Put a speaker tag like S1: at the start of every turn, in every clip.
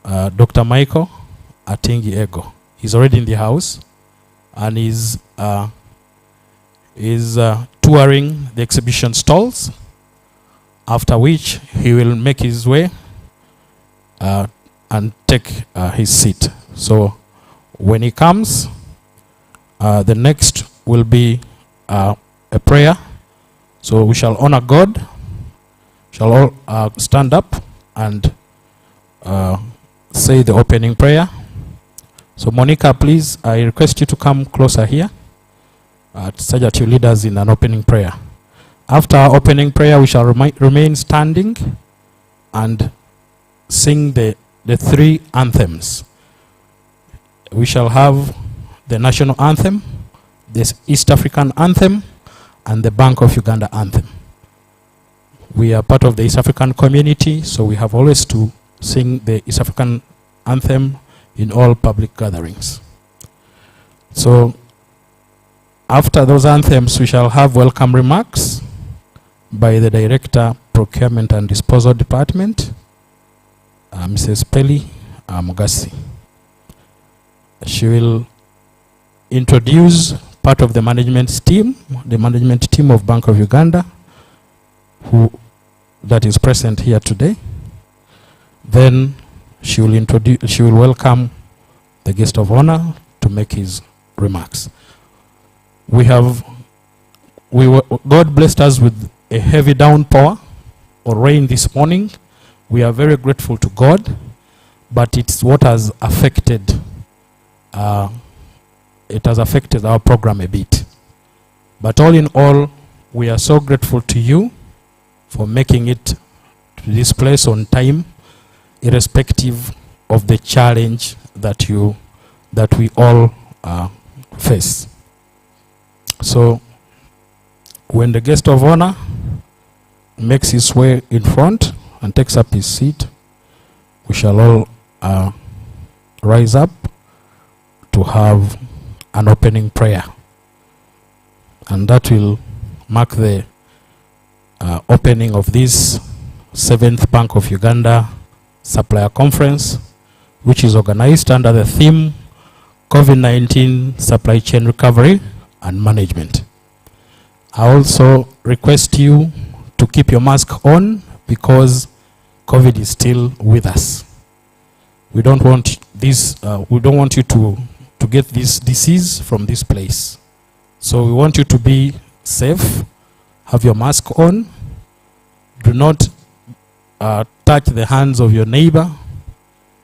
S1: Dr. Michael Atingi Ego. He's already in the house and is touring the exhibition stalls, after which he will make his way and take his seat. So when he comes, the next will be a prayer. So we shall honor God, shall all stand up and say the opening prayer. So Monica, please, I request you to come closer here so that you lead us in an opening prayer. After our opening prayer, we shall remain standing and sing the three anthems. We shall have the national anthem, the East African anthem, and the Bank of Uganda anthem. We are part of the East African community, so we have always to sing the East African anthem in all public gatherings. So after those anthems, we shall have welcome remarks by the Director, Procurement and Disposal Department, Mrs. Peli Mugasi. She will introduce part of the management team of Bank of Uganda, that is present here today. Then she will welcome the guest of honor to make his remarks. God blessed us with a heavy downpour or rain this morning. We are very grateful to God, but it's what has affected it has affected our program a bit. But all in all, we are so grateful to you for making it to this place on time, irrespective of the challenge that we all face. So when the guest of honor makes his way in front and takes up his seat, we shall all rise up to have an opening prayer, and that will mark the opening of this 7th Bank of Uganda Supplier Conference, which is organized under the theme COVID-19 Supply Chain Recovery and Management. I also request you to keep your mask on because COVID is still with us. We don't want you to get this disease from this place. So we want you to be safe, have your mask on, do not touch the hands of your neighbor,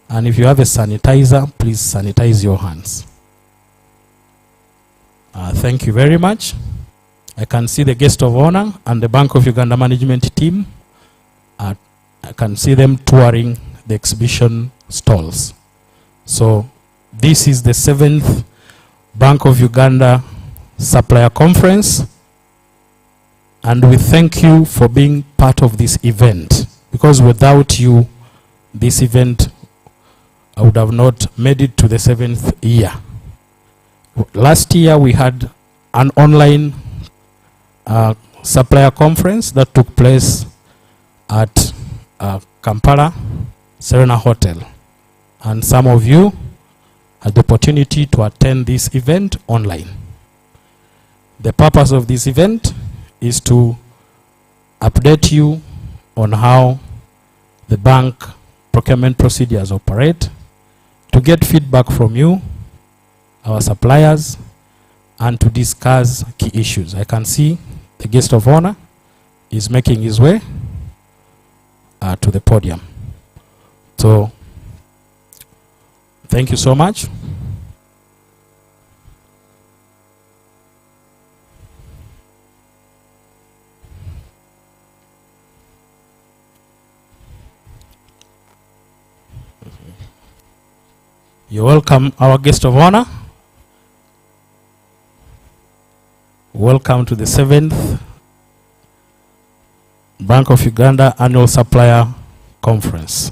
S1: and if you have a sanitizer, please sanitize your hands. Thank you very much. I can see the guest of honor and the Bank of Uganda management team. I can see them touring the exhibition stalls. So this is the 7th Bank of Uganda Supplier Conference, and we thank you for being part of this event, because without you, this event would have not made it to the 7th year. Last year we had an online supplier conference that took place at Kampala Serena Hotel, and some of you had the opportunity to attend this event online. The purpose of this event is to update you on how the bank procurement procedures operate, to get feedback from you, our suppliers, and to discuss key issues. I can see the guest of honor is making his way to the podium. So thank you so much. You welcome our guest of honor. Welcome to the 7th Bank of Uganda Annual Supplier Conference.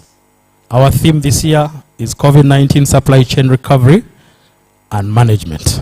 S1: Our theme this year is COVID-19 Supply Chain Recovery and Management.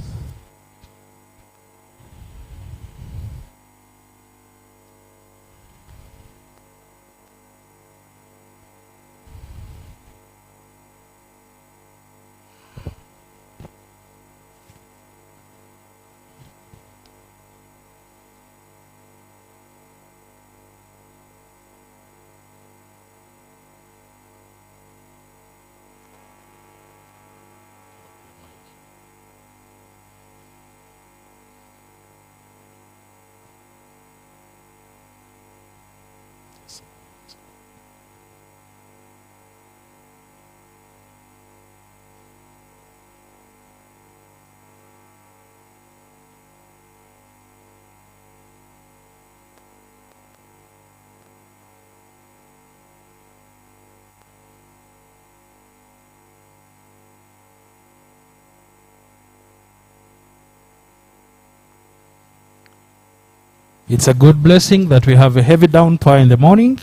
S1: It's a good blessing that we have a heavy downpour in the morning.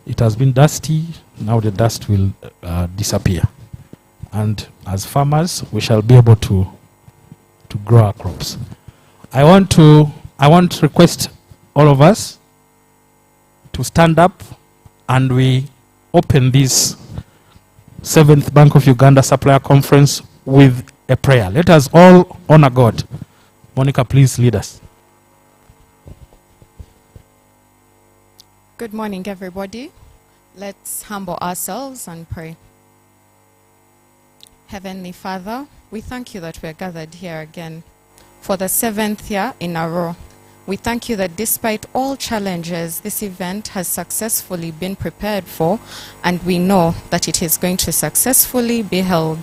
S1: It has been dusty. Now the dust will disappear. And as farmers, we shall be able to grow our crops. I want to request all of us to stand up and we open this 7th Bank of Uganda Supplier Conference with a prayer. Let us all honor God. Monica, please lead us.
S2: Good morning, everybody. Let's humble ourselves and pray. Heavenly Father, we thank you that we are gathered here again for the 7th year in a row. We thank you that despite all challenges, this event has successfully been prepared for, and we know that it is going to successfully be held.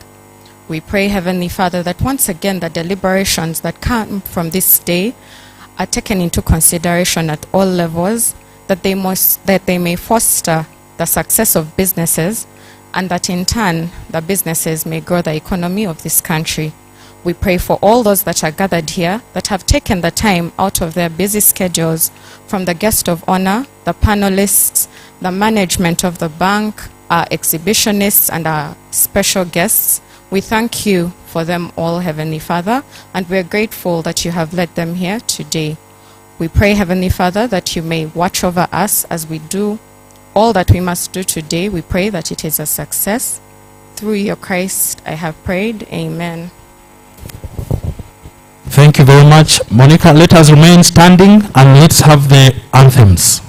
S2: We pray, Heavenly Father, that once again the deliberations that come from this day are taken into consideration at all levels, that they may foster the success of businesses, and that in turn the businesses may grow the economy of this country. We pray for all those that are gathered here that have taken the time out of their busy schedules, from the guest of honor, the panelists, the management of the bank, our exhibitionists, and our special guests. We thank you for them all, Heavenly Father, and we're grateful that you have led them here today. We pray, Heavenly Father, that you may watch over us as we do all that we must do today. We pray that it is a success. Through your Christ, I have prayed. Amen.
S1: Thank you very much, Monica. Let us remain standing and let's have the anthems.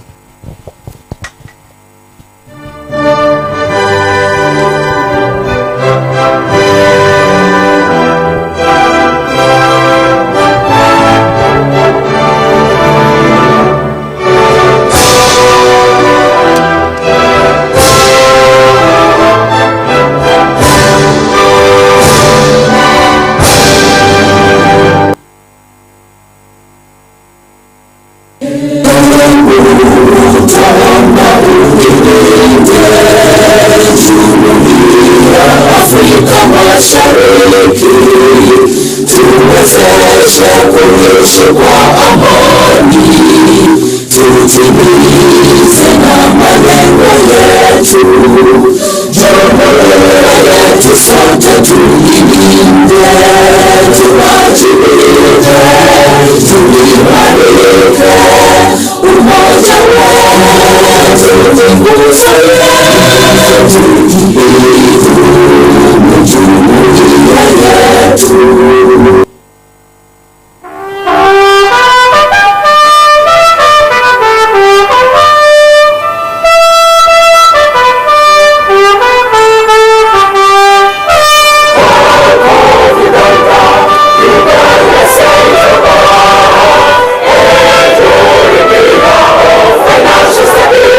S3: Financial stability,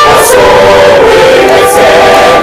S3: that's all we accept.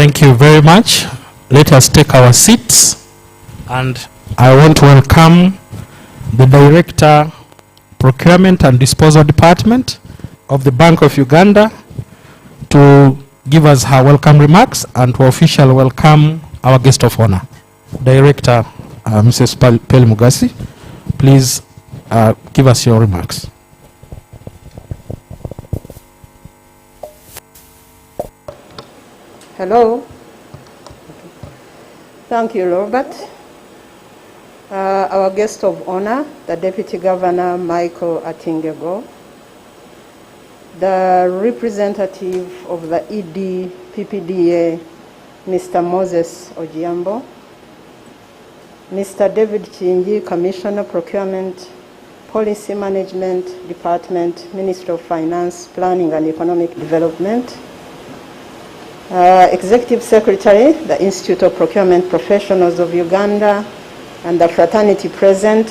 S1: Thank you very much. Let us take our seats, and I want to welcome the Director, Procurement and Disposal Department of the Bank of Uganda to give us her welcome remarks and to officially welcome our guest of honor. Director, Mrs. Peli Mugasi, please give us your remarks.
S3: Hello. Thank you, Robert. Our guest of honor, the Deputy Governor Michael Atingego, the representative of the ED PPDA, Mr. Moses Ojiambo, Mr. David Chinji, Commissioner, Procurement, Policy Management Department, Ministry of Finance, Planning and Economic Development, Executive Secretary, the Institute of Procurement Professionals of Uganda, and the fraternity present,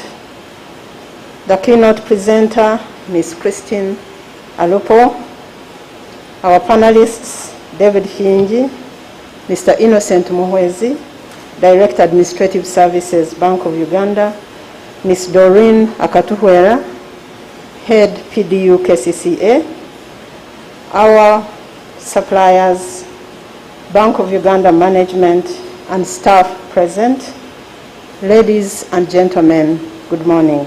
S3: the keynote presenter, Ms. Christine Alupo, our panelists, David Hinji, Mr. Innocent Muhwezi, Director Administrative Services, Bank of Uganda, Ms. Doreen Akatuhwera, Head PDU KCCA, our suppliers, Bank of Uganda management and staff present, ladies and gentlemen, good morning.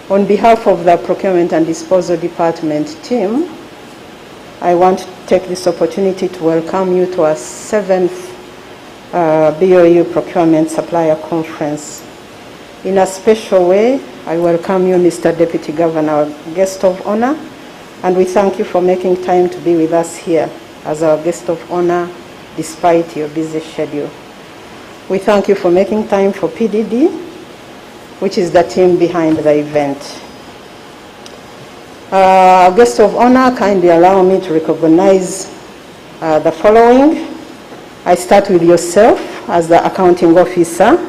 S3: On behalf of the Procurement and Disposal Department team, I want to take this opportunity to welcome you to our 7th BOU Procurement Supplier Conference. In a special way, I welcome you, Mr. Deputy Governor, our guest of honor, and we thank you for making time to be with us here as our guest of honor despite your busy schedule. We thank you for making time for PDD, which is the team behind the event. Our guest of honor, kindly allow me to recognize the following. I start with yourself as the accounting officer.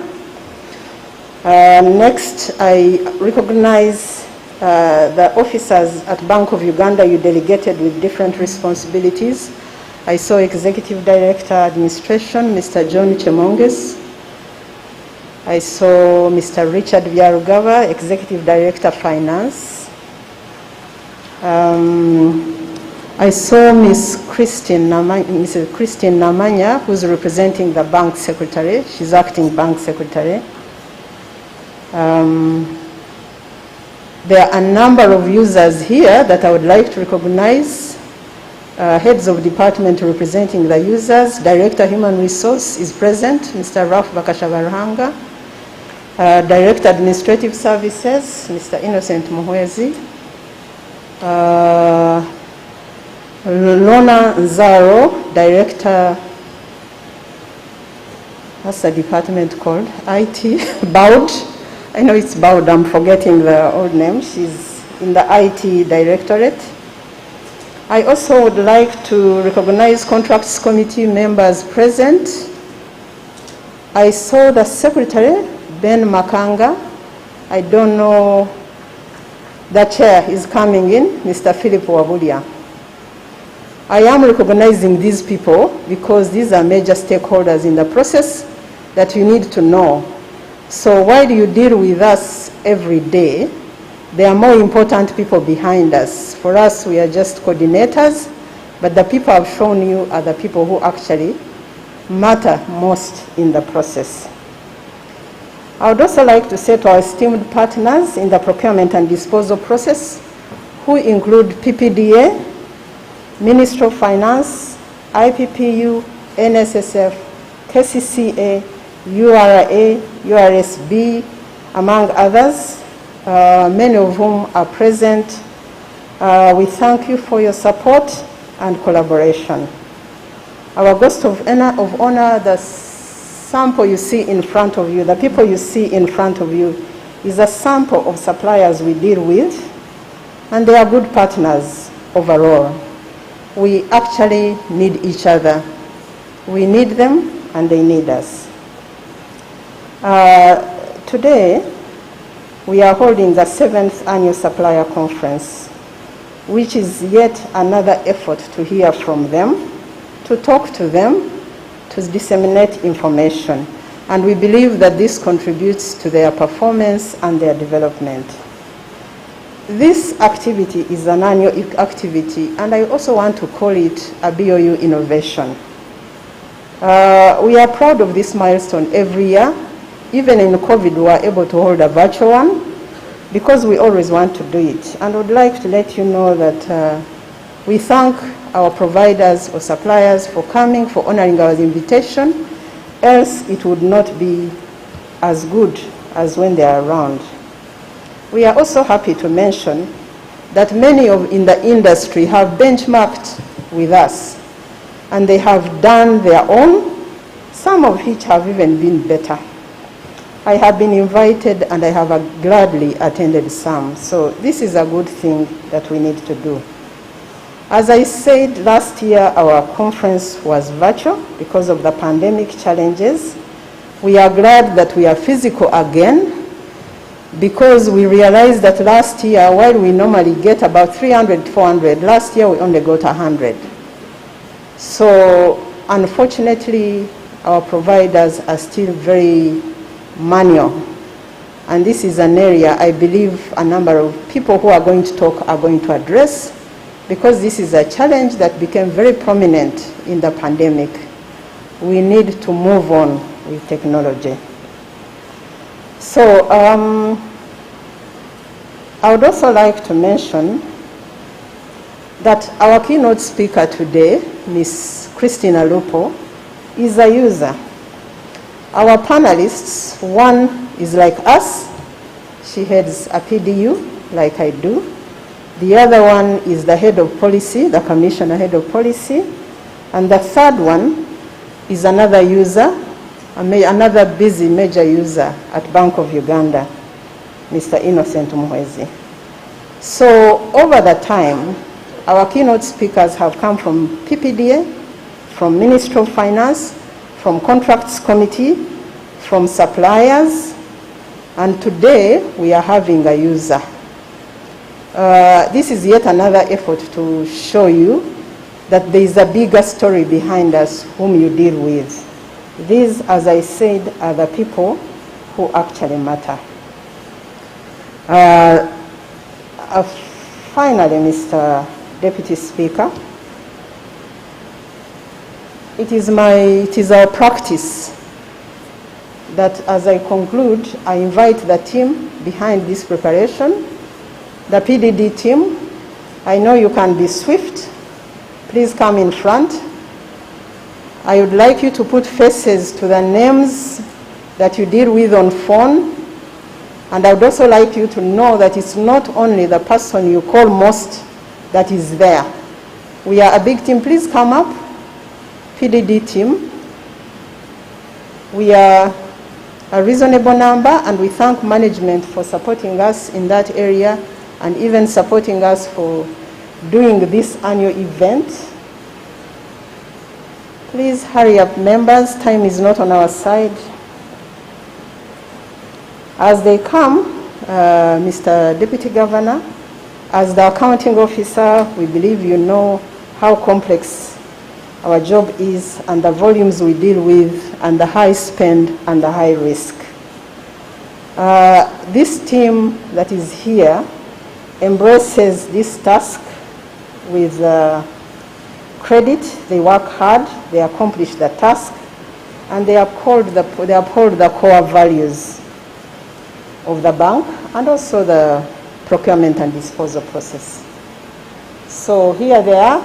S3: Next, I recognize the officers at Bank of Uganda you delegated with different responsibilities. I saw Executive Director Administration, Mr. John Chemonges. I saw Mr. Richard Vyarugava, Executive Director Finance. I saw Mrs. Christine Namanya, who's representing the Bank Secretary. She's acting Bank Secretary. There are a number of users here that I would like to recognize. Heads of department representing the users. Director Human Resource is present, Mr. Ralph Bakashabarhanga. Director Administrative Services, Mr. Innocent Muhwezi. Lona Nzaro, Director, what's the department called? IT, BOU. I know it's BOU, I'm forgetting the old name. She's in the IT Directorate. I also would like to recognize Contracts Committee members present. I saw the Secretary, Ben Makanga. I don't know, the chair is coming in, Mr. Philip Wabulia. I am recognizing these people because these are major stakeholders in the process that you need to know. So while you deal with us every day, there are more important people behind us. For us, we are just coordinators, but the people I've shown you are the people who actually matter most in the process. I would also like to say to our esteemed partners in the procurement and disposal process, who include PPDA, Ministry of Finance, IPPU, NSSF, KCCA, URA, URSB, among others, many of whom are present. We thank you for your support and collaboration. Our guest of honor, the sample you see in front of you, the people you see in front of you, is a sample of suppliers we deal with, and they are good partners overall. We actually need each other. We need them, and they need us. Today, we are holding the 7th Annual Supplier Conference, which is yet another effort to hear from them to talk to them, to disseminate information. And we believe that this contributes to their performance and their development. This activity is an annual activity, and I also want to call it a BOU innovation. We are proud of this milestone every year. Even in COVID, we were able to hold a virtual one because we always want to do it. And I would like to let you know that we thank our providers or suppliers for coming, for honoring our invitation, else it would not be as good as when they are around. We are also happy to mention that many in the industry have benchmarked with us, and they have done their own, some of which have even been better. I have been invited and I have gladly attended some, so this is a good thing that we need to do. As I said, last year our conference was virtual because of the pandemic challenges. We are glad that we are physical again, because we realized that last year, while we normally get about 300, 400, last year we only got 100. So unfortunately, our providers are still very manual. And this is an area I believe a number of people who are going to talk are going to address, because this is a challenge that became very prominent in the pandemic. We need to move on with technology. So I would also like to mention that our keynote speaker today, Ms. Christina Lupo, is a user. Our panelists, one is like us. She heads a PDU, like I do. The other one is the head of policy, the commissioner head of policy. And the third one is another user, another busy major user at Bank of Uganda, Mr. Innocent Muhwezi. So over the time, our keynote speakers have come from PPDA, from Ministry of Finance, from Contracts Committee, from suppliers, and today we are having a user. This is yet another effort to show you that there is a bigger story behind us whom you deal with. These, as I said, are the people who actually matter. Finally, Mr. Deputy Speaker, it is our practice that as I conclude, I invite the team behind this preparation, the PDD team. I know you can be swift. Please come in front. I would like you to put faces to the names that you deal with on phone. And I would also like you to know that it's not only the person you call most that is there. We are a big team. Please come up, PDD team. We are a reasonable number, and we thank management for supporting us in that area and even supporting us for doing this annual event. Please hurry up, members. Time is not on our side. As they come, Mr. Deputy Governor, as the accounting officer, we believe you know how complex our job is and the volumes we deal with and the high spend and the high risk. This team that is here embraces this task with credit. They work hard, they accomplish the task, and they uphold the core values of the bank and also the procurement and disposal process. So here they are,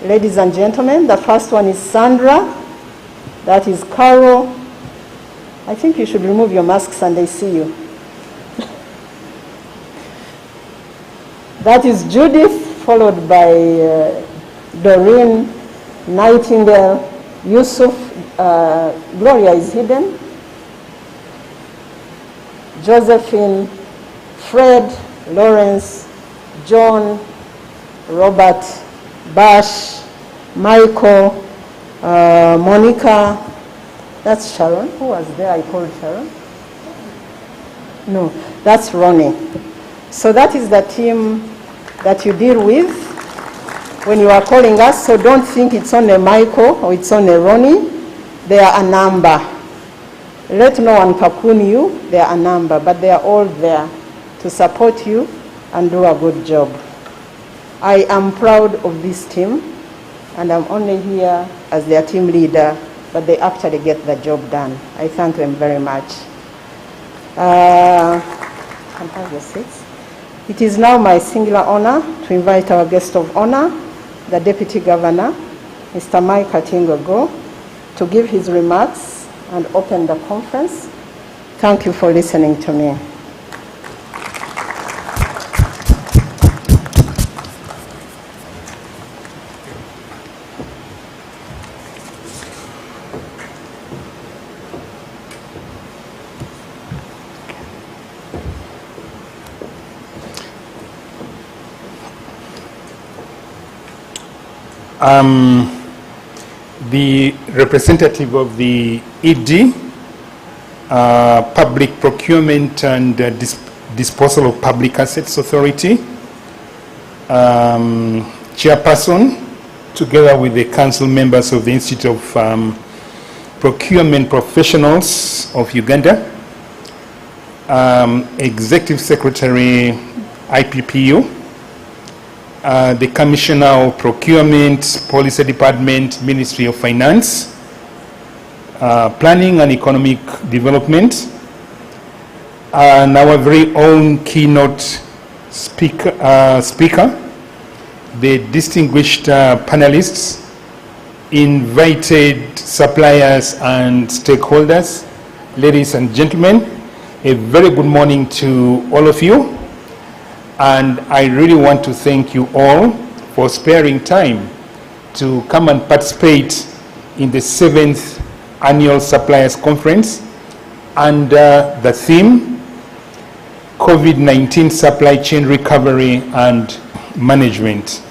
S3: ladies and gentlemen. The first one is Sandra, that is Carol. I think you should remove your masks and they see you. That is Judith, followed by Doreen, Nightingale, Yusuf, Gloria is hidden, Josephine, Fred, Lawrence, John, Robert, Bash, Michael, Monica. That's Sharon. Who was there? I called Sharon. No, that's Ronnie. So that is the team that you deal with. when you are calling us, so don't think it's only Michael or it's only Ronnie. They are a number. Let no one cocoon you, they are a number, but they are all there to support you and do a good job. I am proud of this team, and I'm only here as their team leader, but they actually get the job done. I thank them very much. Can have your seats. It is now my singular honor to invite our guest of honor, the Deputy Governor, Mr. Mike Atingogo, to give his remarks and open the conference. Thank you for listening to me.
S4: The representative of the ED, Public Procurement and Disposal of Public Assets Authority, chairperson, together with the council members of the Institute of Procurement Professionals of Uganda, Executive Secretary, IPPU, the Commissioner of Procurement, Policy Department, Ministry of Finance, Planning and Economic Development, and our very own keynote speaker, the distinguished panelists, invited suppliers and stakeholders, ladies and gentlemen, a very good morning to all of you. And I really want to thank you all for sparing time to come and participate in the 7th Annual Suppliers Conference under the theme, COVID-19 Supply Chain Recovery and Management.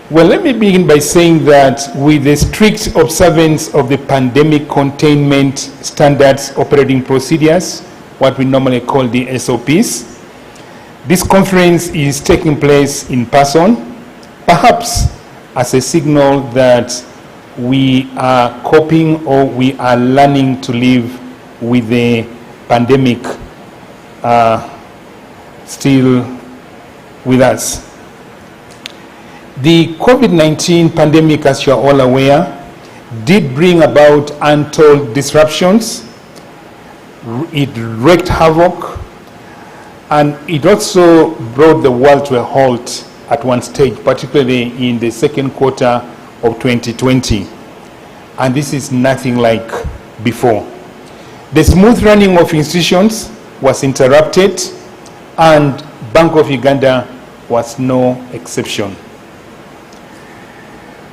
S4: Well, let me begin by saying that with the strict observance of the pandemic containment standards operating procedures, what we normally call the SOPs, this conference is taking place in person, perhaps as a signal that we are coping or we are learning to live with the pandemic still with us. The COVID-19 pandemic, as you are all aware, did bring about untold disruptions. It wreaked havoc, and it also brought the world to a halt at one stage, particularly in the second quarter of 2020. And this is nothing like before. The smooth running of institutions was interrupted, and Bank of Uganda was no exception.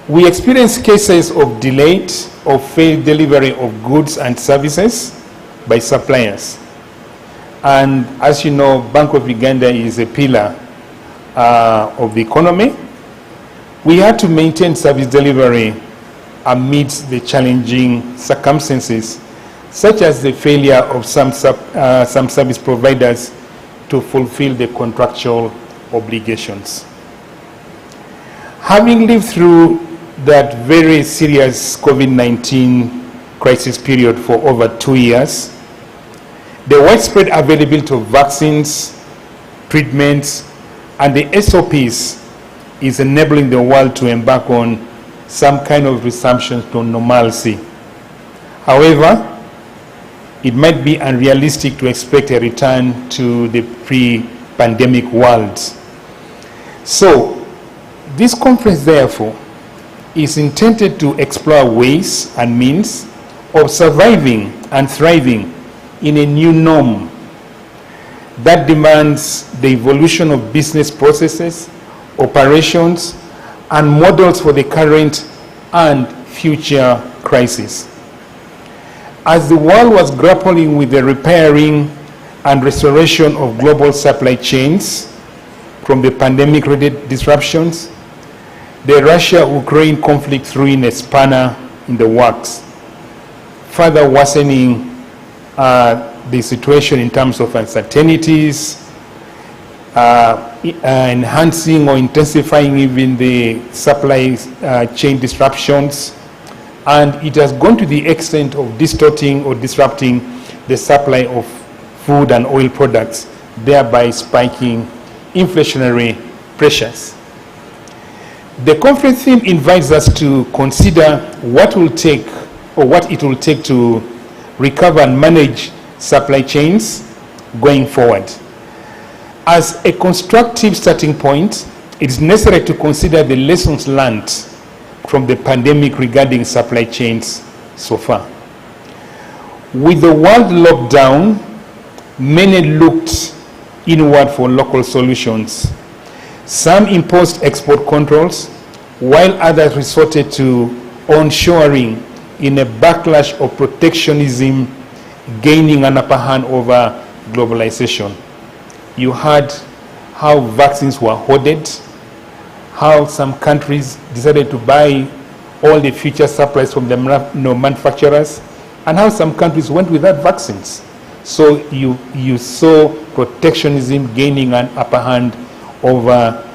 S4: We experienced cases of delayed or failed delivery of goods and services by suppliers. And as you know, Bank of Uganda is a pillar of the economy. We had to maintain service delivery amidst the challenging circumstances, such as the failure of some service providers to fulfill the contractual obligations. Having lived through that very serious COVID-19 crisis period for over 2 years, the widespread availability of vaccines, treatments, and the SOPs is enabling the world to embark on some kind of resumption to normalcy. However, it might be unrealistic to expect a return to the pre-pandemic world. So, this conference, therefore, is intended to explore ways and means of surviving and thriving in a new norm that demands the evolution of business processes, operations, and models for the current and future crisis. As the world was grappling with the repairing and restoration of global supply chains from the pandemic-related disruptions, the Russia-Ukraine conflict threw in a spanner in the works, further worsening the situation in terms of uncertainties, enhancing or intensifying even the supply chain disruptions, and it has gone to the extent of distorting or disrupting the supply of food and oil products, thereby spiking inflationary pressures. The conference theme invites us to consider what it will take to recover and manage supply chains going forward. As a constructive starting point, it is necessary to consider the lessons learned from the pandemic regarding supply chains so far. With the world lockdown, many looked inward for local solutions. Some imposed export controls, while others resorted to onshoring in a backlash of protectionism gaining an upper hand over globalization. You heard how vaccines were hoarded, how some countries decided to buy all the future supplies from the manufacturers, and how some countries went without vaccines. So you saw protectionism gaining an upper hand over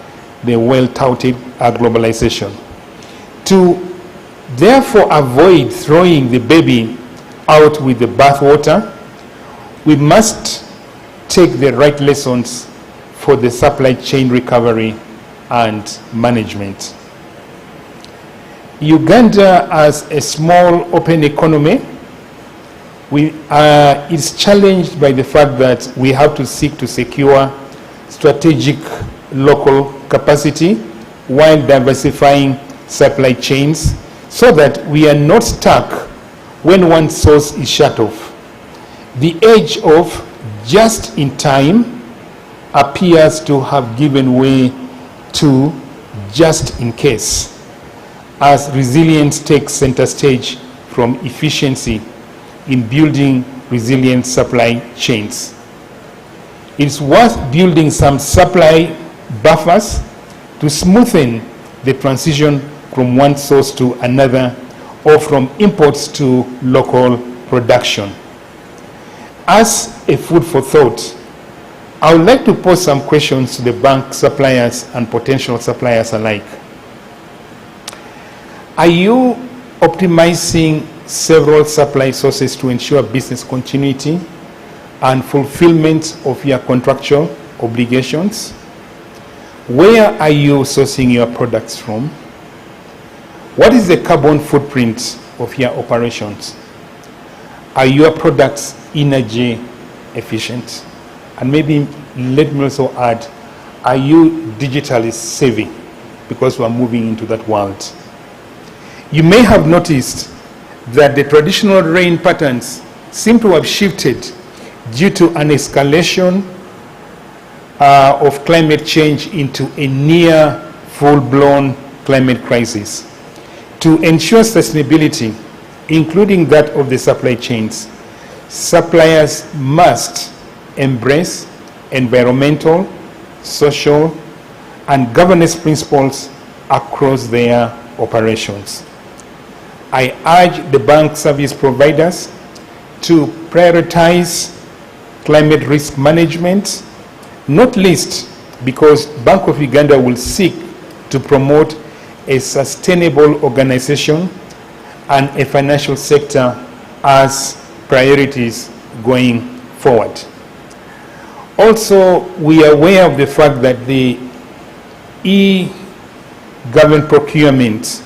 S4: the well-touted globalization. To therefore avoid throwing the baby out with the bathwater, we must take the right lessons for the supply chain recovery and management. Uganda, as a small open economy, is challenged by the fact that we have to seek to secure strategic local capacity while diversifying supply chains so that we are not stuck when one source is shut off. The age of just in time appears to have given way to just in case, as resilience takes center stage from efficiency in building resilient supply chains. It's worth building some supply buffers to smoothen the transition from one source to another or from imports to local production. As a food for thought, I would like to pose some questions to the bank suppliers and potential suppliers alike. Are you optimizing several supply sources to ensure business continuity and fulfillment of your contractual obligations? Where are you sourcing your products from? What is the carbon footprint of your operations? Are your products energy efficient? And maybe let me also add, are you digitally savvy? Because we are moving into that world. You may have noticed that the traditional rain patterns seem to have shifted due to an escalation of climate change into a near full-blown climate crisis. To ensure sustainability, including that of the supply chains, suppliers must embrace environmental, social, and governance principles across their operations. I urge the bank service providers to prioritize climate risk management, not least because Bank of Uganda will seek to promote a sustainable organization and a financial sector as priorities going forward. Also, we are aware of the fact that the e-government procurement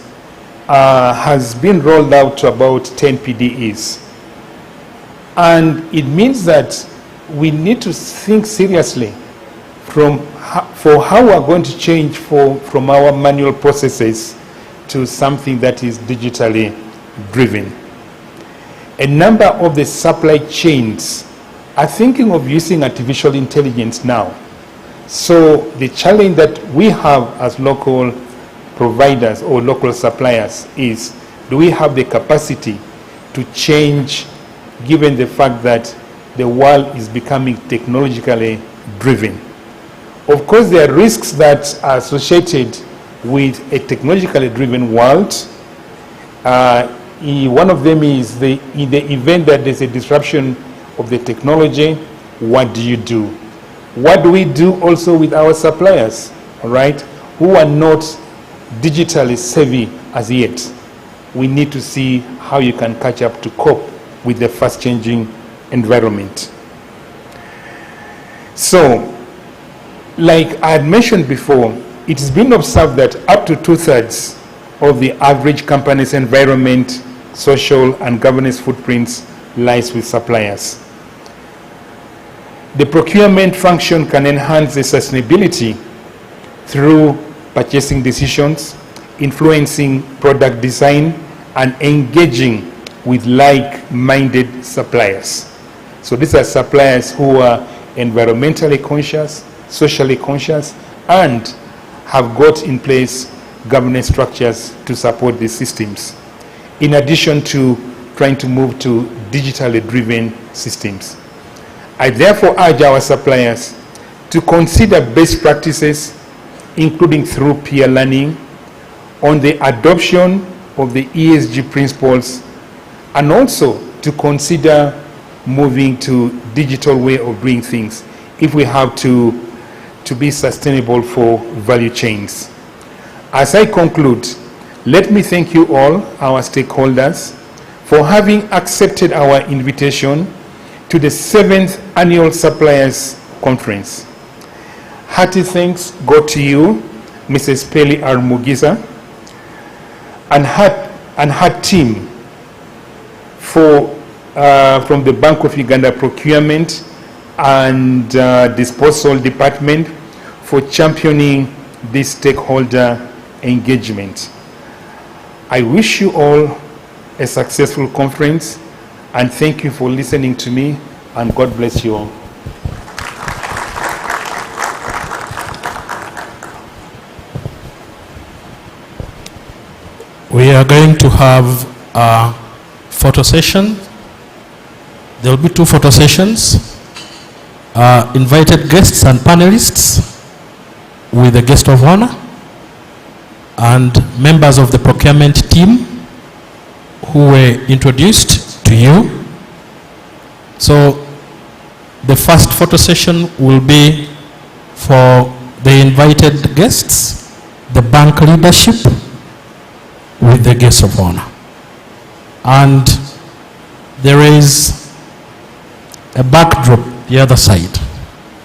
S4: has been rolled out to about 10 PDEs. And it means that we need to think seriously for how we're going to change from our manual processes to something that is digitally driven. A number of the supply chains are thinking of using artificial intelligence now. So the challenge that we have as local providers or local suppliers is, do we have the capacity to change given the fact that the world is becoming technologically driven? Of course, there are risks that are associated with a technologically driven world. One of them is in the event that there's a disruption of the technology, what do you do? What do we do also with our suppliers, all right, who are not digitally savvy as yet? We need to see how you can catch up to cope with the fast changing environment. So, like I had mentioned before, it has been observed that up to 2/3 of the average company's environment, social and governance footprints lies with suppliers. The procurement function can enhance the sustainability through purchasing decisions, influencing product design, and engaging with like-minded suppliers. So these are suppliers who are environmentally conscious, socially conscious, and have got in place governance structures to support these systems, in addition to trying to move to digitally driven systems. I therefore urge our suppliers to consider best practices, including through peer learning, on the adoption of the ESG principles, and also to consider moving to digital way of doing things if we have to be sustainable for value chains. As I conclude, let me thank you all, our stakeholders, for having accepted our invitation to the 7th Annual Suppliers Conference. Hearty thanks go to you, Mrs. Peli Armugiza, and her team from the Bank of Uganda Procurement and Disposal Department for championing this stakeholder engagement. I wish you all a successful conference, and thank you for listening to me, and God bless you all.
S1: We are going to have a photo session. There will be 2 photo sessions. Invited guests and panelists with the guest of honor, and members of the procurement team who were introduced to you. So the first photo session will be for the invited guests, the bank leadership with the guest of honor. And there is a backdrop the other side.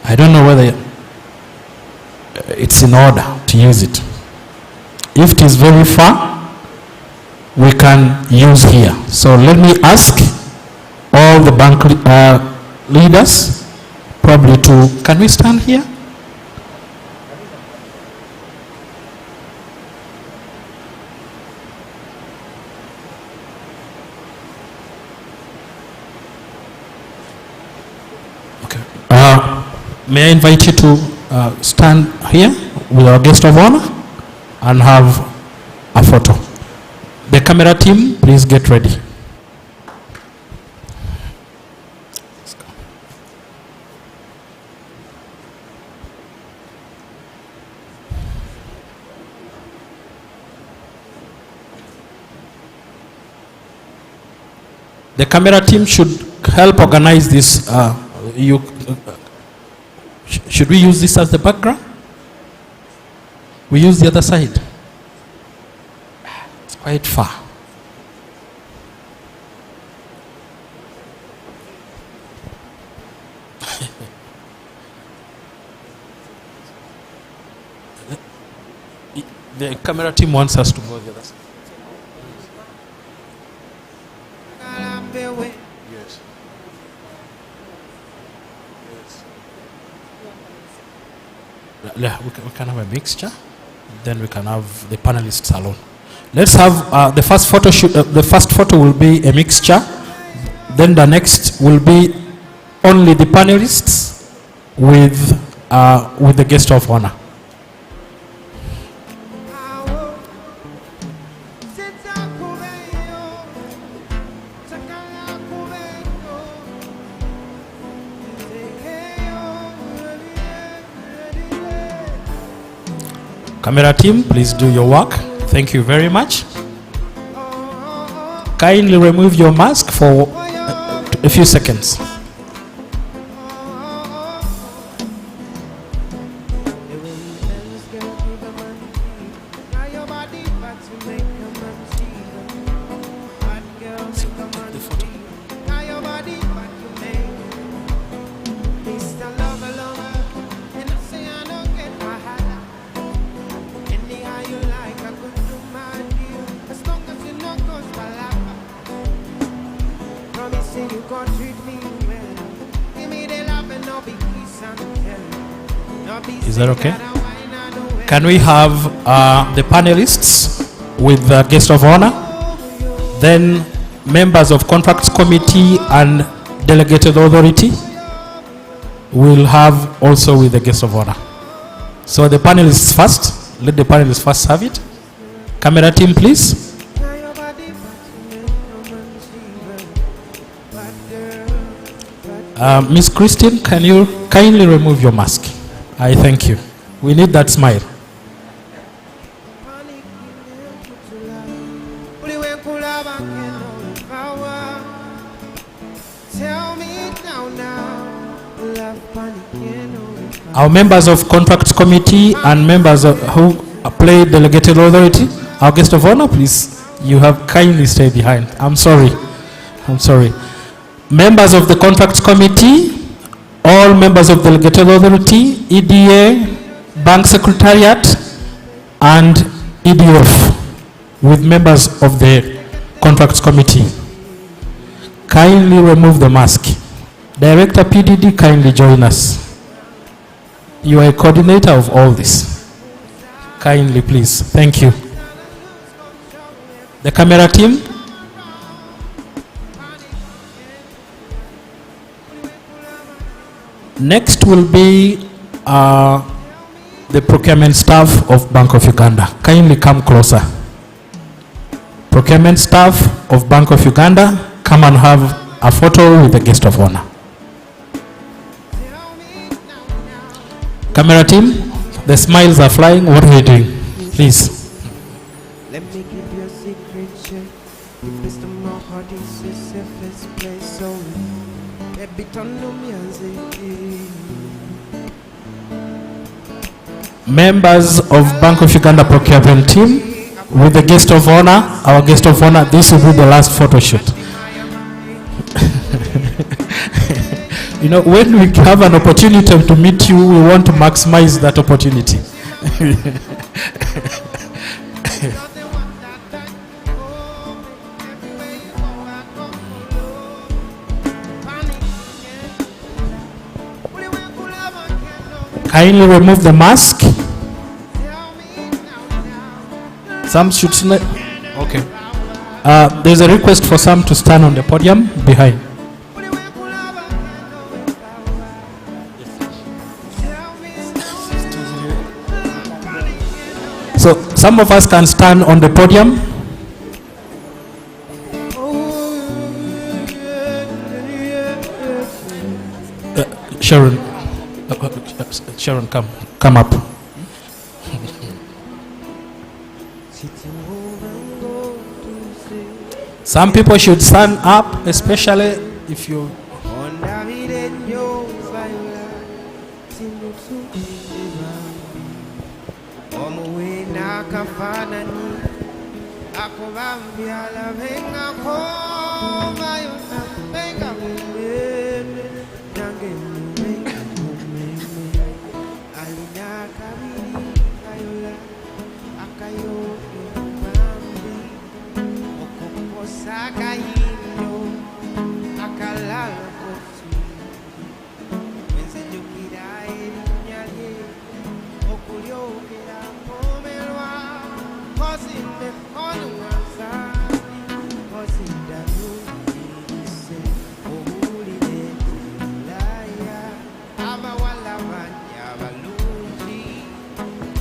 S1: I don't know whether it's in order to use it. If it is very far, we can use here. So let me ask all the bank leaders probably to, can we stand here? Okay. May I invite you to stand here with our guest of honor and have a photo. The camera team, please get ready. The camera team should help organize this. Should we use this as the background? We use the other side. It's quite far. The camera team wants us to go the other side. Yes. We can have a mixture. Then we can have the panelists alone. Let's have the first photo shoot. The first photo will be a mixture. Then the next will be only the panelists with the guest of honor. Camera team, please do your work. Thank you very much. Kindly remove your mask for a few seconds. Is that okay? Can we have the panelists with the guest of honor? Then members of contracts committee and delegated authority will have also with the guest of honor. So the panelists first. Let the panelists first have it. Camera team, please. Miss Christine, can you kindly remove your mask? I thank you. We need that smile. Our members of contracts committee and members who play delegated authority, our guest of honor, please, you have kindly stayed behind. I'm sorry. Members of the contracts committee, all members of delegated authority, EDA, bank secretariat, and EDF, with members of the contracts committee. Kindly remove the mask. Director PDD, kindly join us. You are a coordinator of all this. Kindly, please. Thank you. The camera team. Next will be the procurement staff of Bank of Uganda. Kindly come closer. Procurement staff of Bank of Uganda, come and have a photo with the guest of honor. Camera team, the smiles are flying. What are you doing? Please.
S5: Let me give you a secret check. If Mr. Mahart is the safest place on baby, turn to me and say,
S1: Members of Bank of Uganda procurement team with the guest of honor, our guest of honor, this will be the last photo shoot. You know, when we have an opportunity to meet you, we want to maximize that opportunity. Kindly remove the mask. Some should stand. Okay. There's a request for some to stand on the podium behind. So some of us can stand on the podium. Sharon, come up. Some people should stand up, especially if you.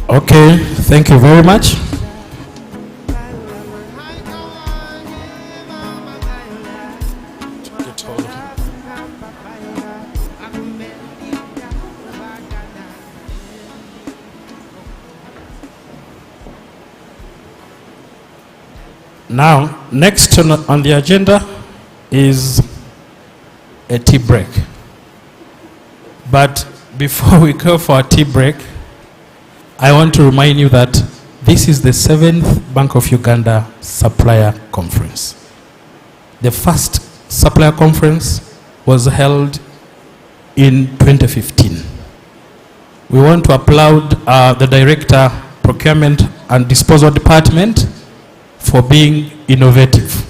S1: Okay, thank you very much. Now, next on the agenda is a tea break. But before we go for a tea break, I want to remind you that this is the 7th Bank of Uganda Supplier Conference. The first Supplier Conference was held in 2015. We want to applaud the Director, Procurement and Disposal Department for being innovative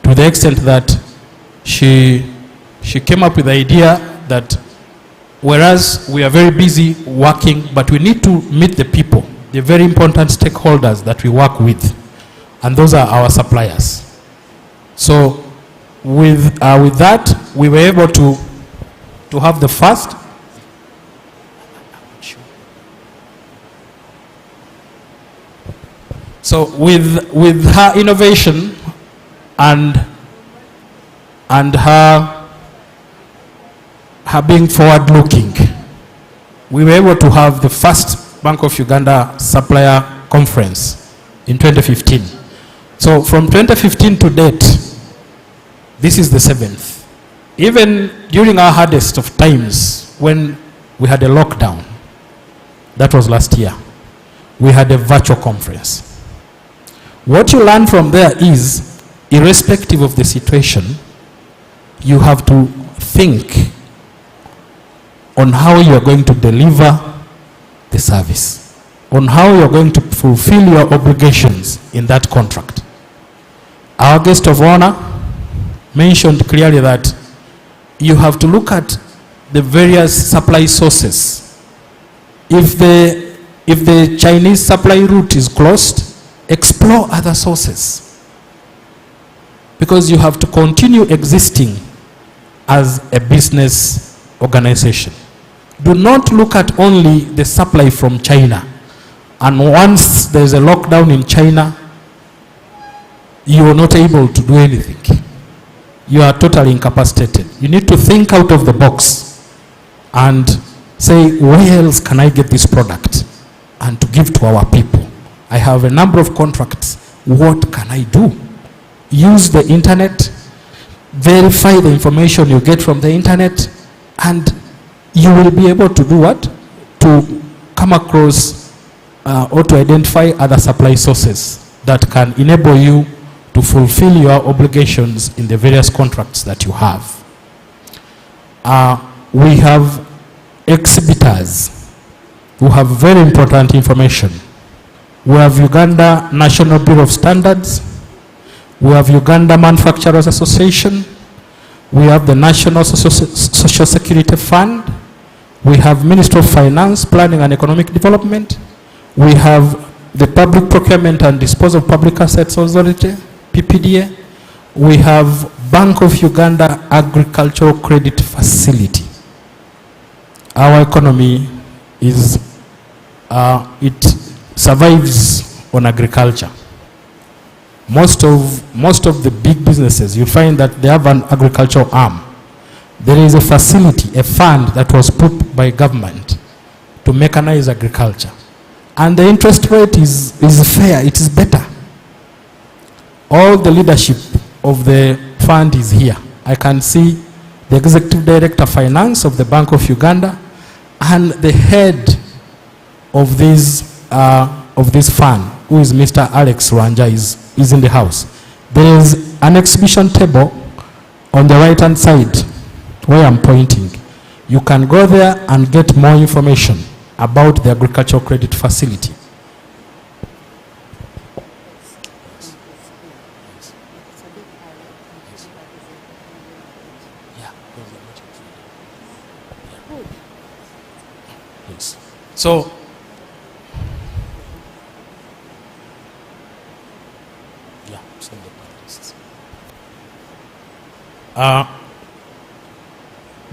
S1: to the extent that she came up with the idea that whereas we are very busy working, but we need to meet the people, the very important stakeholders that we work with, and those are our suppliers. So with that, we were able to have the first. So with her innovation and her being forward-looking, we were able to have the first Bank of Uganda Supplier Conference in 2015. So from 2015 to date, this is the 7th. Even during our hardest of times, when we had a lockdown, that was last year, we had a virtual conference. What you learn from there is, irrespective of the situation, you have to think on how you are going to deliver the service, on how you are going to fulfill your obligations in that contract. Our guest of honor mentioned clearly that you have to look at the various supply sources. If the Chinese supply route is closed, explore other sources, because you have to continue existing as a business organization. Do not look at only the supply from China, and once there is a lockdown in China, you are not able to do anything. You are totally incapacitated. You need to think out of the box and say, where else can I get this product and to give to our people? I have a number of contracts. What can I do? Use the internet, verify the information you get from the internet, and you will be able to do what? To come across or to identify other supply sources that can enable you to fulfill your obligations in the various contracts that you have. We have exhibitors who have very important information. We have Uganda National Bureau of Standards. We have Uganda Manufacturers Association. We have the National Social Security Fund. We have Ministry of Finance, Planning and Economic Development. We have the Public Procurement and Disposal of Public Assets Authority, PPDA. We have Bank of Uganda Agricultural Credit Facility. Our economy is, it survives on agriculture. Most of the big businesses, you find that they have an agricultural arm. There is a facility, a fund that was put by government to mechanize agriculture. And the interest rate is fair, it is better. All the leadership of the fund is here. I can see the Executive Director of Finance of the Bank of Uganda and the head of this fund, who is Mr. Alex Rwanja, is in the house. There is an exhibition table on the right-hand side where I'm pointing. You can go there and get more information about the agricultural credit facility. So,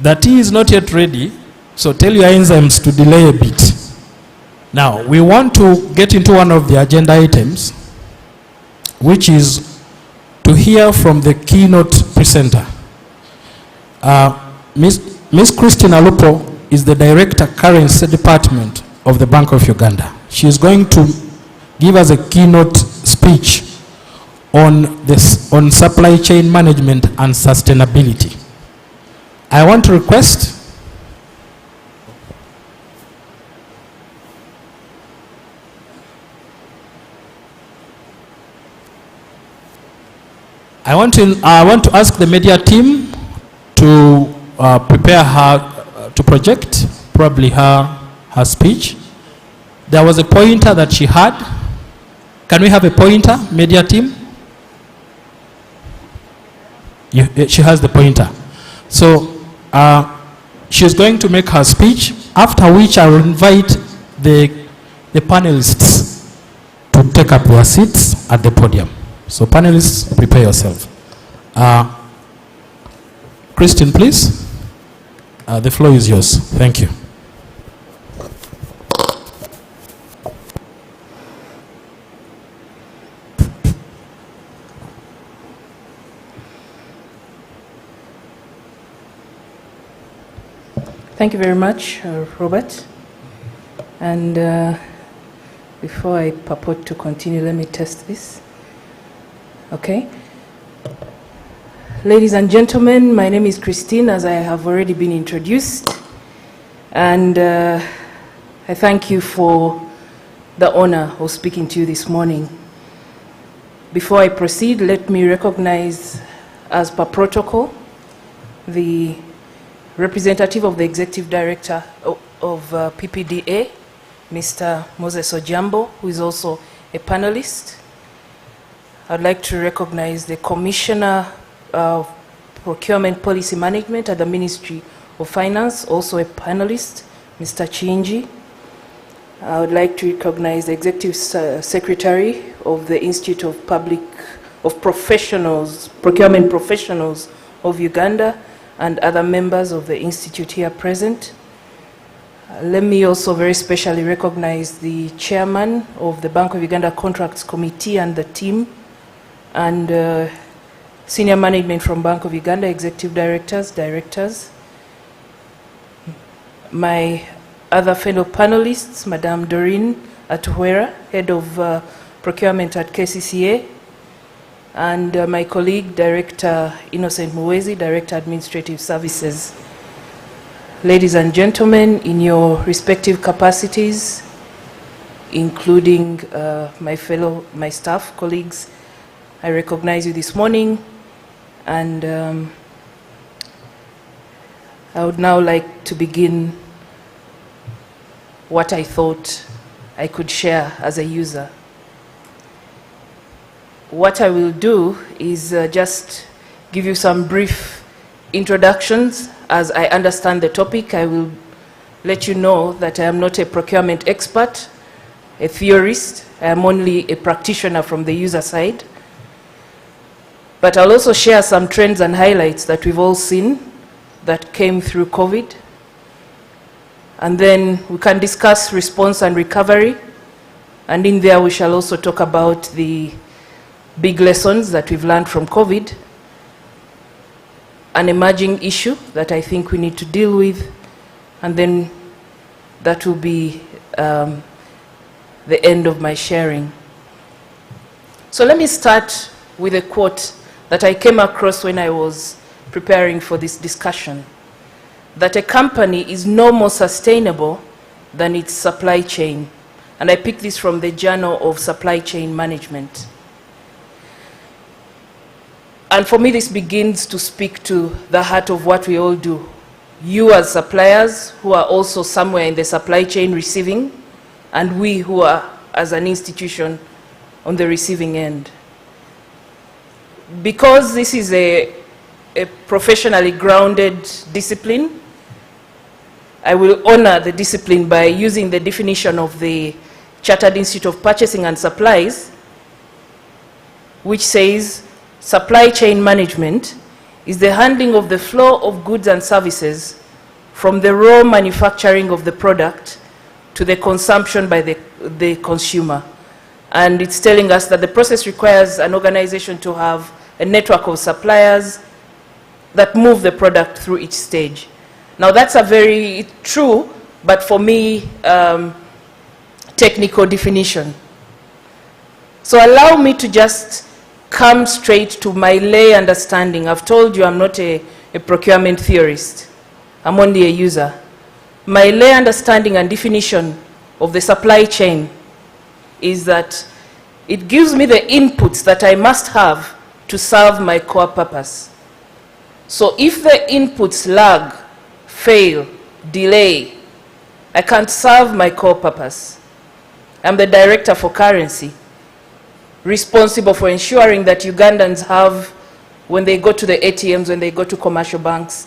S1: the tea is not yet ready, so tell your enzymes to delay a bit. Now, we want to get into one of the agenda items, which is to hear from the keynote presenter. Ms. Christina Lupo is the Director, Currency Department of the Bank of Uganda. She is going to give us a keynote speech on supply chain management and sustainability. I want to request I want to ask the media team to prepare her to project probably her speech. There was a pointer that she had. Can we have a pointer, media team? She has the pointer. So she's going to make her speech, after which I will invite the panelists to take up their seats at the podium. So panelists, prepare yourself. Christine, please. The floor is yours. Thank you.
S6: Thank you very much, Robert. And before I purport to continue, let me test this. Okay. Ladies and gentlemen, my name is Christine, as I have already been introduced. And I thank you for the honor of speaking to you this morning. Before I proceed, let me recognize, as per protocol, the representative of the Executive Director of PPDA, Mr. Moses Ojambo, who is also a panelist. I'd like to recognize the Commissioner of Procurement Policy Management at the Ministry of Finance, also a panelist, Mr. Chinji. I would like to recognize the Executive Secretary of the Institute of Procurement Professionals of Uganda, and other members of the Institute here present. Let me also very specially recognize the Chairman of the Bank of Uganda Contracts Committee and the team, and senior management from Bank of Uganda, executive directors. My other fellow panelists, Madame Doreen Atuhuera, Head of Procurement at KCCA, and my colleague, Director Innocent Muwezi, Director Administrative Services. Ladies and gentlemen, in your respective capacities, including my staff, colleagues, I recognize you this morning, and I would now like to begin what I thought I could share as a user. What I will do is just give you some brief introductions. As I understand the topic, I will let you know that I am not a procurement expert, a theorist. I am only a practitioner from the user side. But I'll also share some trends and highlights that we've all seen that came through COVID. And then we can discuss response and recovery. And in there, we shall also talk about the big lessons that we've learned from COVID, an emerging issue that I think we need to deal with, and then that will be the end of my sharing. So let me start with a quote that I came across when I was preparing for this discussion, that a company is no more sustainable than its supply chain. And I picked this from the Journal of Supply Chain Management. And for me, this begins to speak to the heart of what we all do. You as suppliers who are also somewhere in the supply chain receiving, and we who are, as an institution, on the receiving end. Because this is a professionally grounded discipline, I will honor the discipline by using the definition of the Chartered Institute of Purchasing and Supplies, which says, supply chain management is the handling of the flow of goods and services from the raw manufacturing of the product to the consumption by the consumer. And it's telling us that the process requires an organization to have a network of suppliers that move the product through each stage. Now that's a very true, but for me, technical definition. So allow me to just come straight to my lay understanding. I've told you I'm not a procurement theorist. I'm only a user. My lay understanding and definition of the supply chain is that it gives me the inputs that I must have to serve my core purpose. So if the inputs lag, fail, delay, I can't serve my core purpose. I'm the director for currency, responsible for ensuring that Ugandans have When they go to the ATMs, when they go to commercial banks,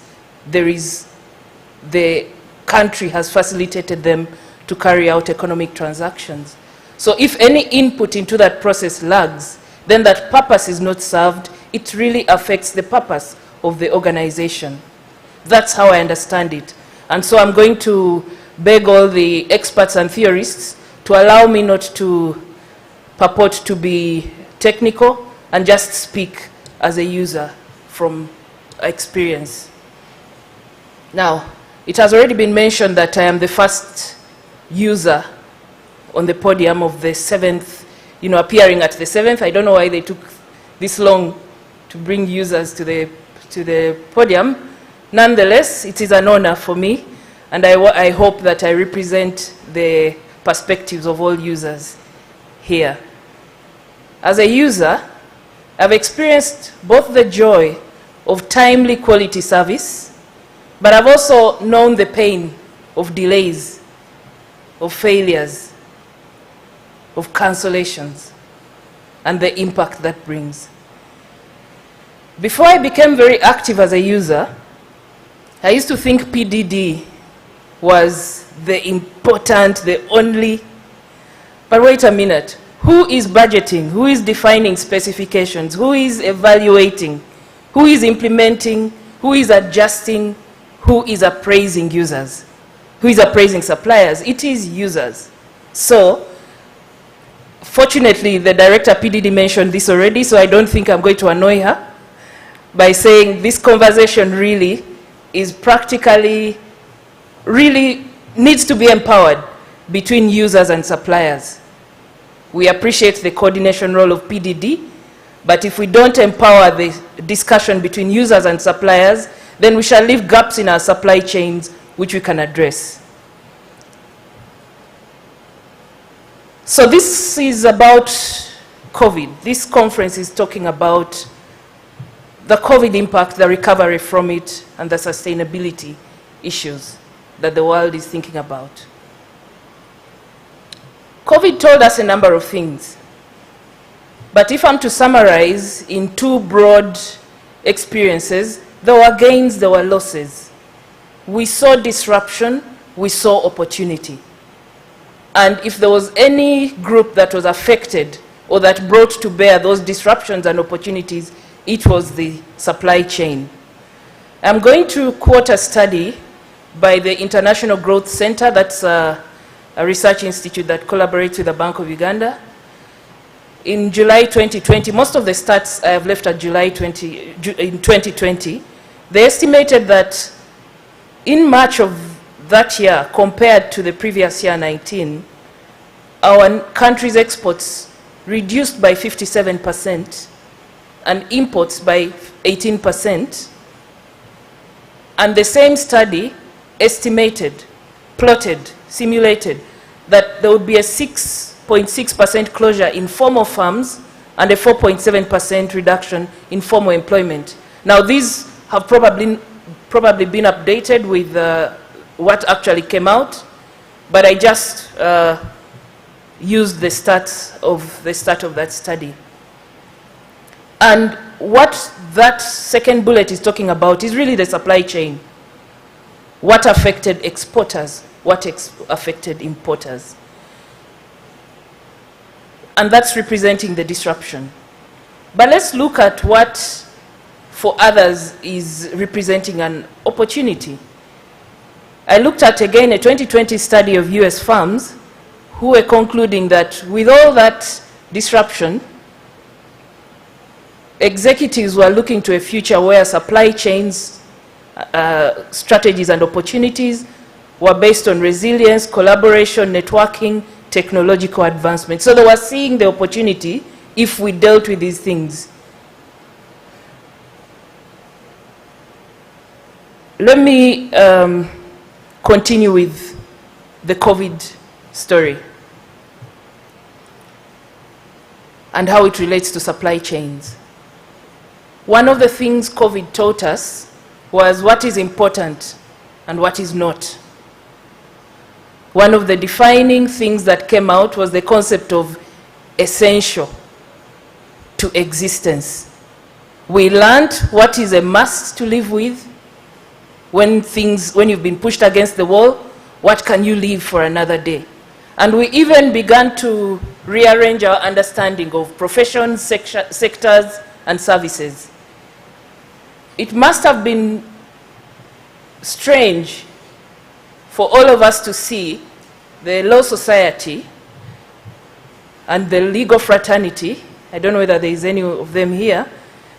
S6: the country has facilitated them to carry out economic transactions. So if any input into that process lags, then that purpose is not served. It really affects the purpose of the organization. That's how I understand it. And so I'm going to beg all the experts and theorists to allow me not to purport to be technical and just speak as a user from experience. Now, it has already been mentioned that I am the first user on the podium of the 7th, appearing at the 7th. I don't know why they took this long to bring users to the podium. Nonetheless, it is an honor for me, and I hope that I represent the perspectives of all users here. As a user, I've experienced both the joy of timely quality service, but I've also known the pain of delays, of failures, of cancellations, and the impact that brings. Before I became very active as a user, I used to think PDD was the important, the only. But wait a minute. Who is budgeting? Who is defining specifications? Who is evaluating? Who is implementing? Who is adjusting? Who is appraising users? Who is appraising suppliers? It is users. So, fortunately, the director PDD mentioned this already, so I don't think I'm going to annoy her by saying this conversation really is practically, really needs to be empowered between users and suppliers. We appreciate the coordination role of PDD, but if we don't empower the discussion between users and suppliers, then we shall leave gaps in our supply chains which we can address. So this is about COVID. This conference is talking about the COVID impact, the recovery from it, and the sustainability issues that the world is thinking about. COVID told us a number of things. But if I'm to summarize in two broad experiences, there were gains, there were losses. We saw disruption, we saw opportunity. And if there was any group that was affected or that brought to bear those disruptions and opportunities, it was the supply chain. I'm going to quote a study by the International Growth Center. That's a research institute that collaborates with the Bank of Uganda. In July 2020, most of the stats I have left at in 2020, they estimated that in March of that year, compared to the previous year, 19, our country's exports reduced by 57% and imports by 18%. And the same study estimated, plotted, simulated that there would be a 6.6% closure in formal firms and a 4.7% reduction in formal employment. Now these have probably been updated with what actually came out, but I just used the stats of the start of that study. And what that second bullet is talking about is really the supply chain. What affected exporters? What affected importers? And that's representing the disruption. But let's look at what, for others, is representing an opportunity. I looked at, again, a 2020 study of US firms who were concluding that with all that disruption, executives were looking to a future where supply chains, strategies and opportunities were based on resilience, collaboration, networking, technological advancement. So they were seeing the opportunity if we dealt with these things. Let me continue with the COVID story and how it relates to supply chains. One of the things COVID taught us was what is important and what is not. One of the defining things that came out was the concept of essential to existence. We learned what is a must to live with. When you've been pushed against the wall, what can you leave for another day? And we even began to rearrange our understanding of professions, sectors, and services. It must have been strange for all of us to see the law society and the legal fraternity, I don't know whether there is any of them here,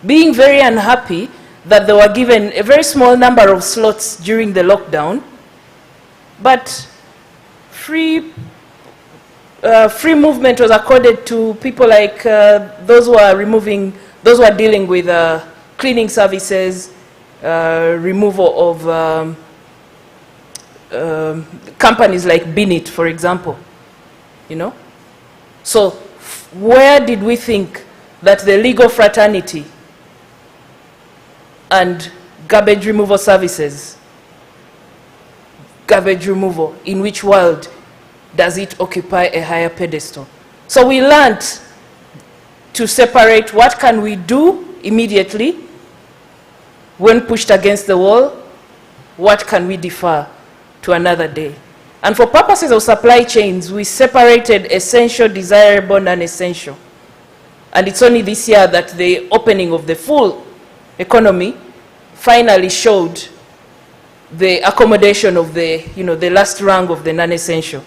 S6: being very unhappy that they were given a very small number of slots during the lockdown, but free movement was accorded to people like those who are dealing with cleaning services, removal of companies like Binit, for example, you know. So where did we think that the legal fraternity and garbage removal services, garbage removal, in which world does it occupy a higher pedestal? So we learned to separate what can we do immediately when pushed against the wall, what can we defer to another day. And for purposes of supply chains, we separated essential, desirable, non-essential. And it's only this year that the opening of the full economy finally showed the accommodation of the last rung of the non-essential.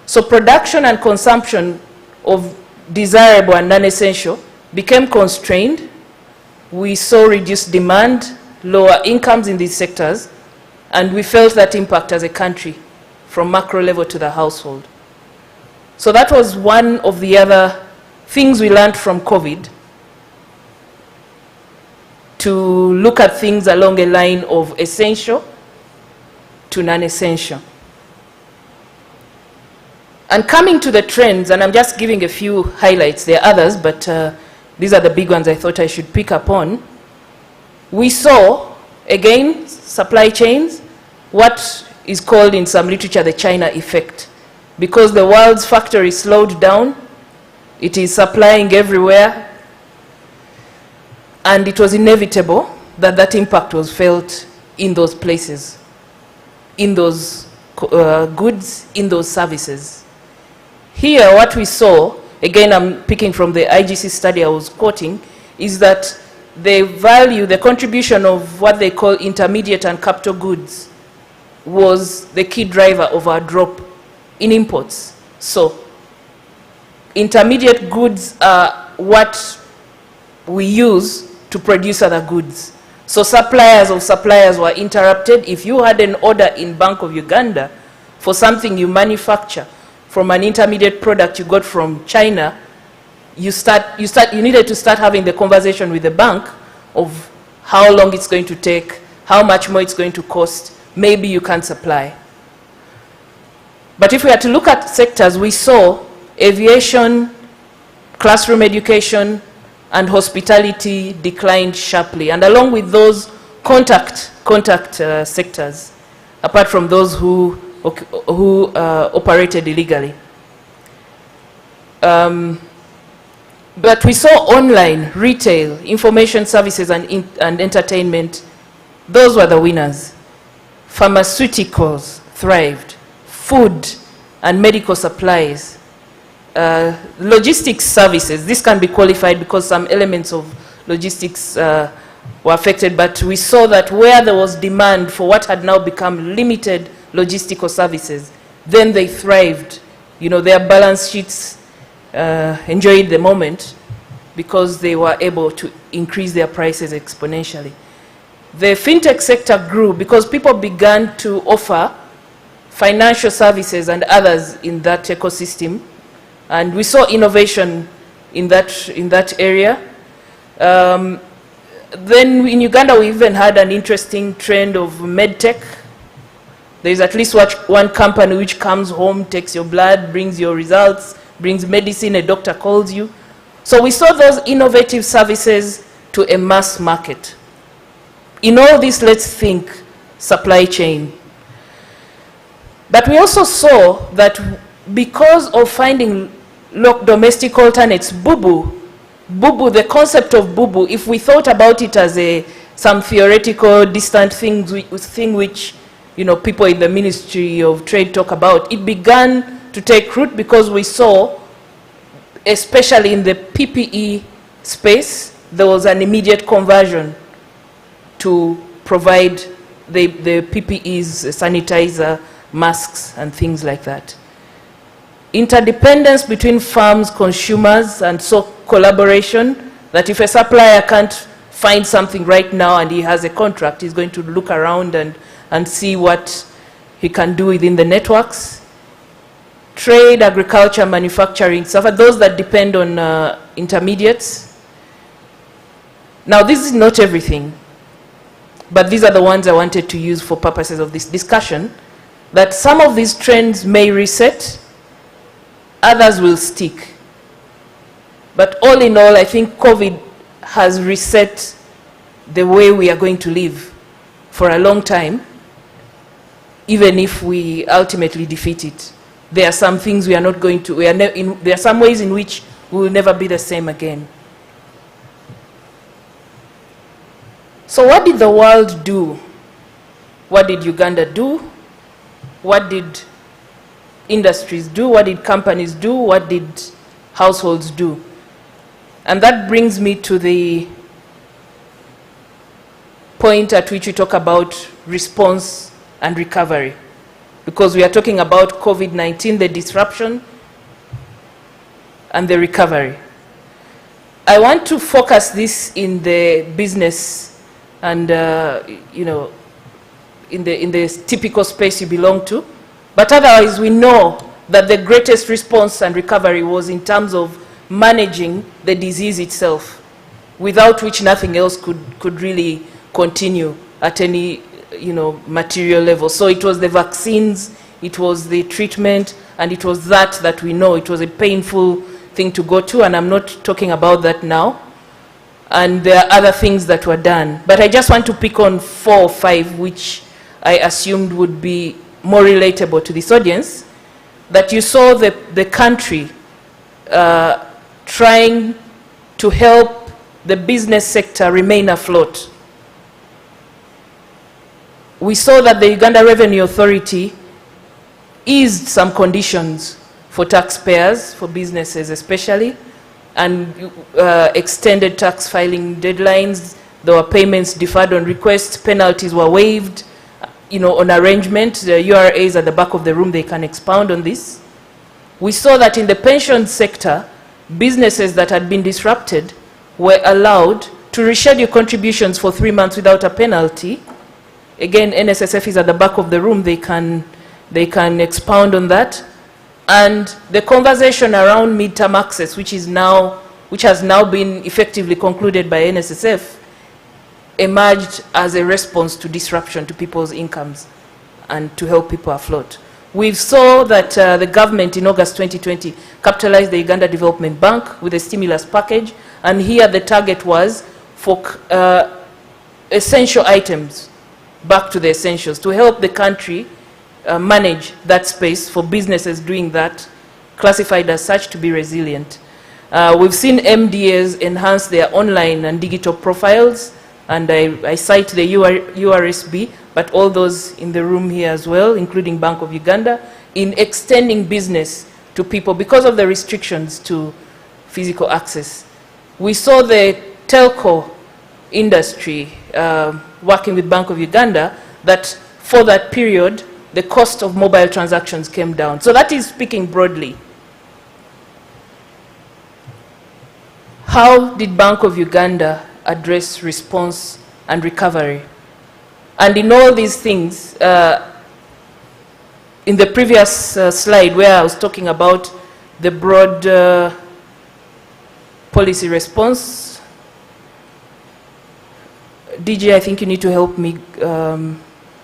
S6: So production and consumption of desirable and non-essential became constrained. We saw reduced demand, lower incomes in these sectors, and we felt that impact as a country from macro level to the household. So that was one of the other things we learned from COVID, to look at things along a line of essential to non-essential. And coming to the trends, and I'm just giving a few highlights, there are others, but these are the big ones I thought I should pick up on. We saw, again, supply chains, what is called in some literature the China effect. Because the world's factory slowed down, it is supplying everywhere, and it was inevitable that that impact was felt in those places, in those goods, in those services. Here, what we saw, again, I'm picking from the IGC study I was quoting, is that the value, the contribution of what they call intermediate and capital goods was the key driver of our drop in imports. So, intermediate goods are what we use to produce other goods. So suppliers of suppliers were interrupted. If you had an order in Bank of Uganda for something you manufacture from an intermediate product you got from China, you needed to start having the conversation with the bank of how long it's going to take, how much more it's going to cost, maybe you can't supply. But if we had to look at sectors, we saw aviation, classroom education, and hospitality declined sharply. And along with those, contact sectors, apart from those who operated illegally. But we saw online, retail, information services, and entertainment. Those were the winners. Pharmaceuticals thrived. Food and medical supplies. Logistics services, this can be qualified because some elements of logistics were affected, but we saw that where there was demand for what had now become limited logistical services, then they thrived. You know, their balance sheets enjoyed the moment because they were able to increase their prices exponentially. The fintech sector grew because people began to offer financial services and others in that ecosystem. And we saw innovation in that area. Then in Uganda, we even had an interesting trend of medtech. There is at least one company which comes home, takes your blood, brings your results, brings medicine, a doctor calls you. So we saw those innovative services to a mass market. In all this, let's think supply chain. But we also saw that because of finding domestic alternates, BOU, BOU, the concept of BOU, if we thought about it as some theoretical, distant thing which people in the Ministry of Trade talk about, it began to take root because we saw, especially in the PPE space, there was an immediate conversion to provide the PPEs, sanitizer, masks, and things like that. Interdependence between farms, consumers, and so collaboration, that if a supplier can't find something right now and he has a contract, he's going to look around and see what he can do within the networks. Trade, agriculture, manufacturing, so for those that depend on intermediates. Now, this is not everything, but these are the ones I wanted to use for purposes of this discussion, that some of these trends may reset, others will stick. But all in all, I think COVID has reset the way we are going to live for a long time, even if we ultimately defeat it. There are some things we are not going to, there are some ways in which we will never be the same again. So what did the world do? What did Uganda do? What did industries do? What did companies do? What did households do? And that brings me to the point at which we talk about response and recovery. Because we are talking about COVID-19, the disruption, and the recovery. I want to focus this in the business and, in the typical space you belong to. But otherwise, we know that the greatest response and recovery was in terms of managing the disease itself, without which nothing else could really continue at any material level. So it was the vaccines, it was the treatment, and it was that we know. It was a painful thing to go to, and I'm not talking about that now. And there are other things that were done. But I just want to pick on 4 or 5, which I assumed would be more relatable to this audience, that you saw the country trying to help the business sector remain afloat. We saw that the Uganda Revenue Authority eased some conditions for taxpayers, for businesses especially, and extended tax filing deadlines. There were payments deferred on request, penalties were waived, on arrangement. The URAs at the back of the room, they can expound on this. We saw that in the pension sector, businesses that had been disrupted were allowed to reschedule contributions for 3 months without a penalty. Again, NSSF is at the back of the room, they can expound on that. And the conversation around midterm access, which has now been effectively concluded by NSSF, emerged as a response to disruption to people's incomes and to help people afloat. We saw that the government in August 2020 capitalized the Uganda Development Bank with a stimulus package, and here the target was for essential items, back to the essentials, to help the country manage that space for businesses doing that, classified as such to be resilient. We've seen MDAs enhance their online and digital profiles, and I cite the URSB, but all those in the room here as well, including Bank of Uganda, in extending business to people because of the restrictions to physical access. We saw the telco industry working with Bank of Uganda, that for that period, the cost of mobile transactions came down. So that is speaking broadly. How did Bank of Uganda address response and recovery? And in all these things, in the previous slide where I was talking about the broad policy response, DJ, I think you need to help me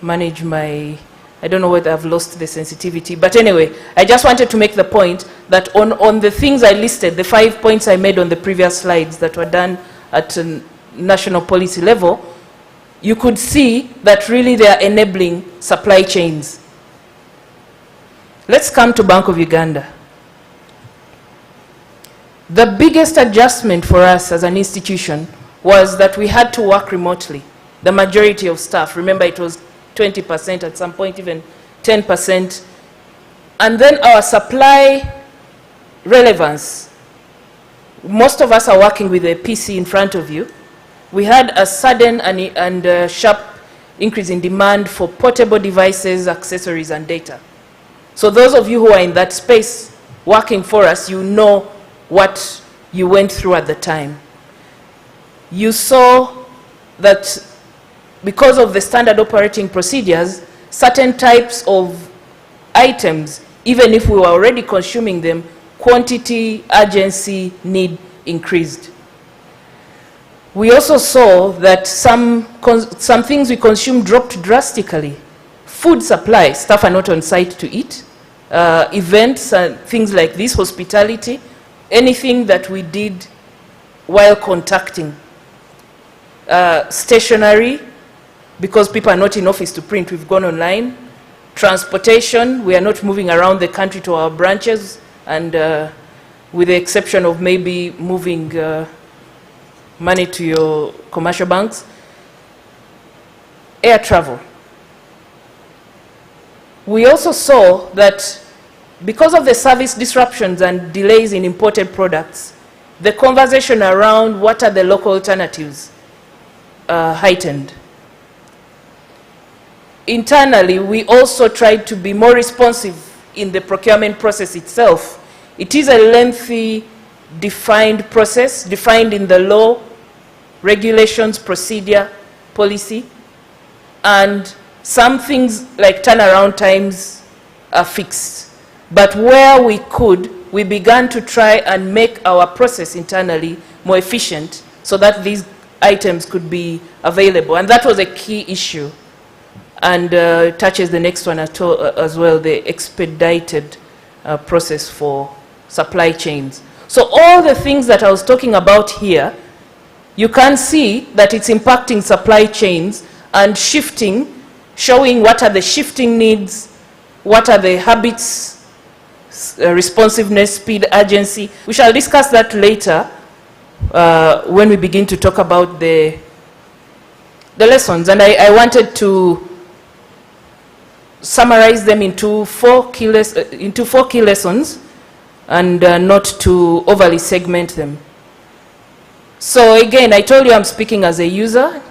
S6: manage my, I don't know whether I've lost the sensitivity, but anyway, I just wanted to make the point that on the things I listed, the 5 points I made on the previous slides that were done at a national policy level, you could see that really they are enabling supply chains. Let's come to Bank of Uganda. The biggest adjustment for us as an institution was that we had to work remotely. The majority of staff, remember it was 20%, at some point even 10%. And then our supply relevance, most of us are working with a PC in front of you. We had a sudden and sharp increase in demand for portable devices, accessories, and data. So those of you who are in that space working for us, you know what you went through at the time. You saw that because of the standard operating procedures, certain types of items, even if we were already consuming them, quantity, urgency, need increased. We also saw that some things we consume dropped drastically. Food supply, staff are not on site to eat. Events and things like this, hospitality, anything that we did while contacting. Stationery, because people are not in office to print, we've gone online. Transportation, we are not moving around the country to our branches, and with the exception of maybe moving money to your commercial banks. Air travel. We also saw that because of the service disruptions and delays in imported products, the conversation around what are the local alternatives heightened. Internally, we also tried to be more responsive in the procurement process itself. It is a lengthy, defined process, defined in the law, regulations, procedure, policy, and some things like turnaround times are fixed. But where we could, we began to try and make our process internally more efficient so that these items could be available. And that was a key issue. And touches the next one as well, the expedited process for supply chains. So all the things that I was talking about here, you can see that it's impacting supply chains and shifting, showing what are the shifting needs, what are the habits, responsiveness, speed, urgency. We shall discuss that later when we begin to talk about the lessons. And I wanted to summarize them into four key lessons and not to overly segment them. So again, I told you I'm speaking as a user,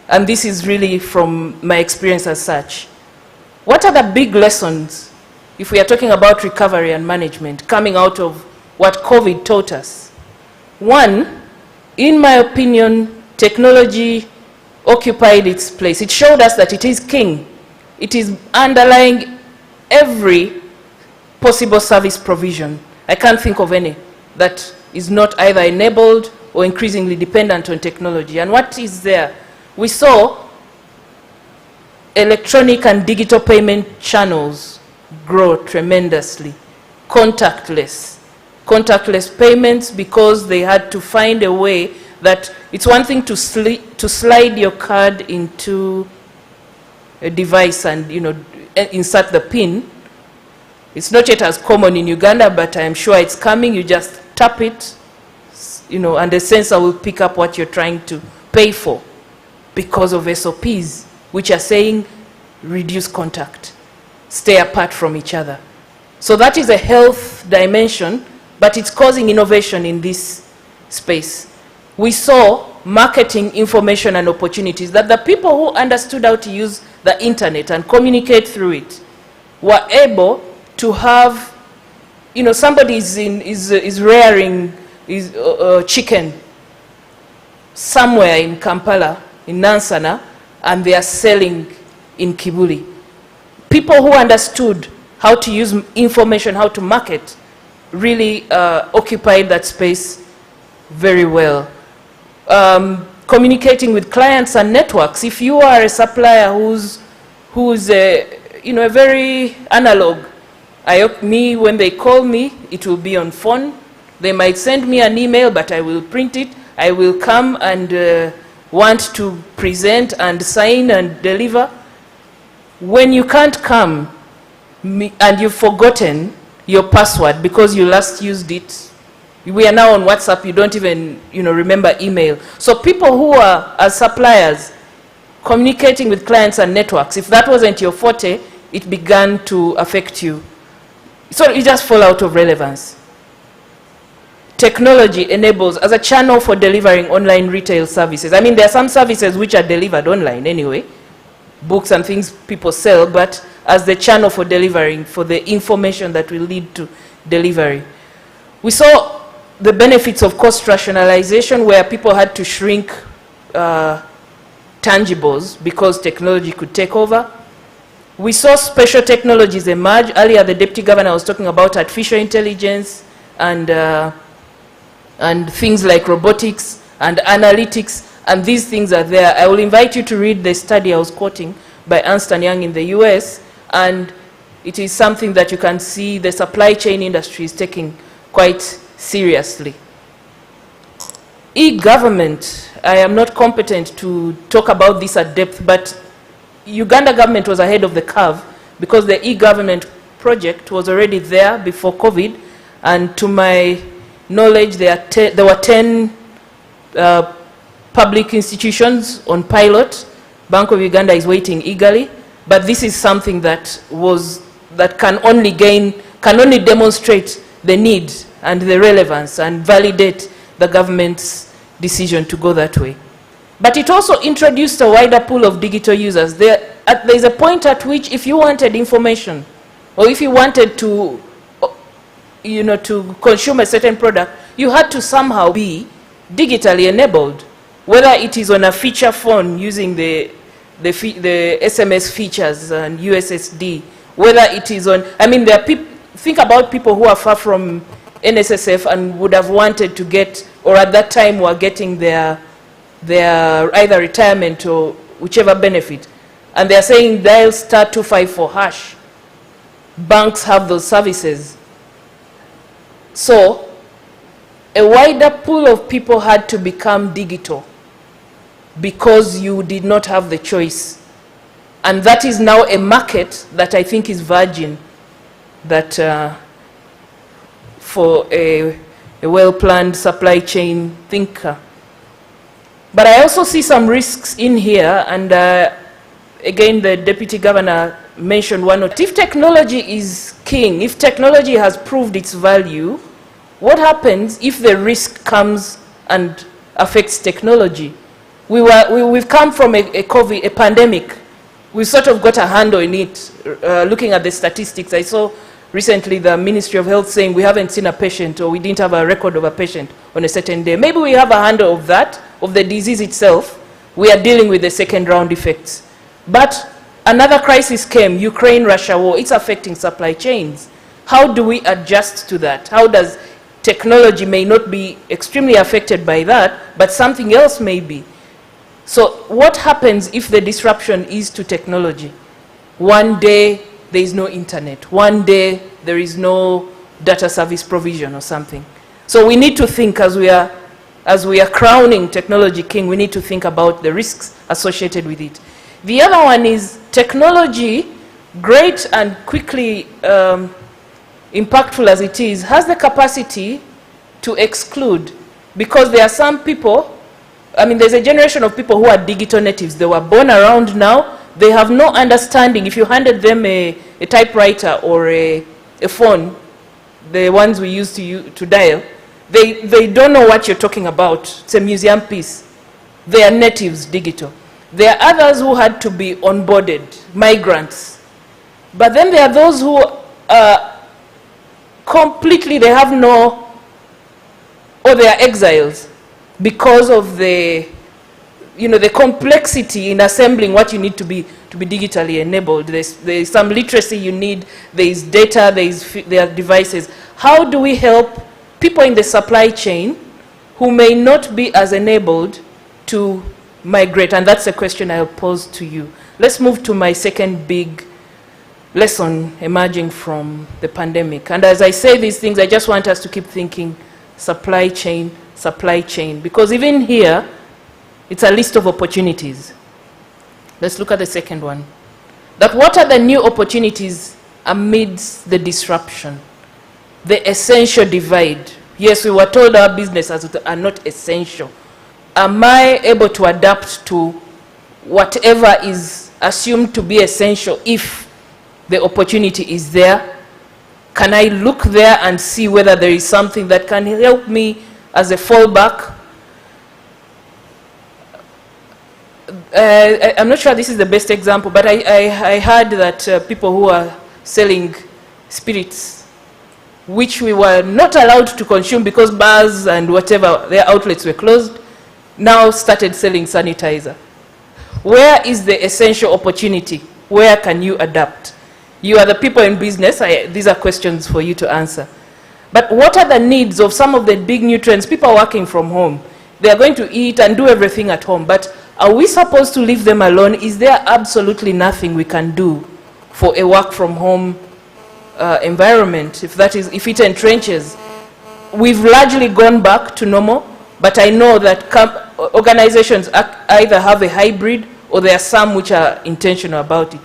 S6: and this is really from my experience as such. What are the big lessons, if we are talking about recovery and management, coming out of what COVID taught us? One, in my opinion, technology occupied its place. It showed us that it is king. It is underlying every possible service provision. I can't think of any that is not either enabled or increasingly dependent on technology. And what is there? We saw electronic and digital payment channels grow tremendously. Contactless payments, because they had to find a way that it's one thing to slide your card into a device and insert the PIN. It's not yet as common in Uganda, but I'm sure it's coming. You just tap it, and the sensor will pick up what you're trying to pay for because of SOPs, which are saying reduce contact, stay apart from each other. So that is a health dimension, but it's causing innovation in this space. We saw marketing information and opportunities that the people who understood how to use the internet and communicate through it were able to have, somebody is rearing chicken somewhere in Kampala, in Nansana, and they are selling in Kibuli. People who understood how to use information, how to market, really occupied that space very well. Communicating with clients and networks. If you are a supplier who's a very analog, when they call me, it will be on phone. They might send me an email, but I will print it. I will come and want to present and sign and deliver. When you can't come and you've forgotten your password because you last used it We are now on WhatsApp, you don't even, remember email. So people who are, as suppliers, communicating with clients and networks, if that wasn't your forte, it began to affect you. So you just fall out of relevance. Technology enables, as a channel for delivering online retail services. I mean, there are some services which are delivered online anyway, books and things people sell, but as the channel for delivering, for the information that will lead to delivery. We saw the benefits of cost rationalization, where people had to shrink tangibles because technology could take over. We saw special technologies emerge. Earlier, the Deputy Governor was talking about artificial intelligence and things like robotics and analytics, and these things are there. I will invite you to read the study I was quoting by Ernst & Young in the US, and it is something that you can see the supply chain industry is taking quite seriously. E-government, I am not competent to talk about this at depth, but Uganda government was ahead of the curve because the e-government project was already there before COVID, and to my knowledge, there were 10 public institutions on pilot. Bank of Uganda is waiting eagerly, but this is something that can only demonstrate the need and the relevance and validate the government's decision to go that way. But it also introduced a wider pool of digital users. There's a point at which if you wanted information, or if you wanted to to consume a certain product, you had to somehow be digitally enabled, whether it is on a feature phone using the SMS features and USSD, whether it is on, I mean, there are people, think about people who are far from NSSF and would have wanted to get, or at that time were getting their either retirement or whichever benefit, and they're saying dial *254#. Banks have those services. So a wider pool of people had to become digital because you did not have the choice. And that is now a market that I think is virgin, that for a well-planned supply chain thinker. But I also see some risks in here, and again, the Deputy Governor mentioned one. If technology is king, if technology has proved its value, what happens if the risk comes and affects technology? We've come from a pandemic. We sort of got a handle in it, looking at the statistics. I saw recently the Ministry of Health saying we haven't seen a patient, or we didn't have a record of a patient on a certain day. Maybe we have a handle of that, of the disease itself. We are dealing with the second round effects. But another crisis came, Ukraine-Russia war. It's affecting supply chains. How do we adjust to that? How does technology may not be extremely affected by that, but something else may be? So what happens if the disruption is to technology? One day there is no internet. One day there is no data service provision or something. So we need to think, as we are crowning technology king, we need to think about the risks associated with it. The other one is technology, great and quickly impactful as it is, has the capacity to exclude, because there are some people, I mean, there's a generation of people who are digital natives. They were born around now. They have no understanding. If you handed them a typewriter or a phone, the ones we used to dial, they don't know what you're talking about. It's a museum piece. They are natives, digital. There are others who had to be onboarded, migrants. But then there are those who completely, they have no, or they are exiles because of the complexity in assembling what you need to be digitally enabled. There's some literacy you need, there's data, there are devices. How do we help people in the supply chain who may not be as enabled to migrate? And that's a question I'll pose to you. Let's move to my second big lesson emerging from the pandemic. And as I say these things, I just want us to keep thinking supply chain, because even here, it's a list of opportunities. Let's look at the second one. That what are the new opportunities amidst the disruption? The essential divide. Yes, we were told our businesses are not essential. Am I able to adapt to whatever is assumed to be essential if the opportunity is there? Can I look there and see whether there is something that can help me as a fallback? I'm not sure this is the best example, but I heard that people who are selling spirits, which we were not allowed to consume because bars and whatever, their outlets were closed, now started selling sanitizer. Where is the essential opportunity? Where can you adapt? You are the people in business. These are questions for you to answer. But what are the needs of some of the big nutrients? People are working from home. They are going to eat and do everything at home. But are we supposed to leave them alone? Is there absolutely nothing we can do for a work from home environment, if it entrenches? We've largely gone back to normal, but I know that organizations either have a hybrid or there are some which are intentional about it.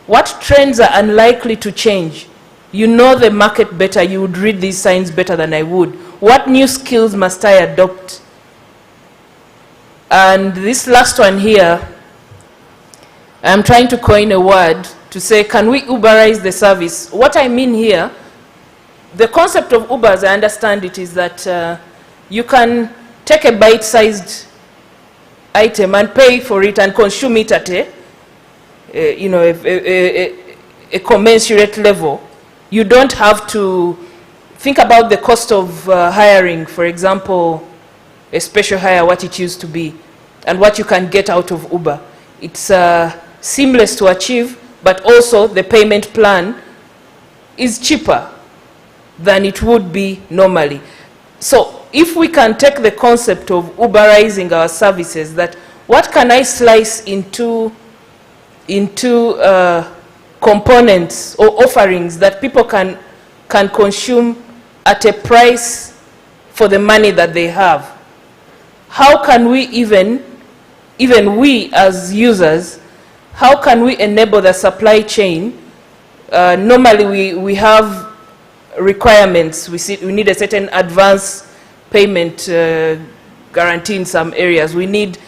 S6: What trends are unlikely to change? You know the market better, you would read these signs better than I would. What new skills must I adopt? And this last one here, I'm trying to coin a word to say, can we Uberize the service? What I mean here, the concept of Uber, as I understand it, is that you can take a bite-sized item and pay for it and consume it at a commensurate level. You don't have to think about the cost of hiring, for example, a special hire, what it used to be, and what you can get out of Uber. It's seamless to achieve, but also the payment plan is cheaper than it would be normally. So if we can take the concept of Uberizing our services, that what can I slice into components or offerings that people can consume at a price for the money that they have? How can we even we as users, how can we enable the supply chain? Normally we have requirements. We need a certain advance payment guarantee in some areas. We need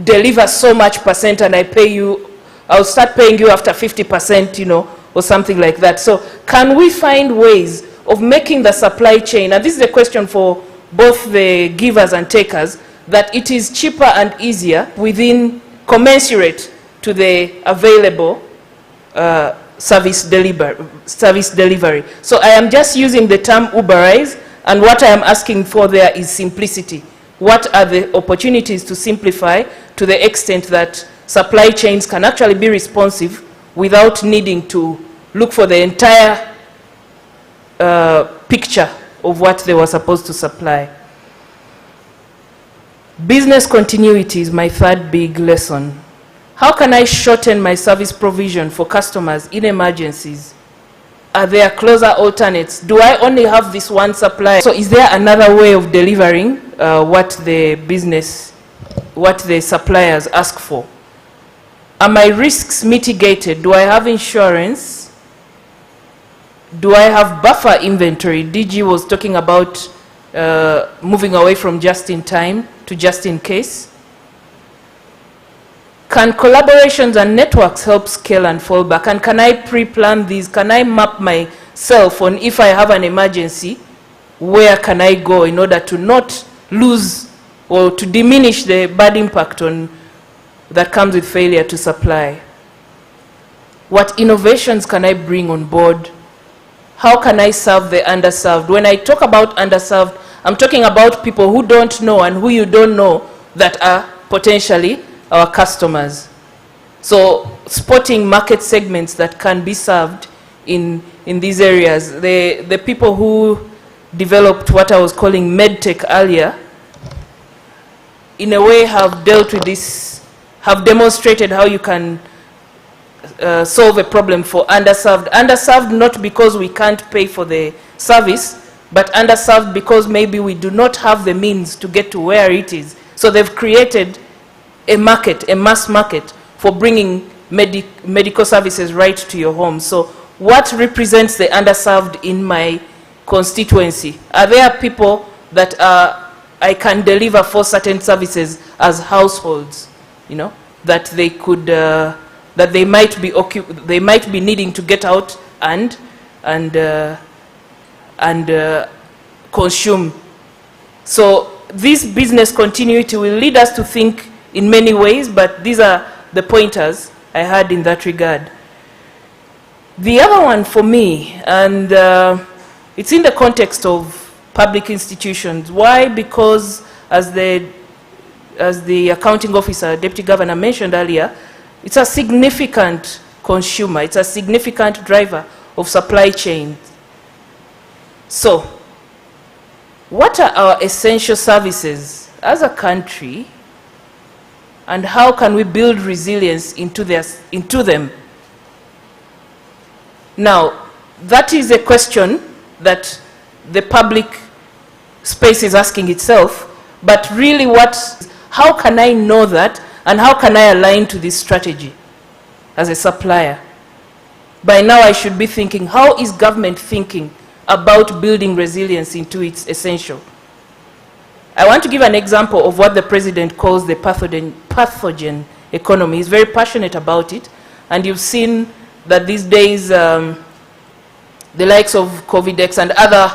S6: deliver so much percent and I pay you, I'll start paying you after 50%, or something like that. So can we find ways of making the supply chain, and this is a question for both the givers and takers, that it is cheaper and easier within commensurate to the available service delivery. So I am just using the term Uberize, and what I am asking for there is simplicity. What are the opportunities to simplify to the extent that supply chains can actually be responsive without needing to look for the entire picture of what they were supposed to supply? Business continuity is my third big lesson. How can I shorten my service provision for customers in emergencies? Are there closer alternates? Do I only have this one supplier? So is there another way of delivering what the suppliers ask for? Are my risks mitigated? Do I have insurance? Do I have buffer inventory? DG was talking about moving away from just in time to just in case. Can collaborations and networks help scale and fall back? And can I pre-plan these? Can I map myself on, if I have an emergency, where can I go in order to not lose or to diminish the bad impact that comes with failure to supply? What innovations can I bring on board? How can I serve the underserved? When I talk about underserved, I'm talking about people who don't know and who you don't know that are potentially our customers. So spotting market segments that can be served in these areas. The people who developed what I was calling medtech earlier, in a way have dealt with this, have demonstrated how you can solve a problem for underserved. Underserved not because we can't pay for the service, but underserved because maybe we do not have the means to get to where it is. So they've created a market, a mass market, for bringing medical services right to your home. So what represents the underserved in my constituency? Are there people that I can deliver for certain services as households, that they could, that they might be needing to get out and consume. So this business continuity will lead us to think in many ways, but these are the pointers I had in that regard. The other one for me, and it's in the context of public institutions. Why? Because as the accounting officer, Deputy Governor mentioned earlier, it's a significant consumer, it's a significant driver of supply chains. So, what are our essential services as a country, and how can we build resilience into them? Now, that is a question that the public space is asking itself, but really how can I know that, and how can I align to this strategy as a supplier? By now I should be thinking, how is government thinking about building resilience into its essential? I want to give an example of what the President calls the pathogen economy. He's very passionate about it, and you've seen that these days the likes of Covidex and other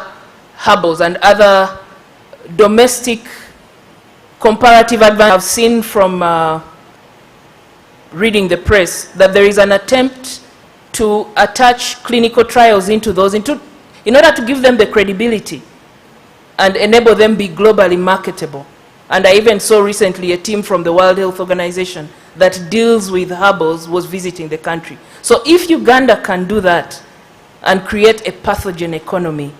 S6: herbals and other domestic comparative advantage I've seen from reading the press, that there is an attempt to attach clinical trials into those in order to give them the credibility and enable them be globally marketable. And I even saw recently a team from the World Health Organization that deals with herbals was visiting the country. So if Uganda can do that and create a pathogen economy,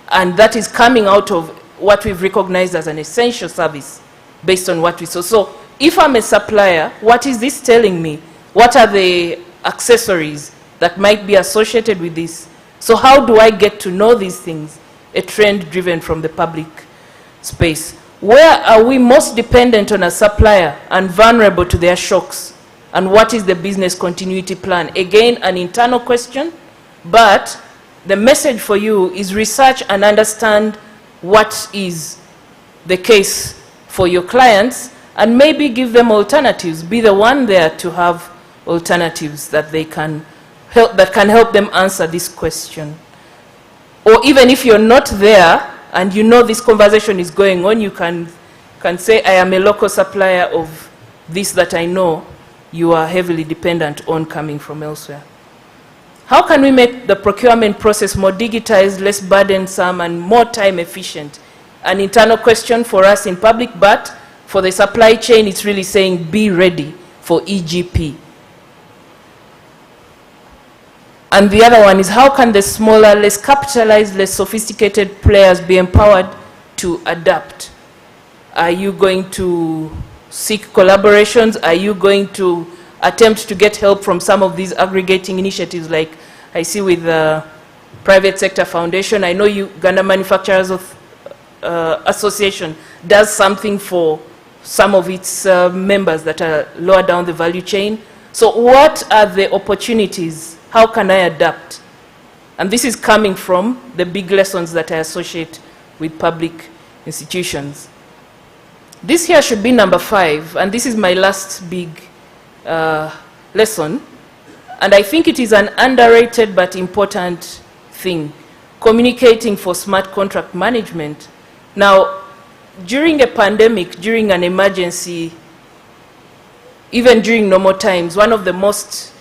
S6: and that is coming out of what we've recognized as an essential service based on what we saw. So if I'm a supplier, what is this telling me? What are the accessories that might be associated with this? So how do I get to know these things? A trend driven from the public space. Where are we most dependent on a supplier and vulnerable to their shocks? And what is the business continuity plan? Again, an internal question, but the message for you is research and understand what is the case for your clients, and maybe give them alternatives. Be the one there to have alternatives that they can help them answer this question. Or even if you're not there and you know this conversation is going on, you can say, I am a local supplier of this that I know you are heavily dependent on coming from elsewhere. How can we make the procurement process more digitized, less burdensome, and more time efficient? An internal question for us in public, but for the supply chain, it's really saying be ready for EGP. And the other one is, how can the smaller, less capitalized, less sophisticated players be empowered to adapt? Are you going to seek collaborations? Are you going to attempt to get help from some of these aggregating initiatives like I see with the Private Sector Foundation? I know Uganda Manufacturers Association does something for some of its members that are lower down the value chain. So what are the opportunities? How can I adapt? And this is coming from the big lessons that I associate with public institutions. This here should be number 5, and this is my last big lesson. And I think it is an underrated but important thing, communicating for smart contract management. Now, during a pandemic, during an emergency, even during normal times, one of the most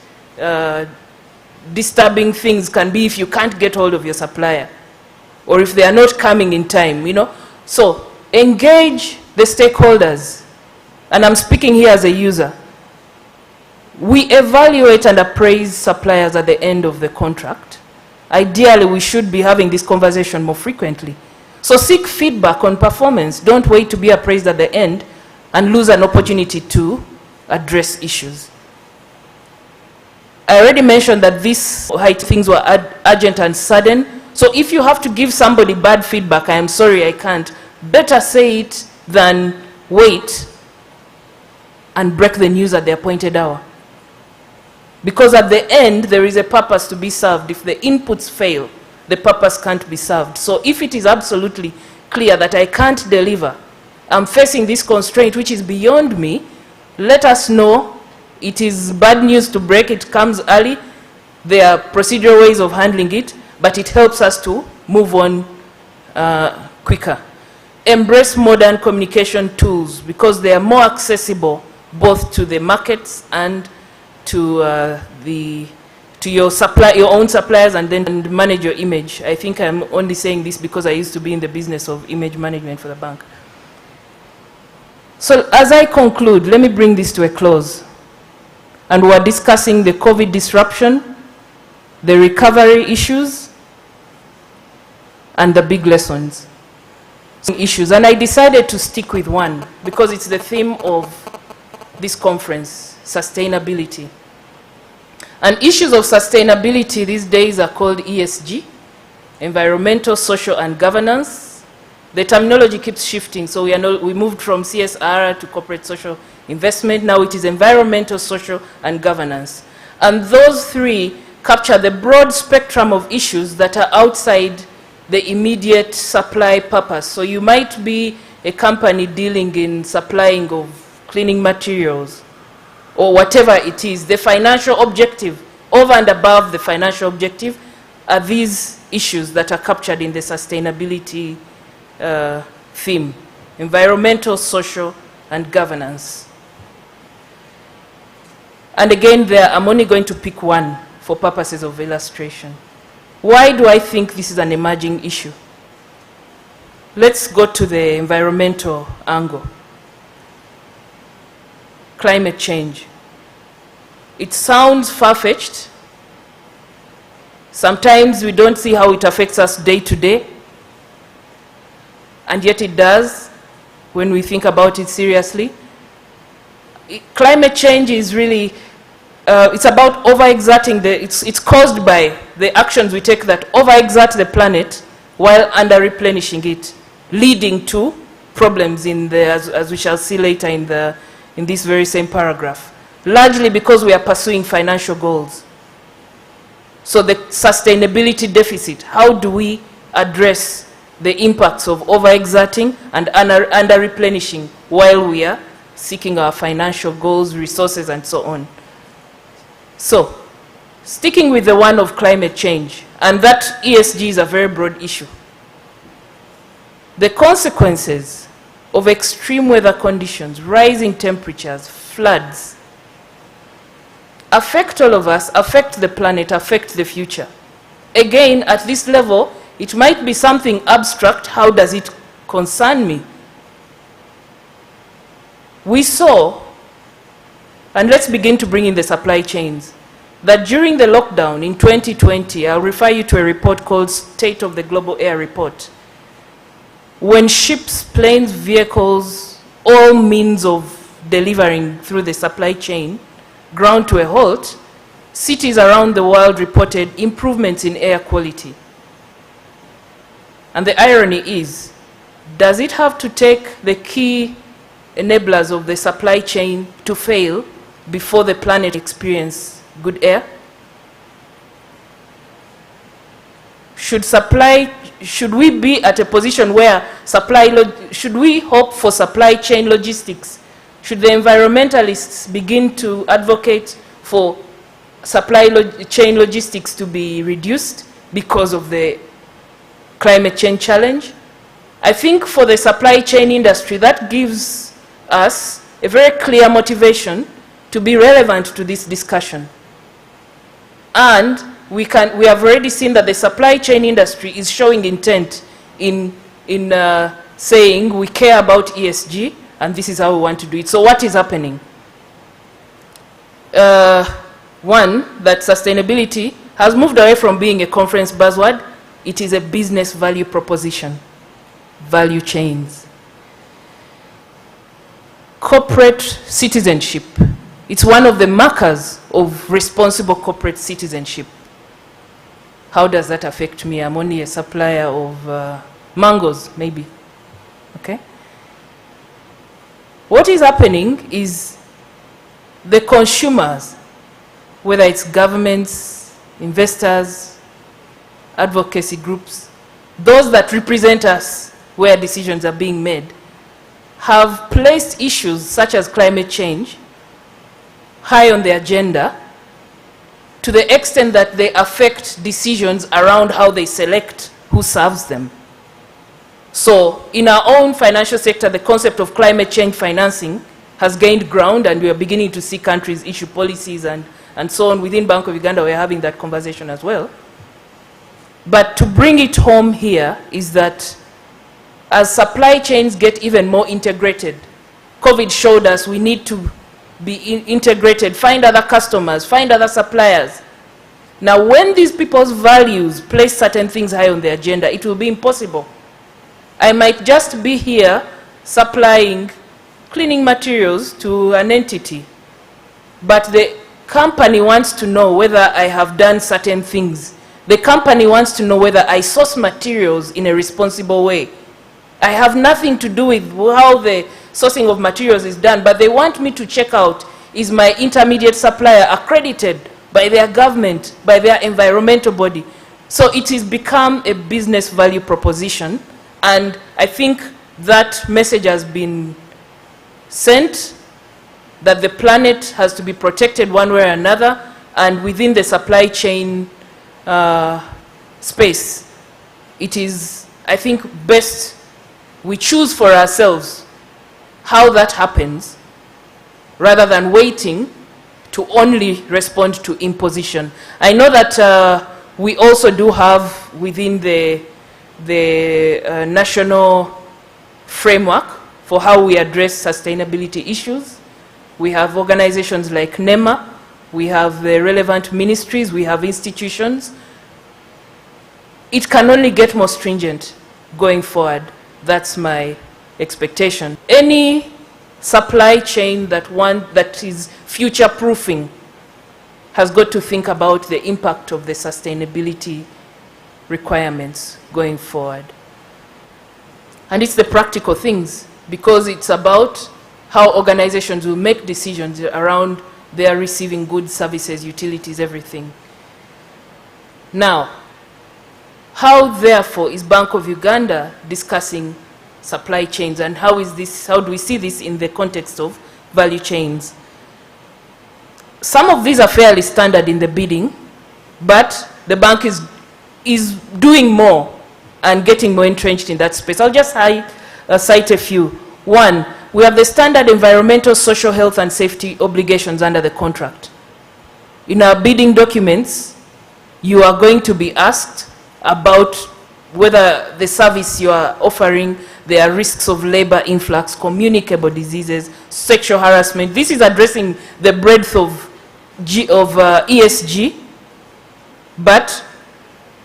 S6: disturbing things can be if you can't get hold of your supplier, or if they are not coming in time, So engage the stakeholders, and I'm speaking here as a user. We evaluate and appraise suppliers at the end of the contract. Ideally, we should be having this conversation more frequently. So seek feedback on performance. Don't wait to be appraised at the end and lose an opportunity to address issues. I already mentioned that these things were urgent and sudden. So if you have to give somebody bad feedback, I am sorry, I can't. Better say it than wait and break the news at the appointed hour. Because at the end, there is a purpose to be served. If the inputs fail, the purpose can't be served. So if it is absolutely clear that I can't deliver, I'm facing this constraint which is beyond me, let us know. It is bad news to break, it comes early. There are procedural ways of handling it, but it helps us to move on quicker. Embrace modern communication tools because they are more accessible both to the markets and to your own suppliers, and then manage your image. I think I'm only saying this because I used to be in the business of image management for the bank. So as I conclude, let me bring this to a close. And we're discussing the COVID disruption, the recovery issues, and the big lessons. And I decided to stick with one because it's the theme of this conference, sustainability. And issues of sustainability these days are called ESG, environmental, social, and governance. The terminology keeps shifting, so we moved from CSR to corporate social investment. Now it is environmental, social, and governance. And those three capture the broad spectrum of issues that are outside the immediate supply purpose. So you might be a company dealing in supplying of cleaning materials or whatever it is. The financial objective, over and above the financial objective, are these issues that are captured in the sustainability theme: environmental, social, and governance. And again, I'm only going to pick one for purposes of illustration. Why do I think this is an emerging issue? Let's go to the environmental angle. Climate change. It sounds far-fetched. Sometimes we don't see how it affects us day to day, and yet it does when we think about it seriously. Climate change is really, it's about overexerting it's caused by the actions we take that overexert the planet while under-replenishing it, leading to problems as we shall see later in this very same paragraph, largely because we are pursuing financial goals. So the sustainability deficit, how do we address the impacts of overexerting and under-replenishing while we are seeking our financial goals, resources, and so on? So, sticking with the one of climate change, and that ESG is a very broad issue. The consequences of extreme weather conditions, rising temperatures, floods, affect all of us, affect the planet, affect the future. Again, at this level, it might be something abstract. How does it concern me? We saw, and let's begin to bring in the supply chains, that during the lockdown in 2020, I'll refer you to a report called State of the Global Air Report. When ships, planes, vehicles, all means of delivering through the supply chain ground to a halt, cities around the world reported improvements in air quality. And the irony is, does it have to take the key enablers of the supply chain to fail before the planet experiences good air? Should we be at a position where should we hope for supply chain logistics? Should the environmentalists begin to advocate for supply chain logistics to be reduced because of the climate change challenge? I think for the supply chain industry, that gives us a very clear motivation to be relevant to this discussion. And we have already seen that the supply chain industry is showing intent in saying we care about ESG and this is how we want to do it. So what is happening? One, that sustainability has moved away from being a conference buzzword. It is a business value proposition. Value chains. Corporate citizenship. It's one of the markers of responsible corporate citizenship. How does that affect me? I'm only a supplier of mangoes, maybe. Okay? What is happening is the consumers, whether it's governments, investors, advocacy groups, those that represent us where decisions are being made, have placed issues such as climate change high on the agenda to the extent that they affect decisions around how they select who serves them. So in our own financial sector, the concept of climate change financing has gained ground, and we are beginning to see countries issue policies and so on. Within Bank of Uganda, we're having that conversation as well. But to bring it home here is that as supply chains get even more integrated, COVID showed us we need to be integrated, find other customers, find other suppliers. Now, when these people's values place certain things high on the agenda, it will be impossible. I might just be here supplying cleaning materials to an entity, but the company wants to know whether I have done certain things. The company wants to know whether I source materials in a responsible way. I have nothing to do with how the sourcing of materials is done, but they want me to check out, is my intermediate supplier accredited by their government, by their environmental body? So it has become a business value proposition, and I think that message has been sent, that the planet has to be protected one way or another, and within the supply chain space, it is, I think, best we choose for ourselves how that happens, rather than waiting to only respond to imposition. I know that we also do have within the national framework for how we address sustainability issues. We have organizations like NEMA, we have the relevant ministries, we have institutions. It can only get more stringent going forward. That's my expectation. Any supply chain that is future-proofing has got to think about the impact of the sustainability requirements going forward. And it's the practical things, because it's about how organizations will make decisions around their receiving goods, services, utilities, everything. Now, how therefore is Bank of Uganda discussing supply chains, and how do we see this in the context of value chains? Some of these are fairly standard in the bidding, but the bank is doing more and getting more entrenched in that space. I'll just cite a few. One, we have the standard environmental, social, health, and safety obligations under the contract. In our bidding documents, you are going to be asked about whether the service you are offering, there are risks of labor influx, communicable diseases, sexual harassment. This is addressing the breadth of ESG, but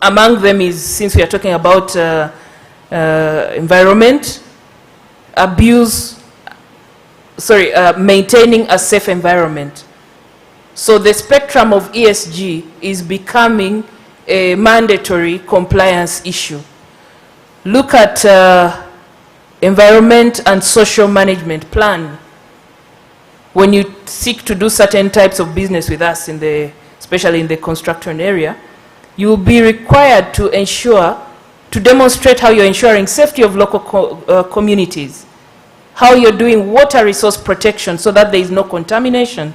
S6: among them is, since we are talking about environment, maintaining a safe environment. So the spectrum of ESG is becoming a mandatory compliance issue. Look at environment and social management plan. When you seek to do certain types of business with us, especially in the construction area, you will be required to demonstrate how you're ensuring safety of local communities, how you're doing water resource protection so that there is no contamination,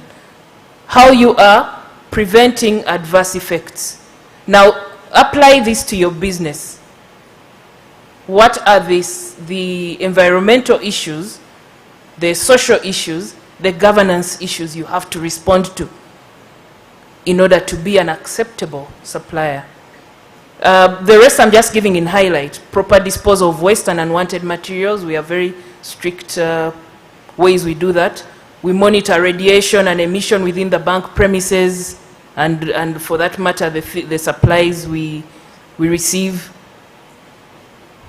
S6: how you are preventing adverse effects. Now, apply this to your business. What are the environmental issues, the social issues, the governance issues you have to respond to in order to be an acceptable supplier? The rest I'm just giving in highlight. Proper disposal of waste and unwanted materials. We have very strict ways we do that. We monitor radiation and emission within the bank premises, and for that matter, the supplies we receive.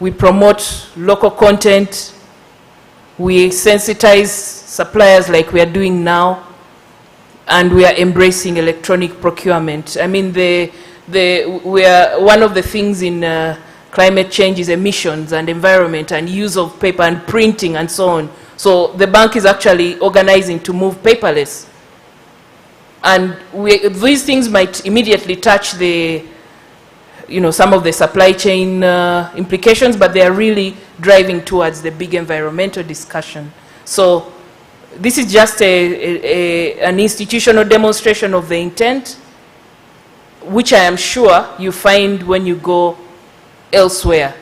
S6: We promote local content. We sensitize suppliers like we are doing now, and we are embracing electronic procurement. I mean, one of the things in climate change is emissions and environment and use of paper and printing and so on. So the bank is actually organizing to move paperless. And these things might immediately touch some of the supply chain implications, but they are really driving towards the big environmental discussion. So this is just an institutional demonstration of the intent, which I am sure you find when you go elsewhere,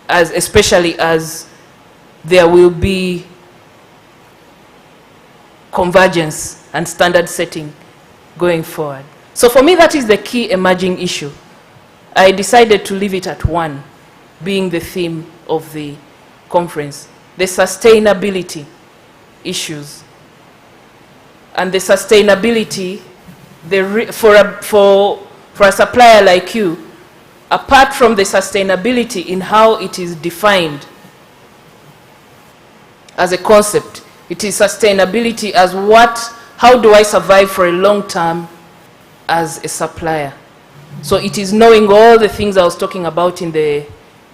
S6: especially as there will be convergence and standard setting going forward. So for me, that is the key emerging issue. I decided to leave it at one, being the theme of the conference, the sustainability issues. And the sustainability, for a supplier like you, apart from the sustainability in how it is defined as a concept, it is sustainability as how do I survive for a long term as a supplier. So it is knowing all the things I was talking about in the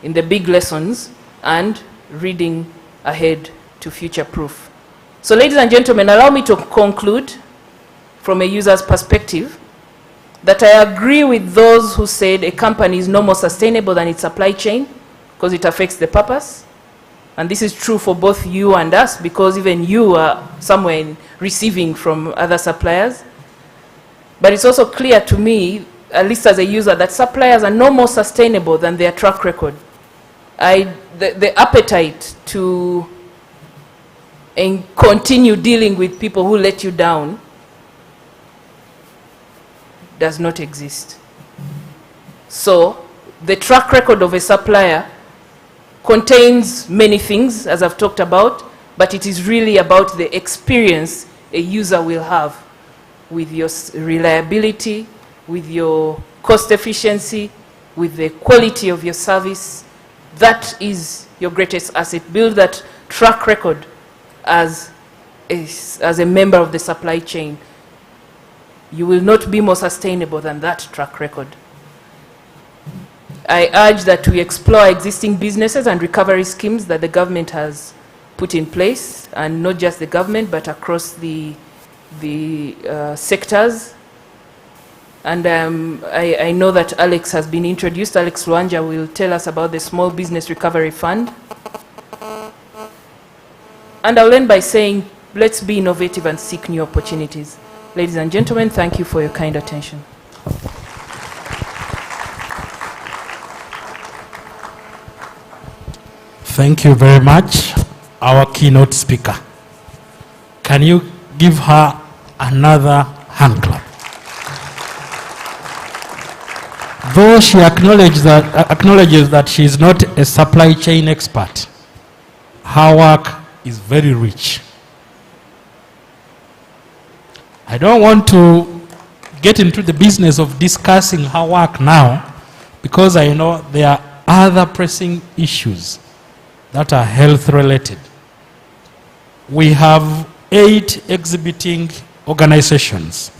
S6: big lessons and reading ahead to future proof. So ladies and gentlemen, allow me to conclude from a user's perspective that I agree with those who said a company is no more sustainable than its supply chain because it affects the purpose. And this is true for both you and us, because even you are somewhere receiving from other suppliers. But it's also clear to me, at least as a user, that suppliers are no more sustainable than their track record. The appetite to continue dealing with people who let you down does not exist. So the track record of a supplier contains many things, as I've talked about, but it is really about the experience a user will have with your reliability, with your cost efficiency, with the quality of your service. That is your greatest asset. Build that track record as a member of the supply chain. You will not be more sustainable than that track record. I urge that we explore existing businesses and recovery schemes that the government has put in place, and not just the government, but across the sectors. And I know that Alex has been introduced. Alex Luanja will tell us about the Small Business Recovery Fund. And I'll end by saying, let's be innovative and seek new opportunities. Ladies and gentlemen, thank you for your kind attention.
S1: Thank you very much, our keynote speaker. Can you give her another hand clap? Though she acknowledges that she is not a supply chain expert, her work is very rich. I don't want to get into the business of discussing her work now, because I know there are other pressing issues that are health related. We have 8 exhibiting organizations.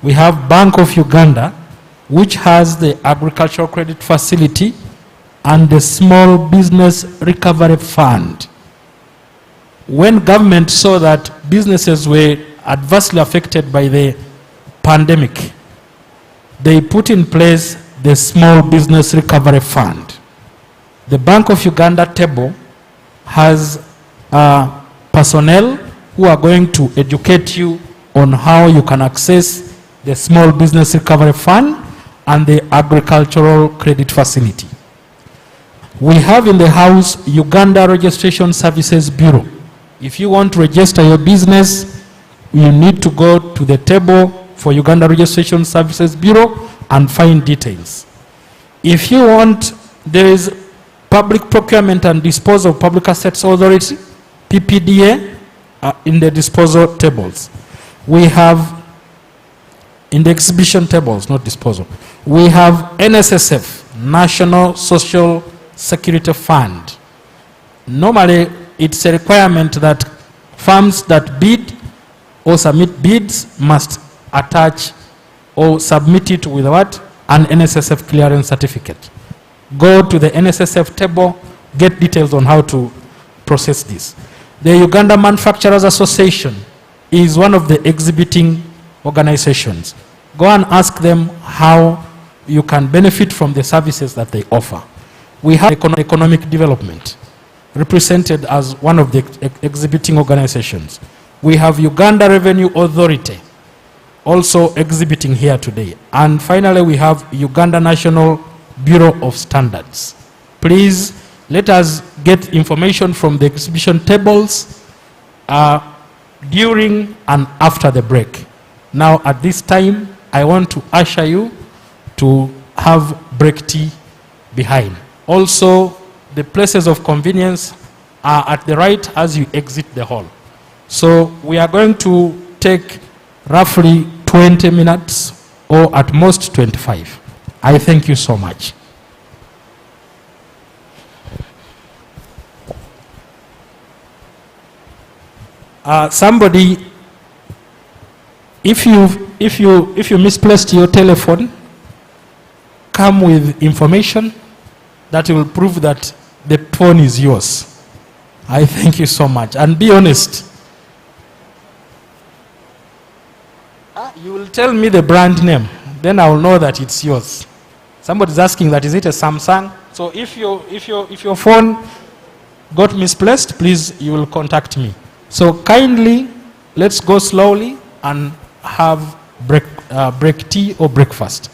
S1: We have Bank of Uganda, which has the Agricultural Credit Facility and the Small Business Recovery Fund. When government saw that businesses were adversely affected by the pandemic, they put in place the Small Business Recovery Fund. The Bank of Uganda table has personnel who are going to educate you on how you can access the Small Business Recovery Fund and the Agricultural Credit Facility. We have in the house Uganda Registration Services Bureau. If you want to register your business, you need to go to the table for Uganda Registration Services Bureau and find details. If you want, there is Public Procurement and Disposal of Public Assets Authority, PPDA, in the disposal tables. We have, in the exhibition tables, not disposal, we have NSSF, National Social Security Fund. Normally, it's a requirement that firms that bid or submit bids must attach or submit it with what? An NSSF clearance certificate. Go to the NSSF table, get details on how to process this. The Uganda Manufacturers Association is one of the exhibiting organizations. Go and ask them how you can benefit from the services that they offer. We have economic development, represented as one of the exhibiting organizations. We have Uganda Revenue Authority, also exhibiting here today. And finally, we have Uganda National Bureau of Standards. Please let us get information from the exhibition tables during and after the break. Now, at this time, I want to usher you to have break tea behind. Also, the places of convenience are at the right as you exit the hall. So we are going to take roughly 20 minutes or at most 25. I thank you so much. Somebody, if you misplaced your telephone, come with information that will prove that the phone is yours. I thank you so much. And be honest. You will tell me the brand name, then I will know that it's yours. Somebody's asking that, is it a Samsung? So if your phone got misplaced, please, you will contact me. So kindly, let's go slowly and have break tea or breakfast.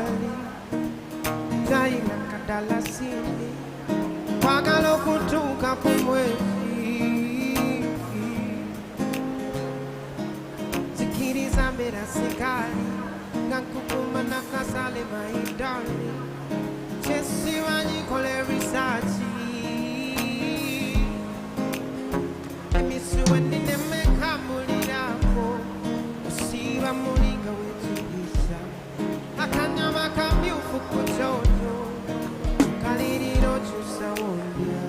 S5: sikali taina kadala sini pagalo kutuka kumwezi sikiriza mera sikali nakukuma nakasale maidani chesi wanyikole risachi emisu wenine kamulirako usiba mulinga wetugisa akanyama kamyufu kuchoto kaliriro chusawondya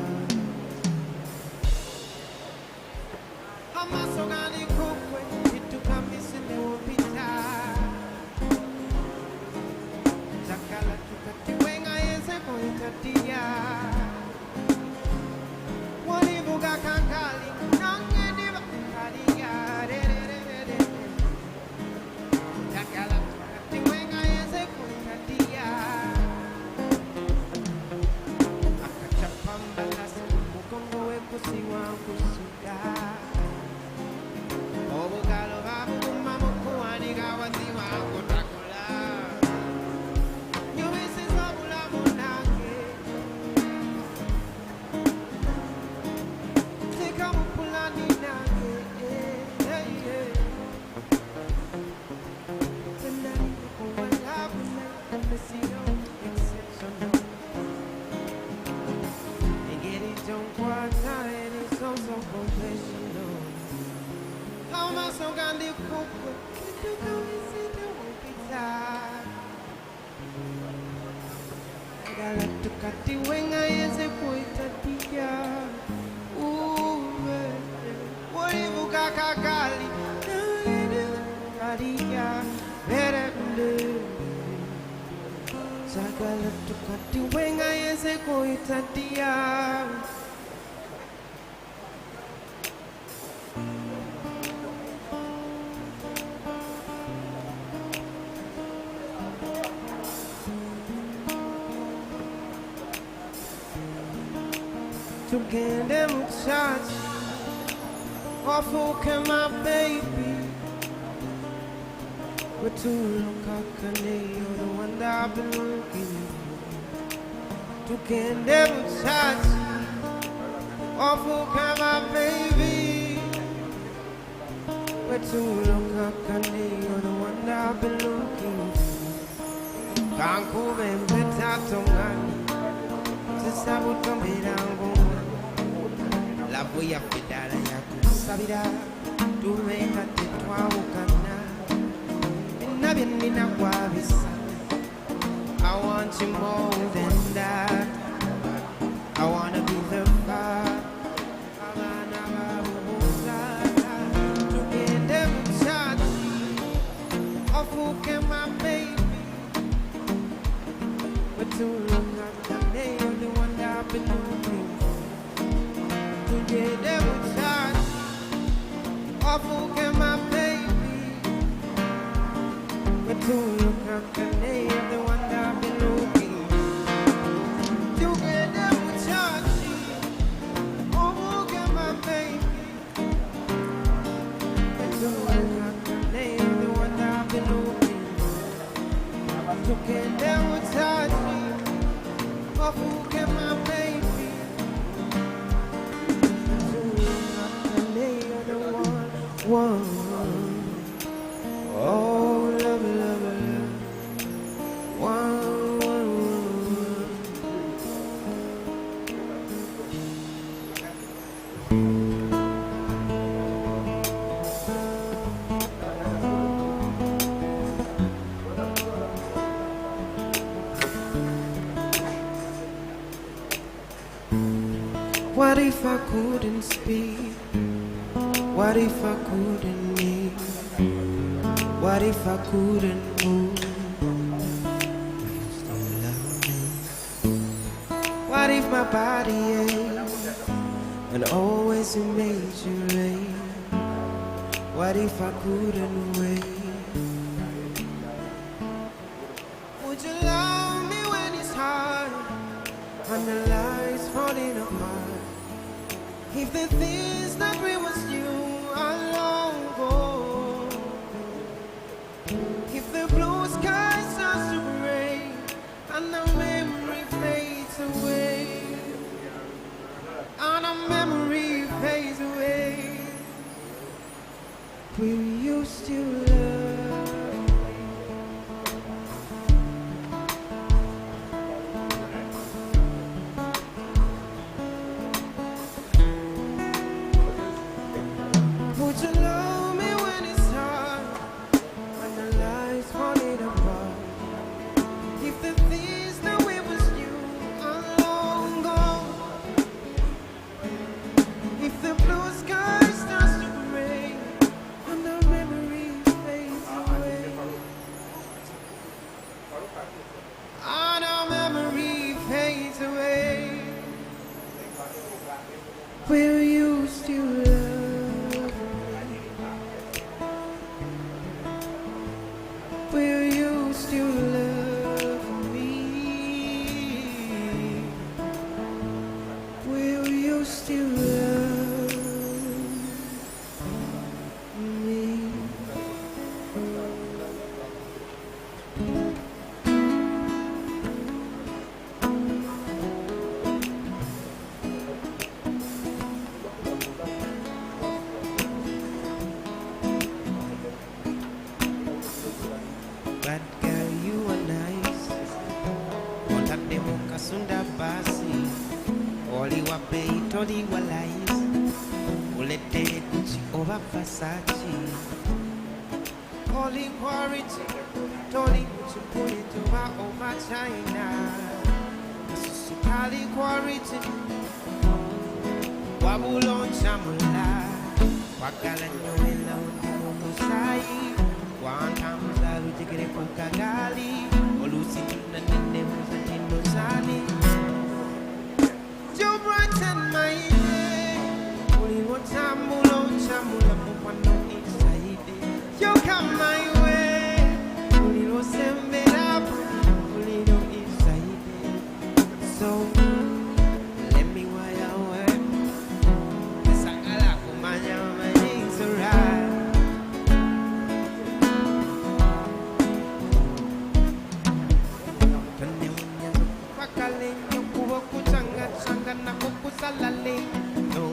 S5: amaso gani kukwe itukamisine wopita takala tukatiwenga yezeko itatiya walivuga kankali nangediva kaliya rerererere takala tukatiwenga yezeko itatiya akachapambala mukongo wekusiwa kusuda obugalo babuma mukuwanika wasiwa kutakula nyumisiza bulamu nange sikamupulani nange tonight oh I love you like Missy exceptional and get it done quite and it's so professional. Kama songandi kuku kitu misite wopita agala tukati wenga yeze kuitatia uwe walivuka kakali karia berende sagala tukati wenga yeze kuitatia tugende muchachi wafuke my baby wetulokakane you're the one that I've been looking for tugende muchachi wafuke my baby wetulokakane you're the one that I've been looking for kankube mpetatongani sisabutomberango la voy a pedala ya kusabira tuvenga tetwawukana nabye nina kwabisa I want you more than that I wanna be the fire abana babuza tugende muchachi ofuke my baby but too long you're the one that I've been looking for together with touch ofuke my baby but too long you're the one that I've been looking for together with touch ofuke my baby but too long you're the one that I've been looking for together with touch ofuke my baby you're the one oh love love love one What if I couldn't speak? What if I couldn't eat? What if I couldn't move? Will you still love me? What if my body aches and always it made you late? What if I couldn't wait? Would you love me when it's hard? When the lights falling apart? If the things that we was you are long gone, if the blue skies are so gray, Will you still love me? Will you still love me? Will you still love me? But girl, you are nice. Kontakte mukasunda basi. Oli wape itoli walais. Ulete Gucci over Versace. Oli quality. Toli Gucci put it over China. Kali quality. Wabulon chamula. Wakala nyoela umusai. One time lalu jikere kukagali. Olusi na nene muzatino sali. You brighten my day. Only one time ulon chamula mupano inside. You come my way. Only lo sembe up. Only lo inside. So let me wire away. Sakala kumanya my things alright. Na kukusalale no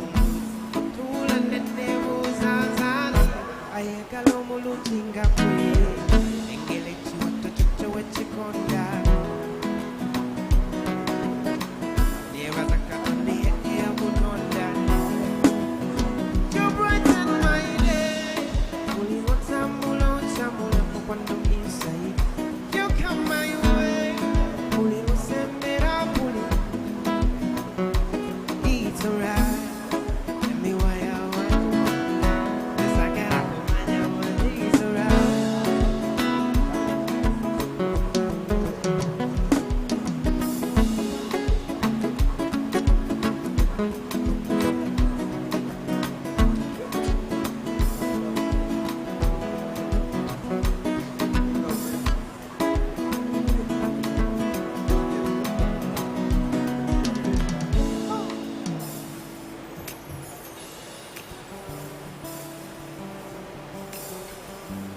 S5: tula nene uzazali ayekalo mulutinga kwe engele chuto chucho wechikonda nieva zakatone ya bunonda. You brighten my day. Uli watamula chamula kwando inside. You come my way. Uli usembera uli. It's alright. Let me wire away. Yes, I get up on my own. It's alright.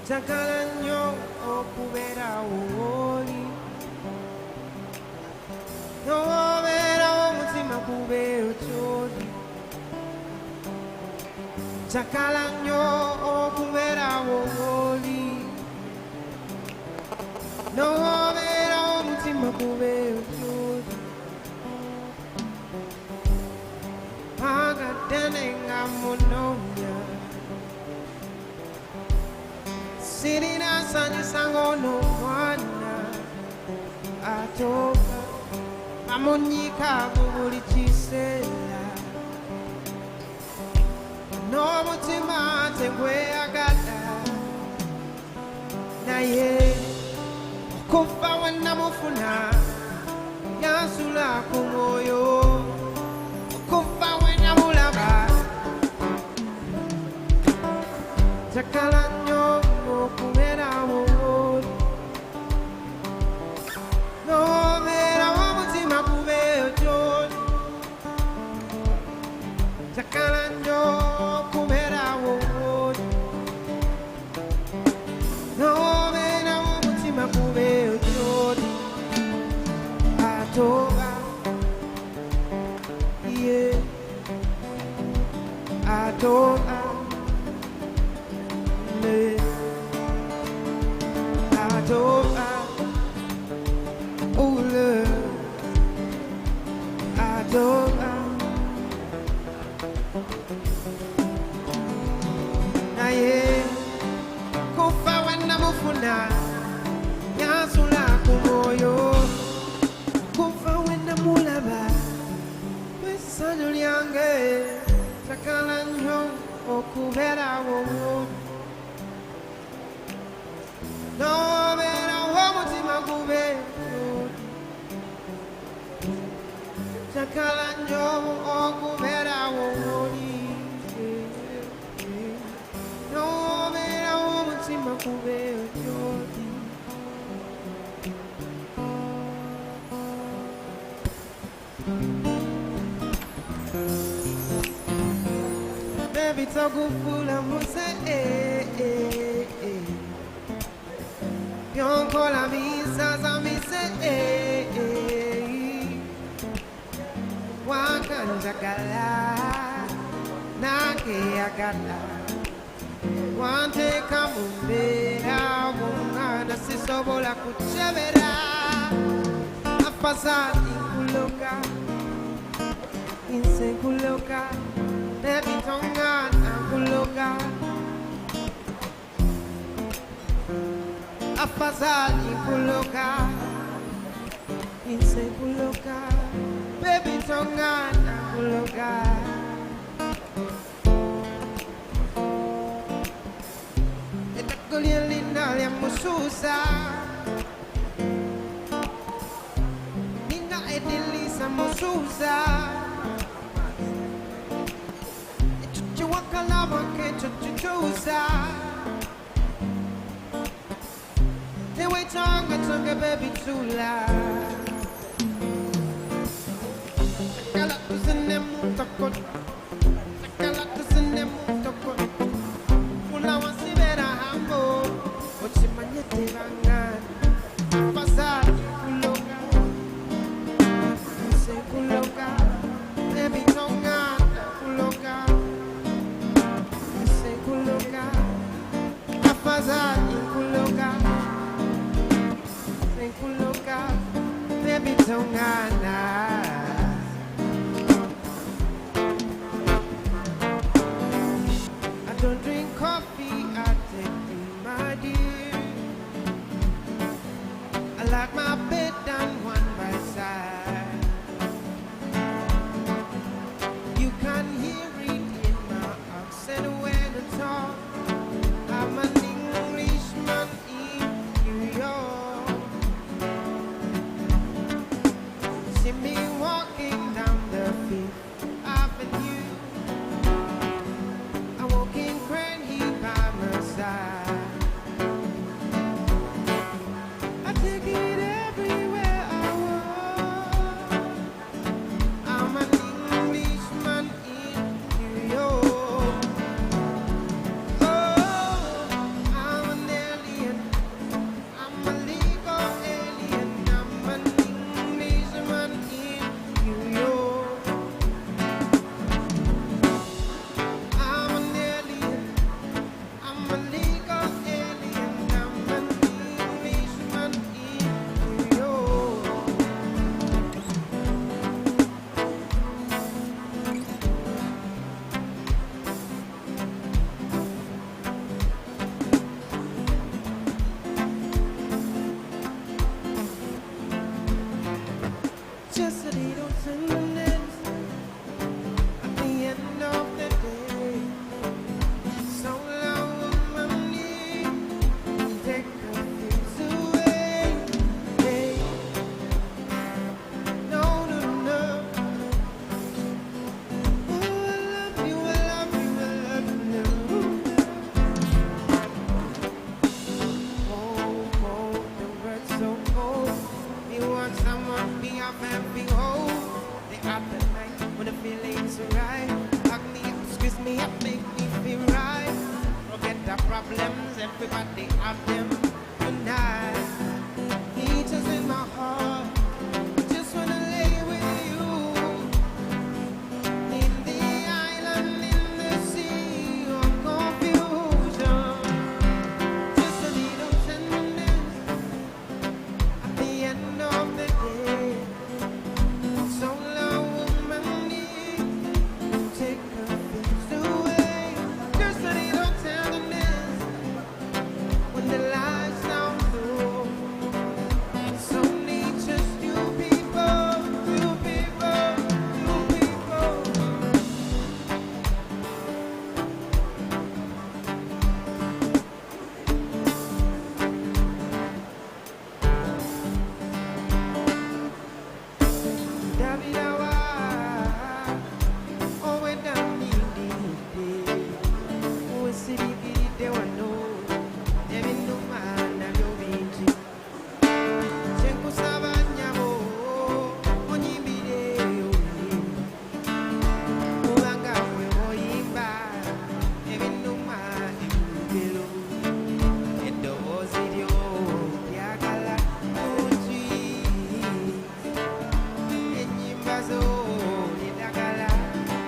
S5: Chakalanyo okubera uoli. No vera omutima kubera chodi. Chakalanyo okubera uoli. No vera omutima kubera chodi. Agatenenga mononya. Sitting outside the sango no one atoka amonika bubuli chisela no mutima tengwe agata na ye kufa wana mufuna yasula kumoyo kufa wana mulaba chakalanyo kumera wo no mera wo mutima kubeo choni chakalanyo kumera wo no mera wo mutima kubeo choni atoba yeah atoba Atoba, oh love, Atoba. Naye, kufa wana mufuna, yasula kumoyo, kufa wana mulaba, wesano liange, chakalanyo okubera wo. No vera wo mutima kube chakalanyo okubera wo ube ojodi. Baby tokufula muse Pionkola misa za mise Wakanjagala Nake agala Wante kamumbera Wungana sisobola kuchevera Afasa inkuloka Insenkuloka Baby tongana kuloka Afazali kuloka Inse kuloka Baby tongana kuloka Etakulia linda ya mususa Ninga edilisa mususa Wakalama kechuchusa They wait tonga baby tula Takala tusene mutokot Takala tusene mutokot Una wasibera hambo Ochimanye tirangan Pasa kuloka Se kuloka Baby tonga kuloka Kuloka, afazali kuloka, kuloka, baby tongana. I don't drink coffee, I take tea, my dear. I like my bed done one by side. You can hear it in my accent when I talk. I'm an Englishman in New York. See me walking down the Fifth Avenue. I'm walking cranky by my side. I take it everywhere I walk. I'm an Englishman in New York. Just a little tenderness at the end of the day. So long on my knee, take her things away. Hey, no, no, no. Oh, I love you, I love you, I love you. Oh, the words so cold. You want someone be up and be whole. The other night when the feeling's right, hug me up, squeeze me up, make me feel right. Forget the problems, everybody have them tonight. Heat is in my heart, just wanna lay with you. In the island, in the sea of confusion. Just a little tenderness at the end of the day. So long woman need take her things away. Just a little tenderness when the lights down low. It's only just you people, you people, you people. Davidawa, oh we done need it. Oh city they want know. They been mugaso lidagala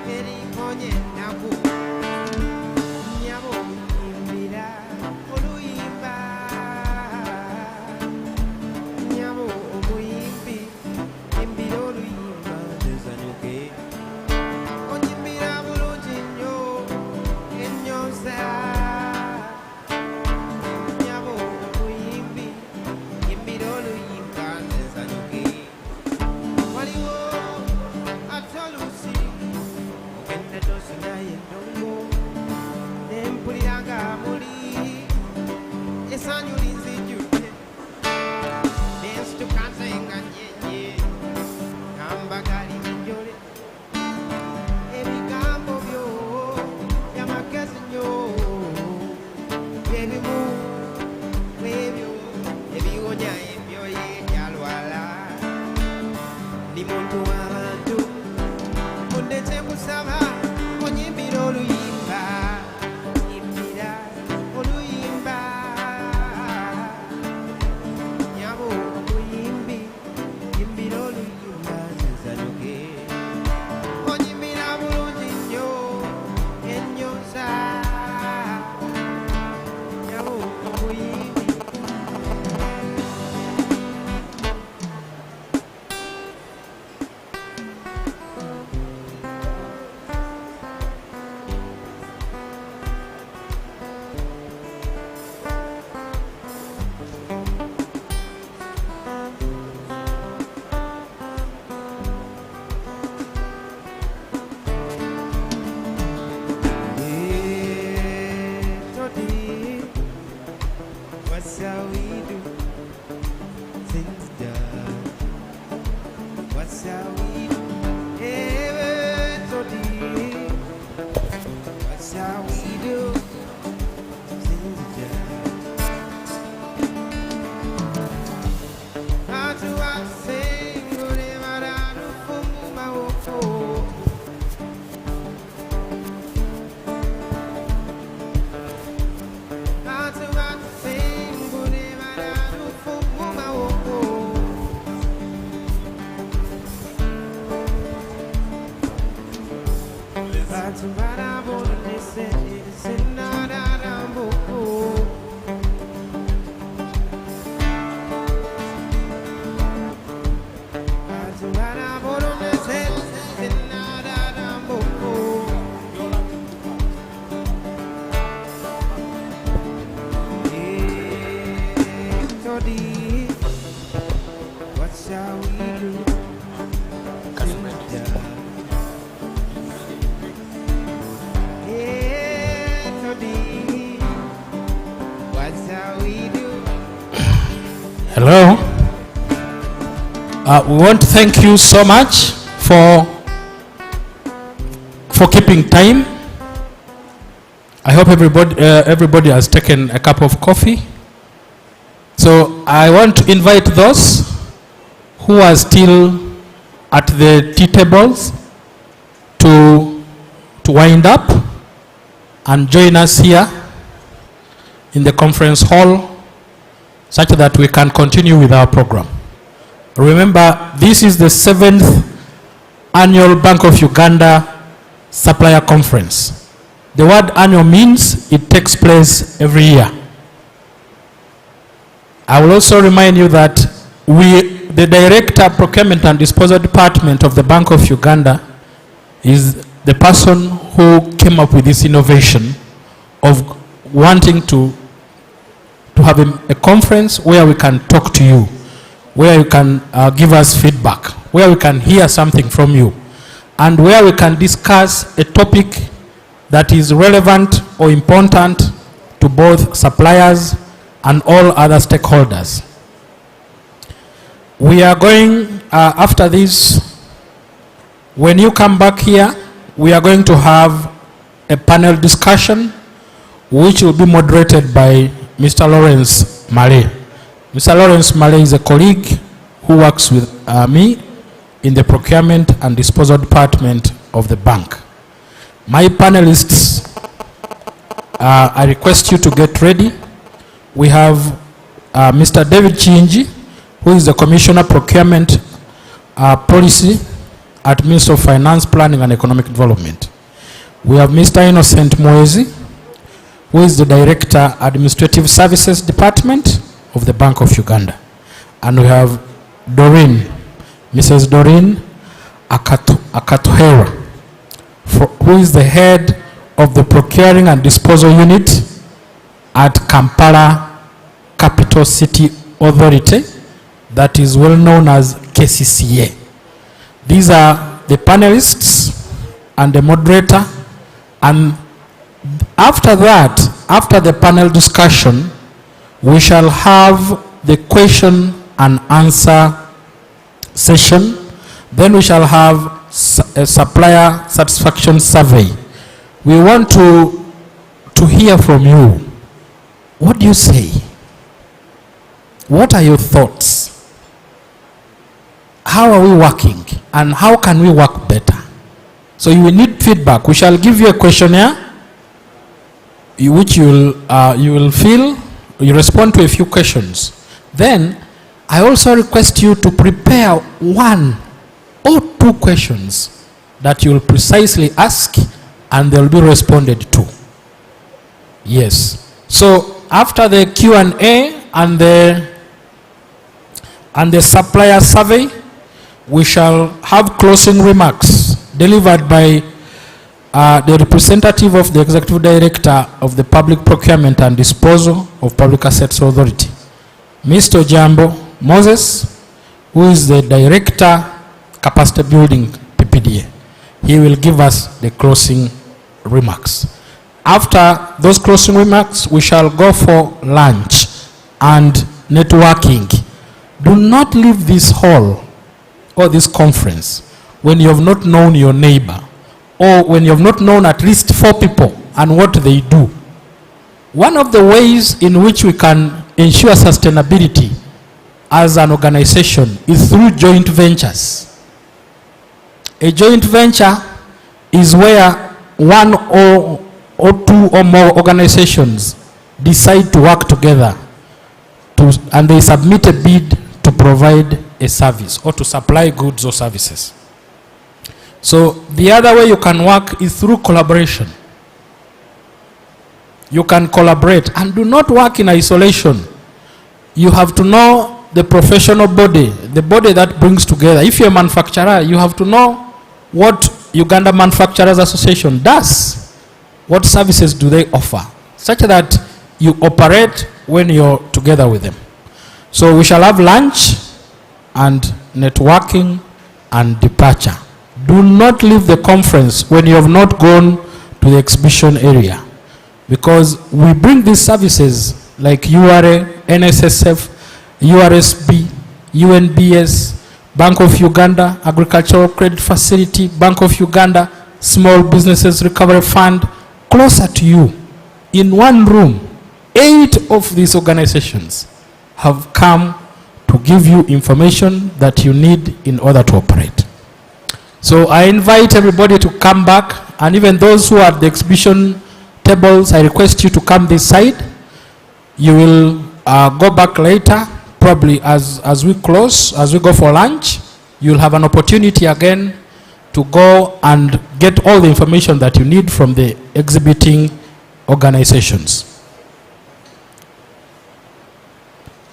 S5: eriponye naku nyabo imbira oluyimba nyabo omuyimbi imbira oluyimba nezanyuke onyimbira bulungi nnyo ennyoza nyabo omuyimbi imbira oluyimba nezanyuke waliwo atolusi ogenda tosinaye ndongo nempuliranga muli essanyu linzijjudde nensituka nzenga nyenye nambagali bijole ebigambo byo byamagezi nnyo byebimu kwebyo ebiwonya ebyoye byalwala ndi muntu w'abantu mundeke kusaba onyimbira oluyimba yimbira oluyimba nyabo omuyimbi yimbira oluyimba nzizanyuke onyimbira bulungi nnyo ennyoza nyabo omuyimbi Todi, what's how we do things done? What's how we do? Hey, Todi, what's how we do things done? Hatu sing, whatever I do for my wofo. What shall we do? Yeah, Todi, what shall we do?
S1: Hello. We want to thank you so much for keeping time. I hope everybody has taken a cup of coffee. So I want to invite those who are still at the tea tables to wind up and join us here in the conference hall such that we can continue with our program. Remember, this is the 7th annual Bank of Uganda Supplier Conference. The word annual means it takes place every year. I will also remind you that the Director, Procurement and Disposal Department of the Bank of Uganda is the person who came up with this innovation of wanting to have a conference where we can talk to you, where you can give us feedback, where we can hear something from you, and where we can discuss a topic that is relevant or important to both suppliers and all other stakeholders. We are going, after this, when you come back here, we are going to have a panel discussion which will be moderated by Mr. Lawrence Malay. Mr. Lawrence Malay is a colleague who works with me in the Procurement and Disposal Department of the bank. My panelists, I request you to get ready. We have Mr. David Chinji, who is the Commissioner Procurement Policy at Ministry of Finance, Planning and Economic Development. We have Mr. Innocent Moezi, who is the Director, Administrative Services Department of the Bank of Uganda. And we have Doreen, Mrs. Doreen Akatuhera, who is the Head of the Procuring and Disposal Unit at Kampala Capital City Authority, that is well known as KCCA. These are the panelists and the moderator, and after that, after the panel discussion, we shall have the question and answer session. Then we shall have a supplier satisfaction survey. We want to hear from you. What do you say? What are your thoughts? How are we working? And how can we work better? So you will need feedback. We shall give you a questionnaire, which you will fill. You respond to a few questions. Then I also request you to prepare 1 or 2 questions that you will precisely ask, and they will be responded to. Yes. So after the Q&A and the supplier survey, we shall have closing remarks delivered by the representative of the Executive Director of the Public Procurement and Disposal of Public Assets Authority, Mr. Jambo Moses, who is the Director, Capacity Building, PPDA. He will give us the closing remarks. After those closing remarks, we shall go for lunch and networking. Do not leave this hall or this conference when you have not known your neighbor, or when you have not known at least 4 people and what they do. One of the ways in which we can ensure sustainability as an organization is through joint ventures. A joint venture is where 1 or 2 or more organizations decide to work together and they submit a bid to provide a service or to supply goods or services. So the other way you can work is through collaboration. You can collaborate and do not work in isolation. You have to know the professional body, the body that brings together. If you're a manufacturer, you have to know what Uganda Manufacturers Association does. What services do they offer, such that you operate when you're together with them. So we shall have lunch and networking and departure. Do not leave the conference when you have not gone to the exhibition area, because we bring these services like URA, NSSF, URSB, UNBS, Bank of Uganda, Agricultural Credit Facility, Bank of Uganda, Small Businesses Recovery Fund, closer to you. In one room, 8 of these organizations have come to give you information that you need in order to operate. So I invite everybody to come back, and even those who are at the exhibition tables, I request you to come this side. You will go back later, probably as we close, as we go for lunch. You'll have an opportunity again to go and get all the information that you need from the exhibiting organizations.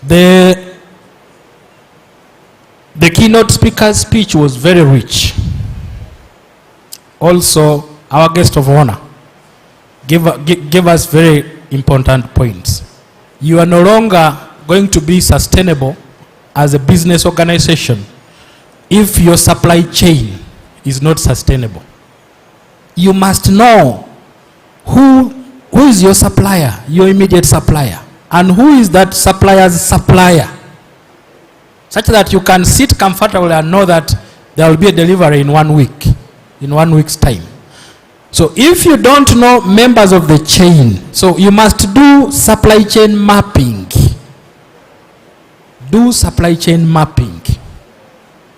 S1: The keynote speaker's speech was very rich. Also, our guest of honor gave us very important points. You are no longer going to be sustainable as a business organization if your supply chain is not sustainable. You must know who is your supplier, your immediate supplier, and who is that supplier's supplier, such that you can sit comfortably and know that there will be a delivery in 1 week, in 1 week's time. So if you don't know members of the chain, so you must do supply chain mapping. Do supply chain mapping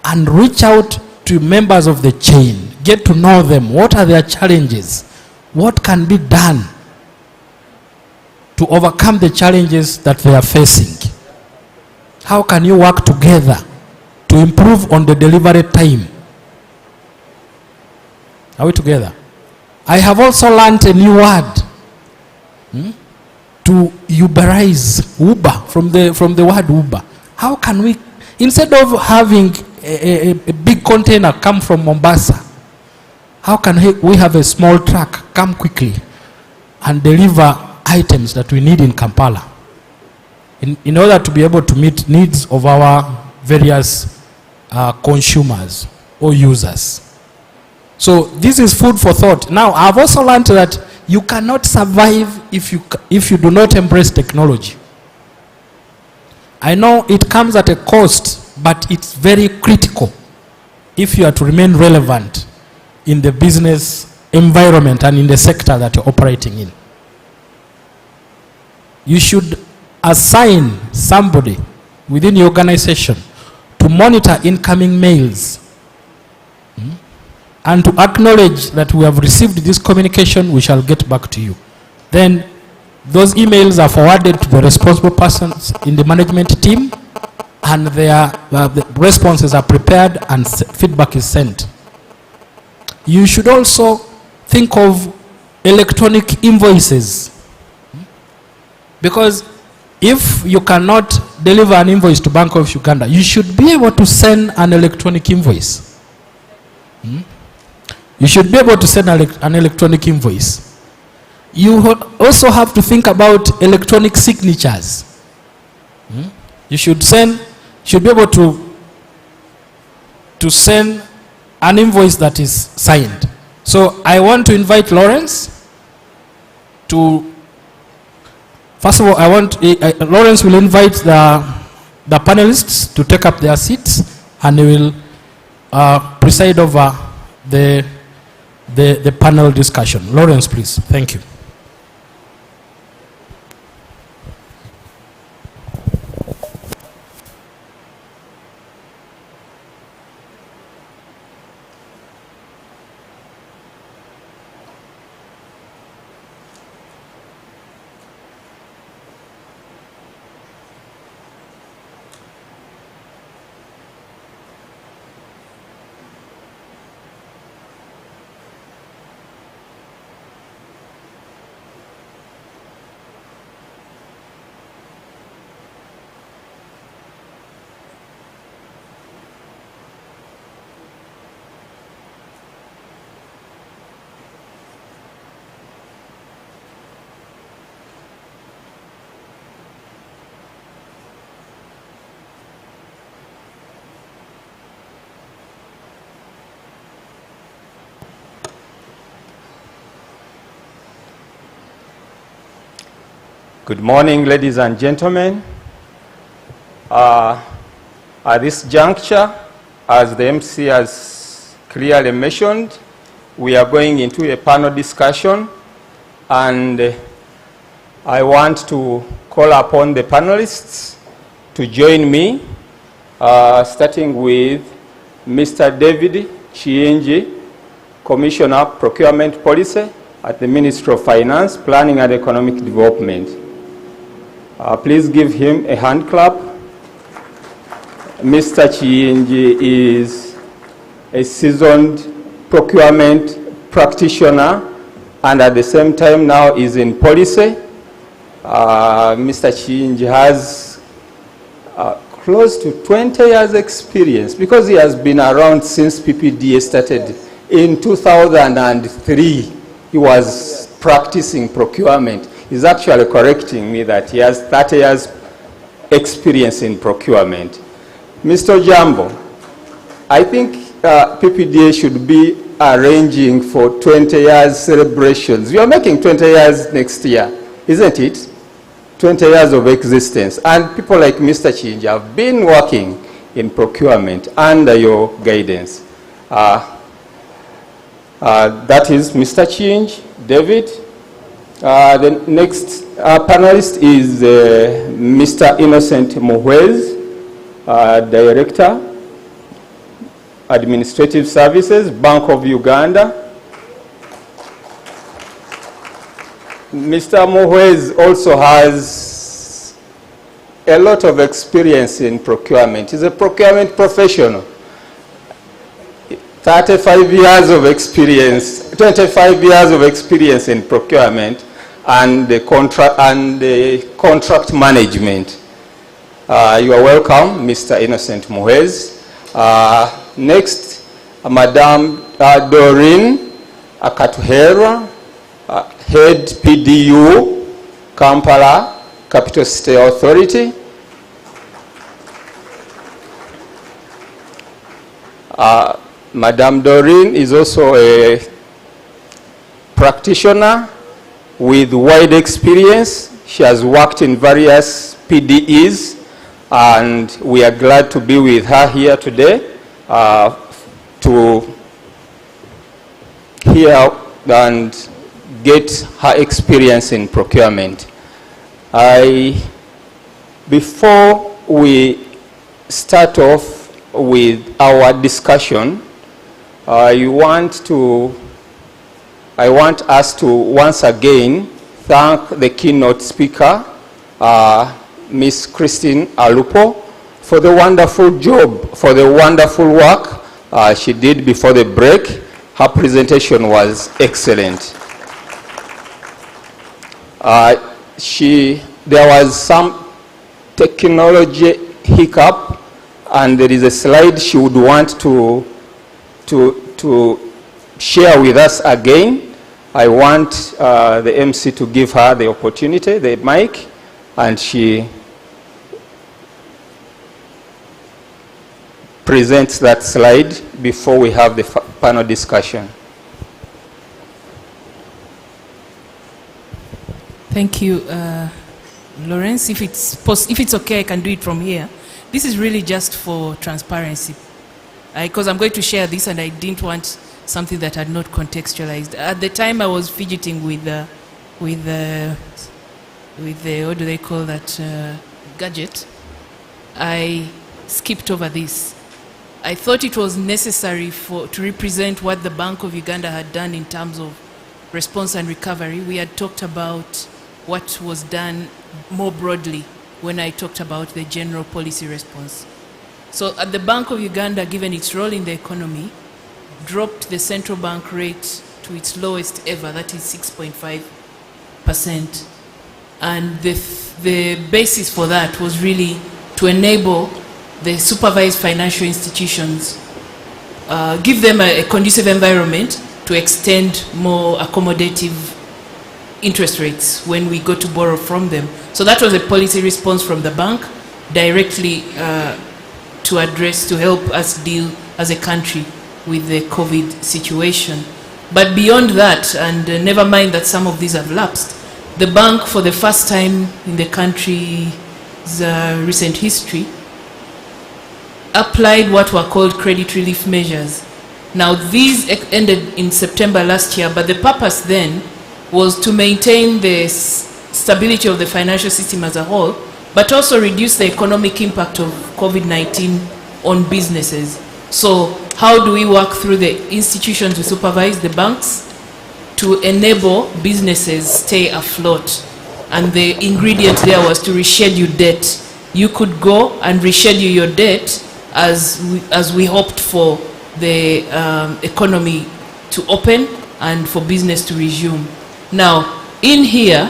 S1: and reach out to members of the chain. Get to know them. What are their challenges? What can be done to overcome the challenges that they are facing? How can you work together to improve on the delivery time? Are we together? I have also learned a new word. To Uberize, Uber, from the word Uber. How can we, instead of having a big container come from Mombasa, how can we have a small truck come quickly and deliver items that we need in Kampala in order to be able to meet needs of our various consumers or users? So this is food for thought. Now, I've also learned that you cannot survive if you do not embrace technology. I know it comes at a cost, but it's very critical if you are to remain relevant in the business environment and in the sector that you're operating in. You should assign somebody within your organization to monitor incoming mails and to acknowledge that we have received this communication, we shall get back to you. Then those emails are forwarded to the responsible persons in the management team, and the responses are prepared and feedback is sent. You should also think of electronic invoices, because if you cannot deliver an invoice to Bank of Uganda, you should be able to send an electronic invoice. You should be able to send an electronic invoice. You also have to think about electronic signatures. You should be able to send an invoice that is signed. So I want to invite Lawrence to, first of all, Lawrence will invite the panelists to take up their seats, and they will preside over the panel discussion. Lawrence, please. Thank you.
S7: Good morning, ladies and gentlemen. At this juncture, as the MC has clearly mentioned, we are going into a panel discussion, and I want to call upon the panelists to join me, starting with Mr. David Chienji, Commissioner Procurement Policy at the Ministry of Finance, Planning and Economic Development. Please give him a hand clap. Mr. Chienji is a seasoned procurement practitioner, and at the same time now is in policy. Mr. Chienji has close to 20 years experience, because he has been around since PPDA started. In 2003, he was practicing procurement. He's actually correcting me that he has 30 years experience in procurement. Mr. Jambo, I think PPDA should be arranging for 20 years celebrations. We are making 20 years next year, isn't it? 20 years of existence. And people like Mr. Chienji have been working in procurement under your guidance. That is Mr. Chienji. David. The next panelist is Mr. Innocent Muhwez, Director, Administrative Services, Bank of Uganda. Mr. Muhwez also has a lot of experience in procurement. He's a procurement professional. 35 years of experience, 25 years of experience in procurement and the contract management. You are welcome, Mr. Innocent Muhez. Next, Madame Doreen Akatuhera, Head PDU, Kampala, Capital City Authority. Madame Doreen is also a practitioner with wide experience. She has worked in various PDEs, and we are glad to be with her here today to hear and get her experience in procurement. Before we start off with our discussion, I want us to once again thank the keynote speaker, Ms. Christine Alupo, for the wonderful job, for the wonderful work she did before the break. Her presentation was excellent. There was some technology hiccup, and there is a slide she would want to share with us again. I want the MC to give her the opportunity, the mic, and she presents that slide before we have the panel discussion.
S6: Thank you, Lawrence. If it's okay, I can do it from here. This is really just for transparency, because I'm going to share this, and I didn't want something that had not contextualized. At the time, I was fidgeting with the what do they call that gadget. I skipped over this. I thought it was necessary to represent what the Bank of Uganda had done in terms of response and recovery. We had talked about what was done more broadly when I talked about the general policy response. So at the Bank of Uganda, given its role in the economy, dropped the central bank rate to its lowest ever, that is 6.5%. And the basis for that was really to enable the supervised financial institutions, give them a conducive environment to extend more accommodative interest rates when we go to borrow from them. So that was a policy response from the bank directly to help us deal as a country with the COVID situation. But beyond that, and never mind that some of these have lapsed, the bank, for the first time in the country's recent history, applied what were called credit relief measures. Now, these ended in September last year, but the purpose then was to maintain the stability of the financial system as a whole, but also reduce the economic impact of COVID-19 on businesses. So how do we work through the institutions we supervise, the banks, to enable businesses stay afloat? And the ingredient there was to reschedule debt. You could go and reschedule your debt as we hoped for the economy to open and for business to resume. Now, in here,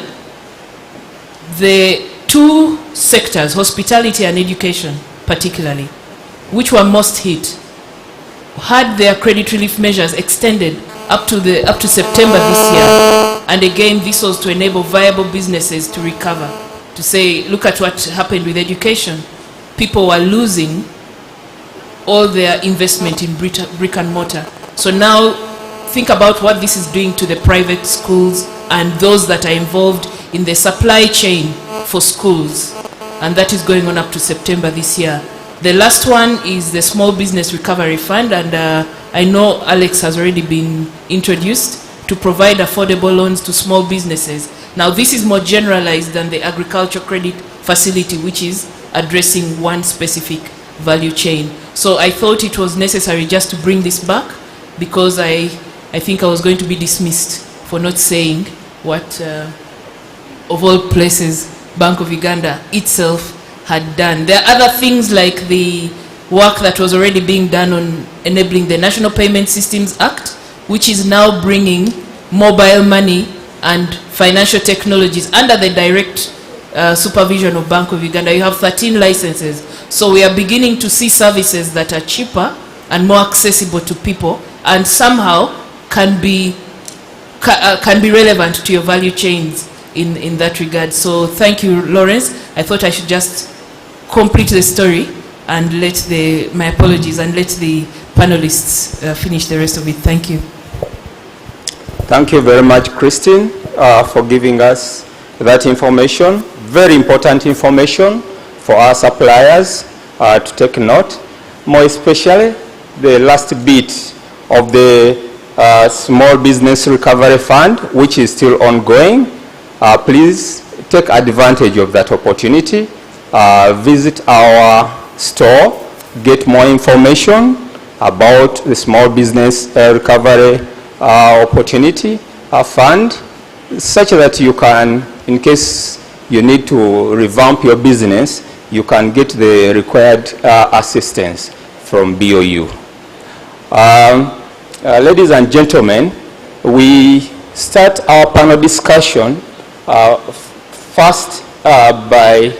S6: the two sectors, hospitality and education particularly, which were most hit, had their credit relief measures extended up to September this year. And again, this was to enable viable businesses to recover, to say, look at what happened with education. People were losing all their investment in brick and mortar. So now think about what this is doing to the private schools and those that are involved in the supply chain for schools. And that is going on up to September this year. The last one is the Small Business Recovery Fund, and I know Alex has already been introduced to provide affordable loans to small businesses. Now, this is more generalized than the agriculture credit facility, which is addressing one specific value chain. So I thought it was necessary just to bring this back, because I think I was going to be dismissed for not saying what, of all places, Bank of Uganda itself had done. There are other things like the work that was already being done on enabling the National Payment Systems Act, which is now bringing mobile money and financial technologies under the direct supervision of Bank of Uganda. You have 13 licenses. So we are beginning to see services that are cheaper and more accessible to people and somehow can be relevant to your value chains in that regard. So thank you, Lawrence. I thought I should just complete the story and let my apologies, and let the panelists finish the rest of it. Thank you.
S7: Thank you very much, Christine, for giving us that information. Very important information for our suppliers to take note. More especially, the last bit of the Small Business Recovery Fund, which is still ongoing. Please take advantage of that opportunity. Visit our store, get more information about the Small Business Recovery Opportunity Fund, such that you can, in case you need to revamp your business, you can get the required assistance from BOU. Ladies and gentlemen, we start our panel discussion first by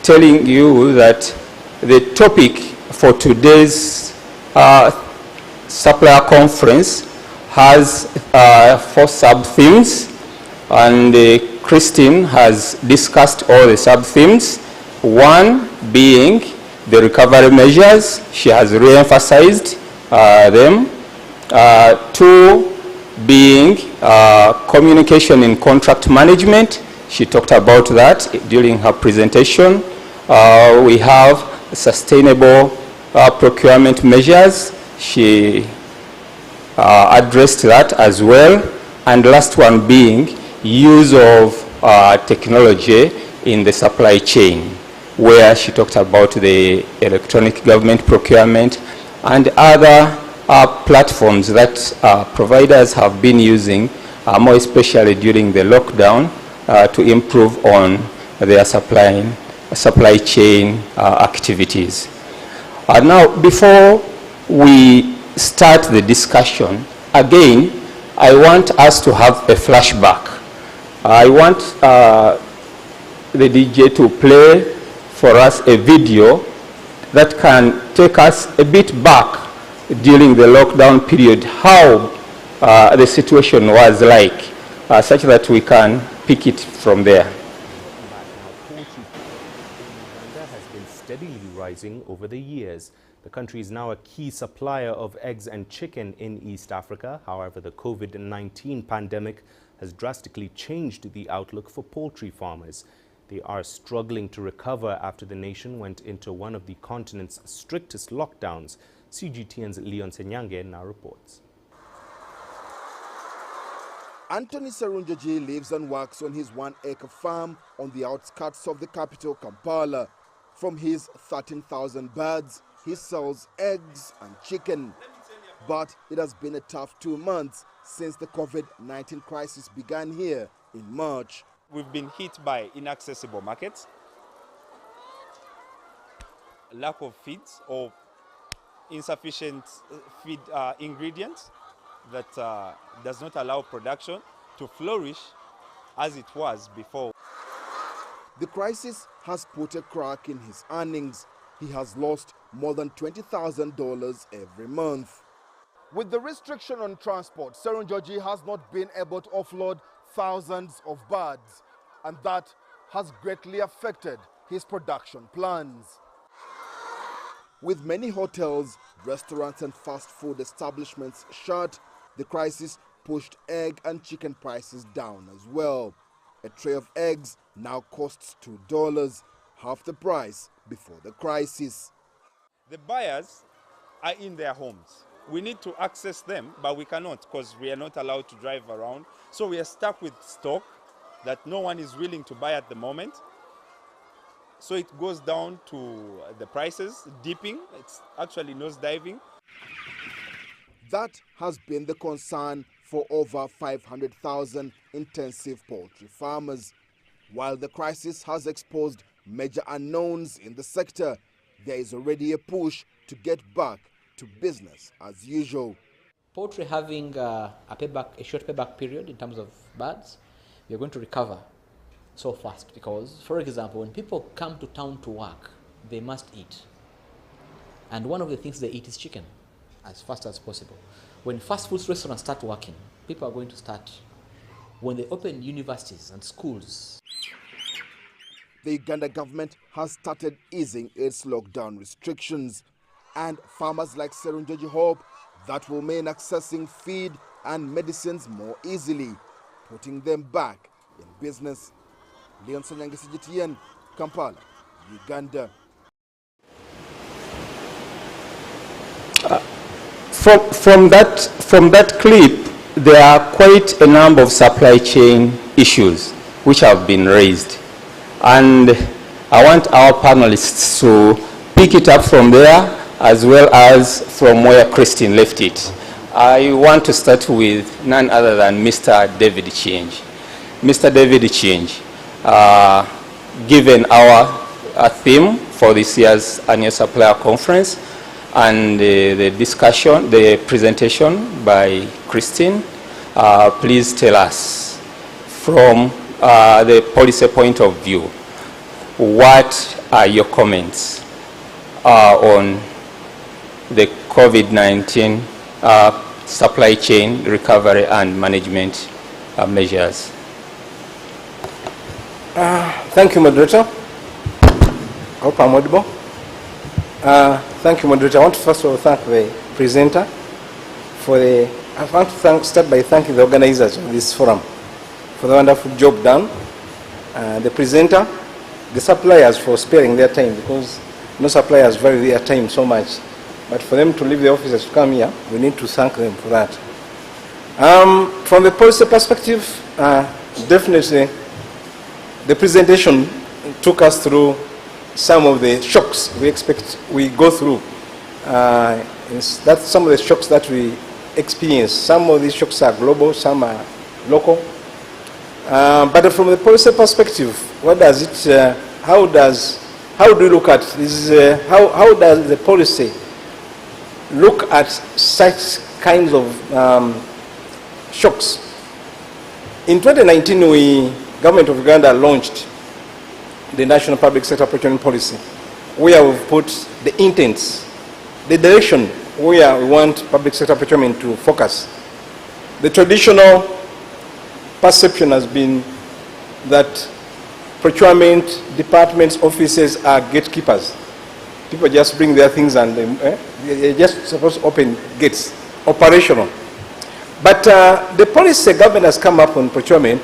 S7: telling you that the topic for today's supplier conference has 4 sub-themes, and Christine has discussed all the sub-themes. One being the recovery measures. She has re-emphasized them. 2 being communication in contract management. She talked about that during her presentation. We have sustainable procurement measures. She addressed that as well. And last one being use of technology in the supply chain, where she talked about the electronic government procurement and other platforms that providers have been using, more especially during the lockdown, to improve on their supply chain activities. Now, before we start the discussion, again, I want us to have a flashback. I want the DJ to play for us a video that can take us a bit back during the lockdown period, how the situation was like, such that we can pick it from there.
S8: Uganda has been steadily rising over the years. The country is now a key supplier of eggs and chicken in East Africa. However, the COVID-19 pandemic has drastically changed the outlook for poultry farmers. They are struggling to recover after the nation went into one of the continent's strictest lockdowns. CGTN's Leon Senyange now reports.
S9: Anthony Serunjoji lives and works on his 1-acre farm on the outskirts of the capital, Kampala. From his 13,000 birds, he sells eggs and chicken. But it has been a tough 2 months since the COVID-19 crisis began here in March.
S10: We've been hit by inaccessible markets, lack of feeds or insufficient feed ingredients that does not allow production to flourish as it was before.
S9: The crisis has put a crack in his earnings. He has lost more than $20,000 every month. With the restriction on transport, Serunjoji has not been able to offload thousands of birds, and that has greatly affected his production plans. With many hotels, restaurants and fast food establishments shut, the crisis pushed egg and chicken prices down as well. A tray of eggs now costs $2, half the price before the crisis.
S10: The buyers are in their homes. We need to access them, but we cannot because we are not allowed to drive around. So we are stuck with stock that no one is willing to buy at the moment. So it goes down to the prices dipping. It's actually nosediving.
S9: That has been the concern for over 500,000 intensive poultry farmers. While the crisis has exposed major unknowns in the sector, there is already a push to get back to business as usual.
S11: Poultry having a short payback period in terms of birds, we are going to recover so fast because, for example, when people come to town to work, they must eat. And one of the things they eat is chicken as fast as possible. When fast food restaurants start working, people are going to start. When they open universities and schools,
S9: the Uganda government has started easing its lockdown restrictions, and farmers like Serunjoji hope that will mean accessing feed and medicines more easily, putting them back in business. Leon Sanyangesi, GTN, Kampala, Uganda.
S7: From that clip, there are quite a number of supply chain issues which have been raised. And I want our panelists to pick it up from there as well as from where Christine left it. I want to start with none other than Mr. David Change. Mr. David Change, given our theme for this year's annual supplier conference and the discussion, the presentation by Christine, please tell us from the policy point of view, what are your comments on the COVID-19 supply chain recovery and management measures?
S12: Thank you, moderator. I hope I'm audible. Thank you, moderator. I want to first of all thank the presenter for the. I want to start by thanking the organizers of this forum for the wonderful job done. The presenter, the suppliers for sparing their time, because no suppliers value their time so much. But for them to leave the offices to come here, we need to thank them for that. From the policy perspective, definitely the presentation took us through some of the shocks we go through. That's some of the shocks that we experience. Some of these shocks are global, some are local. But from the policy perspective, what does it? How do we look at this? How does the policy look at such kinds of shocks? In 2019, Government of Uganda launched the National Public Sector Procurement Policy, where we've put the intents, the direction where we want public sector procurement to focus. The traditional perception has been that procurement departments, offices are gatekeepers. People just bring their things and they're just supposed to open gates, operational. But the policy government has come up on procurement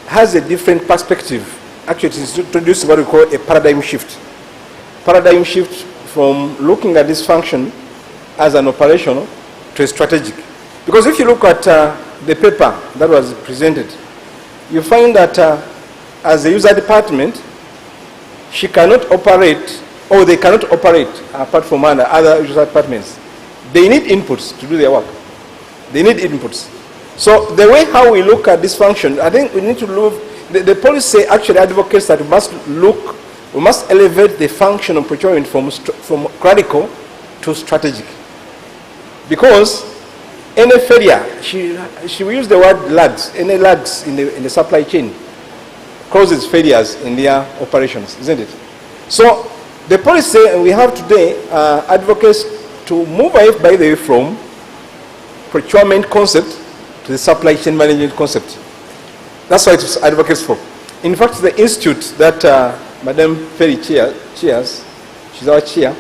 S12: has a different perspective. Actually, it is introduced what we call a paradigm shift. Paradigm shift from looking at this function as an operational to a strategic. Because if you look at the paper that was presented, you find that as a user department, she cannot operate, or they cannot operate apart from other user departments. They need inputs to do their work. They need inputs. So the way how we look at this function, I think we need to look, the policy actually advocates that we must elevate the function of procurement from critical to strategic. Because any failure, she will use the word lags, any lags in the supply chain causes failures in their operations, isn't it? So the policy we have today advocates to move away, by the way, from procurement concept to the supply chain management concept. That's what it advocates for. In fact, the institute that Madam Ferry chairs, she's our chair,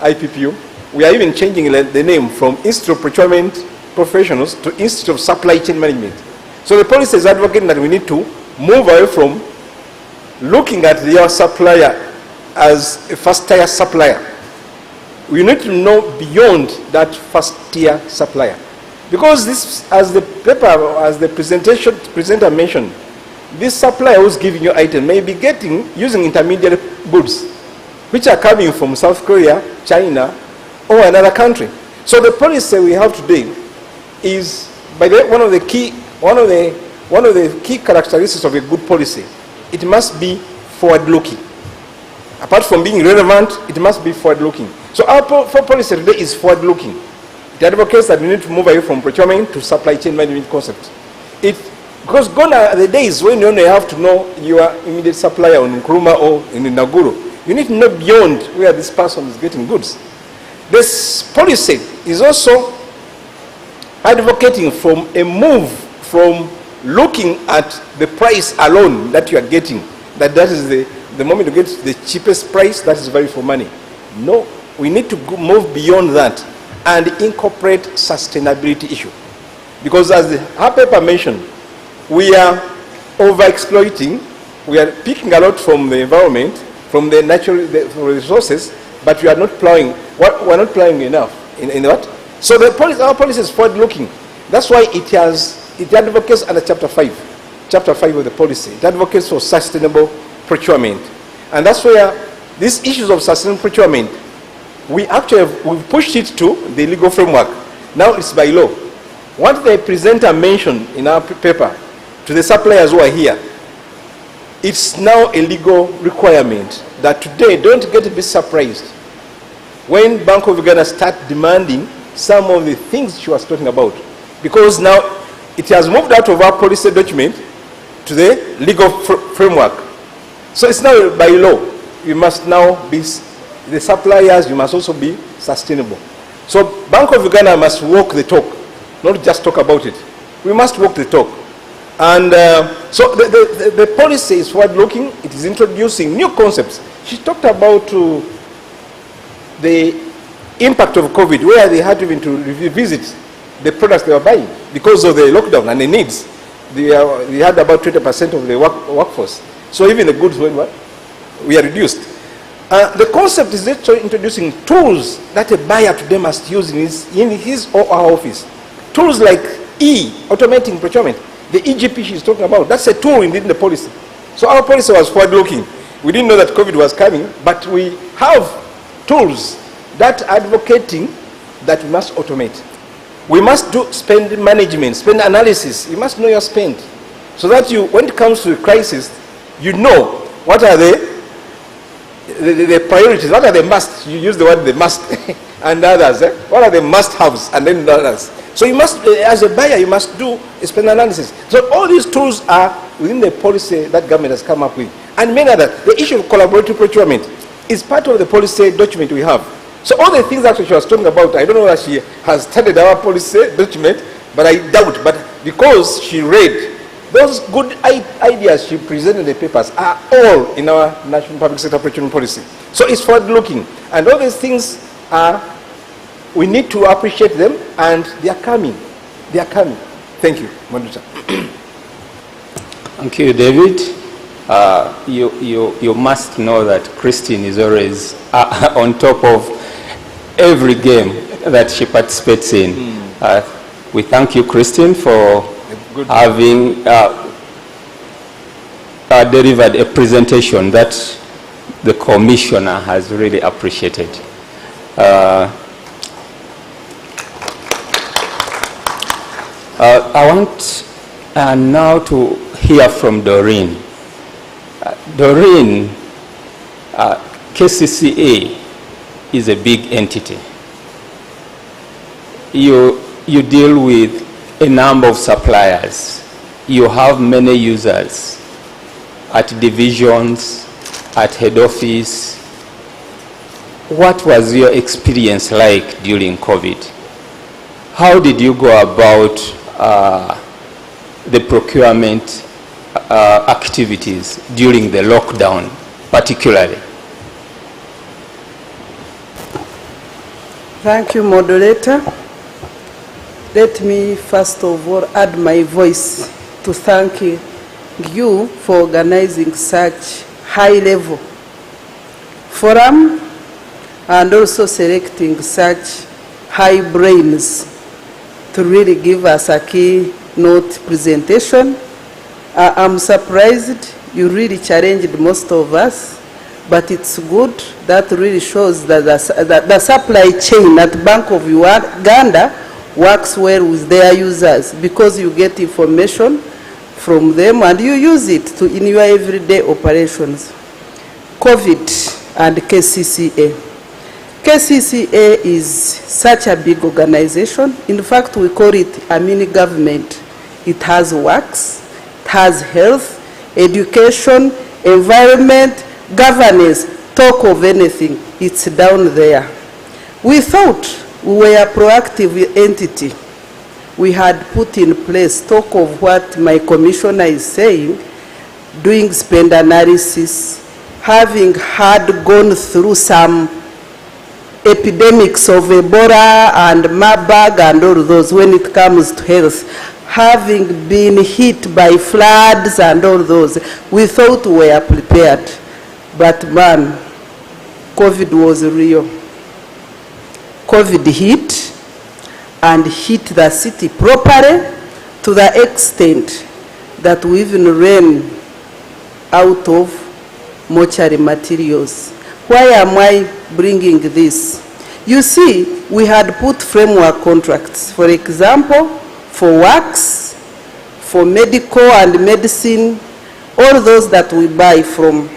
S12: IPPU, we are even changing the name from Institute of Procurement Professionals to Institute of Supply Chain Management. So the policy is advocating that we need to move away from looking at your supplier as a first-tier supplier. We need to know beyond that first-tier supplier. Because this, as the paper, as the presenter mentioned, this supplier who's giving you item may be using intermediate goods, which are coming from South Korea, China, or another country. So the policy we have today is, by the way, one of the key characteristics of a good policy. It must be forward-looking. Apart from being relevant, it must be forward-looking. So our policy today is forward-looking. It advocates that we need to move away from procurement to supply chain management concept. Because gone are the days when you only have to know your immediate supplier in Nkrumah or in Naguru. You need to know beyond where this person is getting goods. This policy is also advocating from a move from looking at the price alone that you are getting, that is the moment you get the cheapest price, that is value for money. No, we need to move beyond that and incorporate sustainability issue. Because as our paper mentioned, we are over-exploiting, we are picking a lot from the environment, from the natural resources, but we are not plowing, we're not plowing enough. In what? So our policy is forward-looking. That's why it advocates under Chapter 5. Chapter 5 of the policy. It advocates for sustainable procurement. And that's where these issues of sustainable procurement, we've pushed it to the legal framework. Now it's by law. What the presenter mentioned in our paper to the suppliers who are here, it's now a legal requirement that today, don't get a bit surprised when Bank of Uganda start demanding some of the things she was talking about. Because now it has moved out of our policy document to the legal framework. So it's now by law. You must now be, the suppliers, you must also be sustainable. So Bank of Uganda must walk the talk, not just talk about it. We must walk the talk. And so the policy is forward-looking. It is introducing new concepts. She talked about the impact of COVID, where they had even to revisit the products they were buying because of the lockdown and the needs. We had about 20% of the workforce. So even the goods we are reduced. The concept is actually introducing tools that a buyer today must use in his or her office. Tools like automating procurement. The EGP she's talking about, that's a tool within the policy. So our policy was forward-looking. We didn't know that COVID was coming, but we have tools that are advocating that we must automate. We must do spend management, spend analysis. You must know your spend. So that when it comes to a crisis, you know what are the priorities, what are the must, you use the word the must, and others, what are the must-haves, and then the others. So you must, as a buyer, you must do a spend analysis. So all these tools are within the policy that government has come up with. And many others, the issue of collaborative procurement is part of the policy document we have. So all the things that she was talking about, I don't know that she has studied our policy document, but I doubt. But because she read, those good ideas she presented in the papers are all in our National Public Sector Procurement Policy. So it's forward-looking. And all these things are, we need to appreciate them, and they are coming. They are coming. Thank you, Maduta.
S7: Thank you, David. You must know that Christine is always on top of every game that she participates in. We thank you, Christine, for having delivered a presentation that the Commissioner has really appreciated. I want now to hear from Doreen. Doreen, KCCA is a big entity. You deal with a number of suppliers. You have many users at divisions, at head office. What was your experience like during COVID? How did you go about the procurement activities during the lockdown, particularly?
S13: Thank you, moderator. Let me first of all add my voice to thank you for organizing such high-level forum and also selecting such high brains to really give us a keynote presentation. I'm surprised you really challenged most of us, but it's good. That really shows that the supply chain at Bank of Uganda works well with their users, because you get information from them and you use it in your everyday operations. COVID and KCCA. KCCA is such a big organization. In fact, we call it a mini government. It has works, it has health, education, environment, governance, talk of anything. It's down there. We thought we were a proactive entity. We had put in place talk of what my commissioner is saying, doing spend analysis, having gone through some epidemics of Ebola and Marburg and all those when it comes to health, having been hit by floods and all those, we thought we were prepared. But man, COVID was real. COVID hit and hit the city properly to the extent that we even ran out of mortuary materials. Why am I bringing this? You see, we had put framework contracts, for example, for works, for medical and medicine, all those that we buy from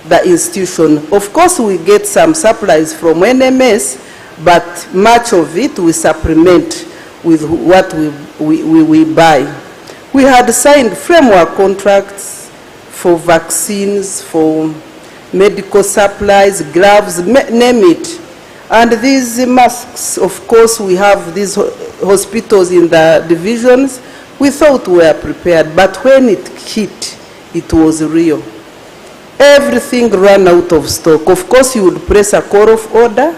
S13: the institution. Of course, we get some supplies from NMS, but much of it we supplement with what we buy. We had signed framework contracts for vaccines, for medical supplies, gloves, name it. And these masks, of course, we have these hospitals in the divisions. We thought we were prepared, but when it hit, it was real. Everything ran out of stock. Of course, you would press a call of order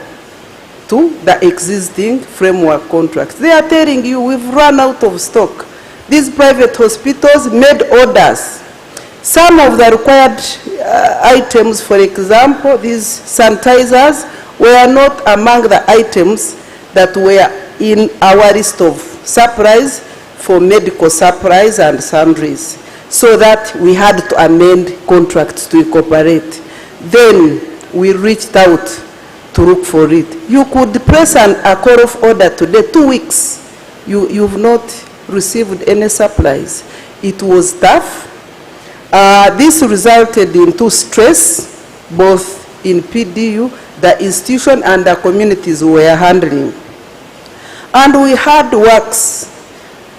S13: to the existing framework contracts. They are telling you, we've run out of stock. These private hospitals made orders. Some of the required items, for example, these sanitizers, were not among the items that were in our list of supplies for medical supplies and sundries, so that we had to amend contracts to incorporate. Then we reached out to look for it. You could press a call of order today, 2 weeks. You've not received any supplies. It was tough. This resulted into stress, both in PDU, the institution, and the communities we were handling. And we had works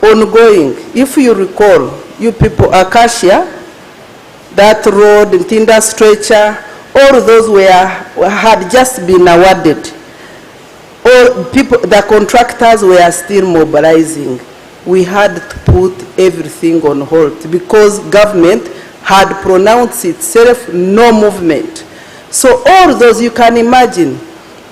S13: ongoing. If you recall, you people, Acacia, that road, Ntinda stretcher, all those had just been awarded. All people, the contractors were still mobilizing. We had to put everything on hold because government had pronounced itself no movement. So all those, you can imagine,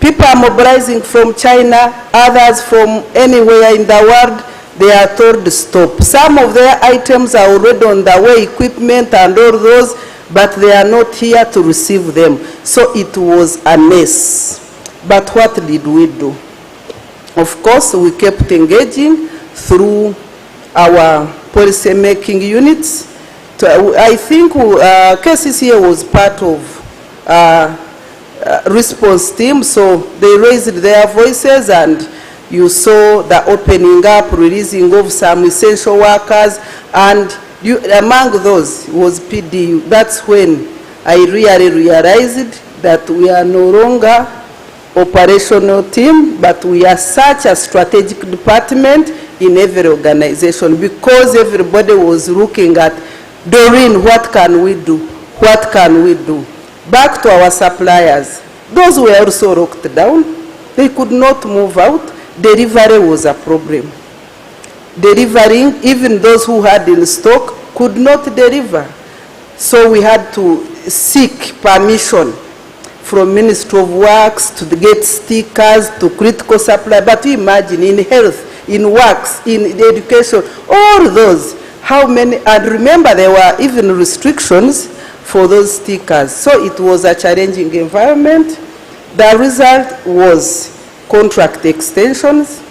S13: people are mobilizing from China, others from anywhere in the world. They are told to stop. Some of their items are already on the way, equipment and all those, but they are not here to receive them. So it was a mess. But what did we do? Of course, we kept engaging through our policy making units. I think KCCA was part of response team, so they raised their voices, and you saw the opening up, releasing of some essential workers, and among those was PDU. That's when I really realized that we are no longer operational team, but we are such a strategic department in every organization, because everybody was looking at, Doreen, what can we do? What can we do? Back to our suppliers. Those were also locked down. They could not move out. Delivery was a problem. Delivering, even those who had in stock could not deliver. So we had to seek permission from Ministry of Works to get stickers to critical supply. But you imagine, in health, in works, in education, all those, how many, and remember there were even restrictions for those stickers. So it was a challenging environment. The result was contract extensions.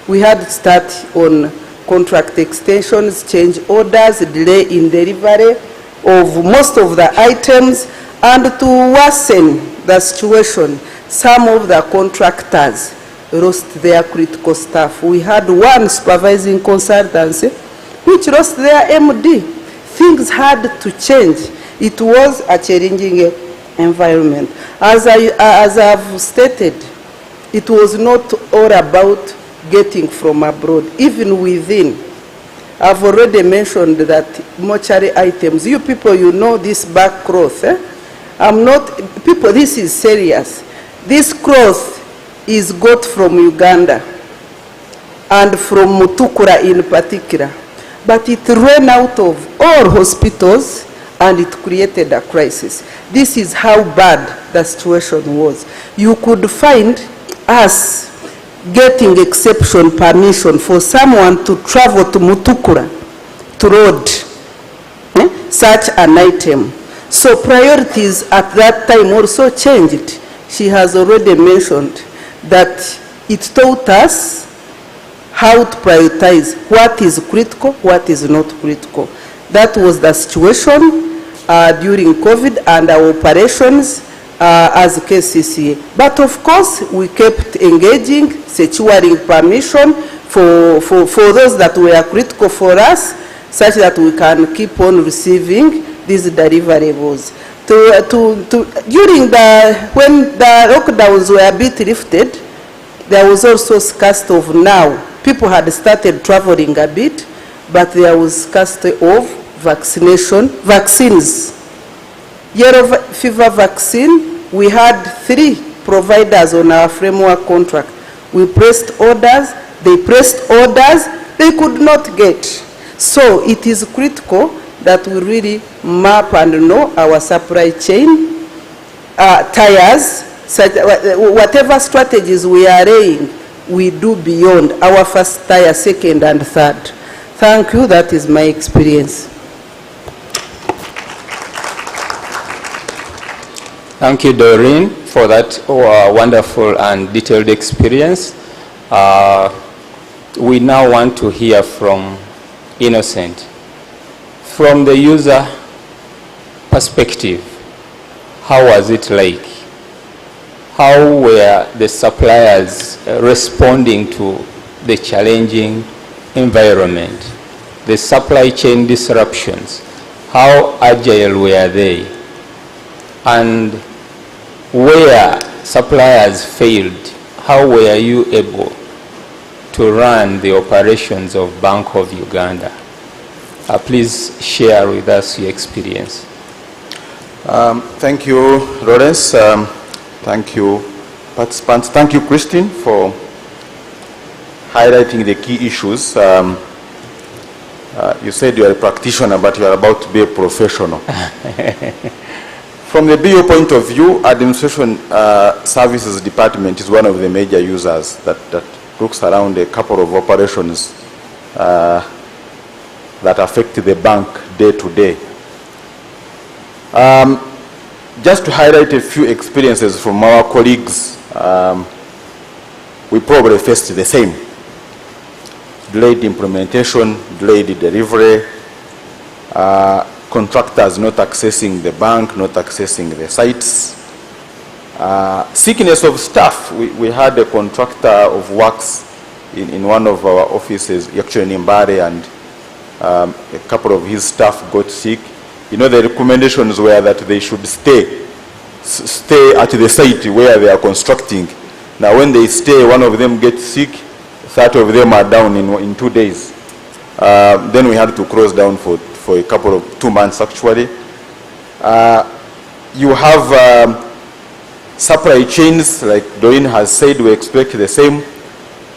S13: We had to start on contract extensions, change orders, delay in delivery of most of the items, and to worsen the situation, some of the contractors lost their critical staff. We had one supervising consultancy which lost their MD. Things had to change. It was a challenging environment. As I've stated, it was not all about getting from abroad, even within. I've already mentioned that mortuary items, you people, you know this back cloth. I'm not, people, this is serious. This cloth is got from Uganda and from Mutukura in particular. But it ran out of all hospitals and it created a crisis. This is how bad the situation was. You could find us getting exception permission for someone to travel to Mutukura to load such an item. So priorities at that time also changed. She has already mentioned that it taught us how to prioritize what is critical, what is not critical. That was the situation during COVID and our operations as KCCA. But of course, we kept engaging, securing permission for those that were critical for us, such that we can keep on receiving these deliverables. During when the lockdowns were a bit lifted, there was also scarcity of now. People had started traveling a bit, but there was scarcity of vaccines. Yellow fever vaccine, we had 3 providers on our framework contract. We pressed orders, they pressed orders, they could not get. So it is critical that we really map and know our supply chain, tires, whatever strategies we are laying, we do beyond our first tire, second and third. Thank you, that is my experience.
S7: Thank you, Doreen, for that wonderful and detailed experience. We now want to hear from Innocent. From the user perspective, how was it like? How were the suppliers responding to the challenging environment, the supply chain disruptions? How agile were they? And where suppliers failed, how were you able to run the operations of Bank of Uganda? Please share with us your experience.
S14: Thank you, Lawrence. Thank you, participants. Thank you, Christine, for highlighting the key issues. You said you are a practitioner, but you are about to be a professional. From the BO point of view, Administration Services Department is one of the major users that looks around a couple of operations that affect the bank day to day. Just to highlight a few experiences from our colleagues, we probably faced the same. Delayed implementation, delayed delivery, contractors not accessing the bank, not accessing the sites. Sickness of staff. We had a contractor of works in one of our offices, actually in Mbare, and a couple of his staff got sick. You know, the recommendations were that they should stay at the site where they are constructing. Now when they stay, one of them gets sick, 30 of them are down in 2 days. Then we had to close down for a couple of 2 months actually. You have supply chains, like Doreen has said, we expect the same.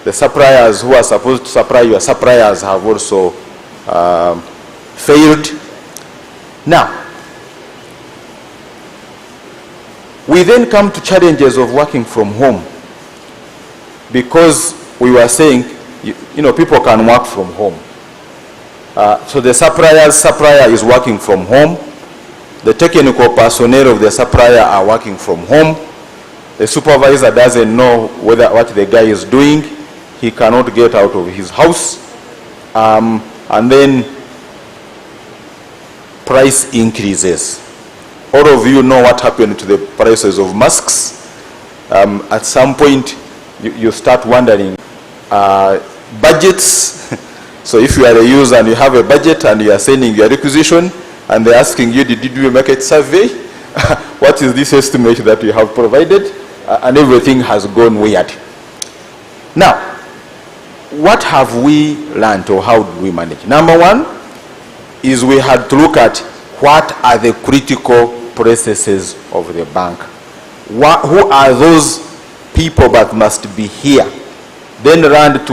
S14: The suppliers who are supposed to supply your suppliers have also failed. Now, we then come to challenges of working from home, because we were saying, you know, people can work from home. So the supplier is working from home. The technical personnel of the supplier are working from home. The supervisor doesn't know what the guy is doing. He cannot get out of his house. And then price increases. All of you know what happened to the prices of masks. At some point, you start wondering, budgets. So if you are a user and you have a budget and you are sending your requisition and they're asking you, did you do a market survey? what is this estimate that you have provided? And everything has gone weird. Now, what have we learned, or how do we manage? Number one is we had to look at what are the critical processes of the bank. Who are those people that must be here? Then run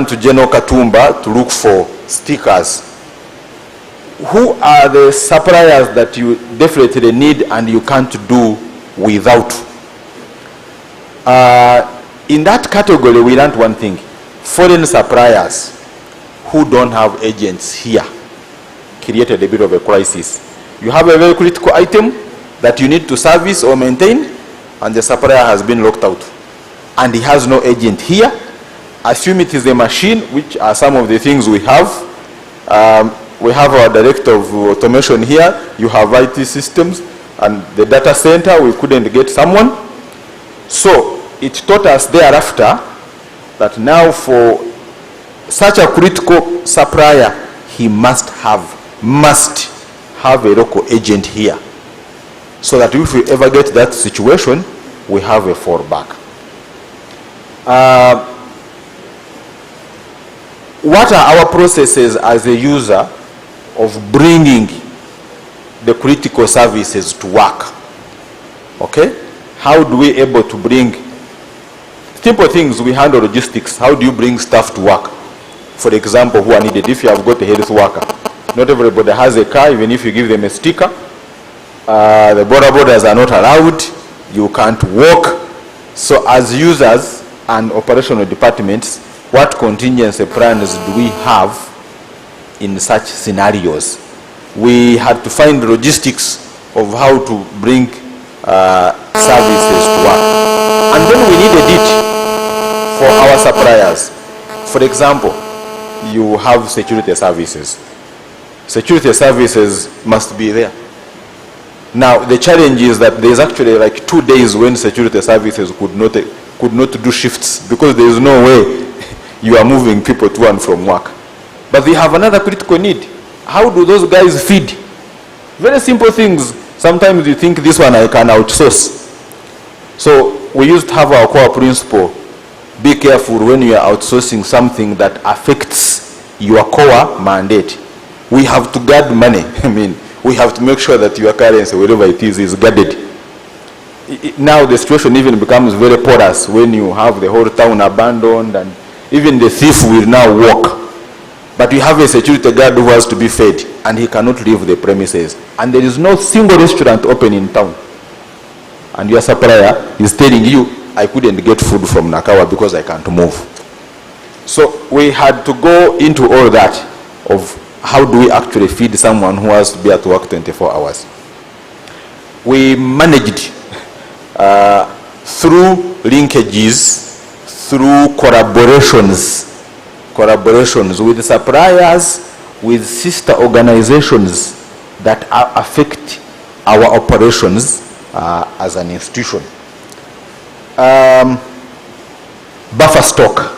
S14: to General Katumba to look for stickers. Who are the suppliers that you definitely need and you can't do without? In that category, we learned one thing. Foreign suppliers who don't have agents here created a bit of a crisis. You have a very critical item that you need to service or maintain, and the supplier has been locked out. And he has no agent here. Assume it is a machine, which are some of the things we have. We have our director of automation here. You have IT systems and the data center. We couldn't get someone. So it taught us thereafter that now for such a critical supplier, he must have a local agent here, so that if we ever get that situation, we have a fallback. What are our processes as a user of bringing the critical services to work? Okay? How do we able to bring simple things? We handle logistics. How do you bring stuff to work? For example, who are needed. If you have got a health worker, not everybody has a car, even if you give them a sticker. The border borders are not allowed. You can't walk. So as users and operational departments, what contingency plans do we have in such scenarios? We had to find logistics of how to bring services to work. And then we needed it for our suppliers. For example, you have security services. Security services must be there. Now, the challenge is that there's actually like 2 days when security services could not do shifts, because there is no way you are moving people to and from work. But they have another critical need. How do those guys feed? Very simple things. Sometimes you think this one I can outsource. So we used to have our core principle. Be careful when you are outsourcing something that affects your core mandate. We have to guard money. I mean, we have to make sure that your currency, wherever it is guarded. Now the situation even becomes very porous when you have the whole town abandoned, and even the thief will now walk. But we have a security guard who has to be fed, and he cannot leave the premises. And there is no single restaurant open in town. And your supplier is telling you, I couldn't get food from Nakawa because I can't move. So we had to go into all that of how do we actually feed someone who has to be at work 24 hours. We managed through linkages, through collaborations with suppliers, with sister organizations that affect our operations as an institution. Buffer stock.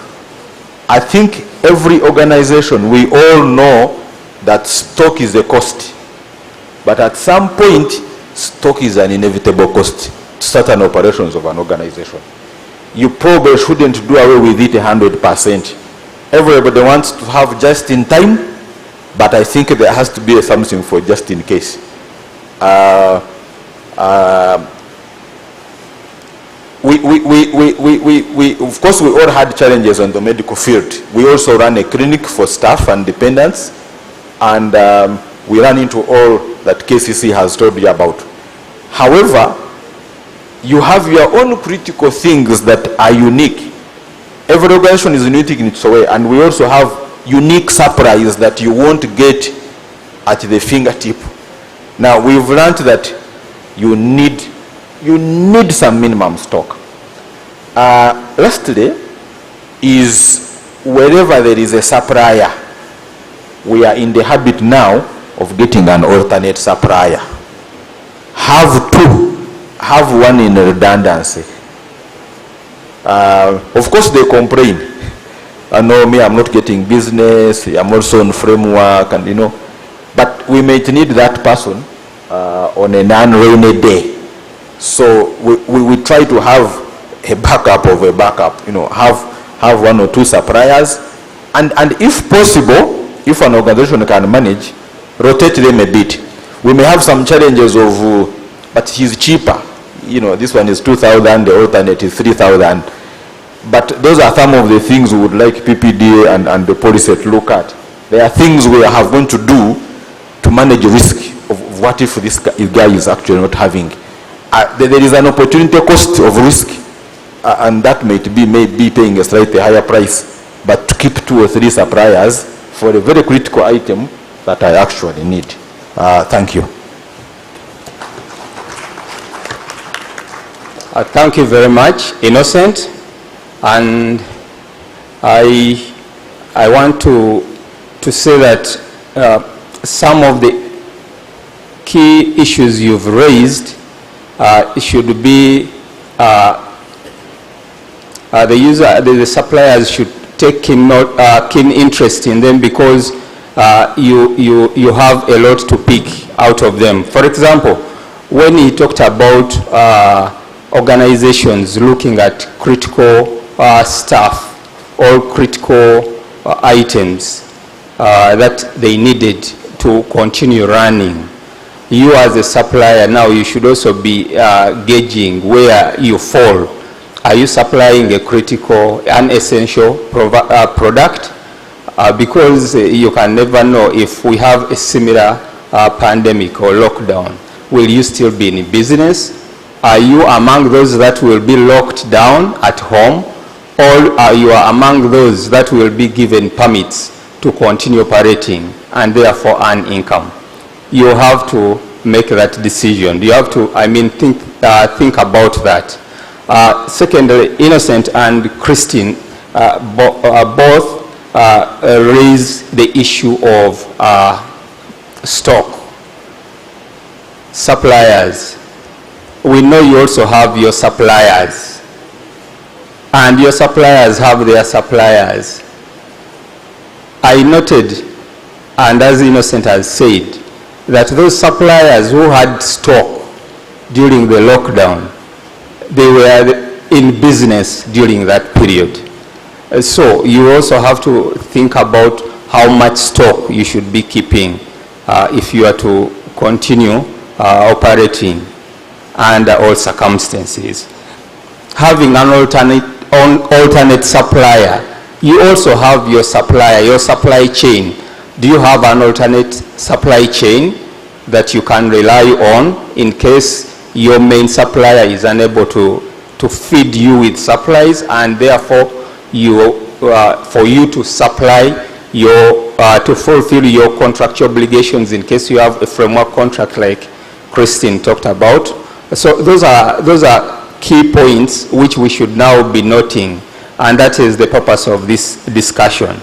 S14: I think every organization, we all know that stock is a cost. But at some point, stock is an inevitable cost to certain operations of an organization. You probably shouldn't do away with it 100%. Everybody wants to have just in time, but I think there has to be something for just in case. Of course, we all had challenges on the medical field. We also ran a clinic for staff and dependents, and we ran into all that KCC has told you about. However, you have your own critical things that are unique. Every organization is unique in its way, and we also have unique supplies that you won't get at the fingertip. Now, we've learned that you need some minimum stock. Lastly, is wherever there is a supplier, we are in the habit now of getting an alternate supplier. Have two, have one in redundancy. Of course, they complain. I know me, I'm not getting business, I'm also on framework, and but we may need that person on a non-rainy day. So we try to have a backup of a backup, have one or two suppliers, and if possible, if an organization can manage, rotate them a bit. We may have some challenges of, but he's cheaper. This one is 2,000, the alternate is 3,000. But those are some of the things we would like PPDA and the policy to look at. There are things we are going to do to manage risk of what if this guy is actually not having. There is an opportunity cost of risk, and that may be paying a slightly higher price, but to keep 2 or 3 suppliers for a very critical item that I actually need. Thank you.
S7: Thank you very much, Innocent. And I want to say that some of the key issues you've raised should be the suppliers should take keen interest in them, because you have a lot to pick out of them. For example, when he talked about organizations looking at critical stuff or critical items that they needed to continue running, you as a supplier now, you should also be gauging where you fall. Are you supplying a critical, unessential product? Because you can never know if we have a similar pandemic or lockdown. Will you still be in business? Are you among those that will be locked down at home, or are you among those that will be given permits to continue operating and therefore earn income? You have to make that decision. You have to, think about that. Secondly, Innocent and Christine both raise the issue of stock. Suppliers. We know you also have your suppliers, and your suppliers have their suppliers. I noted, and as Innocent has said, that those suppliers who had stock during the lockdown, they were in business during that period. So you also have to think about how much stock you should be keeping if you are to continue operating under all circumstances. Having an alternate supplier, you also have your supplier, your supply chain. Do you have an alternate supply chain that you can rely on in case your main supplier is unable to feed you with supplies, and therefore for you to supply to fulfill your contractual obligations in case you have a framework contract like Christine talked about? So those are key points which we should now be noting, and that is the purpose of this discussion.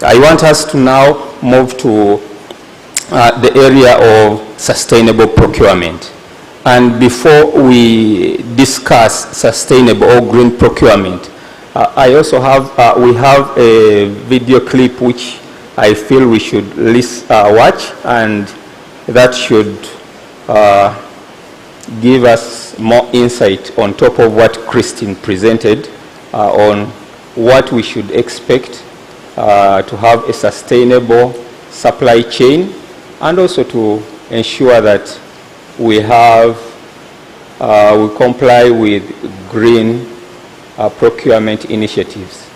S7: I want us to now move to the area of sustainable procurement. And before we discuss sustainable or green procurement, I also have, we have a video clip which I feel we should watch, and that should give us more insight on top of what Christine presented on what we should expect to have a sustainable supply chain, and also to ensure that we comply with green procurement initiatives.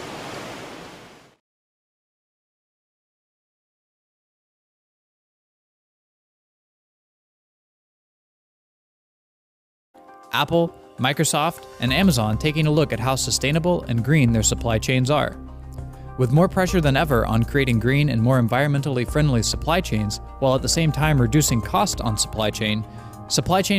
S15: Apple, Microsoft, and Amazon taking a look at how sustainable and green their supply chains are. With more pressure than ever on creating green and more environmentally friendly supply chains, while at the same time reducing cost on supply chain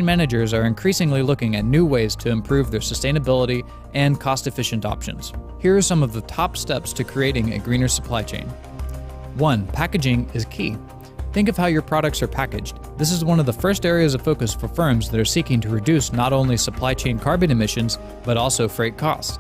S15: managers are increasingly looking at new ways to improve their sustainability and cost-efficient options. Here are some of the top steps to creating a greener supply chain. 1. Packaging is key. Think of how your products are packaged. This is one of the first areas of focus for firms that are seeking to reduce not only supply chain carbon emissions, but also freight costs.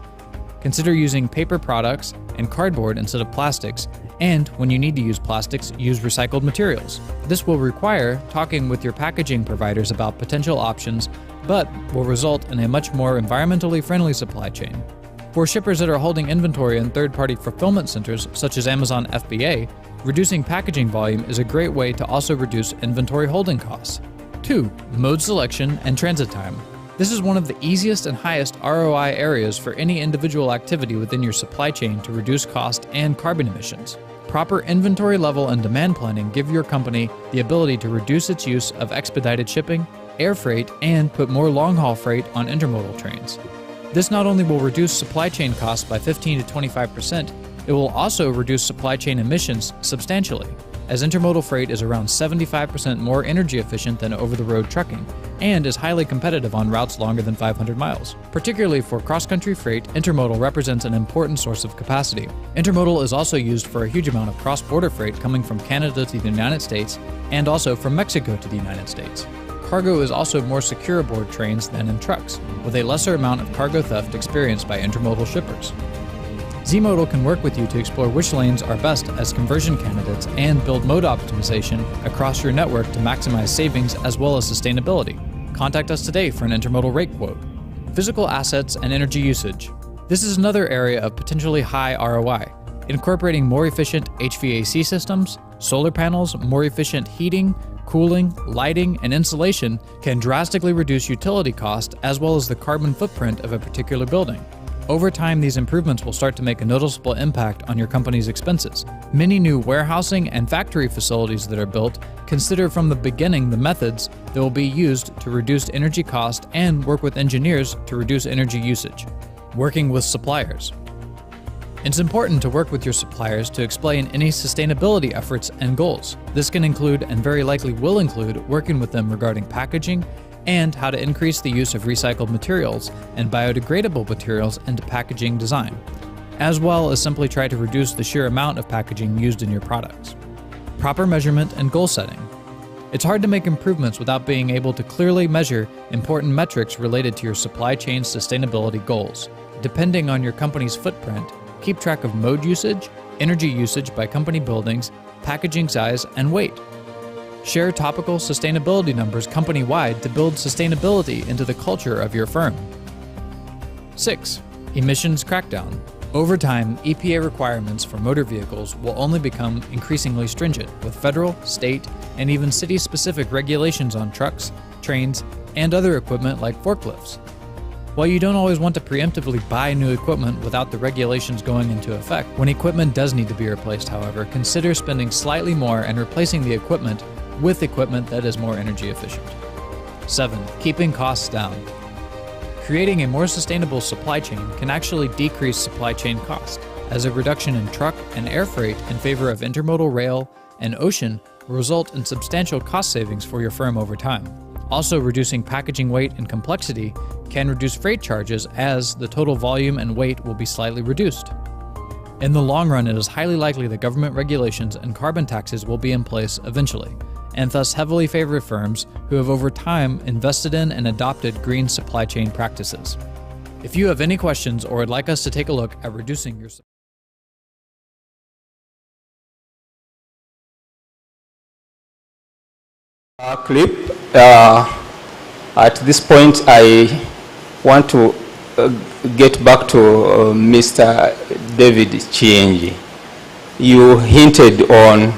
S15: consider using paper products and cardboard instead of plastics, and when you need to use plastics, use recycled materials. This will require talking with your packaging providers about potential options, but will result in a much more environmentally friendly supply chain. For shippers that are holding inventory in third-party fulfillment centers, such as Amazon FBA, reducing packaging volume is a great way to also reduce inventory holding costs. 2. Mode selection and transit time. This is one of the easiest and highest ROI areas for any individual activity within your supply chain to reduce cost and carbon emissions. Proper inventory level and demand planning give your company the ability to reduce its use of expedited shipping, air freight, and put more long-haul freight on intermodal trains. This not only will reduce supply chain costs by 15 to 25%, it will also reduce supply chain emissions substantially, as intermodal freight is around 75% more energy efficient than over-the-road trucking, and is highly competitive on routes longer than 500 miles. Particularly for cross-country freight, intermodal represents an important source of capacity. Intermodal is also used for a huge amount of cross-border freight coming from Canada to the United States, and also from Mexico to the United States. Cargo is also more secure aboard trains than in trucks, with a lesser amount of cargo theft experienced by intermodal shippers. Z-Modal can work with you to explore which lanes are best as conversion candidates and build mode optimization across your network to maximize savings as well as sustainability. Contact us today for an intermodal rate quote. Physical assets and energy usage. This is another area of potentially high ROI. Incorporating more efficient HVAC systems, solar panels, more efficient heating, cooling, lighting, and insulation can drastically reduce utility cost as well as the carbon footprint of a particular building. Over time, these improvements will start to make a noticeable impact on your company's expenses. Many new warehousing and factory facilities that are built consider from the beginning the methods that will be used to reduce energy cost and work with engineers to reduce energy usage. Working with suppliers. It's important to work with your suppliers to explain any sustainability efforts and goals. This can include, and very likely will include, working with them regarding packaging and how to increase the use of recycled materials and biodegradable materials into packaging design, as well as simply try to reduce the sheer amount of packaging used in your products. Proper measurement and goal setting. It's hard to make improvements without being able to clearly measure important metrics related to your supply chain sustainability goals. Depending on your company's footprint, keep track of mode usage, energy usage by company buildings, packaging size, and weight. Share topical sustainability numbers company-wide to build sustainability into the culture of your firm. 6. Emissions crackdown. Over time, EPA requirements for motor vehicles will only become increasingly stringent, with federal, state, and even city-specific regulations on trucks, trains, and other equipment like forklifts. While you don't always want to preemptively buy new equipment without the regulations going into effect, when equipment does need to be replaced, however, consider spending slightly more and replacing the equipment with equipment that is more energy efficient. 7. Keeping costs down. Creating a more sustainable supply chain can actually decrease supply chain cost, as a reduction in truck and air freight in favor of intermodal rail and ocean will result in substantial cost savings for your firm over time. Also, reducing packaging weight and complexity can reduce freight charges as the total volume and weight will be slightly reduced. In the long run, it is highly likely that government regulations and carbon taxes will be in place eventually, and thus heavily favor firms who have over time invested in and adopted green supply chain practices. If you have any questions or would like us to take a look at reducing your
S7: clip. At this point, I want to get back to Mr. David Chienji. You hinted on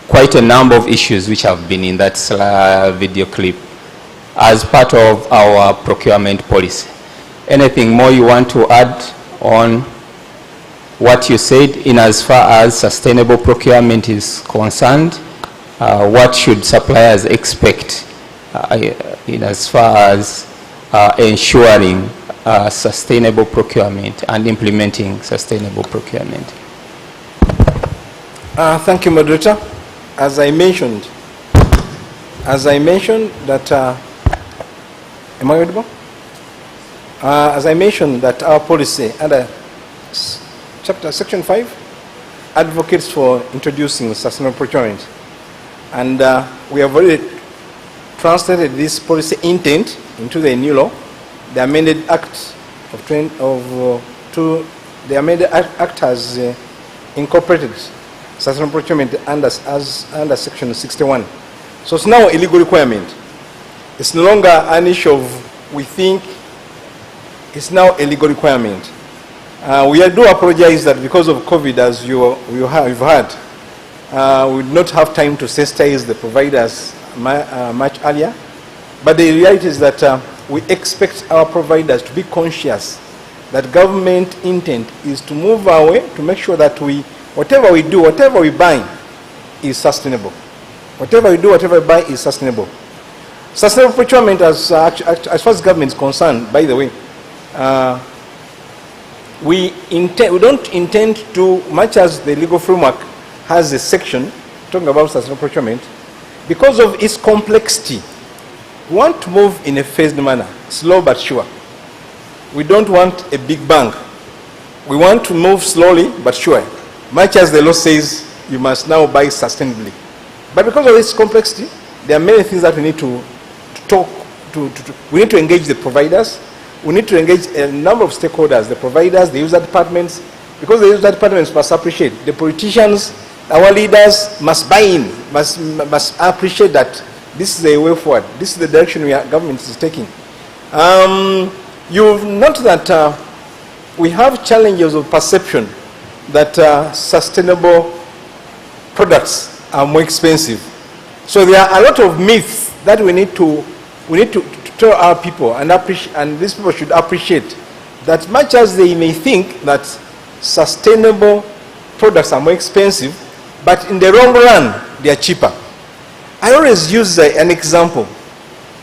S7: quite a number of issues which have been in that video clip as part of our procurement policy. Anything more you want to add on what you said in as far as sustainable procurement is concerned? What should suppliers expect in as far as ensuring sustainable procurement and implementing sustainable procurement?
S12: Thank you, moderator. As I mentioned that, am I audible? As I mentioned that our policy under section 5 advocates for introducing sustainable procurement, and we have already translated this policy intent into the new law, the amended Act of they are made act as incorporated sustainable procurement under Section 61. So it's now a legal requirement. It's no longer an issue of we think, it's now a legal requirement. We do apologize that because of COVID, as you've heard, we did not have time to sensitize the providers much earlier. But the reality is that we expect our providers to be conscious that government intent is to move our way to make sure that whatever we do, whatever we buy is sustainable. Whatever we do, whatever we buy is sustainable. Sustainable procurement, as far as government is concerned, by the way, we don't intend to, much as the legal framework has a section talking about sustainable procurement, because of its complexity, we want to move in a phased manner, slow but sure. We don't want a big bang. We want to move slowly but sure. Much as the law says, you must now buy sustainably. But because of its complexity, there are many things that we need to talk to. We need to engage the providers. We need to engage a number of stakeholders, the providers, the user departments, because the user departments must appreciate. The politicians, our leaders must buy in, must appreciate that this is a way forward. This is the direction government is taking. You'll note that we have challenges of perception that sustainable products are more expensive. So there are a lot of myths that we need to tell our people, and these people should appreciate that much as they may think that sustainable products are more expensive, but in the long run, they are cheaper. I always use an example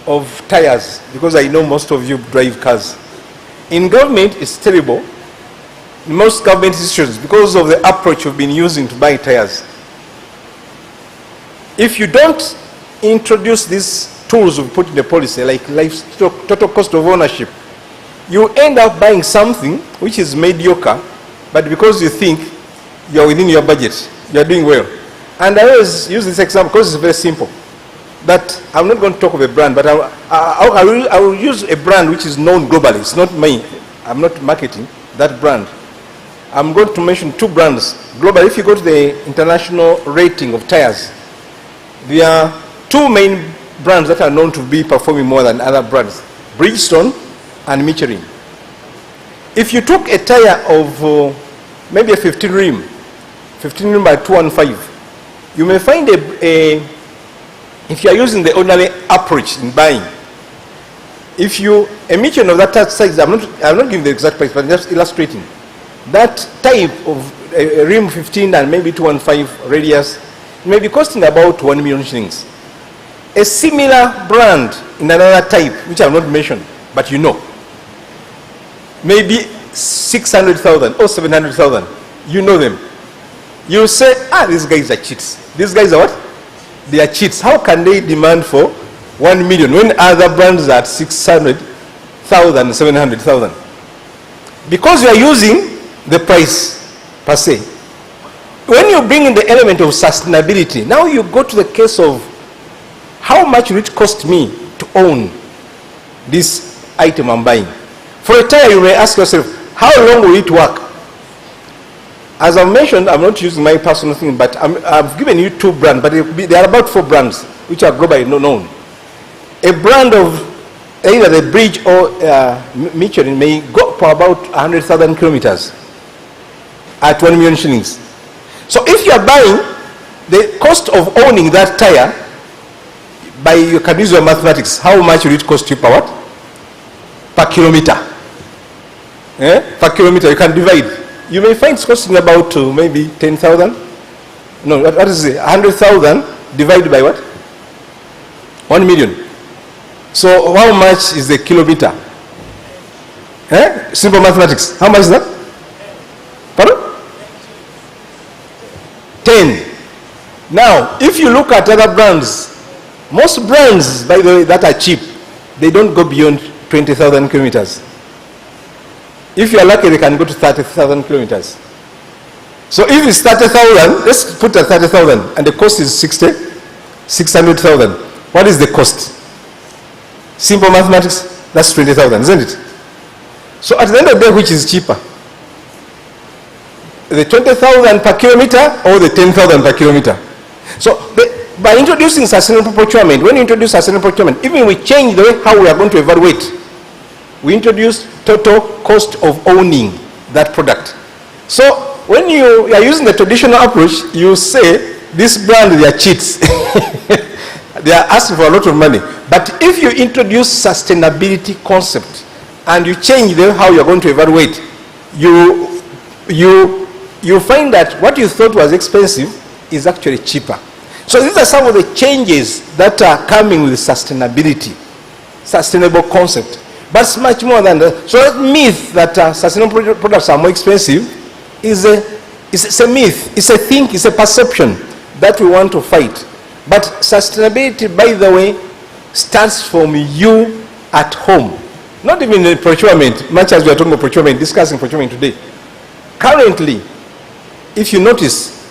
S12: of tires, because I know most of you drive cars. In government, it's terrible. In most government institutions, because of the approach we've been using to buy tires. If you don't introduce these tools we put in the policy, like total cost of ownership, you end up buying something which is mediocre, but because you think you're within your budget, you're doing well. And I always use this example because it's very simple. That I'm not going to talk of a brand, but I will use a brand which is known globally. It's not me. I'm not marketing that brand. I'm going to mention two brands globally. If you go to the international rating of tires, there are two main brands that are known to be performing more than other brands: Bridgestone and Michelin. If you took a tire of maybe a 15 rim by 215, you may find if you are using the ordinary approach in buying, a Michelin of that size, I'm not giving the exact price, but just illustrating, that type of a rim 15 and maybe 215 radius may be costing about 1 million shillings. A similar brand in another type, which I have not mentioned, but you know, maybe 600,000 or 700,000. You know them. You say, these guys are cheats. These guys are what? They are cheats. How can they demand for 1 million when other brands are at 600,000, 700,000? Because you are using the price per se. When you bring in the element of sustainability, now you go to the case of how much will it cost me to own this item I'm buying. For a tire, you may ask yourself, how long will it work? As I mentioned, I'm not using my personal thing, but I've given you two brands, but there are about 4 brands which are globally known. A brand of either the Bridge or Michelin may go for about 100,000 kilometers at 1 million shillings. So if you are buying, the cost of owning that tire, you can use your mathematics, how much will it cost you per what? Per kilometer. Per kilometer, you can divide. You may find it's costing about maybe 10,000. No, what is it? 100,000 divided by what? 1 million. So how much is the kilometer? Simple mathematics. How much is that? Pardon? 10. Now, if you look at other brands, most brands, by the way, that are cheap, they don't go beyond 20,000 kilometers. If you are lucky, they can go to 30,000 kilometers. So if it's 30,000, let's put at 30,000, and the cost is 600,000. What is the cost? Simple mathematics, that's 20,000, isn't it? So at the end of the day, which is cheaper? the 20,000 per kilometer or the 10,000 per kilometer. So by introducing sustainable procurement, when you introduce sustainable procurement, even we change the way how we are going to evaluate. We introduce total cost of owning that product. So when you are using the traditional approach, you say, this brand, they are cheats. They are asking for a lot of money. But if you introduce sustainability concept and you change the how you're going to evaluate, you find that what you thought was expensive is actually cheaper. So these are some of the changes that are coming with sustainability, sustainable concept. But it's much more than that. So that myth that sustainable products are more expensive is a myth. It's a thing, it's a perception that we want to fight. But sustainability, by the way, starts from you at home. Not even in procurement, much as we are talking about procurement, discussing procurement today. Currently, if you notice,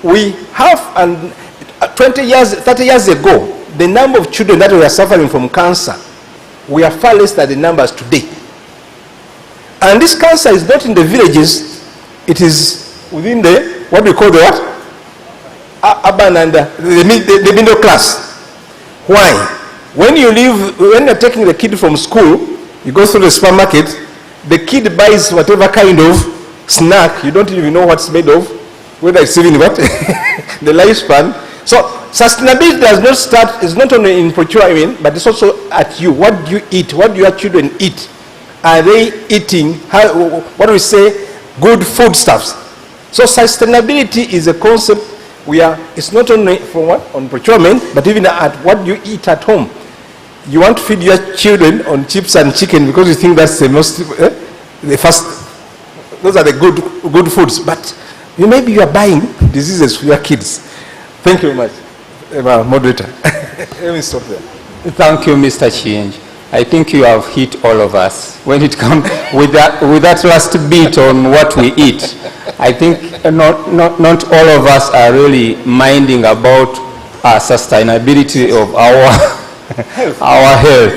S12: we have 20 years, 30 years ago, the number of children that were suffering from cancer, we are far less than the numbers today. And this cancer is not in the villages, it is within the, what we call the what? Urban and the middle class. Why? When you're taking the kid from school, you go through the supermarket, the kid buys whatever kind of snack, you don't even know what's made of, whether it's even what, the lifespan. So sustainability does not start, it's not only in procurement, but it's also at you. What do you eat? What do your children eat? Are they eating, what do we say, good foodstuffs? So sustainability is a concept it's not only from what, on procurement, but even at what you eat at home. You want to feed your children on chips and chicken because you think that's the most, the first, those are the good foods. But maybe you are buying diseases for your kids. Thank you very much, moderator. Let me stop there.
S7: Thank you, Mr. Chienji. I think you have hit all of us when it comes with that last bit on what we eat. I think not all of us are really minding about sustainability of our health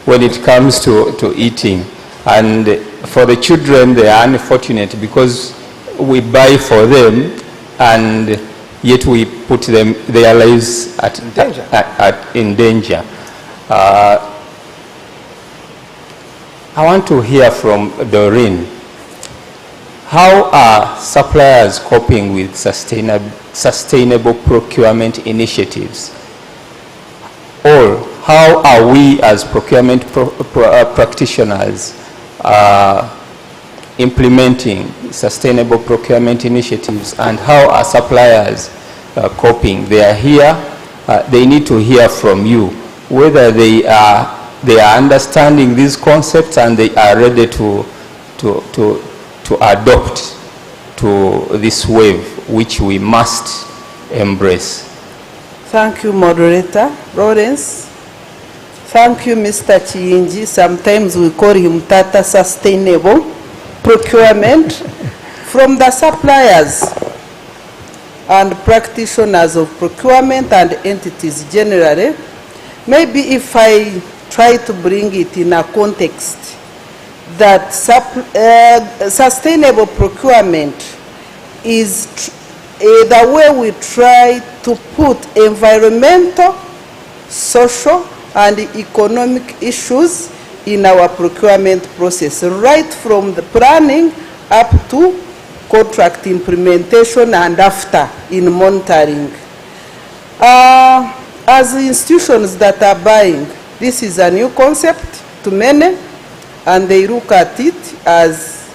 S7: when it comes to eating. And for the children, they are unfortunate because we buy for them and yet we put their lives in danger. I want to hear from Doreen. How are suppliers coping with sustainable procurement initiatives? Or how are we as procurement practitioners implementing sustainable procurement initiatives, and how are suppliers coping? They are here, they need to hear from you whether they are understanding these concepts and they are ready to adopt to this wave which we must embrace.
S13: Thank you, moderator Lawrence. Thank you, Mr. Chienji. Sometimes we call him Tata Sustainable Procurement. From the suppliers and practitioners of procurement and entities generally, maybe if I try to bring it in a context that sustainable procurement is the way we try to put environmental, social, and economic issues in our procurement process, right from the planning up to contract implementation and after in monitoring. As institutions that are buying, this is a new concept to many, and they look at it as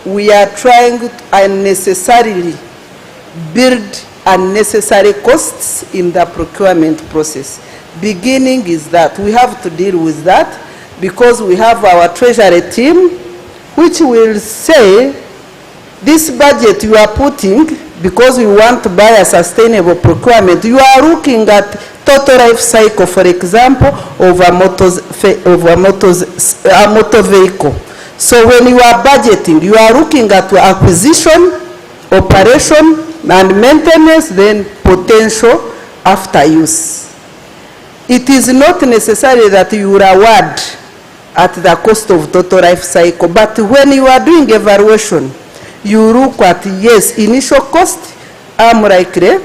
S13: we are trying to unnecessarily build unnecessary costs in the procurement process. Beginning is that we have to deal with that because we have our treasury team which will say this budget you are putting because we want to buy a sustainable procurement, you are looking at total life cycle, for example, of a motor vehicle. So when you are budgeting, you are looking at acquisition, operation, and maintenance, then potential after use. It is not necessary that you will award at the cost of total life cycle, but when you are doing evaluation, you look at, yes, initial cost, I'm likely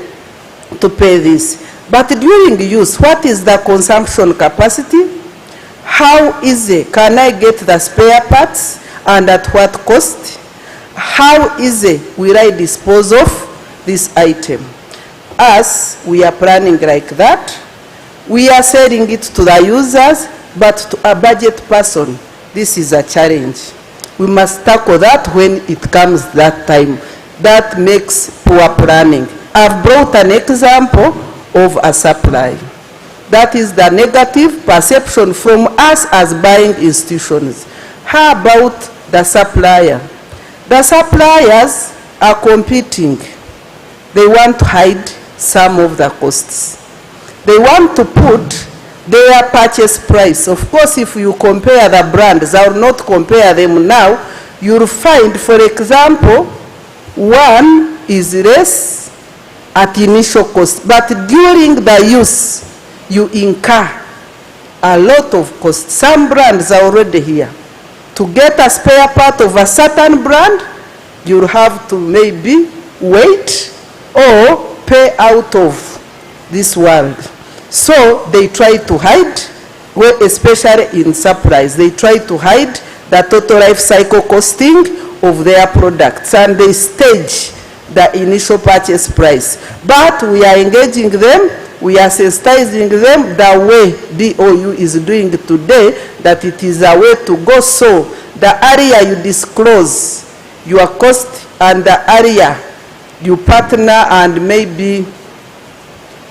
S13: to pay this. But during use, what is the consumption capacity? How easy can I get the spare parts and at what cost? How easy will I dispose of this item? As we are planning like that, we are selling it to the users, but to a budget person, this is a challenge. We must tackle that when it comes that time. That makes poor planning. I've brought an example of a supply. That is the negative perception from us as buying institutions. How about the supplier? The suppliers are competing. They want to hide some of the costs. They want to put their purchase price. Of course, if you compare the brands, I will not compare them now, you'll find, for example, one is less at initial cost, but during the use, you incur a lot of cost. Some brands are already here. To get a spare part of a certain brand, you'll have to maybe wait or pay out of this world. So they try to hide, well, especially in supplies, they try to hide the total life cycle costing of their products, and they stage the initial purchase price. But we are engaging them, we are sensitizing them the way BOU is doing today, that it is a way to go. So the area you disclose your cost and the area you partner and maybe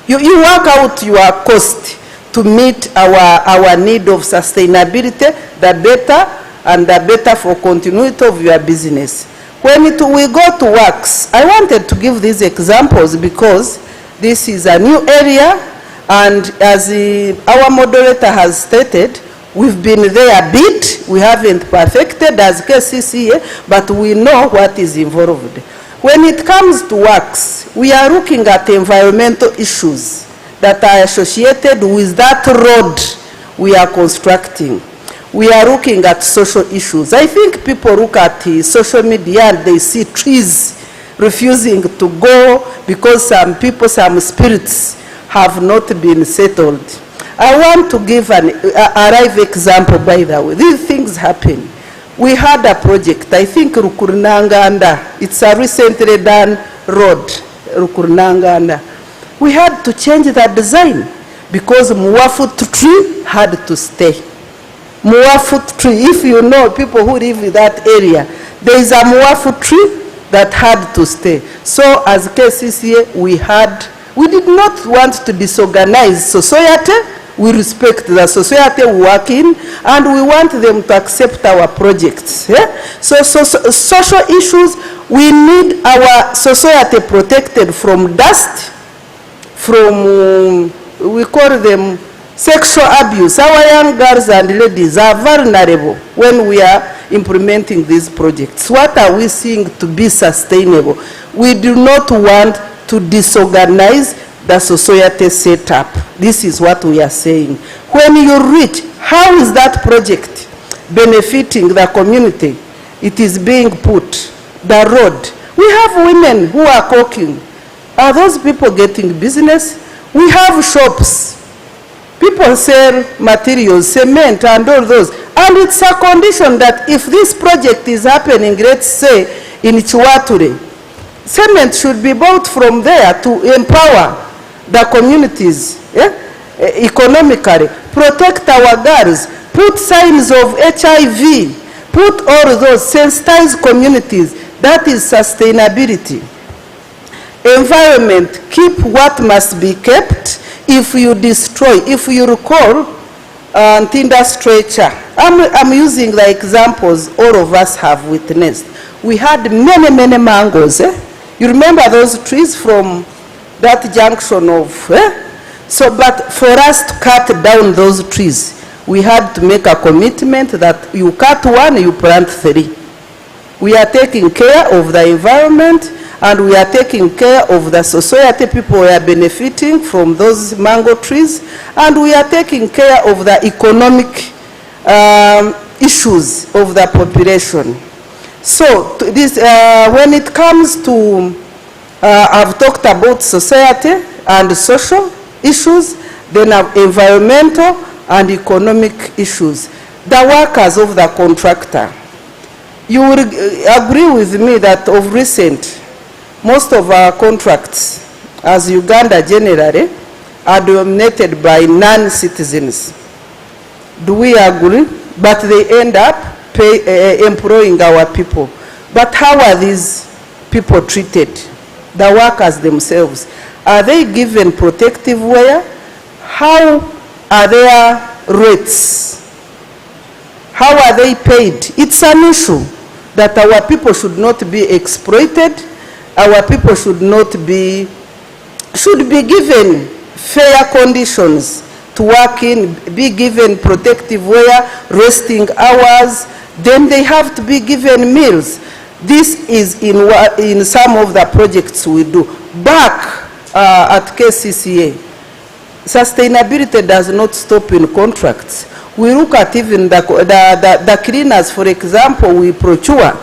S13: you work out your cost to meet our need of sustainability, the better, and the better for continuity of your business. When we go to works, I wanted to give these examples because this is a new area, and as our moderator has stated, we've been there a bit, we haven't perfected as KCCA, but we know what is involved. When it comes to works, we are looking at environmental issues that are associated with that road we are constructing. We are looking at social issues. I think people look at social media and they see trees refusing to go because some people, some spirits have not been settled. I want to give a live example, by the way. These things happen. We had a project, I think Rukurnanganda. It's a recently done road, Rukurnanganda. We had to change the design because Muwafut tree had to stay. Muwafut tree, if you know people who live in that area, there is a Muwafut tree that had to stay. So as KCCA, we did not want to disorganize society. We respect the society we work in, and we want them to accept our projects. Yeah? So social issues, we need our society protected from dust, from, we call them sexual abuse. Our young girls and ladies are vulnerable when we are implementing these projects. What are we seeing to be sustainable? We do not want to disorganize the society setup. This is what we are saying. When you reach, how is that project benefiting the community? It is being put, the road. We have women who are cooking. Are those people getting business? We have shops. People sell materials, cement and all those. And it's a condition that if this project is happening, let's say in Chiwature, cement should be bought from there to empower the communities, economically, protect our girls, put signs of HIV, put all those, sensitize communities. That is sustainability. Environment, keep what must be kept. If you destroy, if you recall, Tinda stretcher, I'm using the examples all of us have witnessed. We had many mangoes. You remember those trees from that junction of, So, but for us to cut down those trees, we had to make a commitment that you cut one, you plant 3. We are taking care of the environment, and we are taking care of the society. People are benefiting from those mango trees, and we are taking care of the economic issues of the population. So when it comes to, I've talked about society and social issues, then environmental and economic issues. The workers of the contractor. You will agree with me that of recent, most of our contracts, as Uganda generally, are dominated by non-citizens. Do we agree? But they end up employing our people. But how are these people treated? The workers themselves. Are they given protective wear? How are their rates? How are they paid? It's an issue that our people should not be exploited. Our people should be given fair conditions to work in, be given protective wear, resting hours, then they have to be given meals. This is in some of the projects we do. Back at KCCA, sustainability does not stop in contracts. We look at even the cleaners, for example, we procure.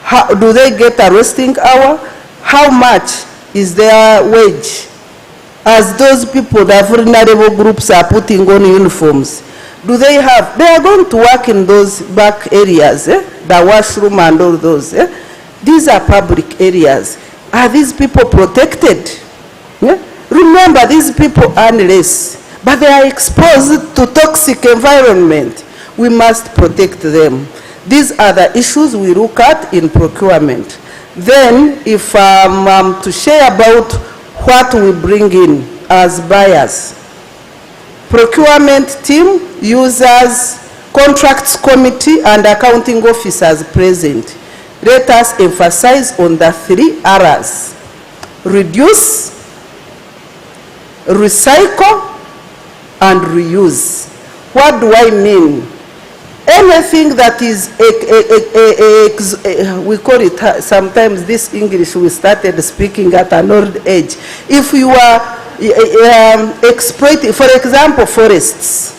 S13: How, do they get a resting hour? How much is their wage? As those people, the vulnerable groups, are putting on uniforms, do they have, they are going to work in those back areas, the washroom and all those. These are public areas. Are these people protected? Remember, these people earn less, but they are exposed to toxic environment. We must protect them. These are the issues we look at in procurement. Then, if I'm to share about what we bring in as buyers, procurement team, users, contracts committee, and accounting officers present. Let us emphasize on the 3 R's. Reduce, recycle, and reuse. What do I mean? Anything that is, we call it sometimes this English we started speaking at an old age. If you are exploiting, for example, forests,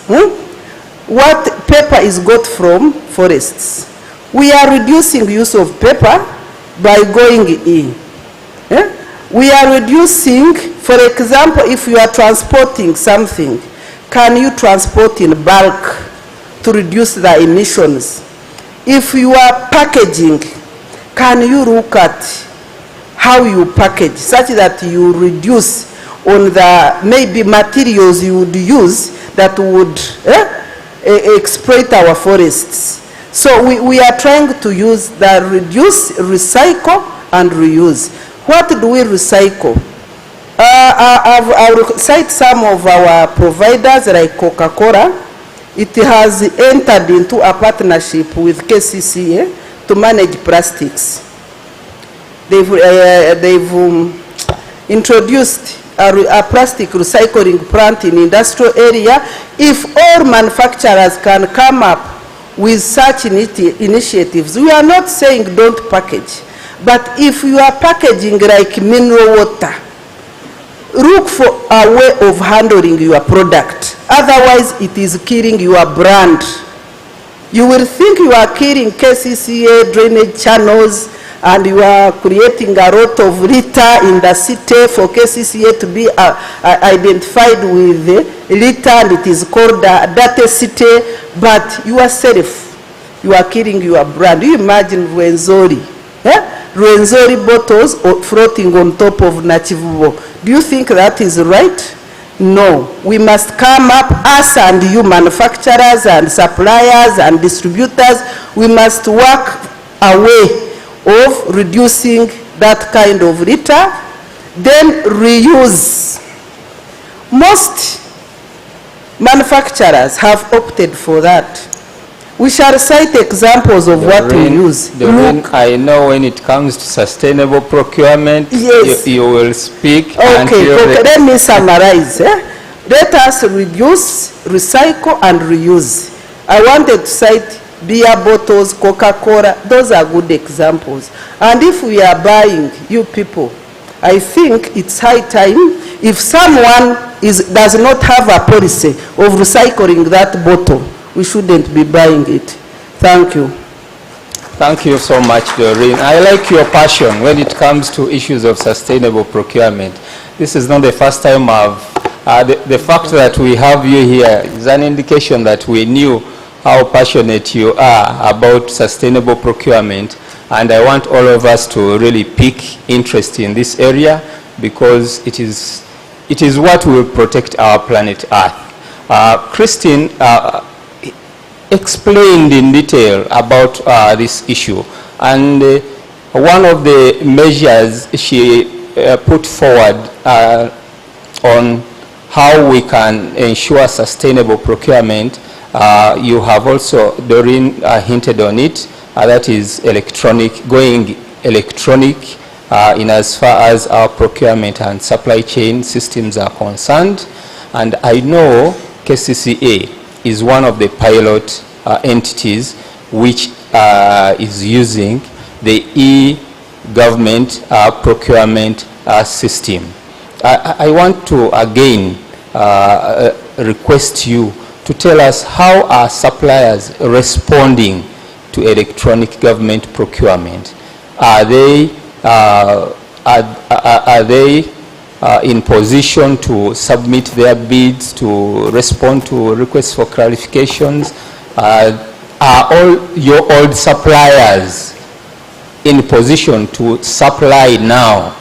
S13: what paper is got from forests? We are reducing use of paper by going in. We are reducing, for example, if you are transporting something, can you transport in bulk to reduce the emissions? If you are packaging, can you look at how you package such that you reduce on the maybe materials you would use that would exploit our forests? So we are trying to use the reduce, recycle, and reuse. What do we recycle? I'll cite some of our providers like Coca-Cola. It has entered into a partnership with KCCA to manage plastics. They've introduced a plastic recycling plant in industrial area. If all manufacturers can come up with such initiatives, we are not saying don't package, but if you are packaging like mineral water, look for a way of handling your product. Otherwise, it is killing your brand. You will think you are killing KCCA drainage channels and you are creating a lot of litter in the city for KCCA to be identified with litter, and it is called a dirty city, but yourself, you are killing your brand. You imagine Rwenzori, Rwenzori bottles floating on top of Nachivubo. Do you think that is right? No. We must come up, us and you manufacturers and suppliers and distributors, we must work a way of reducing that kind of litter. Then reuse. Most manufacturers have opted for that. We shall cite examples of what we use.
S7: I know when it comes to sustainable procurement,
S13: yes,
S7: you will speak.
S13: Okay, let me summarize. Let us reduce, recycle, and reuse. I wanted to cite beer bottles, Coca-Cola. Those are good examples. And if we are buying, you people, I think it's high time, if someone does not have a policy of recycling that bottle, we shouldn't be buying it. Thank you.
S7: Thank you so much, Doreen. I like your passion when it comes to issues of sustainable procurement. This is not the first time the fact that we have you here is an indication that we knew how passionate you are about sustainable procurement, and I want all of us to really pick interest in this area because it is what will protect our planet Earth. Christine explained in detail about this issue, and one of the measures she put forward on how we can ensure sustainable procurement, you have also, Doreen, hinted on it, that is going electronic in as far as our procurement and supply chain systems are concerned. And I know KCCA is one of the pilot entities which is using the e-government procurement system. I want to again request you to tell us how are suppliers responding to electronic government procurement. Are they in position to submit their bids, to respond to requests for clarifications? Are all your old suppliers in position to supply now,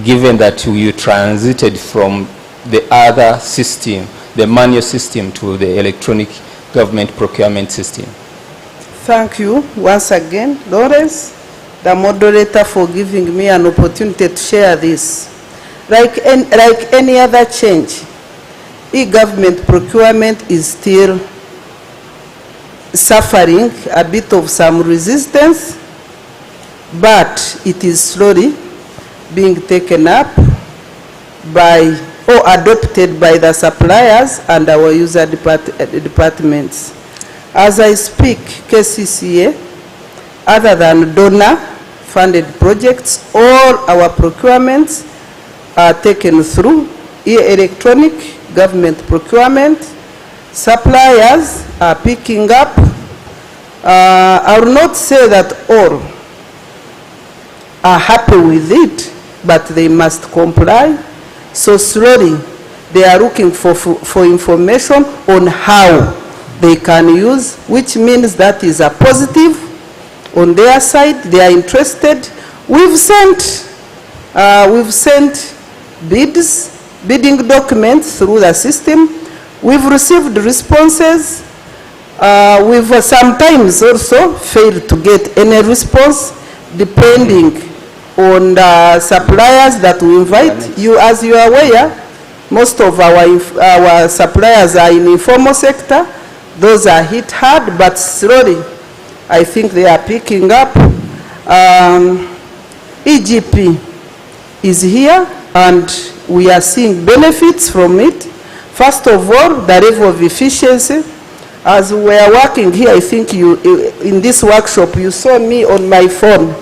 S7: given that you transited from the other system, the manual system, to the electronic government procurement system?
S13: Thank you once again, Lawrence, the moderator, for giving me an opportunity to share this. Like any other change, e-government procurement is still suffering a bit of some resistance, but it is slowly being taken up by or adopted by the suppliers and our user departments. As I speak, KCCA, other than donor-funded projects, all our procurements are taken through electronic government procurement. Suppliers are picking up. I will not say that all are happy with it, but they must comply. So slowly, they are looking for information on how they can use, which means that is a positive on their side. They are interested. We've sent bidding documents through the system. We've received responses. We've sometimes also failed to get any response, depending on the suppliers that we invite. You, as you are aware, most of our suppliers are in informal sector. Those are hit hard, but slowly, I think they are picking up. EGP is here, and we are seeing benefits from it. First of all, the level of efficiency. As we are working here, I think you, in this workshop, you saw me on my phone.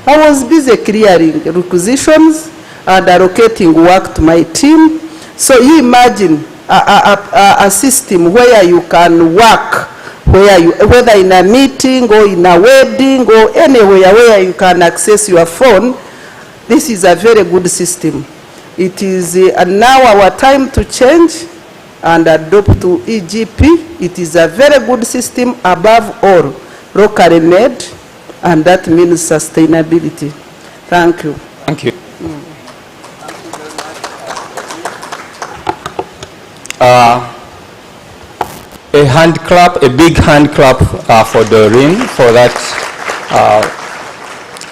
S13: I was busy clearing requisitions and allocating work to my team. So you imagine a system where you can work, whether in a meeting or in a wedding or anywhere where you can access your phone. This is a very good system. It is now our time to change and adopt to EGP. It is a very good system, above all, locally made, and that means sustainability. Thank you.
S7: Thank you. A hand clap, a big hand clap for Doreen for that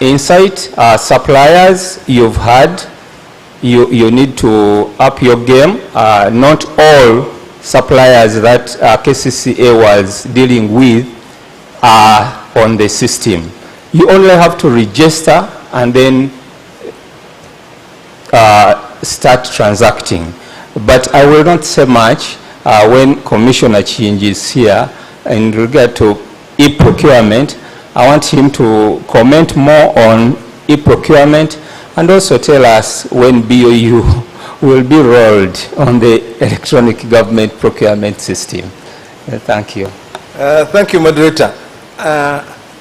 S7: insight. Suppliers, you've had, you need to up your game. Not all suppliers that KCCA was dealing with are on the system. You only have to register and then start transacting. But I will not say much when Commissioner Chinji is here in regard to e-procurement. I want him to comment more on e-procurement and also tell us when BOU will be rolled on the electronic government procurement system. Thank you.
S12: Thank you, moderator.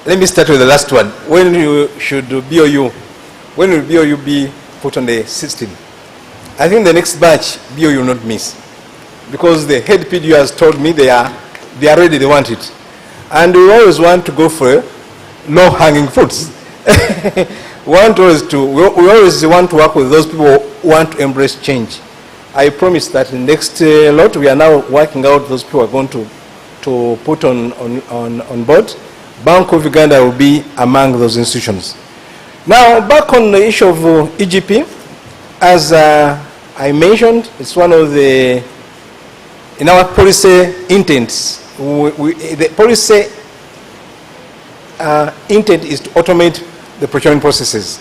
S12: let me start with the last one. When should will BOU be put on the system? I think the next batch BOU will not miss, because the head PDU has told me they are ready, they want it. And we always want to go for low-hanging fruits. we always want to work with those people who want to embrace change. I promise that in the next lot, we are now working out those people are going to put on board. Bank of Uganda will be among those institutions. Now, back on the issue of EGP, as I mentioned, it's one of the, in our policy intents, the policy intent is to automate the procurement processes.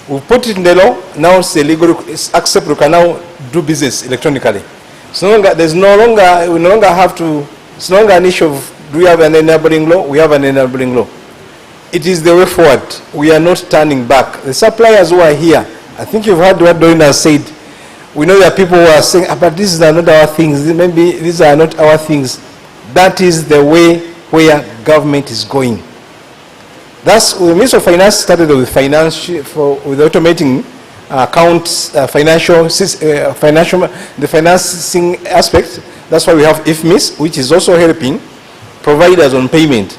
S12: We put it in the law, now it's illegal, it's acceptable, we can now do business electronically. It's no longer, we no longer have to, it's no longer an issue of, do we have an enabling law? We have an enabling law. It is the way forward. We are not turning back. The suppliers who are here, I think you've heard what Doreen has said. We know there are people who are saying, but these are not our things. Maybe these are not our things. That is the way where government is going. That's the Minister of Finance started with with automating accounts, the financing aspect. That's why we have IFMIS, which is also helping providers on payment.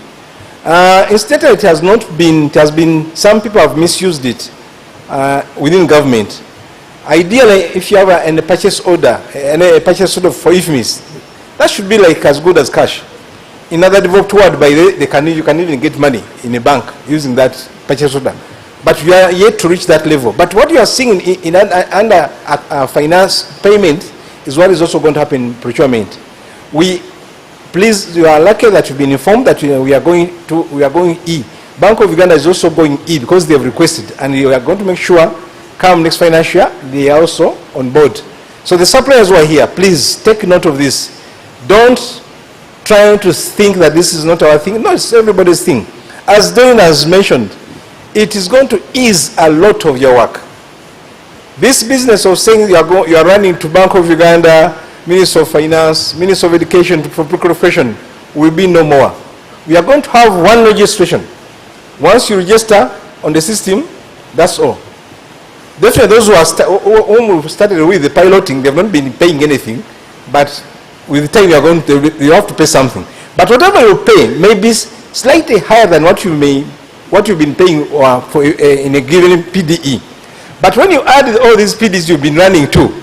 S12: Instead, it has not been. It has been. Some people have misused it within government. Ideally, if you have a purchase order, a purchase order for IFMIS, that should be like as good as cash. In other developed world, you can even get money in a bank using that purchase order. But we are yet to reach that level. But what you are seeing under finance payment is what is also going to happen in procurement. Please, you are lucky that you've been informed that we are going E. Bank of Uganda is also going E because they have requested, and we are going to make sure come next financial year they are also on board. So the suppliers who are here, please take note of this. Don't try to think that this is not our thing. No, it's everybody's thing. As Doreen has mentioned, it is going to ease a lot of your work. This business of saying you are running to Bank of Uganda, Minister of Finance, Minister of Education for profession will be no more. We are going to have one registration. Once you register on the system, that's all. Definitely those who started with the piloting, they have not been paying anything, but with the time you have to pay something. But whatever you pay may be slightly higher than what you've been paying for in a given PDE. But when you add all these PDEs you've been running too,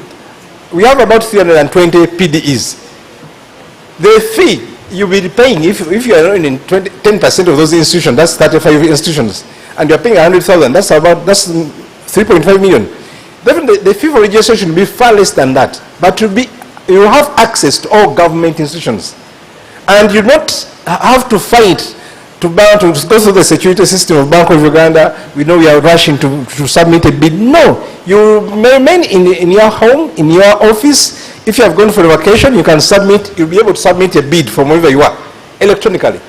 S12: we have about 320 PDEs. The fee you'll be paying if you are in 10% of those institutions, that's 35 institutions, and you're paying 100,000, that's 3.5 million. Definitely the fee for registration will be far less than that. But you have access to all government institutions, and you not have to fight to go through the security system of Bank of Uganda. We know we are rushing to submit a bid. No, you remain in your home, in your office. If you have gone for a vacation, you can submit. You'll be able to submit a bid from wherever you are electronically.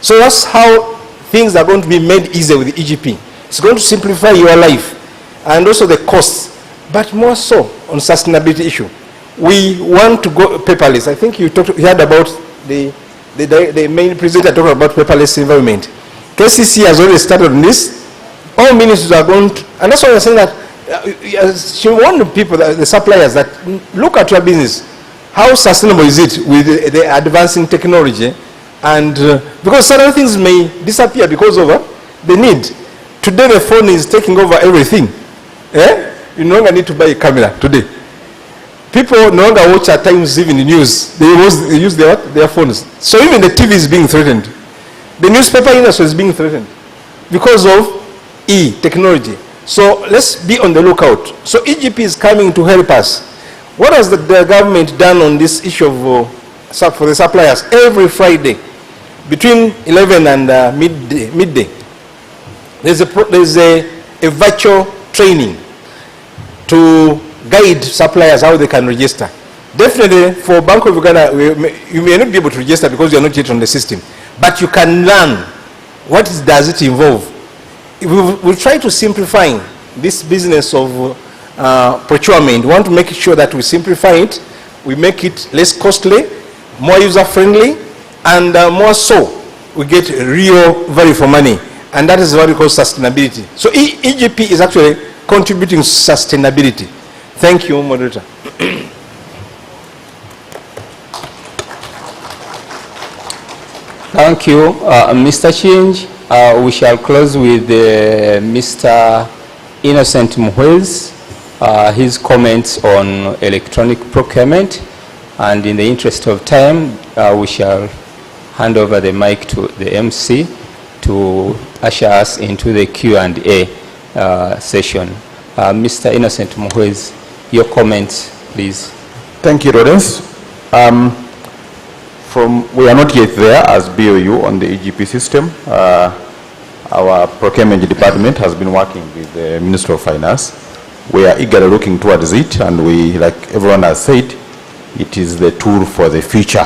S12: So that's how things are going to be made easier with the EGP. It's going to simplify your life and also the costs, but more so on sustainability issue. We want to go paperless. I think you heard about the main presenter talking about paperless environment. KCC has already started on this. All ministries are going to, and that's why I'm saying that she warned the people, the suppliers, that look at your business. How sustainable is it with the advancing technology? And because certain things may disappear because of the need. Today the phone is taking over everything. You no longer need to buy a camera today. People no longer watch at times even the news. They use their phones. So even the TV is being threatened. The newspaper industry is being threatened because of technology. So let's be on the lookout. So EGP is coming to help us. What has the government done on this issue of for the suppliers? Every Friday between 11 and midday, there's a virtual training to guide suppliers how they can register. Definitely for Bank of Uganda, you may not be able to register because you are not yet on the system, but you can learn what does it involve. We'll try to simplify this business of procurement. We want to make sure that we simplify it, we make it less costly, more user-friendly, and more so we get real value for money, and that is what we call sustainability. So EGP is actually contributing to sustainability. Thank you, moderator.
S7: Thank you, Mr. Chinj. We shall close with Mr. Innocent Muhwez, his comments on electronic procurement. And in the interest of time, we shall hand over the mic to the MC to usher us into the Q&A session. Mr. Innocent Muhwez, your comments, please.
S14: Thank you, Lawrence. We are not yet there as BOU on the EGP system. Our procurement department has been working with the Minister of Finance. We are eagerly looking towards it, and we, like everyone has said, it is the tool for the future.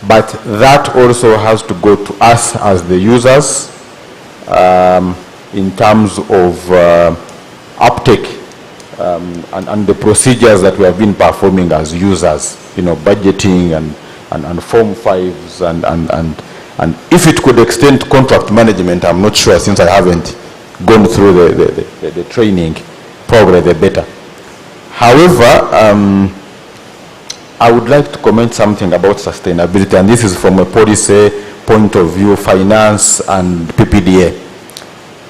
S14: But that also has to go to us as the users in terms of uptake and the procedures that we have been performing as users, budgeting and Form 5s and if it could extend to contract management, I'm not sure, since I haven't gone through the training, probably the better. However, I would like to comment something about sustainability, and this is from a policy point of view, finance and PPDA.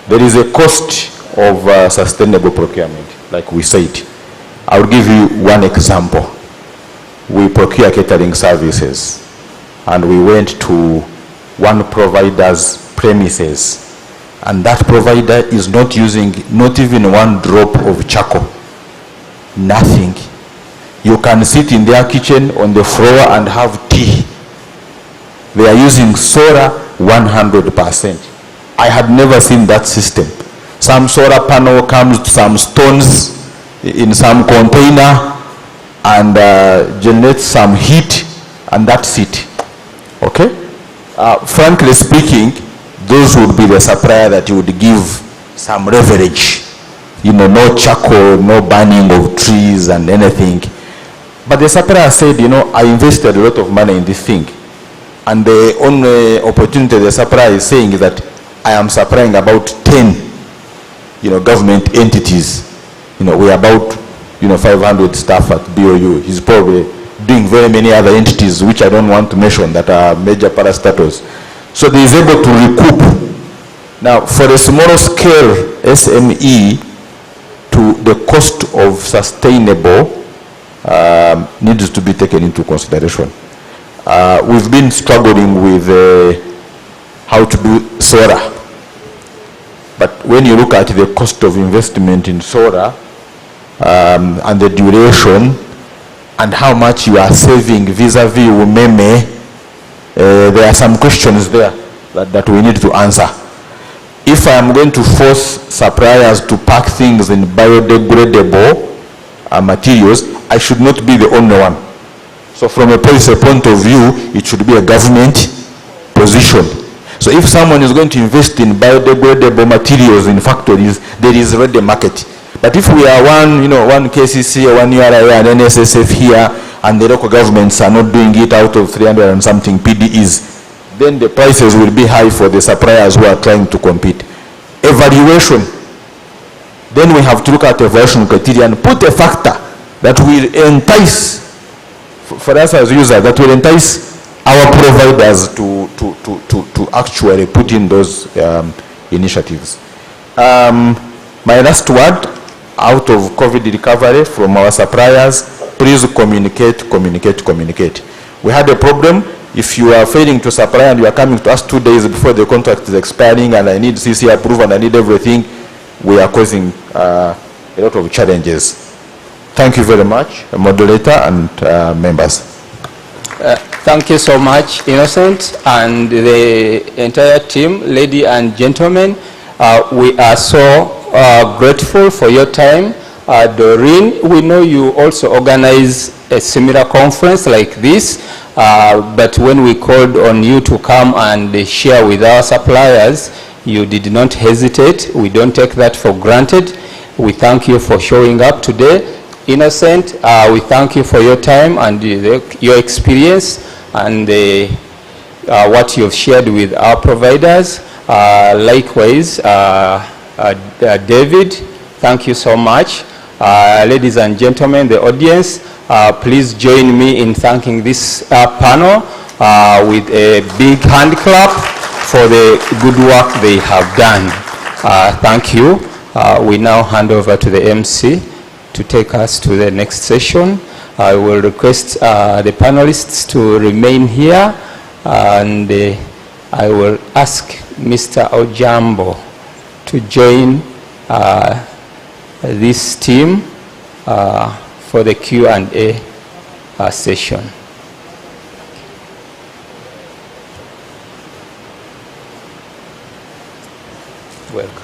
S14: There is a cost of sustainable procurement, like we said. I'll give you one example. We procure catering services, and we went to one provider's premises, and that provider is not using not even one drop of charcoal, nothing. You can sit in their kitchen on the floor and have tea. They are using solar 100%. I had never seen that system. Some solar panel comes to some stones in some container and generates some heat, and that's it. Okay? Frankly speaking, those would be the supplier that you would give some leverage. No charcoal, no burning of trees and anything. But the supplier said, I invested a lot of money in this thing. And the only opportunity the supplier is saying is that I am supplying about 10, government entities. We are about, 500 staff at BOU. He's probably doing very many other entities, which I don't want to mention, that are major parastatals. So he is able to recoup. Now, for a smaller scale SME, to the cost of sustainable needs to be taken into consideration. We've been struggling with how to do solar. But when you look at the cost of investment in solar and the duration and how much you are saving vis-a-vis umeme, there are some questions there that we need to answer. If I am going to force suppliers to pack things in biodegradable materials, I should not be the only one. So from a policy point of view, it should be a government position. So if someone is going to invest in biodegradable materials in factories, there is already a market. But if we are one KCC, one URI, and NSSF here, and the local governments are not doing it out of 300 and something PDEs, then the prices will be high for the suppliers who are trying to compete. Evaluation. Then we have to look at evaluation criteria and put a factor that will entice, for us as users, that will entice our providers to actually put in those initiatives. My last word, out of COVID recovery from our suppliers, please communicate, communicate, communicate. We had a problem. If you are failing to supply and you are coming to us 2 days before the contract is expiring and I need CC approval and I need everything, we are causing a lot of challenges. Thank you very much, moderator and members.
S7: Thank you so much, Innocent, and the entire team, ladies and gentlemen. We are so grateful for your time. Doreen, we know you also organize a similar conference like this, but when we called on you to come and share with our suppliers, you did not hesitate. We don't take that for granted. We thank you for showing up today. Innocent, we thank you for your time and your experience and the what you have shared with our providers. Likewise, David, thank you so much. Ladies and gentlemen, the audience, please join me in thanking this panel with a big hand clap for the good work they have done. Thank you. We now hand over to the MC to take us to the next session. I will request the panelists to remain here, and I will ask Mr. Ojambo to join this team for the Q&A session. Welcome.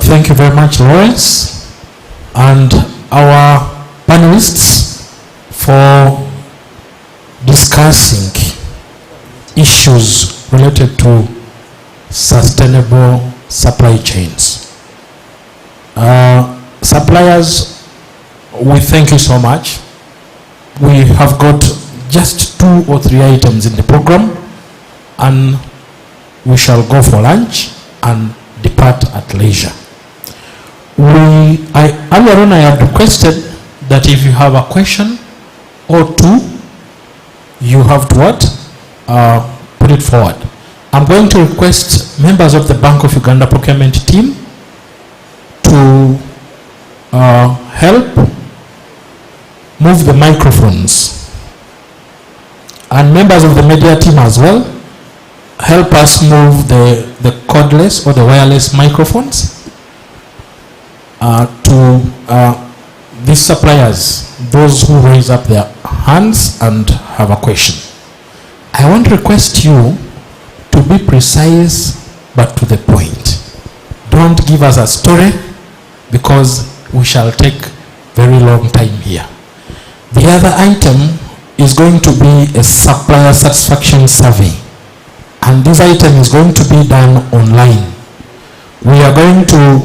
S1: Thank you very much, Lawrence, and our panelists for discussing issues related to sustainable supply chains. Suppliers, we thank you so much. We have got just 2 or 3 items in the program, and we shall go for lunch and depart at leisure. Earlier on I had requested that if you have a question or 2, you have to put it forward. I'm going to request members of the Bank of Uganda procurement team to help move the microphones, and members of the media team as well help us move the cordless or the wireless microphones to these suppliers, those who raise up their hands and have a question. I want to request you to be precise but to the point. Don't give us a story, because we shall take very long time here. The other item is going to be a supplier satisfaction survey, and this item is going to be done online. We are going to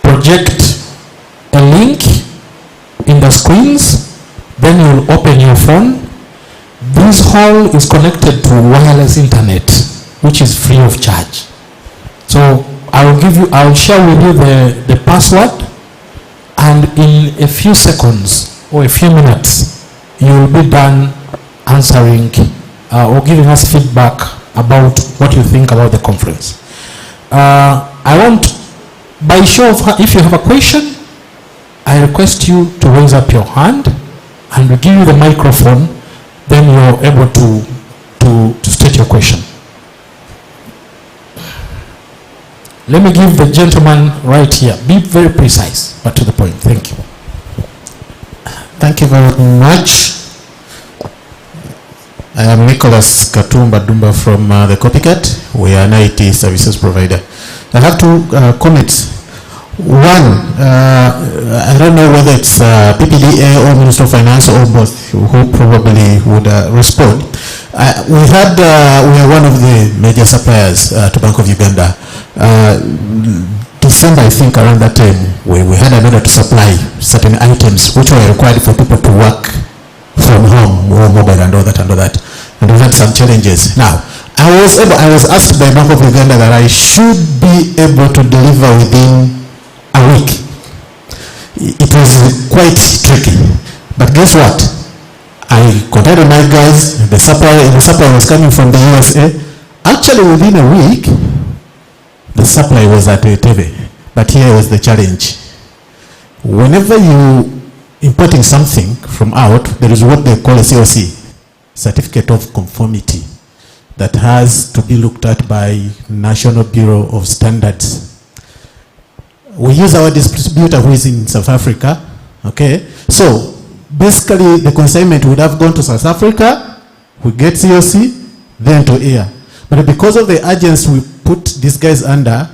S1: project a link in the screens, then you'll open your phone. This hall is connected to wireless internet, which is free of charge. So I'll share with you the password, and in a few seconds or a few minutes, you'll be done answering or giving us feedback about what you think about the conference. I want, by show of hands, if you have a question, I request you to raise up your hand, and we give you the microphone, then you're able to state your question. Let me give the gentleman right here. Be very precise, but to the point. Thank you.
S16: Thank you very much. I am Nicholas Katumba Dumba from the Copycat. We are an IT services provider. I have 2 comments. One, I don't know whether it's PPDA or Minister of Finance or both, who probably would respond. We are one of the major suppliers to Bank of Uganda. December, I think around that time, we had an order to supply certain items which were required for people to work from home, or mobile and all that. And we had some challenges. Now, I was asked by Bank of Uganda that I should be able to deliver within a week. It was quite tricky. But guess what? I contacted my guys, the supplier was coming from the USA. Actually, within a week, the supply was at Etebe. But here was the challenge. Whenever you importing something from out, there is what they call a COC, Certificate of Conformity, that has to be looked at by National Bureau of Standards. We use our distributor who is in South Africa, okay? So basically the consignment would have gone to South Africa, we get COC, then to air. But because of the urgency we put these guys under,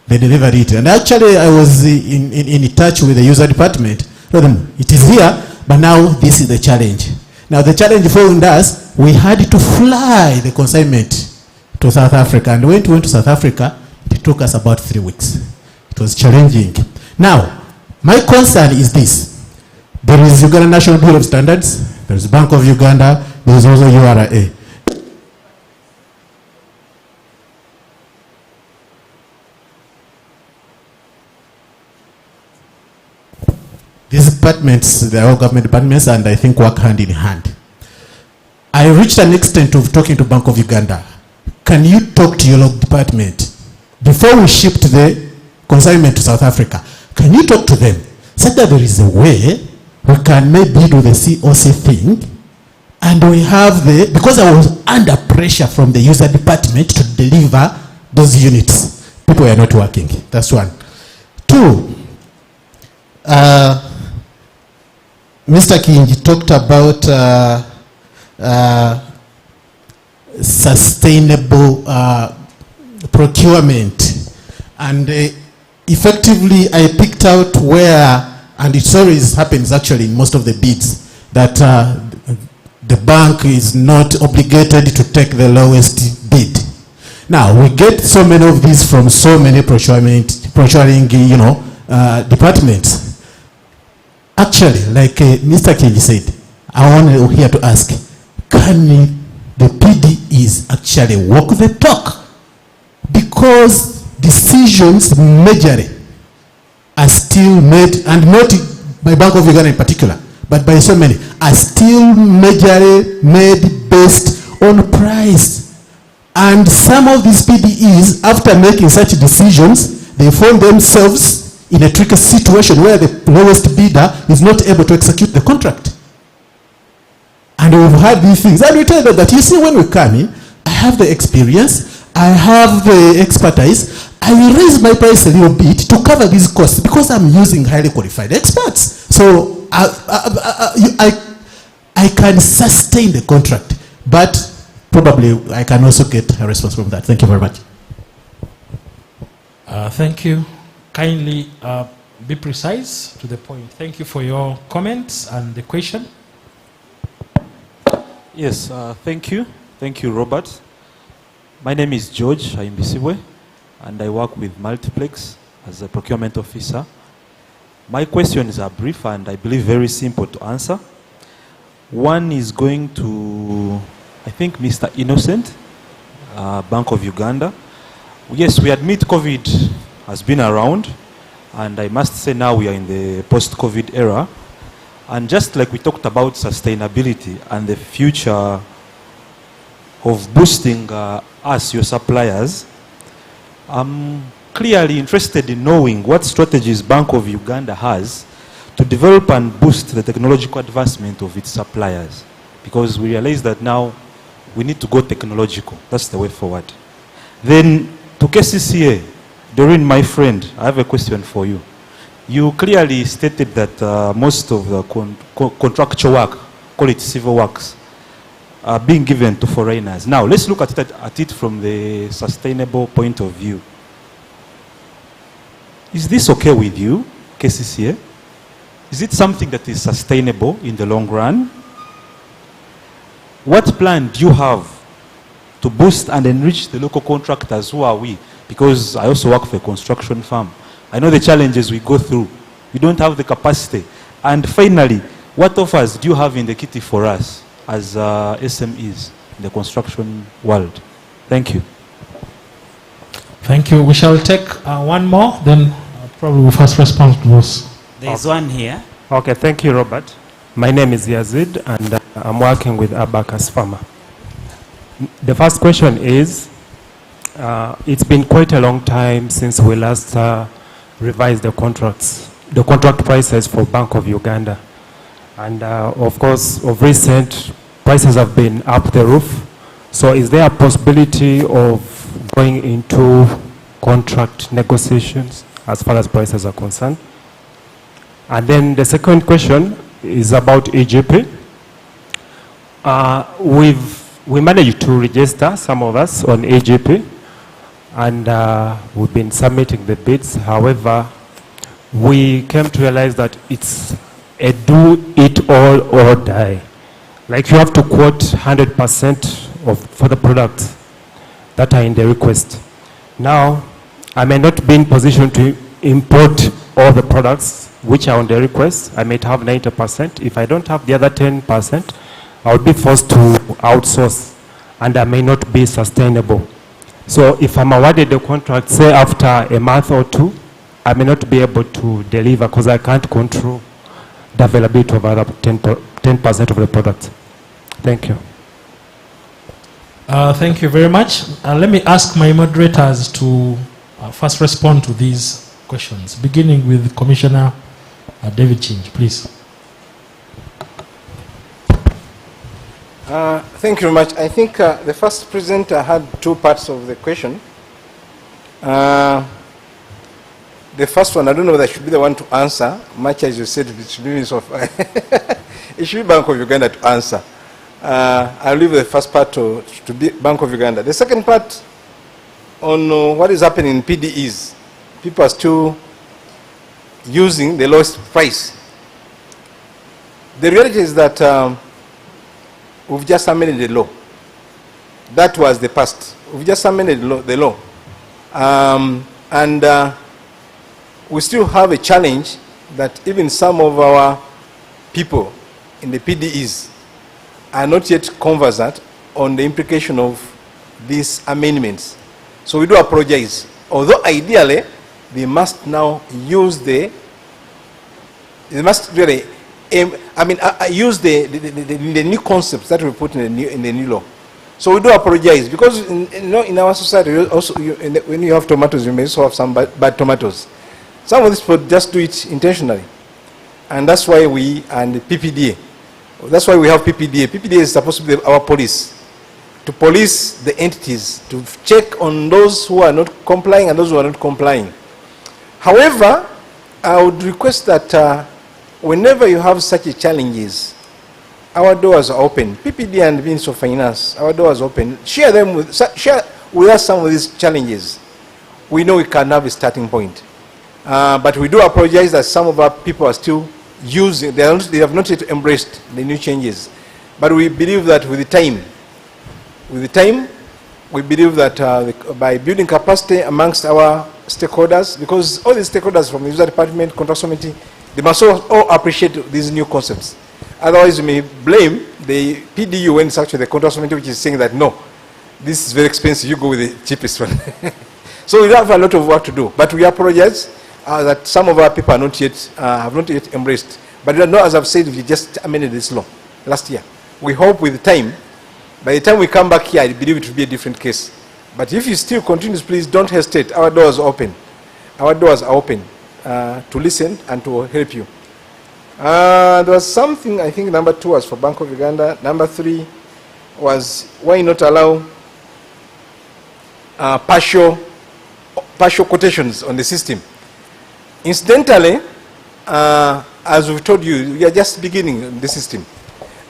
S16: they delivered it. And actually I was in touch with the user department. Tell them, it is here, but now this is the challenge. Now the challenge following us, we had to fly the consignment to South Africa. And when we went to South Africa, it took us about 3 weeks. It was challenging. Now, my concern is this. There is Uganda National Bureau of Standards, there is Bank of Uganda, there is also URA. These departments, they are all government departments, and I think work hand in hand. I reached an extent of talking to Bank of Uganda. Can you talk to your department before we shipped the consignment to South Africa? Can you talk to them such that there is a way we can maybe do the COC thing, and we have the, because I was under pressure from the user department to deliver those units. People are not working. That's one. Two, Mr. King talked about sustainable procurement, and effectively I picked out where, and it always happens actually in most of the bids, that the bank is not obligated to take the lowest bid. Now we get so many of these from so many procuring departments. Actually, like Mr. King said, I want here to ask, can the PDEs actually walk the talk? Because decisions majorly are still made, and not by Bank of Uganda in particular, but by so many, are still majorly made based on price. And some of these PDEs, after making such decisions, they find themselves in a tricky situation where the lowest bidder is not able to execute the contract. And we've had these things. And we tell them that, you see, when we come in, I have the experience, I have the expertise, I will raise my price a little bit to cover these costs because I'm using highly qualified experts. So I can sustain the contract, but probably I can also get a response from that. Thank you very much.
S1: Thank you. Kindly be precise to the point. Thank you for your comments and the question.
S17: Yes, thank you. Thank you, Robert. My name is George Aimbisiwe, and I work with Multiplex as a procurement officer. My questions are brief and I believe very simple to answer. One is going to, I think, Mr. Innocent, Bank of Uganda. Yes, we admit COVID has been around, and I must say now we are in the post-COVID era. And just like we talked about sustainability and the future of boosting us, your suppliers, I'm clearly interested in knowing what strategies Bank of Uganda has to develop and boost the technological advancement of its suppliers. Because we realize that now we need to go technological. That's the way forward. Then to KCCA, Doreen, my friend, I have a question for you. You clearly stated that most of the contractual work, call it civil works, are being given to foreigners. Now, let's look at it from the sustainable point of view. Is this okay with you, KCCA? Is it something that is sustainable in the long run? What plan do you have to boost and enrich the local contractors? Who are we? Because I also work for a construction firm. I know the challenges we go through. We don't have the capacity. And finally, what offers do you have in the kitty for us as SMEs in the construction world? Thank you.
S1: Thank you. We shall take one more, then probably we'll first respond to those.
S18: There's one here.
S19: Okay, thank you, Robert. My name is Yazid, and I'm working with Abacus Pharma. The first question is, it's been quite a long time since we last revised the contract prices for Bank of Uganda. And of course, of recent, prices have been up the roof. So is there a possibility of going into contract negotiations as far as prices are concerned? And then the second question is about EGP. We managed to register, some of us, on EGP, and we've been submitting the bids. However, we came to realize that it's a do it all or die. Like you have to quote 100% for the products that are in the request. Now, I may not be in position to import all the products which are on the request. I might have 90%. If I don't have the other 10%, I will be forced to outsource, and I may not be sustainable. So if I'm awarded the contract, say after a month or two, I may not be able to deliver because I can't control the availability of other 10% of the product. Thank you.
S1: Thank you very much. Let me ask my moderators to first respond to these questions, beginning with Commissioner David Chinj, please.
S12: Thank you very much. I think the first presenter had two parts of the question. The first one, I don't know whether I should be the one to answer, much as you said, it should be, it should be Bank of Uganda to answer. I'll leave the first part to be Bank of Uganda. The second part on what is happening in PDEs. People are still using the lowest price. The reality is that we've just amended the law. That was the past. We've just amended the law. And we still have a challenge that even some of our people in the PDEs are not yet conversant on the implication of these amendments. So we do apologize. Although ideally, they must now use they must really use the new concepts that we put in the new law. So we do apologize because in our society also when you have tomatoes, you may also have some bad tomatoes. Some of these people just do it intentionally, and that's why we and the PPDA. That's why we have PPDA. PPDA is supposed to be our police, to police the entities, to check on those who are not complying and those who are not complying. However, I would request that whenever you have such challenges, our doors are open. PPD and Ministry of Finance, our doors are open. Share with us some of these challenges. We know we can have a starting point. But we do apologize that some of our people are still using, they have not yet embraced the new changes. But we believe that with the time, we believe that by building capacity amongst our stakeholders, because all the stakeholders from the user department, contract committee, they must all appreciate these new concepts. Otherwise, you may blame the PDU when it's actually the contract committee which is saying that no, this is very expensive, you go with the cheapest one. So we have a lot of work to do. But we apologize that some of our people are not yet, have not yet embraced. But as I've said, we just amended this law last year. We hope with time, by the time we come back here, I believe it will be a different case. But if you still continue, please don't hesitate. Our doors are open. Our doors are open to listen and to help you. There was something, I think number 2 was for Bank of Uganda. Number 3 was why not allow partial quotations on the system. Incidentally, as we've told you, we are just beginning the system.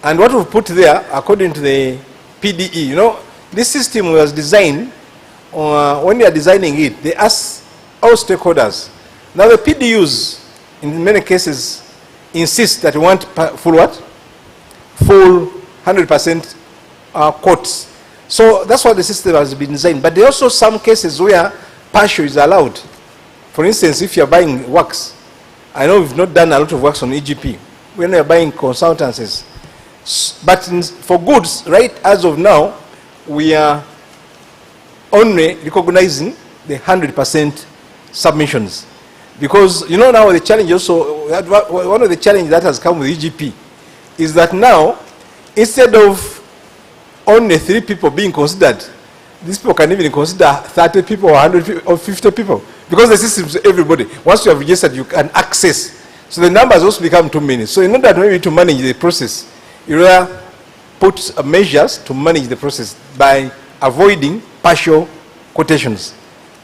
S12: And what we've put there, according to the PDE, you know, this system was designed, when they are designing it, they ask all stakeholders. Now the PDUs, in many cases, insist that we want full what? Full 100% quotes. So that's why the system has been designed. But there are also some cases where partial is allowed. For instance, if you're buying works, I know we've not done a lot of works on EGP. When you're buying consultancies. But for goods, right, as of now, we are only recognizing the 100% submissions. Because, you know, now the challenge also, one of the challenges that has come with EGP is that now, instead of only 3 people being considered, these people can even consider 30 people or 100 people or 50 people. Because the system is everybody. Once you have registered, you can access. So the numbers also become too many. So in order maybe to manage the process, you rather put measures to manage the process by avoiding partial quotations.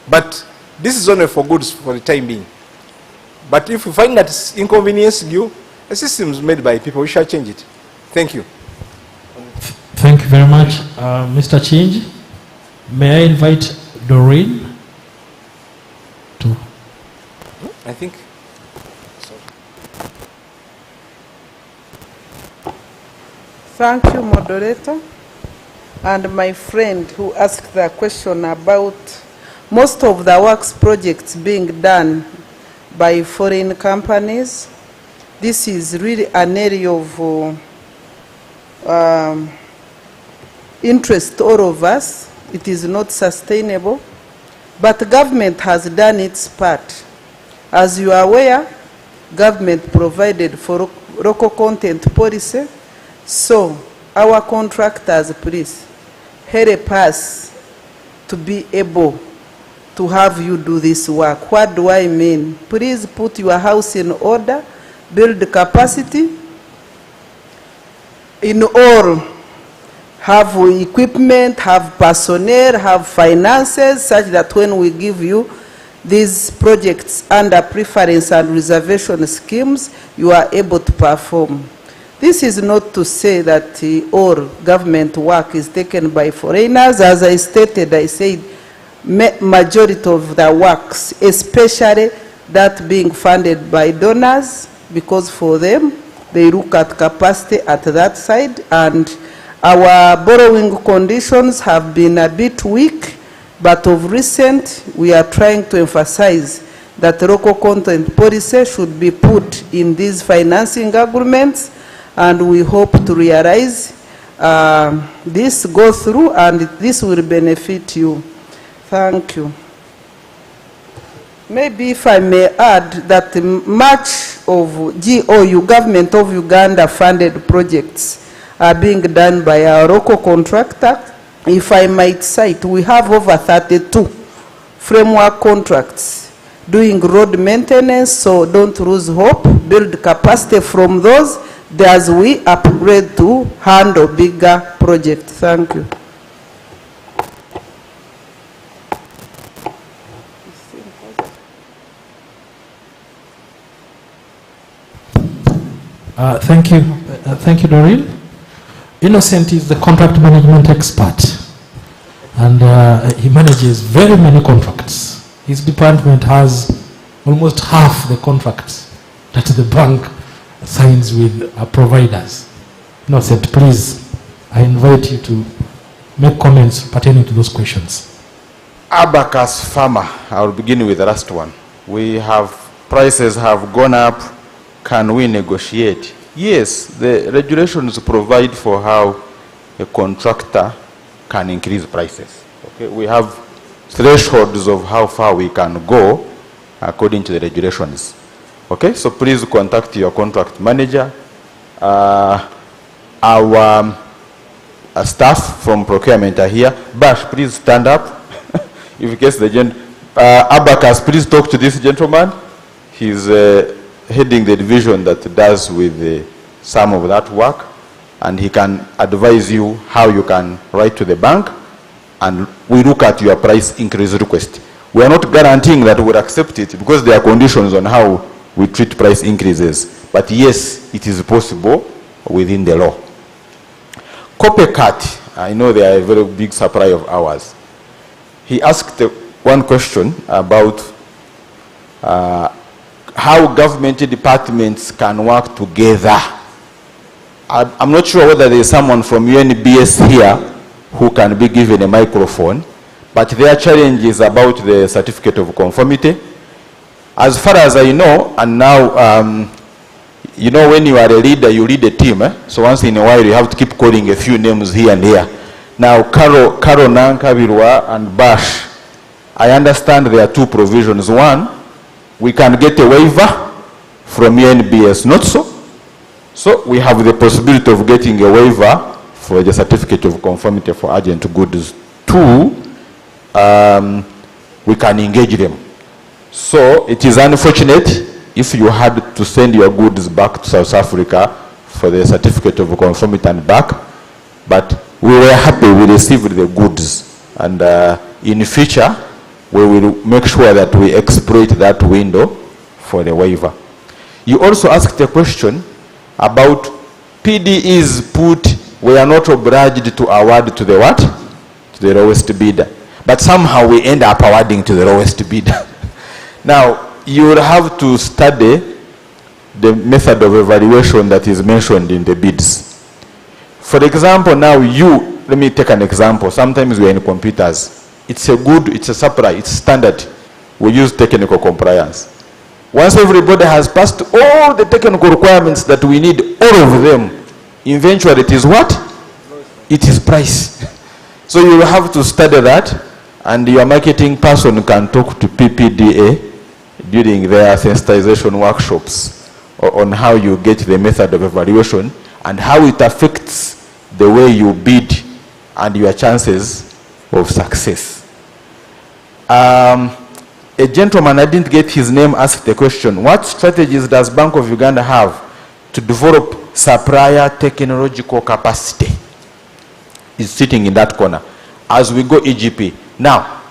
S12: But this is only for goods for the time being. But if we find that it's inconveniencing you, the system is made by people, we shall change it. Thank you.
S1: Thank you very much, Mr. Chinj. May I invite Doreen to?
S12: I think.
S13: Thank you, moderator. And my friend who asked the question about most of the works projects being done by foreign companies. This is really an area of interest to all of us. It is not sustainable, but the government has done its part. As you are aware, government provided for local content policy, so our contractors, please, help us to be able to have you do this work. What do I mean? Please put your house in order, build capacity in all. Have equipment, have personnel, have finances, such that when we give you these projects under preference and reservation schemes, you are able to perform. This is not to say that all government work is taken by foreigners. As I stated, I said majority of the works, especially that being funded by donors, because for them, they look at capacity at that side, and our borrowing conditions have been a bit weak, but of recent, we are trying to emphasize that local content policy should be put in these financing agreements, and we hope to realize this go through, and this will benefit you. Thank you. Maybe if I may add that much of GOU, Government of Uganda funded projects are being done by our local contractor. If I might cite, we have over 32 framework contracts doing road maintenance, so don't lose hope. Build capacity from those as we upgrade to handle bigger projects. Thank you.
S1: Thank you, Doreen. Innocent is the contract management expert, and he manages very many contracts. His department has almost half the contracts that the bank signs with providers. Innocent, please, I invite you to make comments pertaining to those questions.
S14: Abacus farmer, I'll begin with the last one. We have, prices have gone up. Can we negotiate? Yes, the regulations provide for how a contractor can increase prices. Okay, we have thresholds of how far we can go according to the regulations. Okay, so please contact your contract manager. Our staff from procurement are here. Bash, please stand up. If in case the Abacus, please talk to this gentleman. He's heading the division that does with some of that work, and he can advise you how you can write to the bank, and we look at your price increase request. We are not guaranteeing that we'll accept it because there are conditions on how we treat price increases, but yes, it is possible within the law. Copycat, I know they are a very big supply of ours. He asked one question about how government departments can work together. I'm not sure whether there is someone from UNBS here who can be given a microphone, but their challenge is about the certificate of conformity. As far as I know, and now, you know, when you are a leader, you lead a team. So once in a while, you have to keep calling a few names here and here. Now, Karo Nankabirwa and Bash, I understand there are two provisions. One, we can get a waiver from UNBS, not so. So we have the possibility of getting a waiver for the certificate of conformity for urgent goods. Two, we can engage them. So it is unfortunate if you had to send your goods back to South Africa for the certificate of conformity and back, but we were happy we received the goods, and in future we will make sure that we exploit that window for the waiver. You also asked a question about PDEs put, we are not obliged to award to the what? To the lowest bidder. But somehow we end up awarding to the lowest bidder. Now, you will have to study the method of evaluation that is mentioned in the bids. For example, now let me take an example. Sometimes we are in computers. It's a supplier, it's standard. We use technical compliance. Once everybody has passed all the technical requirements that we need, all of them, eventually it is what? It is price. So you will have to study that, and your marketing person can talk to PPDA during their sensitization workshops on how you get the method of evaluation and how it affects the way you bid and your chances of success. A gentleman, I didn't get his name, asked the question, what strategies does Bank of Uganda have to develop supplier technological capacity? Is sitting in that corner. As we go EGP. Now,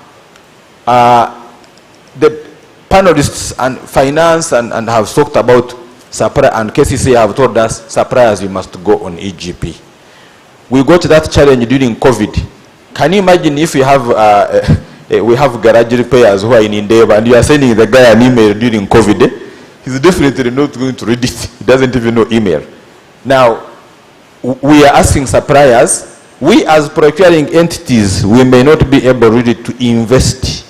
S14: the panelists and finance and have talked about supplier, and KCC have told us, suppliers, you must go on EGP. We got that challenge during COVID. Can you imagine if you have we have garage repairs who are in Endeavour and you are sending the guy an email during COVID, he's definitely not going to read it. He doesn't even know email. Now, we are asking suppliers, we as procuring entities, we may not be able really to invest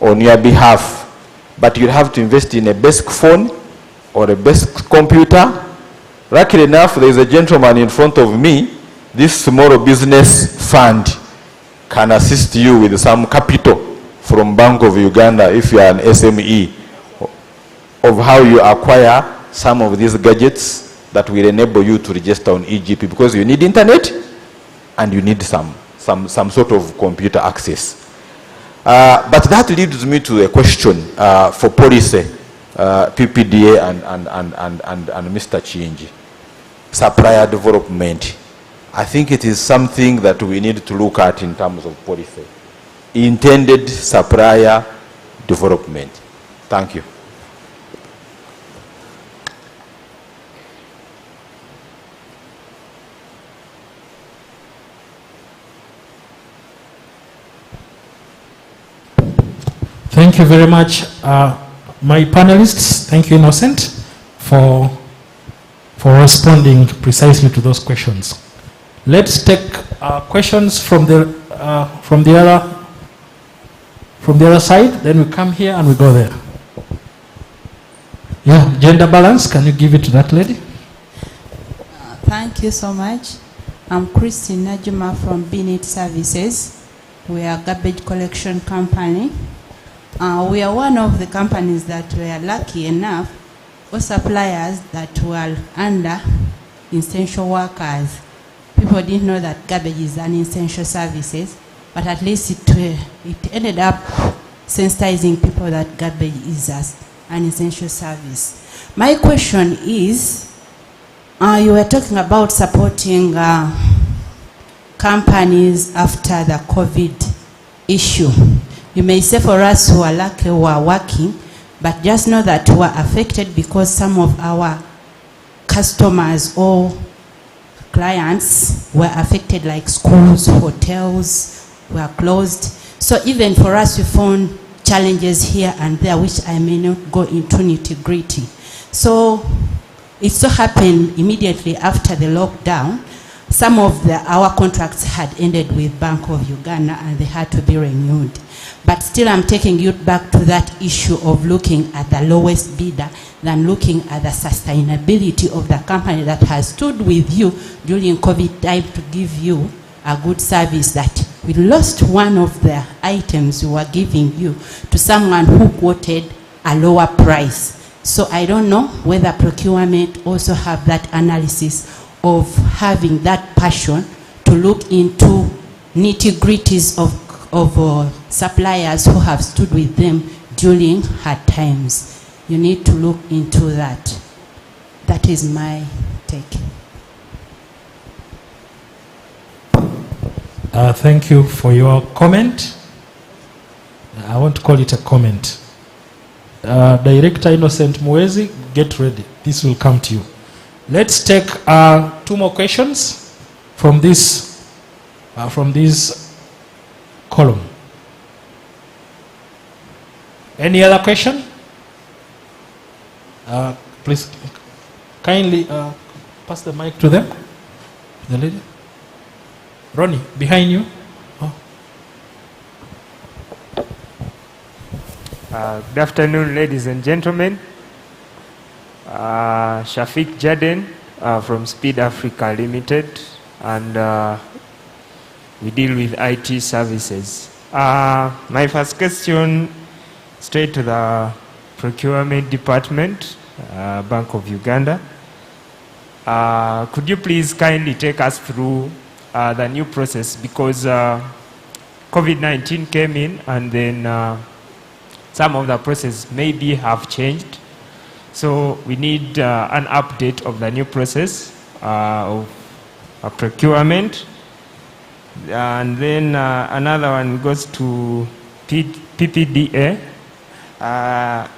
S14: on your behalf, but you have to invest in a basic phone or a basic computer. Luckily enough, there is a gentleman in front of me. This small business fund can assist you with some capital from Bank of Uganda if you are an SME, of how you acquire some of these gadgets that will enable you to register on EGP, because you need internet and you need some sort of computer access. But that leads me to a question for policy, PPDA and Mr. Chinji. Supplier development. I think it is something that we need to look at in terms of policy. Intended supplier development. Thank you.
S1: Thank you very much, my panelists. Thank you, Innocent, for responding precisely to those questions. Let's take questions from the other side. Then we come here and we go there. Yeah, gender balance. Can you give it to that lady?
S18: Thank you so much. I'm Christine Najuma from BNet Services. We are a garbage collection company. We are one of the companies that were lucky enough, or suppliers that were under essential workers. People didn't know that garbage is an essential services, but at least it ended up sensitizing people that garbage is an essential service. My question is, you were talking about supporting companies after the COVID issue. You may say for us who are lucky, who are working, but just know that we are affected because some of our customers or clients were affected, like schools, hotels were closed. So even for us, we found challenges here and there, which I may not go into nitty-gritty. So it so happened immediately after the lockdown, some of our contracts had ended with Bank of Uganda and they had to be renewed. But still I'm taking you back to that issue of looking at the lowest bidder than looking at the sustainability of the company that has stood with you during COVID time to give you a good service, that we lost one of the items we were giving you to someone who quoted a lower price. So I don't know whether procurement also have that analysis of having that passion to look into nitty-gritties of suppliers who have stood with them during hard times. You need to look into that. That is my take.
S1: Thank you for your comment. I won't call it a comment. Director Innocent Muezi, get ready. This will come to you. Let's take 2 more questions from this column. Any other question? Please kindly pass the mic to them. The lady? Ronnie, behind you.
S20: Good afternoon, ladies and gentlemen. Shafiq Jaden from Speed Africa Limited, and we deal with IT services. My first question, straight to the procurement department, Bank of Uganda. Could you please kindly take us through the new process, because COVID-19 came in, and then some of the process maybe have changed. So we need an update of the new process of procurement. And then another one goes to PPDA.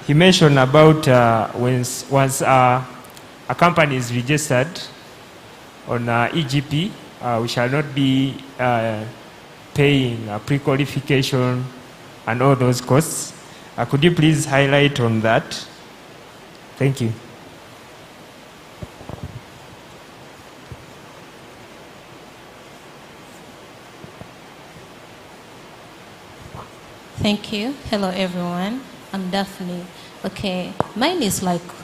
S20: He mentioned about once a company is registered on EGP, we shall not be paying pre-qualification and all those costs. Could you please highlight on that? Thank you.
S21: Thank you. Hello, everyone. I'm Daphne. Okay, mine is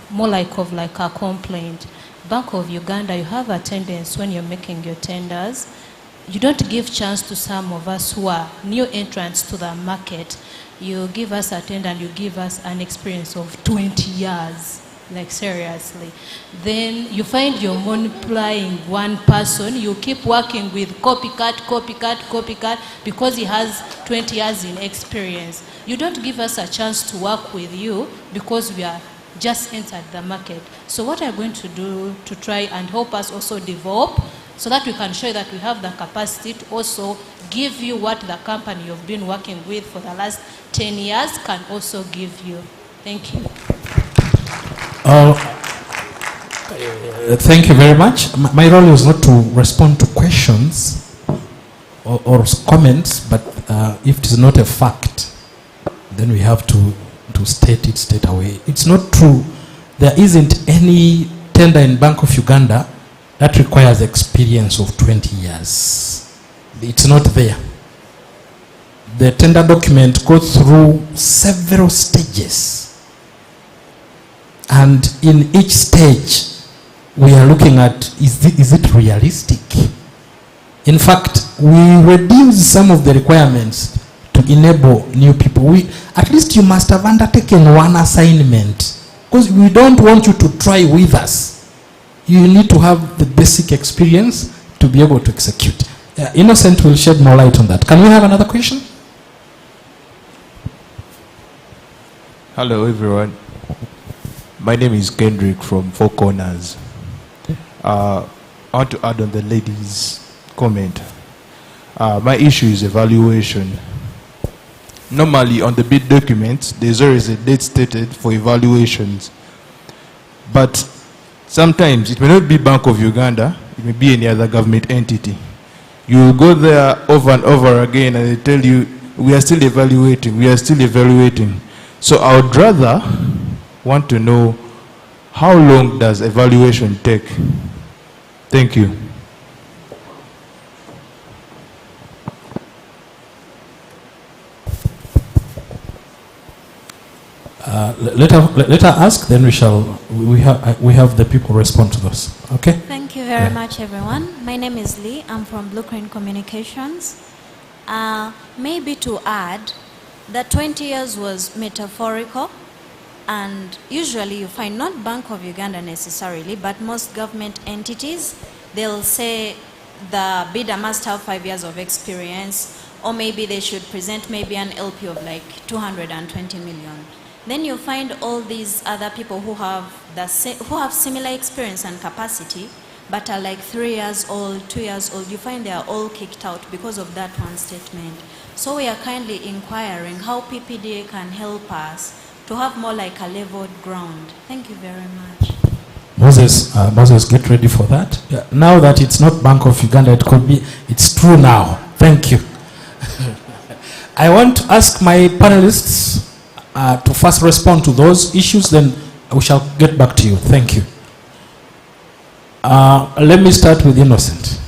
S21: more like a complaint. Bank of Uganda, you have a tendency when you're making your tenders, you don't give chance to some of us who are new entrants to the market. You give us a tender and you give us an experience of 20 years, like seriously. Then you find you're multiplying one person, you keep working with copycat, because he has 20 years in experience. You don't give us a chance to work with you because we are just entered the market. So what are you going to do to try and help us also develop, so that we can show that we have the capacity to also give you what the company you've been working with for the last 10 years can also give you. Thank you.
S1: Thank you very much. My role is not to respond to questions or comments, but if it is not a fact, then we have to state it straight away. It's not true. There isn't any tender in Bank of Uganda that requires experience of 20 years. It's not there. The tender document goes through several stages. And in each stage, we are looking at, is it realistic? In fact, we reduce some of the requirements to enable new people. At least you must have undertaken one assignment, because we don't want you to try with us. You need to have the basic experience to be able to execute. Innocent will shed more light on that. Can we have another question?
S22: Hello, everyone. My name is Kendrick from Four Corners. I want to add on the lady's comment. My issue is evaluation. Normally, on the bid documents, there's always a date stated for evaluations. But sometimes, it may not be Bank of Uganda, it may be any other government entity. You will go there over and over again and they tell you, we are still evaluating, we are still evaluating. So I would rather want to know, how long does evaluation take? Thank you.
S1: Let her ask, then we have the people respond to those. Okay?
S23: Thank you very much, everyone. My name is Lee. I'm from Blue Crane Communications. Maybe to add, that 20 years was metaphorical, and usually you find not Bank of Uganda necessarily, but most government entities, they'll say the bidder must have 5 years of experience, or maybe they should present maybe an LP of like 220 million. Then you find all these other people who have similar experience and capacity, but are like 3 years old, 2 years old. You find they are all kicked out because of that one statement. So we are kindly inquiring how PPDA can help us to have more like a leveled ground. Thank you very much.
S1: Moses, get ready for that. Yeah, now that it's not Bank of Uganda, it's true now. Thank you. I want to ask my panelists to first respond to those issues, then we shall get back to you. Thank you. Let me start with Innocent.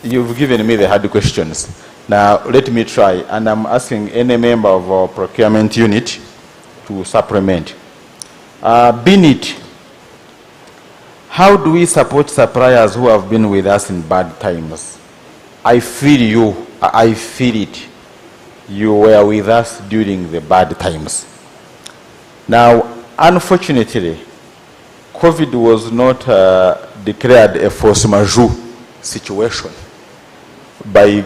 S14: You've given me the hard questions. Now, let me try, and I'm asking any member of our procurement unit to supplement. Binit, how do we support suppliers who have been with us in bad times? I feel you, I feel it. You were with us during the bad times. Now, unfortunately, COVID was not declared a force majeure situation by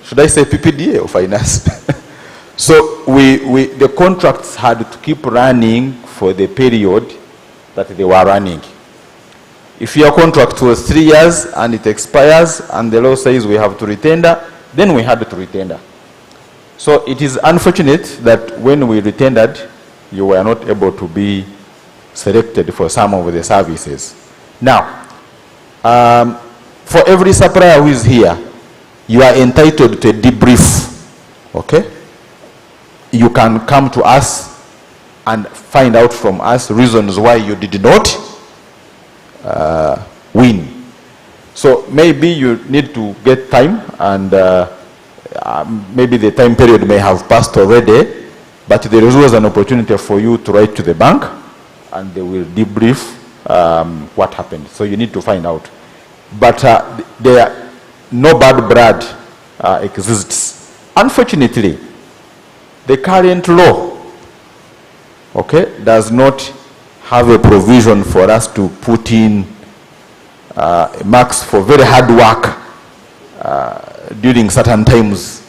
S14: should I say PPDA or finance? So the contracts had to keep running for the period that they were running. If your contract was 3 years and it expires and the law says we have to retender, then we had to retender. So it is unfortunate that when we retendered, you were not able to be selected for some of the services. Now, for every supplier who is here, you are entitled to a debrief, okay? You can come to us and find out from us reasons why you did not win. So maybe you need to get time, and maybe the time period may have passed already, but there is always an opportunity for you to write to the bank and they will debrief what happened. So you need to find out. But no bad blood exists. Unfortunately, the current law, okay, does not have a provision for us to put in marks for very hard work during certain times.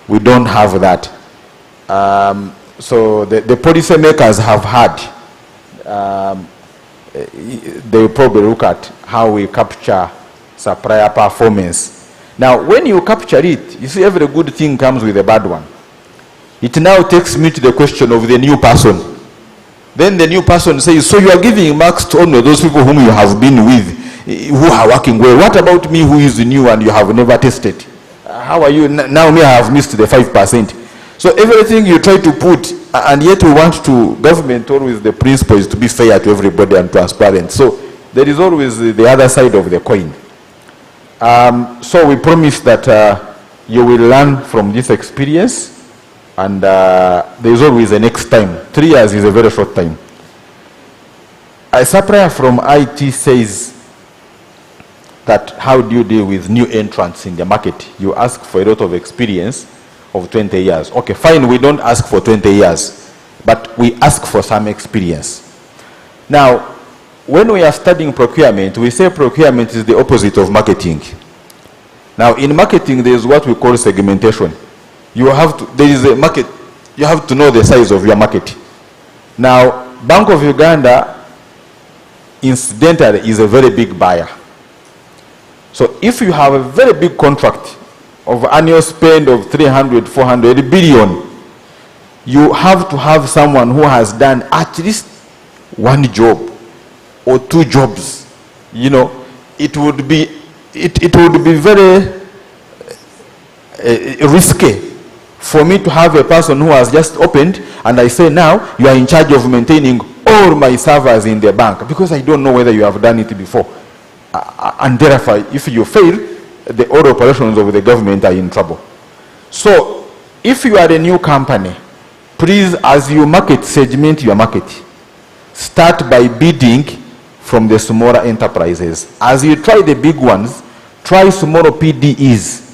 S14: We don't have that. So the policy makers have had, they will probably look at how we capture supplier performance. Now, when you capture it, you see every good thing comes with a bad one. It now takes me to the question of the new person. Then the new person says, so you are giving marks to only those people whom you have been with, who are working well. What about me who is new and you have never tested? How are you? Now me, I have missed the 5%. So everything you try to put, and yet we want to, government always, the principle is to be fair to everybody and transparent. So there is always the other side of the coin. So we promise that you will learn from this experience, and there is always a next time. 3 years is a very short time. A supplier from IT says that how do you deal with new entrants in the market? You ask for a lot of experience of 20 years. Okay, fine, we don't ask for 20 years, but we ask for some experience. Now, when we are studying procurement, we say procurement is the opposite of marketing. Now, in marketing, there is what we call segmentation. You have to, there is a market, you have to know the size of your market. Now, Bank of Uganda, incidentally, is a very big buyer. So if you have a very big contract of annual spend of 300, 400 billion, you have to have someone who has done at least one job or 2 jobs. You know, it would be very risky for me to have a person who has just opened and I say, now you are in charge of maintaining all my servers in the bank, because I don't know whether you have done it before. And therefore, if you fail, all operations of the government are in trouble. So, if you are a new company, please, as you market, segment your market. Start by bidding from the smaller enterprises. As you try the big ones, try smaller PDEs.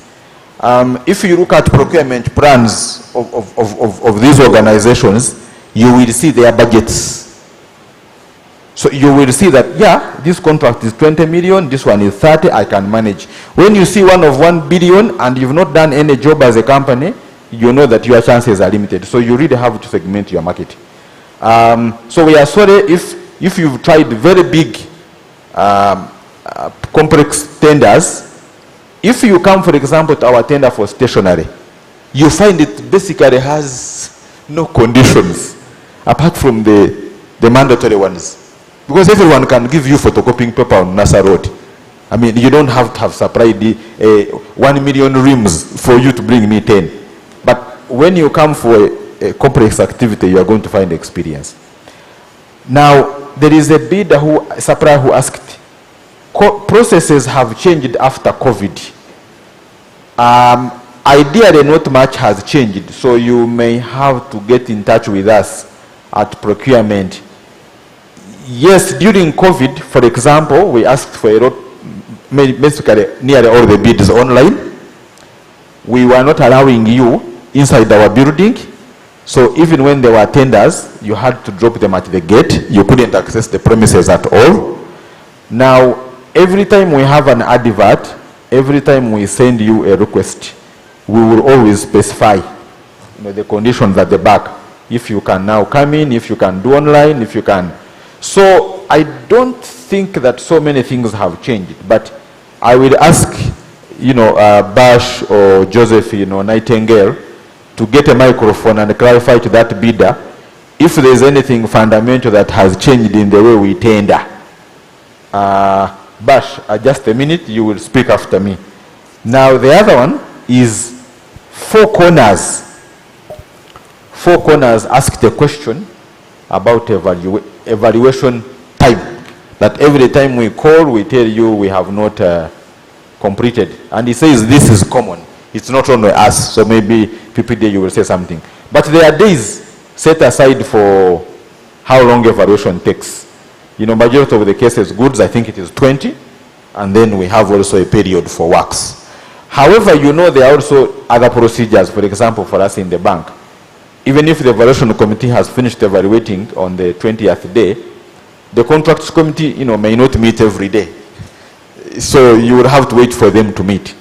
S14: If you look at procurement plans of these organizations, you will see their budgets. So you will see that, yeah, this contract is 20 million, this one is 30, I can manage. When you see one of 1 billion and you've not done any job as a company, you know that your chances are limited. So you really have to segment your market. So we are sorry if you've tried very big, complex tenders. If you come, for example, to our tender for stationery, you find it basically has no conditions apart from the mandatory ones. Because everyone can give you photocopying paper on NASA Road. I mean, you don't have to have supplied 1 million rims for you to bring me 10. But when you come for a complex activity, you are going to find experience. Now, there is a bidder supplier who asked processes have changed after COVID. Ideally, not much has changed, so you may have to get in touch with us at procurement. Yes, during COVID, for example, we asked for a lot, basically nearly all the bids online. We were not allowing you inside our building, so even when there were tenders, you had to drop them at the gate. You couldn't access the premises at all. Now, every time we have an advert, every time we send you a request, we will always specify the conditions at the back. If you can now come in, if you can do online, if you can. So I don't think that so many things have changed, but I will ask, Bash or Joseph, Nightingale, to get a microphone and clarify to that bidder if there is anything fundamental that has changed in the way we tender. Bash, just a minute, you will speak after me. Now the other one is Four Corners. Four Corners asked a question about evaluation time. That every time we call, we tell you we have not completed. And he says this is common. It's not only us, so maybe PPD you will say something. But there are days set aside for how long evaluation takes. Majority of the cases, goods, I think it is 20, and then we have also a period for works. However, there are also other procedures, for example, for us in the bank. Even if the evaluation committee has finished evaluating on the 20th day, the contracts committee, may not meet every day. So you will have to wait for them to meet.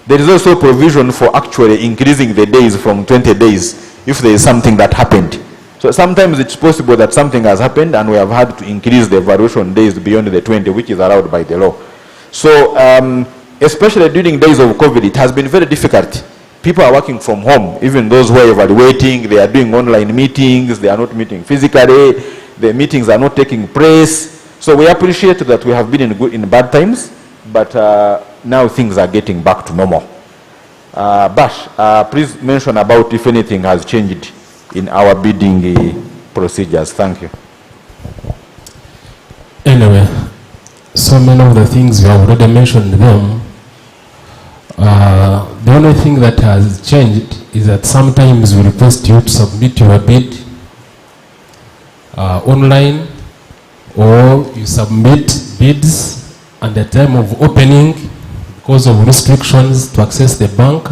S14: There is also provision for actually increasing the days from 20 days if there is something that happened. So sometimes it's possible that something has happened and we have had to increase the evaluation days beyond the 20, which is allowed by the law. So especially during days of COVID, it has been very difficult. People are working from home. Even those who are evaluating, they are doing online meetings, they are not meeting physically, the meetings are not taking place. So we appreciate that we have been in bad times, but now things are getting back to normal. Bash, please mention about if anything has changed in our bidding procedures. Thank you.
S1: Anyway, so many of the things we have already mentioned them. The only thing that has changed is that sometimes we request you to submit your bid online, or you submit bids at the time of opening because of restrictions to access the bank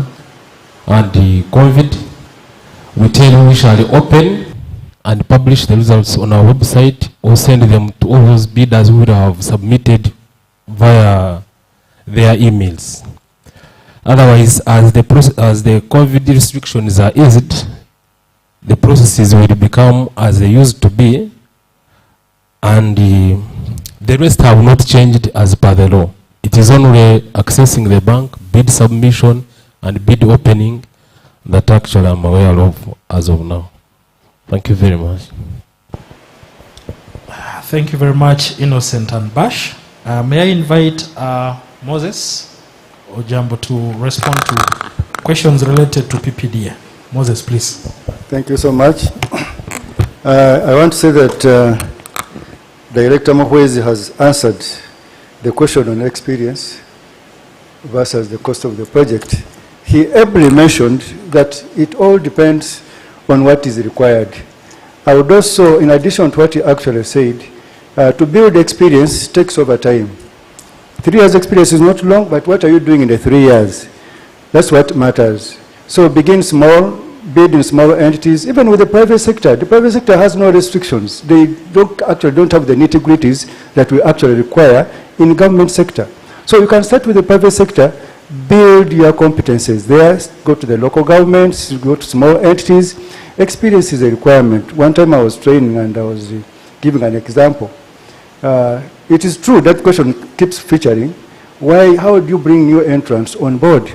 S1: and the COVID. We tell you we shall open and publish the results on our website or send them to all those bidders who would have submitted via their emails. Otherwise, as the COVID restrictions are eased, the processes will become as they used to be, and the rest have not changed as per the law. It is only accessing the bank, bid submission, and bid opening that actually I'm aware of as of now. Thank you very much.
S2: Thank you very much, Innocent and Bash. May I invite Moses Ojambo to respond to questions related to PPDA. Moses, please.
S3: Thank you so much. I want to say that Director Mahwezi has answered the question on experience versus the cost of the project. He ably mentioned that it all depends on what is required. I would also, in addition to what he actually said, to build experience takes over time. 3 years experience is not long, but what are you doing in the 3 years? That's what matters. So begin small, bid in small entities, even with the private sector. The private sector has no restrictions. They don't have the nitty-gritties that we actually require in government sector. So you can start with the private sector, build your competences there, go to the local governments, go to small entities. Experience is a requirement. One time I was training and I was giving an example. It is true that question keeps featuring. Why? How do you bring new entrants on board?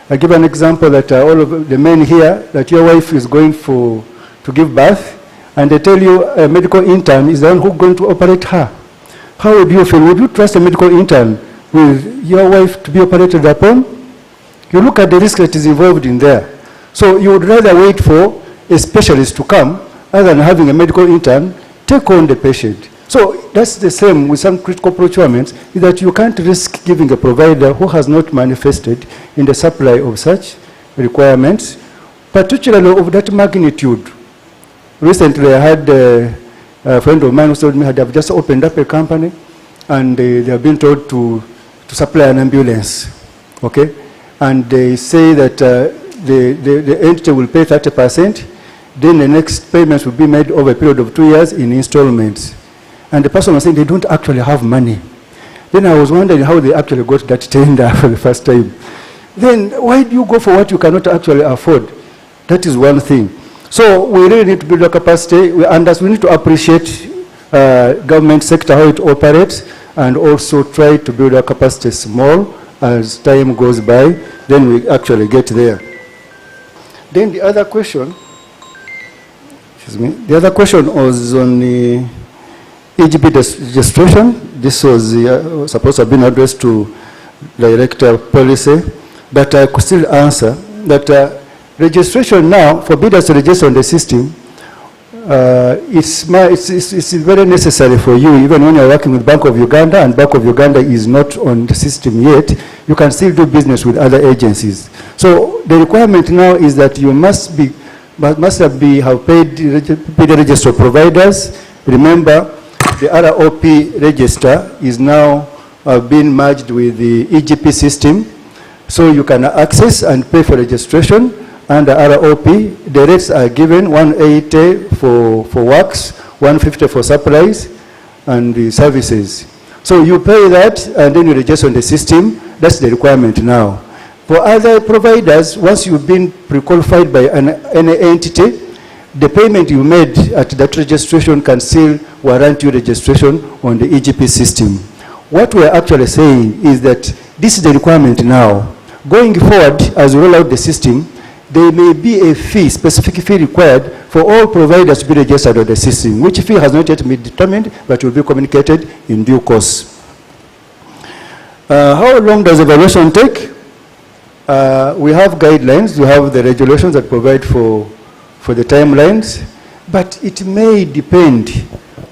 S3: I give an example that all of the men here, that your wife is going to give birth, and they tell you a medical intern is the one who's going to operate her. How would you feel? Would you trust a medical intern with your wife to be operated upon? You look at the risk that is involved in there. So you would rather wait for a specialist to come other than having a medical intern take on the patient. So that's the same with some critical procurements, is that you can't risk giving a provider who has not manifested in the supply of such requirements, particularly of that magnitude. Recently, I had a friend of mine who told me they have just opened up a company, and they have been told to supply an ambulance, okay? And they say that the entity will pay 30%, then the next payments will be made over a period of 2 years in installments. And the person was saying they don't actually have money. Then I was wondering how they actually got that tender for the first time. Then why do you go for what you cannot actually afford? That is one thing. So we really need to build a capacity, and we need to appreciate government sector, how it operates, and also try to build a capacity small as time goes by, then we actually get there. Then the other question, the other question was on the EGP registration. This was supposed to have been addressed to Director Policy, but I could still answer that registration now, for bidders to register on the system, it's very necessary for you, even when you're working with Bank of Uganda, and Bank of Uganda is not on the system yet, you can still do business with other agencies. So the requirement now is that you must have paid the register providers. Remember, the ROP register is now being merged with the EGP system, so you can access and pay for registration. Under ROP, the rates are given 180 for works, 150 for supplies and the services. So you pay that and then you register on the system. That's the requirement now. For other providers, once you've been pre-qualified by any entity, the payment you made at that registration can still warrant you registration on the EGP system. What we're actually saying is that this is the requirement now. Going forward, as we roll out the system, there may be a fee, specific fee required for all providers to be registered on the system, which fee has not yet been determined, but will be communicated in due course. How long does evaluation take? We have guidelines, we have the regulations that provide for the timelines, but it may depend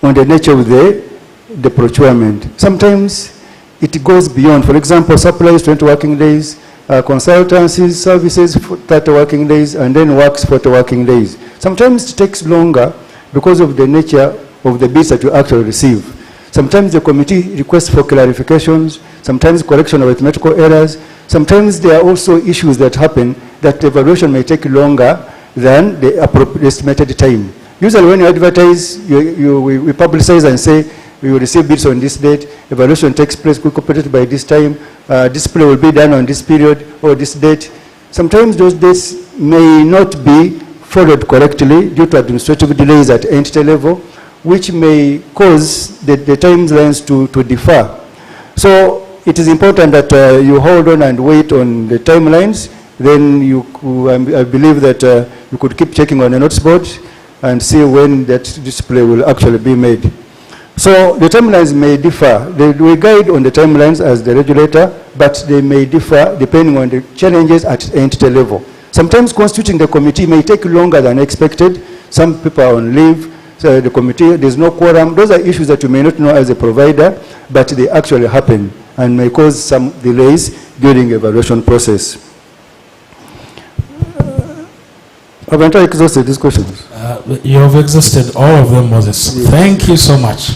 S3: on the nature of the procurement. Sometimes it goes beyond. For example, supplies 20 working days, consultancies, services 30 working days, and then works 40 working days. Sometimes it takes longer because of the nature of the bids that you actually receive. Sometimes the committee requests for clarifications, sometimes correction of arithmetical errors. Sometimes there are also issues that happen that the evaluation may take longer than the estimated time. Usually when you advertise, we publicize and say, we will receive bids on this date, evaluation takes place, we completed by this time, display will be done on this period or this date. Sometimes those dates may not be followed correctly due to administrative delays at entity level, which may cause the timelines to differ. So it is important that you hold on and wait on the timelines. Then I believe that you could keep checking on a notice board and see when that display will actually be made. So the timelines may differ. We guide on the timelines as the regulator, but they may differ depending on the challenges at entity level. Sometimes constituting the committee may take longer than expected. Some people are on leave, so the committee, there's no quorum. Those are issues that you may not know as a provider, but they actually happen and may cause some delays during the evaluation process. Have I exhausted these questions?
S2: You have exhausted all of them, Moses. Yes. Thank you so much.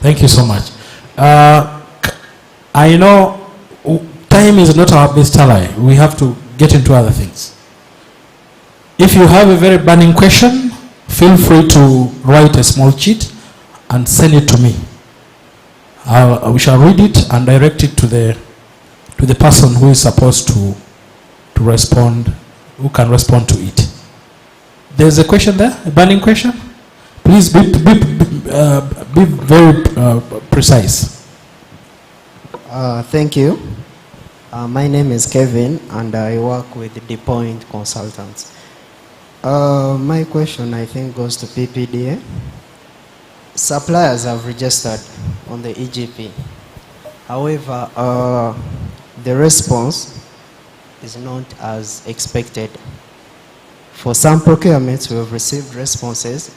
S2: Thank you so much. I know time is not our best ally. We have to get into other things. If you have a very burning question, feel free to write a small sheet and send it to me. We shall read it and direct it to the person who is supposed to respond, who can respond to it. There's a question there, a burning question. Please be very precise.
S4: Thank you. My name is Kevin, and I work with the Point Consultants. My question, I think, goes to PPDA. Suppliers have registered on the EGP. However, the response is not as expected. For some procurements, we have received responses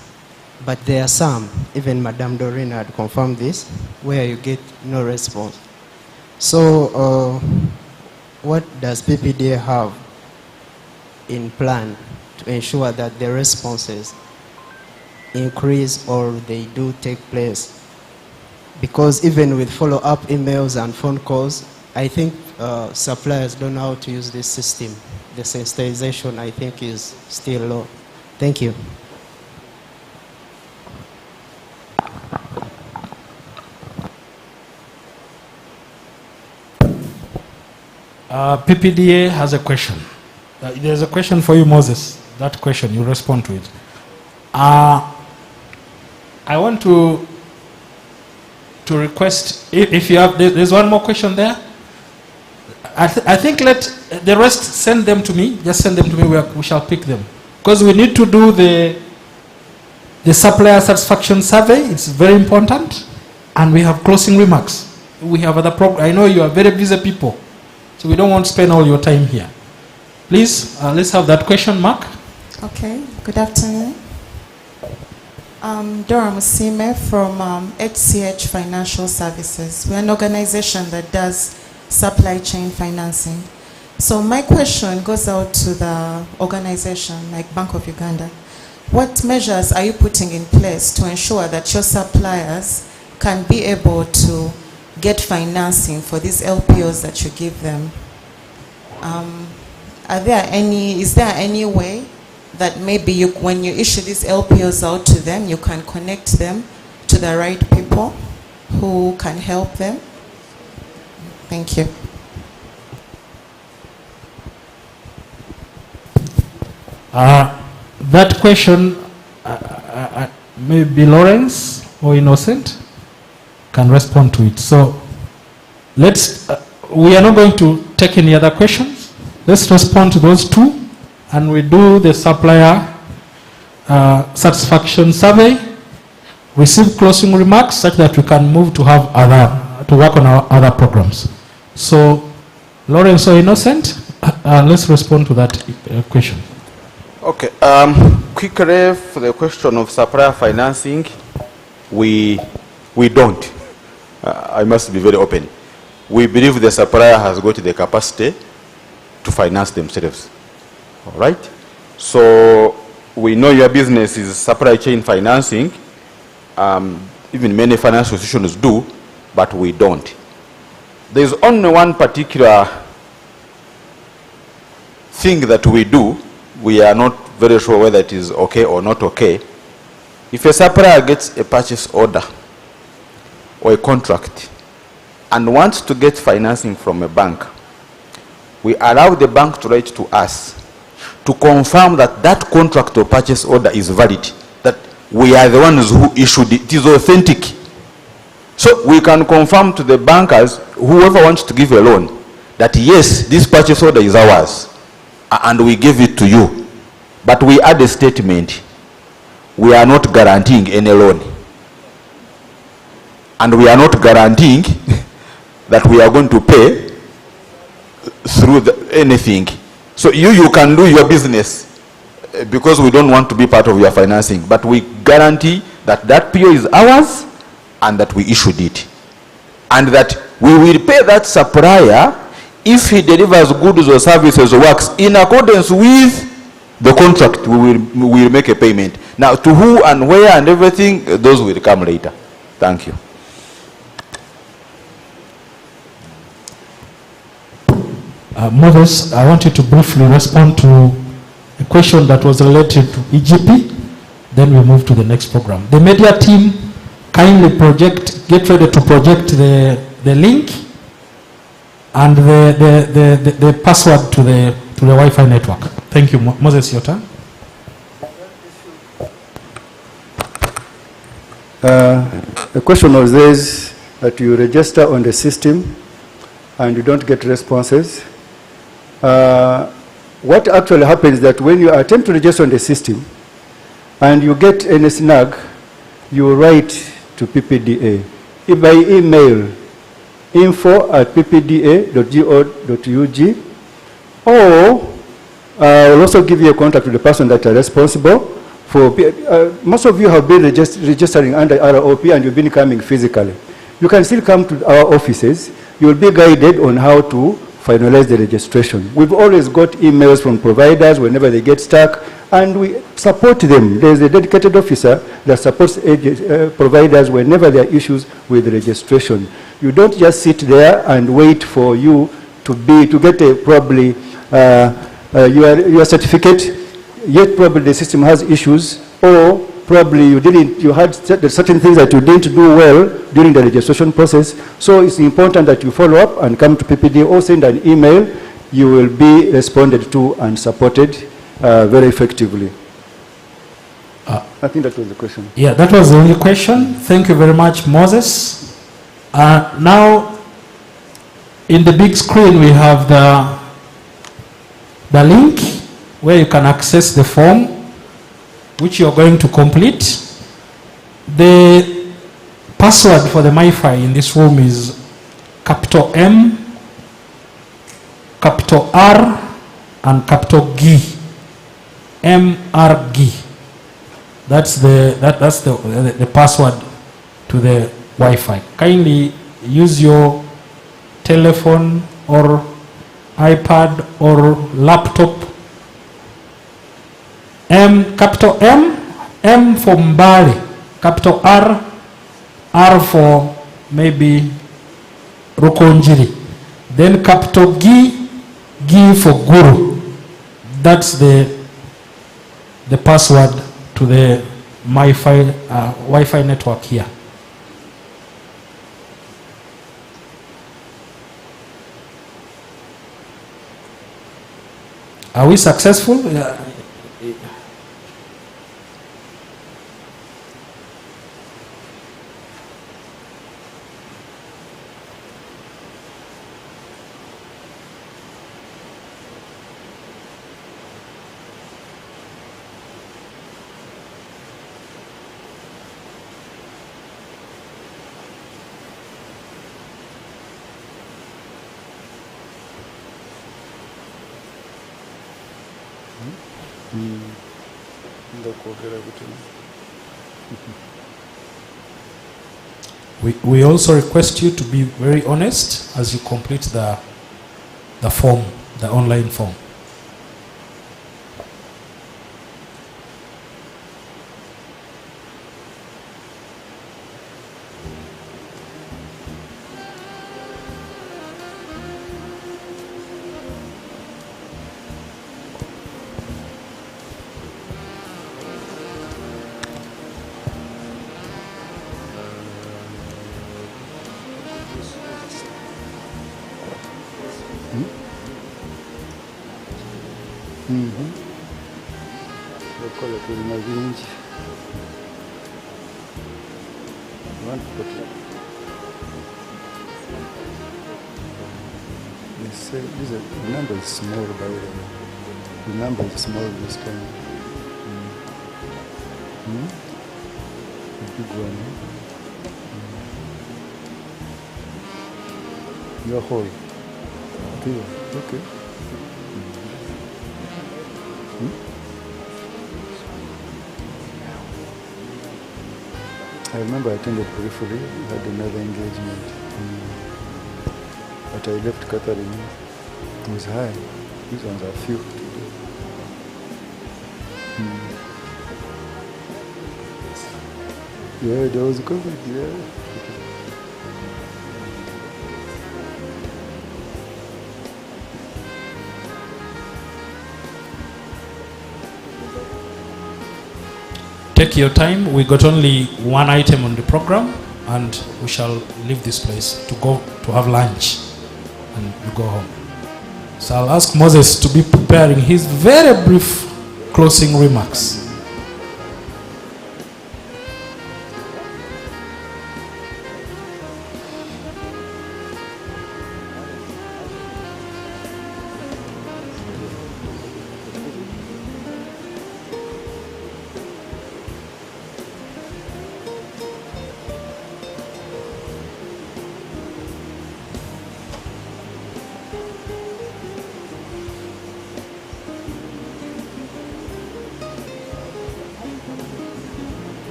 S4: but there are some, even Madame Doreen had confirmed this, where you get no response. So what does PPDA have in plan to ensure that the responses increase or they do take place? Because even with follow-up emails and phone calls, I think suppliers don't know how to use this system. The sensitization, I think, is still low. Thank you.
S2: PPDA has a question. There's a question for you, Moses. That question, you respond to it. I want to request, if you have, there's one more question there. I think let the rest send them to me. Just send them to me. We shall pick them. Because we need to do the supplier satisfaction survey. It's very important. And we have closing remarks. We have other programs. I know you are very busy people. So we don't want to spend all your time here. Please, let's have that question, Mark.
S5: Okay, good afternoon. Dora Musime from HCH Financial Services. We're an organization that does supply chain financing. So my question goes out to the organization like Bank of Uganda. What measures are you putting in place to ensure that your suppliers can be able to get financing for these LPOs that you give them? Is there any way that maybe when you issue these LPOs out to them, you can connect them to the right people who can help them? Thank you.
S2: That question, maybe Lawrence or Innocent can respond to it. So let's, we are not going to take any other questions. Let's respond to those two, and we do the supplier satisfaction survey, receive closing remarks such that we can move to have to work on our other programs. So Lawrence or Innocent, let's respond to that question.
S14: Okay, quickly for the question of supplier financing, we don't. I must be very open. We believe the supplier has got the capacity to finance themselves. All right? So we know your business is supply chain financing. Even many financial institutions do, but we don't. There's only one particular thing that we do. We are not very sure whether it is okay or not okay. If a supplier gets a purchase order or a contract and wants to get financing from a bank, we allow the bank to write to us to confirm that that contract or purchase order is valid, that we are the ones who issued it, it is authentic. So we can confirm to the bankers, whoever wants to give a loan, that yes, this purchase order is ours, and we give it to you. But we add a statement, we are not guaranteeing any loan. And we are not guaranteeing that we are going to pay through anything. So you can do your business because we don't want to be part of your financing, but we guarantee that that PO is ours and that we issued it. And that we will pay that supplier if he delivers goods or services or works in accordance with the contract. We will make a payment. Now, to who and where and everything, those will come later. Thank you.
S2: Moses, I want you to briefly respond to a question that was related to EGP. Then we move to the next program. The media team, kindly get ready to project the link and the password to the Wi-Fi network. Thank you. Moses, your turn.
S3: The question was this, that you register on the system and you don't get responses. What actually happens is that when you attempt to register on the system and you get any snag, you write to PPDA by email, info@ppda.go.ug, or we'll also give you a contact with the person that is responsible most of you have been registering under ROP and you've been coming physically. You can still come to our offices. You will be guided on how to finalize the registration. We've always got emails from providers whenever they get stuck, and we support them. There's a dedicated officer that supports providers whenever there are issues with registration. You don't just sit there and wait for you to get probably your certificate, yet probably the system has issues, or probably you had certain things that you didn't do well during the registration process. So it's important that you follow up and come to PPD or send an email. You will be responded to and supported very effectively. I think that was the question.
S2: Yeah, that was the only question. Thank you very much, Moses. Now, in the big screen, we have the link where you can access the form which you're going to complete. The password for the MiFi in this room is capital M, capital R, and capital G. MRG. That's the password to the Wi-Fi. Kindly use your telephone or iPad or laptop. Capital M for Mbali, capital R for maybe Rukonjiri, then capital G for Guru. That's the password to the Wi-Fi network here. Are we successful? We also request you to be very honest as you complete the form, the online form.
S3: The number is small, by the way. The number is small this time. The big one. Your whole. Okay. I remember I attended briefly, had another engagement. But I left Catherine. It was high. These ones are few today. Yeah, there was COVID, yeah.
S2: Take your time. We got only one item on the program, and we shall leave this place to go to have lunch, and you go home. So I'll ask Moses to be preparing his very brief closing remarks.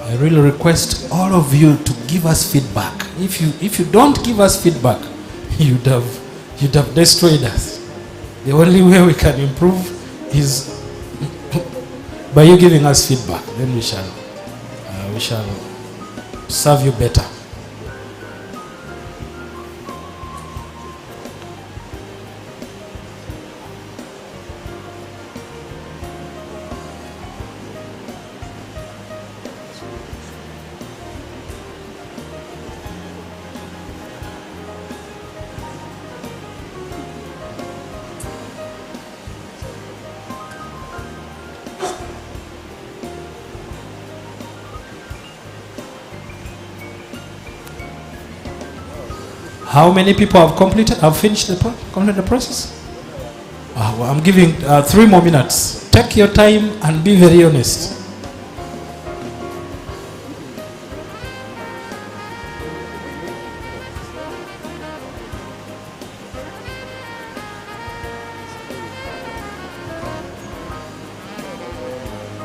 S2: I really request all of you to give us feedback. If you don't give us feedback, you'd have destroyed us. The only way we can improve is by you giving us feedback. Then we shall serve you better. How many people have finished the process? Well, I'm giving 3 more minutes. Take your time and be very honest.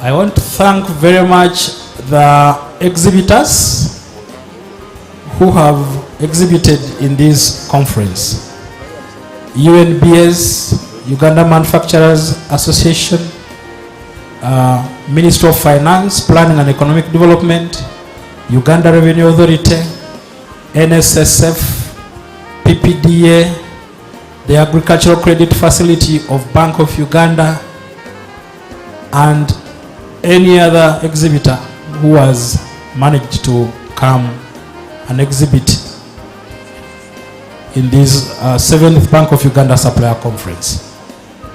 S2: I want to thank very much the exhibitors who have exhibited in this conference. UNBS, Uganda Manufacturers Association, Ministry of Finance, Planning and Economic Development, Uganda Revenue Authority, NSSF, PPDA, the Agricultural Credit Facility of Bank of Uganda, and any other exhibitor who has managed to come and exhibit in this 7th Bank of Uganda Supplier Conference.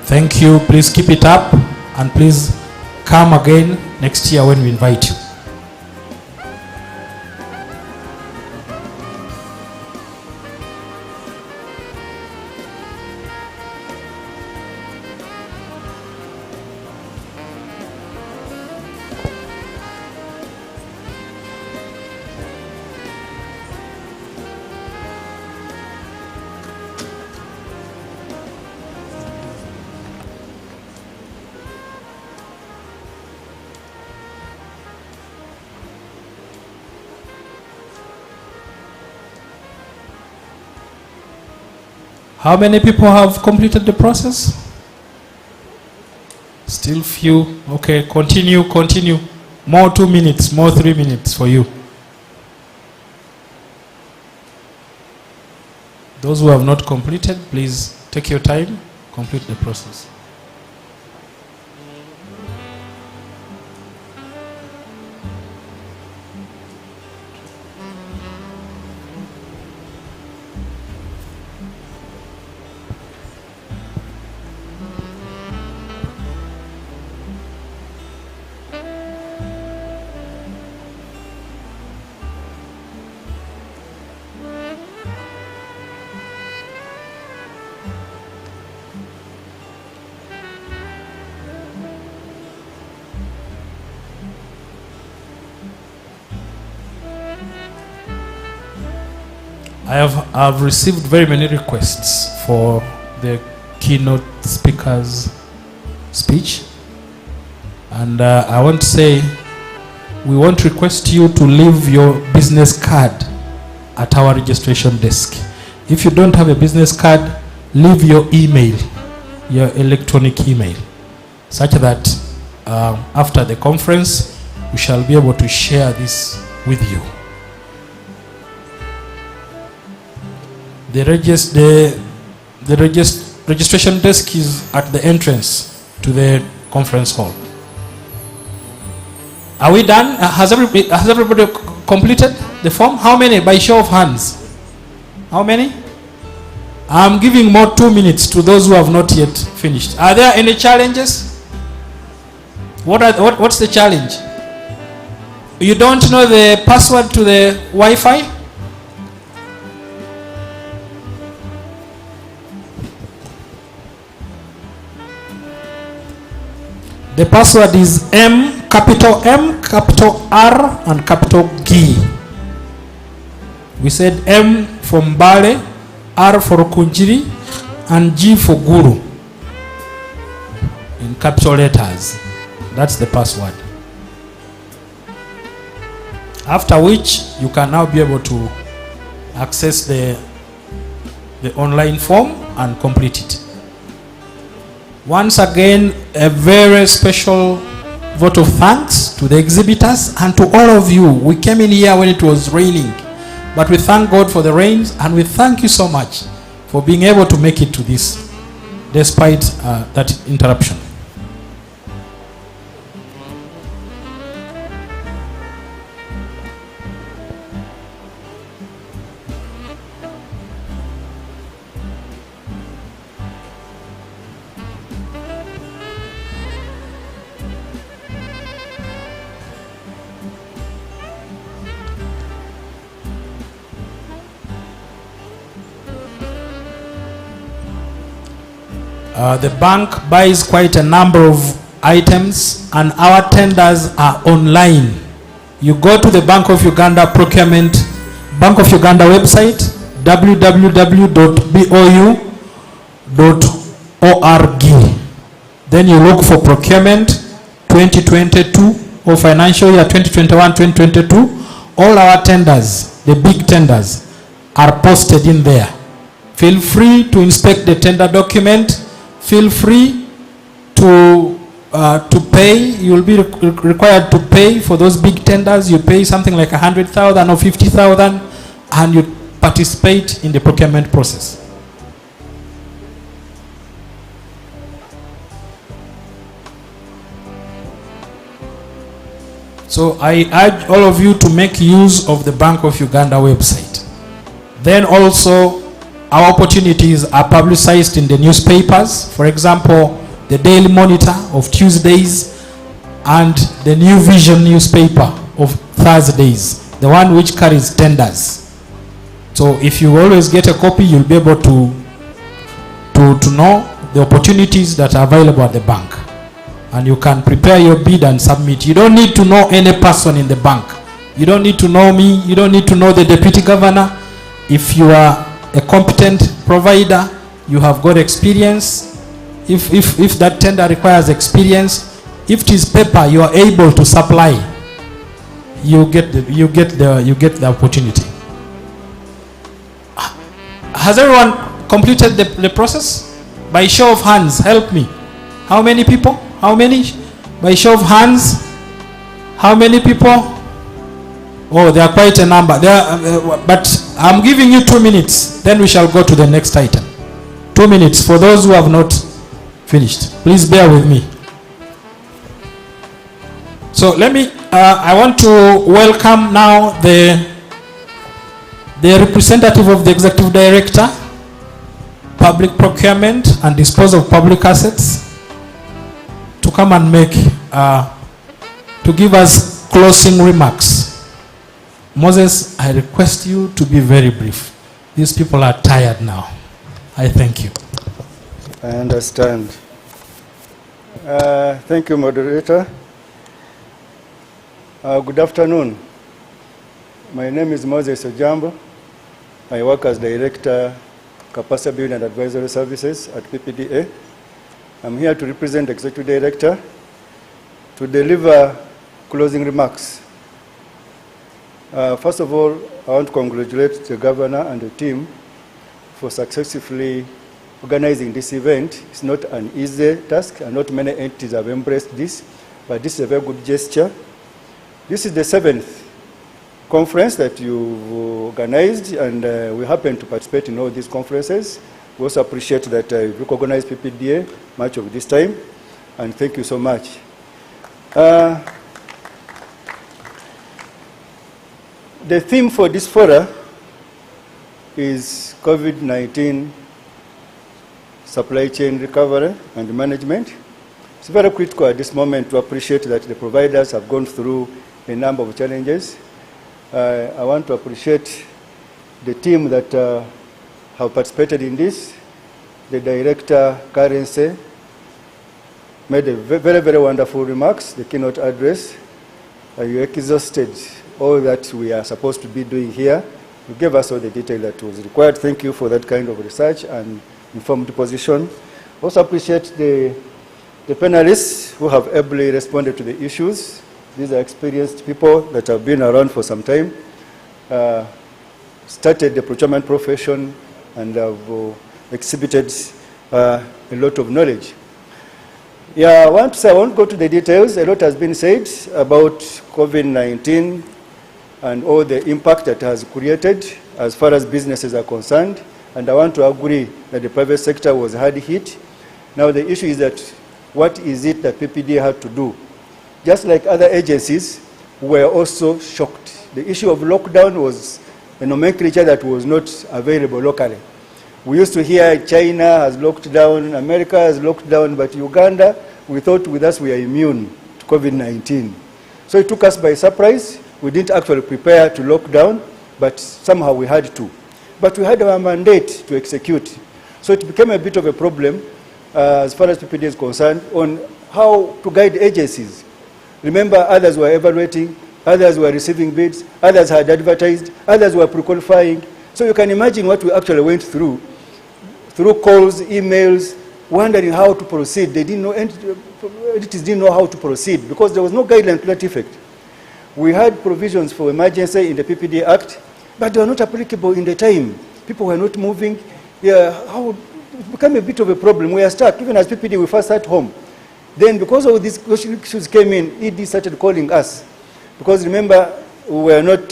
S2: Thank you. Please keep it up, and please come again next year when we invite you. How many people have completed the process? Still few. Okay, continue. More 2 minutes, more 3 minutes for you. Those who have not completed, please take your time, complete the process. I've received very many requests for the keynote speaker's speech, and I want to say we want to request you to leave your business card at our registration desk. If you don't have a business card, leave your email, your electronic email, such that after the conference we shall be able to share this with you. The registration desk is at the entrance to the conference hall. Are we done? Has everybody completed the form? How many? By show of hands. How many? I'm giving more 2 minutes to those who have not yet finished. Are there any challenges? What's the challenge? You don't know the password to the Wi-Fi? The password is M, capital R, and capital G. We said M for Mbale, R for Kunjiri, and G for Guru. In capital letters. That's the password. After which, you can now be able to access the online form and complete it. Once again, a very special vote of thanks to the exhibitors and to all of you. We came in here when it was raining, but we thank God for the rains, and we thank you so much for being able to make it to this despite that interruption. The bank buys quite a number of items, and our tenders are online. You go to the Bank of Uganda procurement, Bank of Uganda website, www.bou.org. Then you look for procurement 2022 or financial year 2021-2022. All our tenders, the big tenders, are posted in there. Feel free to inspect the tender document. Feel free to pay. You will be required to pay for those big tenders. You pay something like 100,000 or 50,000, and you participate in the procurement process. So I urge all of you to make use of the Bank of Uganda website. Then also, our opportunities are publicized in the newspapers. For example, the Daily Monitor of Tuesdays and the New Vision newspaper of Thursdays, the one which carries tenders. So if you always get a copy, you'll be able to know the opportunities that are available at the bank. And you can prepare your bid and submit. You don't need to know any person in the bank. You don't need to know me. You don't need to know the deputy governor. If you are a competent provider, you have got experience. If that tender requires experience, if it is paper you are able to supply, you get the opportunity. Has everyone completed the process? By show of hands, help me. How many people? How many? By show of hands, how many people? Oh, there are quite a number. But I'm giving you 2 minutes. Then we shall go to the next item. 2 minutes for those who have not finished. Please bear with me. So let me. I want to welcome now the representative of the Executive Director, Public Procurement and Disposal of Public Assets, to come and to give us closing remarks. Moses, I request you to be very brief. These people are tired now. I thank you.
S3: I understand. Thank you, moderator. Good afternoon. My name is Moses Ojambo. I work as Director, Capacity Building and Advisory Services at PPDA. I'm here to represent the Executive Director to deliver closing remarks. First of all, I want to congratulate the Governor and the team for successfully organizing this event. It's not an easy task, and not many entities have embraced this, but this is a very good gesture. This is the 7th conference that you've organized, and we happen to participate in all these conferences. We also appreciate that you recognize PPDA much of this time, and thank you so much. The theme for this forum is COVID-19 supply chain recovery and management. It's very critical at this moment to appreciate that the providers have gone through a number of challenges. I want to appreciate the team that have participated in this. The Director, Currency, made a very, very wonderful remarks, the keynote address. You exhausted all that we are supposed to be doing here. You gave us all the detail that was required. Thank you for that kind of research and informed position. Also appreciate the panelists who have ably responded to the issues These are experienced people that have been around for some time, started the procurement profession, and have exhibited a lot of knowledge. Yeah, I won't go to the details. A lot has been said about COVID-19 and all the impact that has created as far as businesses are concerned. And I want to agree that the private sector was hard hit. Now the issue is that what is it that PPD had to do? Just like other agencies, we were also shocked. The issue of lockdown was a nomenclature that was not available locally. We used to hear China has locked down, America has locked down, but Uganda, we thought with us we are immune to COVID-19. So it took us by surprise. We didn't actually prepare to lock down, but somehow we had to. But we had our mandate to execute. So it became a bit of a problem as far as PPD is concerned on how to guide agencies. Remember, others were evaluating, others were receiving bids, others had advertised, others were pre-qualifying. So you can imagine what we actually went through calls, emails, wondering how to proceed. They didn't know, entities didn't know how to proceed because there was no guideline to that effect. We had provisions for emergency in the PPD Act, but they were not applicable in the time. People were not moving. Yeah, it became a bit of a problem. We are stuck. Even as PPD, we first at home. Then because of these issues came in, ED started calling us. Because remember, we were not,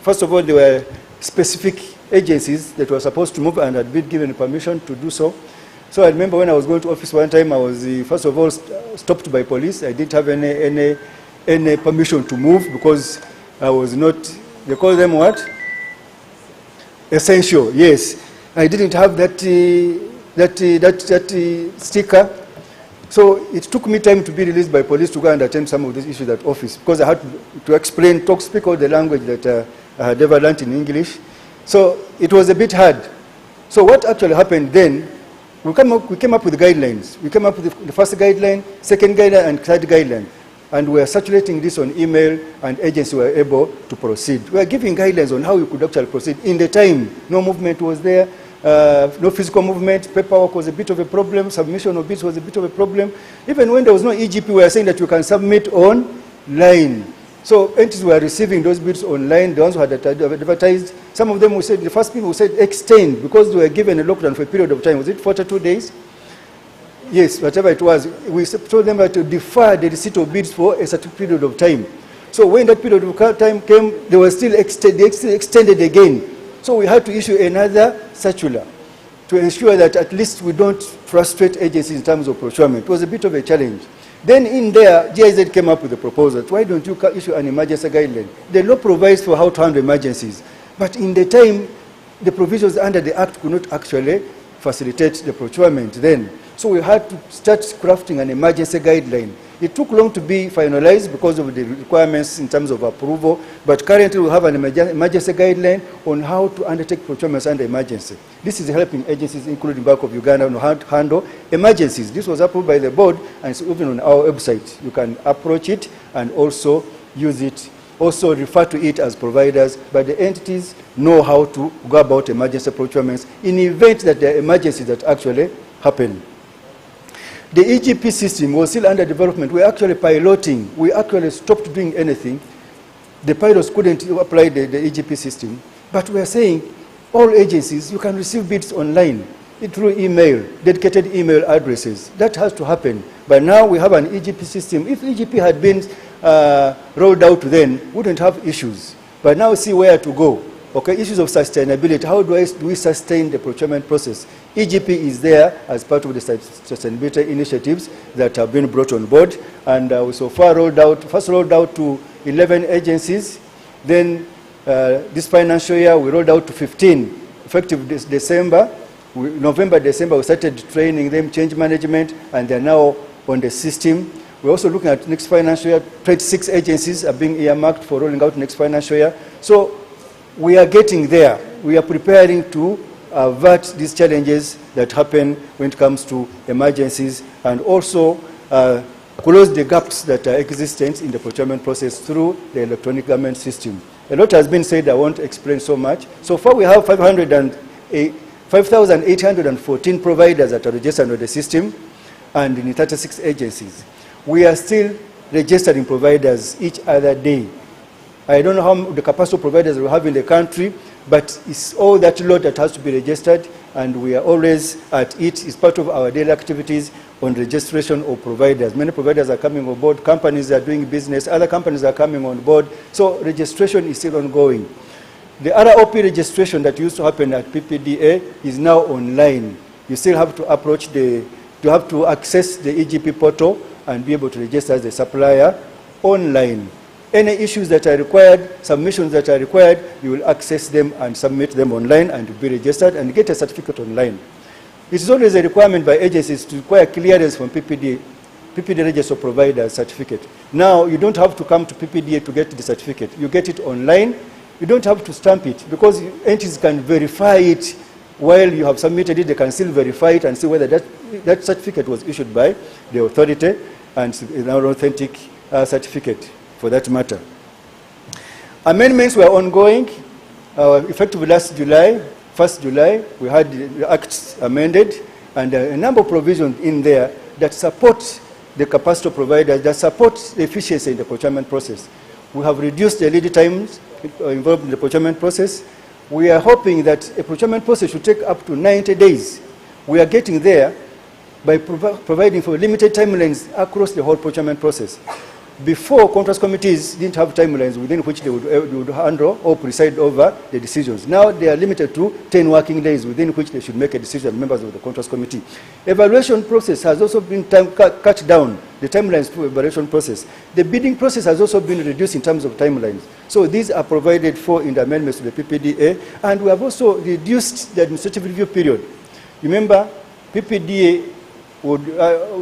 S3: first of all, there were specific agencies that were supposed to move and had been given permission to do so. So I remember when I was going to office one time, I was first of all stopped by police. I didn't have any permission to move because I was not, they call them what? Essential, yes. I didn't have that sticker. So it took me time to be released by police to go and attend some of these issues at office because I had to explain, speak all the language that I had ever learned in English. So it was a bit hard. So what actually happened then, we came up with guidelines. We came up with the first guideline, second guideline, and third guideline. And we were circulating this on email, and agencies were able to proceed. We were giving guidelines on how you could actually proceed. In the time, no movement was there, no physical movement, paperwork was a bit of a problem, submission of bids was a bit of a problem. Even when there was no EGP, we were saying that you can submit online. So entities were receiving those bids online, the ones who had advertised. Some of them, we said, the first people said extend, because they were given a lockdown for a period of time. Was it 42 days? Yes, whatever it was. We told them to defer the receipt of bids for a certain period of time. So when that period of time came, they were still extended again. So we had to issue another circular to ensure that at least we don't frustrate agencies in terms of procurement. It was a bit of a challenge. Then in there, GIZ came up with a proposal. Why don't you issue an emergency guideline? The law provides for how to handle emergencies. But in the time, the provisions under the Act could not actually facilitate the procurement then. So we had to start crafting an emergency guideline. It took long to be finalized because of the requirements in terms of approval, but currently we have an emergency guideline on how to undertake procurements under emergency. This is helping agencies, including Bank of Uganda, on how to handle emergencies. This was approved by the board, and it's even on our website. You can approach it and also use it, also refer to it as providers, but the entities know how to go about emergency procurements in the event that there are emergencies that actually happen. The EGP system was still under development. We're actually piloting. We actually stopped doing anything. The pilots couldn't apply the EGP system. But we are saying all agencies, you can receive bids online through email, dedicated email addresses. That has to happen. But now we have an EGP system. If EGP had been rolled out then, we wouldn't have issues. But now see where to go. Okay, issues of sustainability. How do we sustain the procurement process? EGP is there as part of the sustainability initiatives that have been brought on board, and we so far rolled out to 11 agencies. Then this financial year we rolled out to 15. Effective this December, November, December, we started training them, change management, and they're now on the system. We're also looking at next financial year. 26 agencies are being earmarked for rolling out next financial year. So we are getting there. We are preparing to avert these challenges that happen when it comes to emergencies, and also close the gaps that are existent in the procurement process through the electronic government system. A lot has been said, I won't explain so much. So far we have 5,814 providers that are registered under the system and in 36 agencies. We are still registering providers each other day. I don't know how the capacity of providers we have in the country, but it's all that lot that has to be registered, and we are always at it. It's part of our daily activities on registration of providers. Many providers are coming on board, companies are doing business, other companies are coming on board, so registration is still ongoing. The ROP registration that used to happen at PPDA is now online. You still have to approach you have to access the EGP portal and be able to register as a supplier online. Any issues that are required, submissions that are required, you will access them and submit them online and be registered and get a certificate online. It is always a requirement by agencies to require clearance from PPD Register Provider certificate. Now, you don't have to come to PPDA to get the certificate. You get it online. You don't have to stamp it because entities can verify it while you have submitted it. They can still verify it and see whether that certificate was issued by the authority and is an authentic certificate for that matter. Amendments were ongoing. Effective last July, 1st July, we had the Act amended, and a number of provisions in there that support the capacity of providers, that support the efficiency in the procurement process. We have reduced the lead times involved in the procurement process. We are hoping that a procurement process should take up to 90 days. We are getting there by providing for limited timelines across the whole procurement process. Before, contract committees didn't have timelines within which they would handle or preside over the decisions. Now they are limited to 10 working days within which they should make a decision, members of the contract committee. Evaluation process has also been cut down, the timelines for evaluation process. The bidding process has also been reduced in terms of timelines. So these are provided for in the amendments to the PPDA, and we have also reduced the administrative review period. Remember, PPDA would,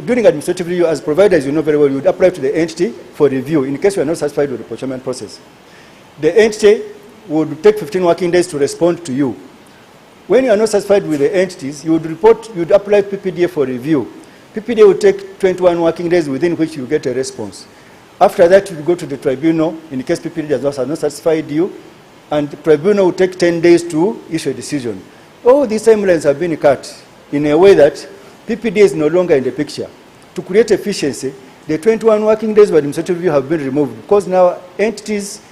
S3: during administrative review, as providers, you know very well, you would apply to the entity for review in case you are not satisfied with the procurement process. The entity would take 15 working days to respond to you. When you are not satisfied with the entities, you would report, you would apply PPDA for review. PPDA would take 21 working days within which you get a response. After that, you go to the tribunal in case PPDA has not satisfied you, and the tribunal will take 10 days to issue a decision. All these timelines have been cut in a way that PPDA is no longer in the picture. To create efficiency, the 21 working days of administrative review have been removed because now entities,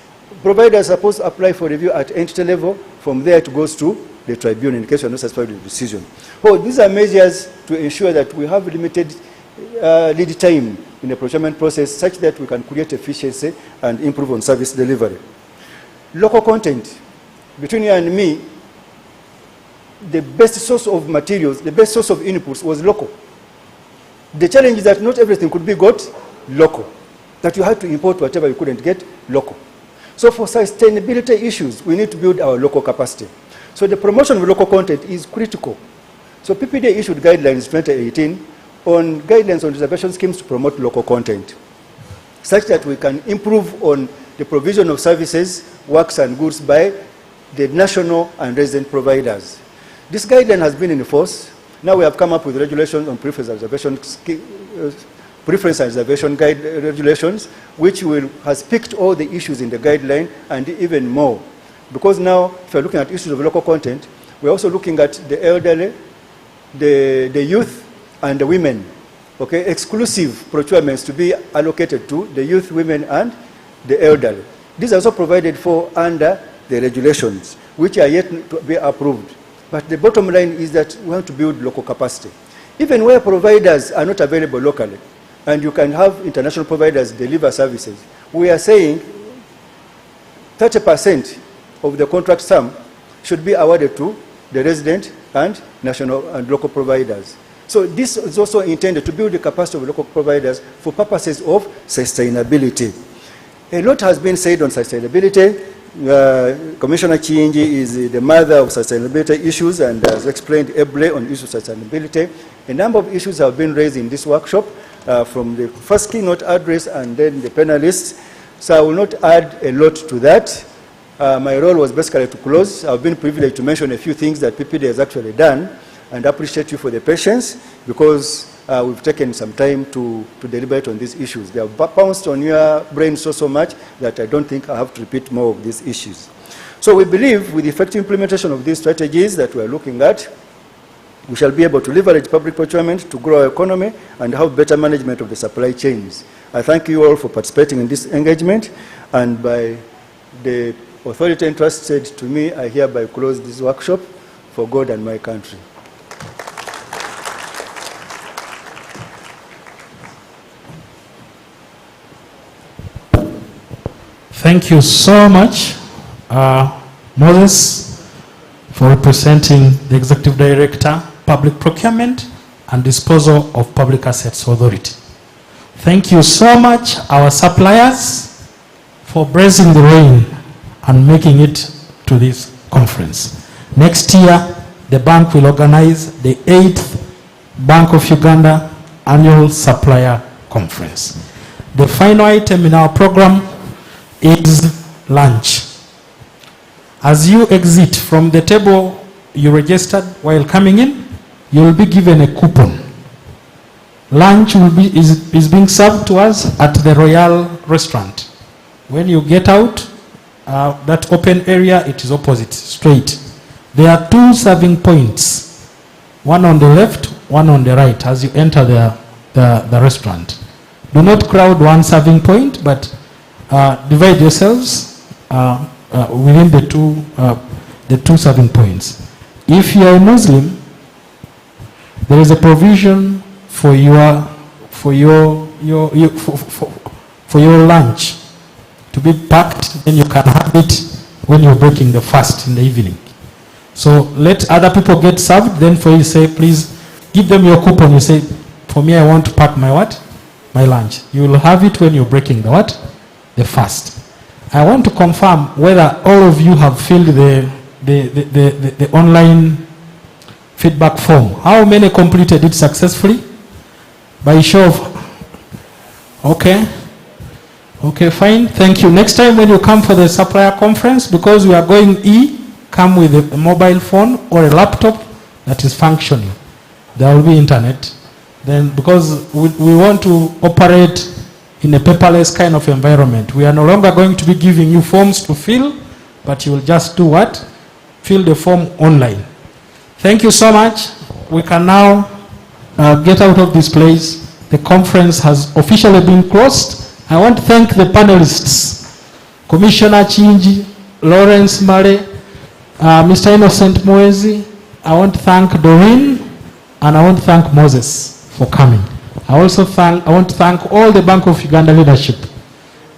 S3: providers are supposed to apply for review at entity level. From there, it goes to the tribunal in case you are not satisfied with the decision. Oh, these are measures to ensure that we have limited lead time in the procurement process such that we can create efficiency and improve on service delivery. Local content. Between you and me, the best source of materials, the best source of inputs was local. The challenge is that not everything could be got local, that you had to import whatever you couldn't get local. So for sustainability issues, we need to build our local capacity. So the promotion of local content is critical. So PPDA issued guidelines 2018 on guidelines on reservation schemes to promote local content, such that we can improve on the provision of services, works and goods by the national and resident providers. This guideline has been in force. Now we have come up with regulations on preference and reservation regulations, which has picked all the issues in the guideline and even more. Because now, if you're looking at issues of local content, we're also looking at the elderly, the youth, and the women. Okay, exclusive procurements to be allocated to the youth, women, and the elderly. These are also provided for under the regulations, which are yet to be approved. But the bottom line is that we want to build local capacity. Even where providers are not available locally, and you can have international providers deliver services, we are saying 30% of the contract sum should be awarded to the resident and national and local providers. So this is also intended to build the capacity of local providers for purposes of sustainability. A lot has been said on sustainability. Commissioner Chiinji is the mother of sustainability issues and has explained ably on issues of sustainability. A number of issues have been raised in this workshop from the first keynote address and then the panelists. So I will not add a lot to that. My role was basically to close. I've been privileged to mention a few things that PPD has actually done, and I appreciate you for the patience because we've taken some time to deliberate on these issues. They have bounced on your brain so much that I don't think I have to repeat more of these issues. So we believe with the effective implementation of these strategies that we are looking at, we shall be able to leverage public procurement to grow our economy and have better management of the supply chains. I thank you all for participating in this engagement, and by the authority entrusted to me, I hereby close this workshop for God and my country.
S2: Thank you so much, Moses, for representing the Executive Director, Public Procurement and Disposal of Public Assets Authority. Thank you so much, our suppliers, for braving the rain and making it to this conference. Next year, the bank will organize the 8th Bank of Uganda Annual Supplier Conference. The final item in our program is lunch. As you exit from the table you registered while coming in, you will be given a coupon. Lunch is being served to us at the Royale restaurant. When you get out, that open area, it is opposite, straight. There are 2 serving points, one on the left, one on the right, as you enter the restaurant. Do not crowd one serving point, but divide yourselves within the two serving points. If you are a Muslim, there is a provision for your lunch to be packed, and you can have it when you're breaking the fast in the evening. So let other people get served, then for you say, please give them your coupon. You say, for me, I want to pack my what? My lunch. You will have it when you're breaking the what? The fast. I want to confirm whether all of you have filled the online feedback form. How many completed it successfully? By show of, okay. Okay, fine, thank you. Next time when you come for the supplier conference, because we are going come with a mobile phone or a laptop that is functioning. There will be internet. Then, because we want to operate in a paperless kind of environment, we are no longer going to be giving you forms to fill, but you will just do what? Fill the form online. Thank you so much. We can now get out of this place. The conference has officially been closed. I want to thank the panelists, Commissioner Chinji, Lawrence Mare, Mr. Innocent Moezi. I want to thank Doreen, and I want to thank Moses for coming. I want to thank all the Bank of Uganda leadership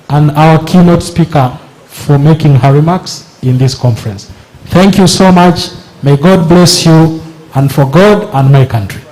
S2: and our keynote speaker for making her remarks in this conference. Thank you so much. May God bless you, and for God and my country.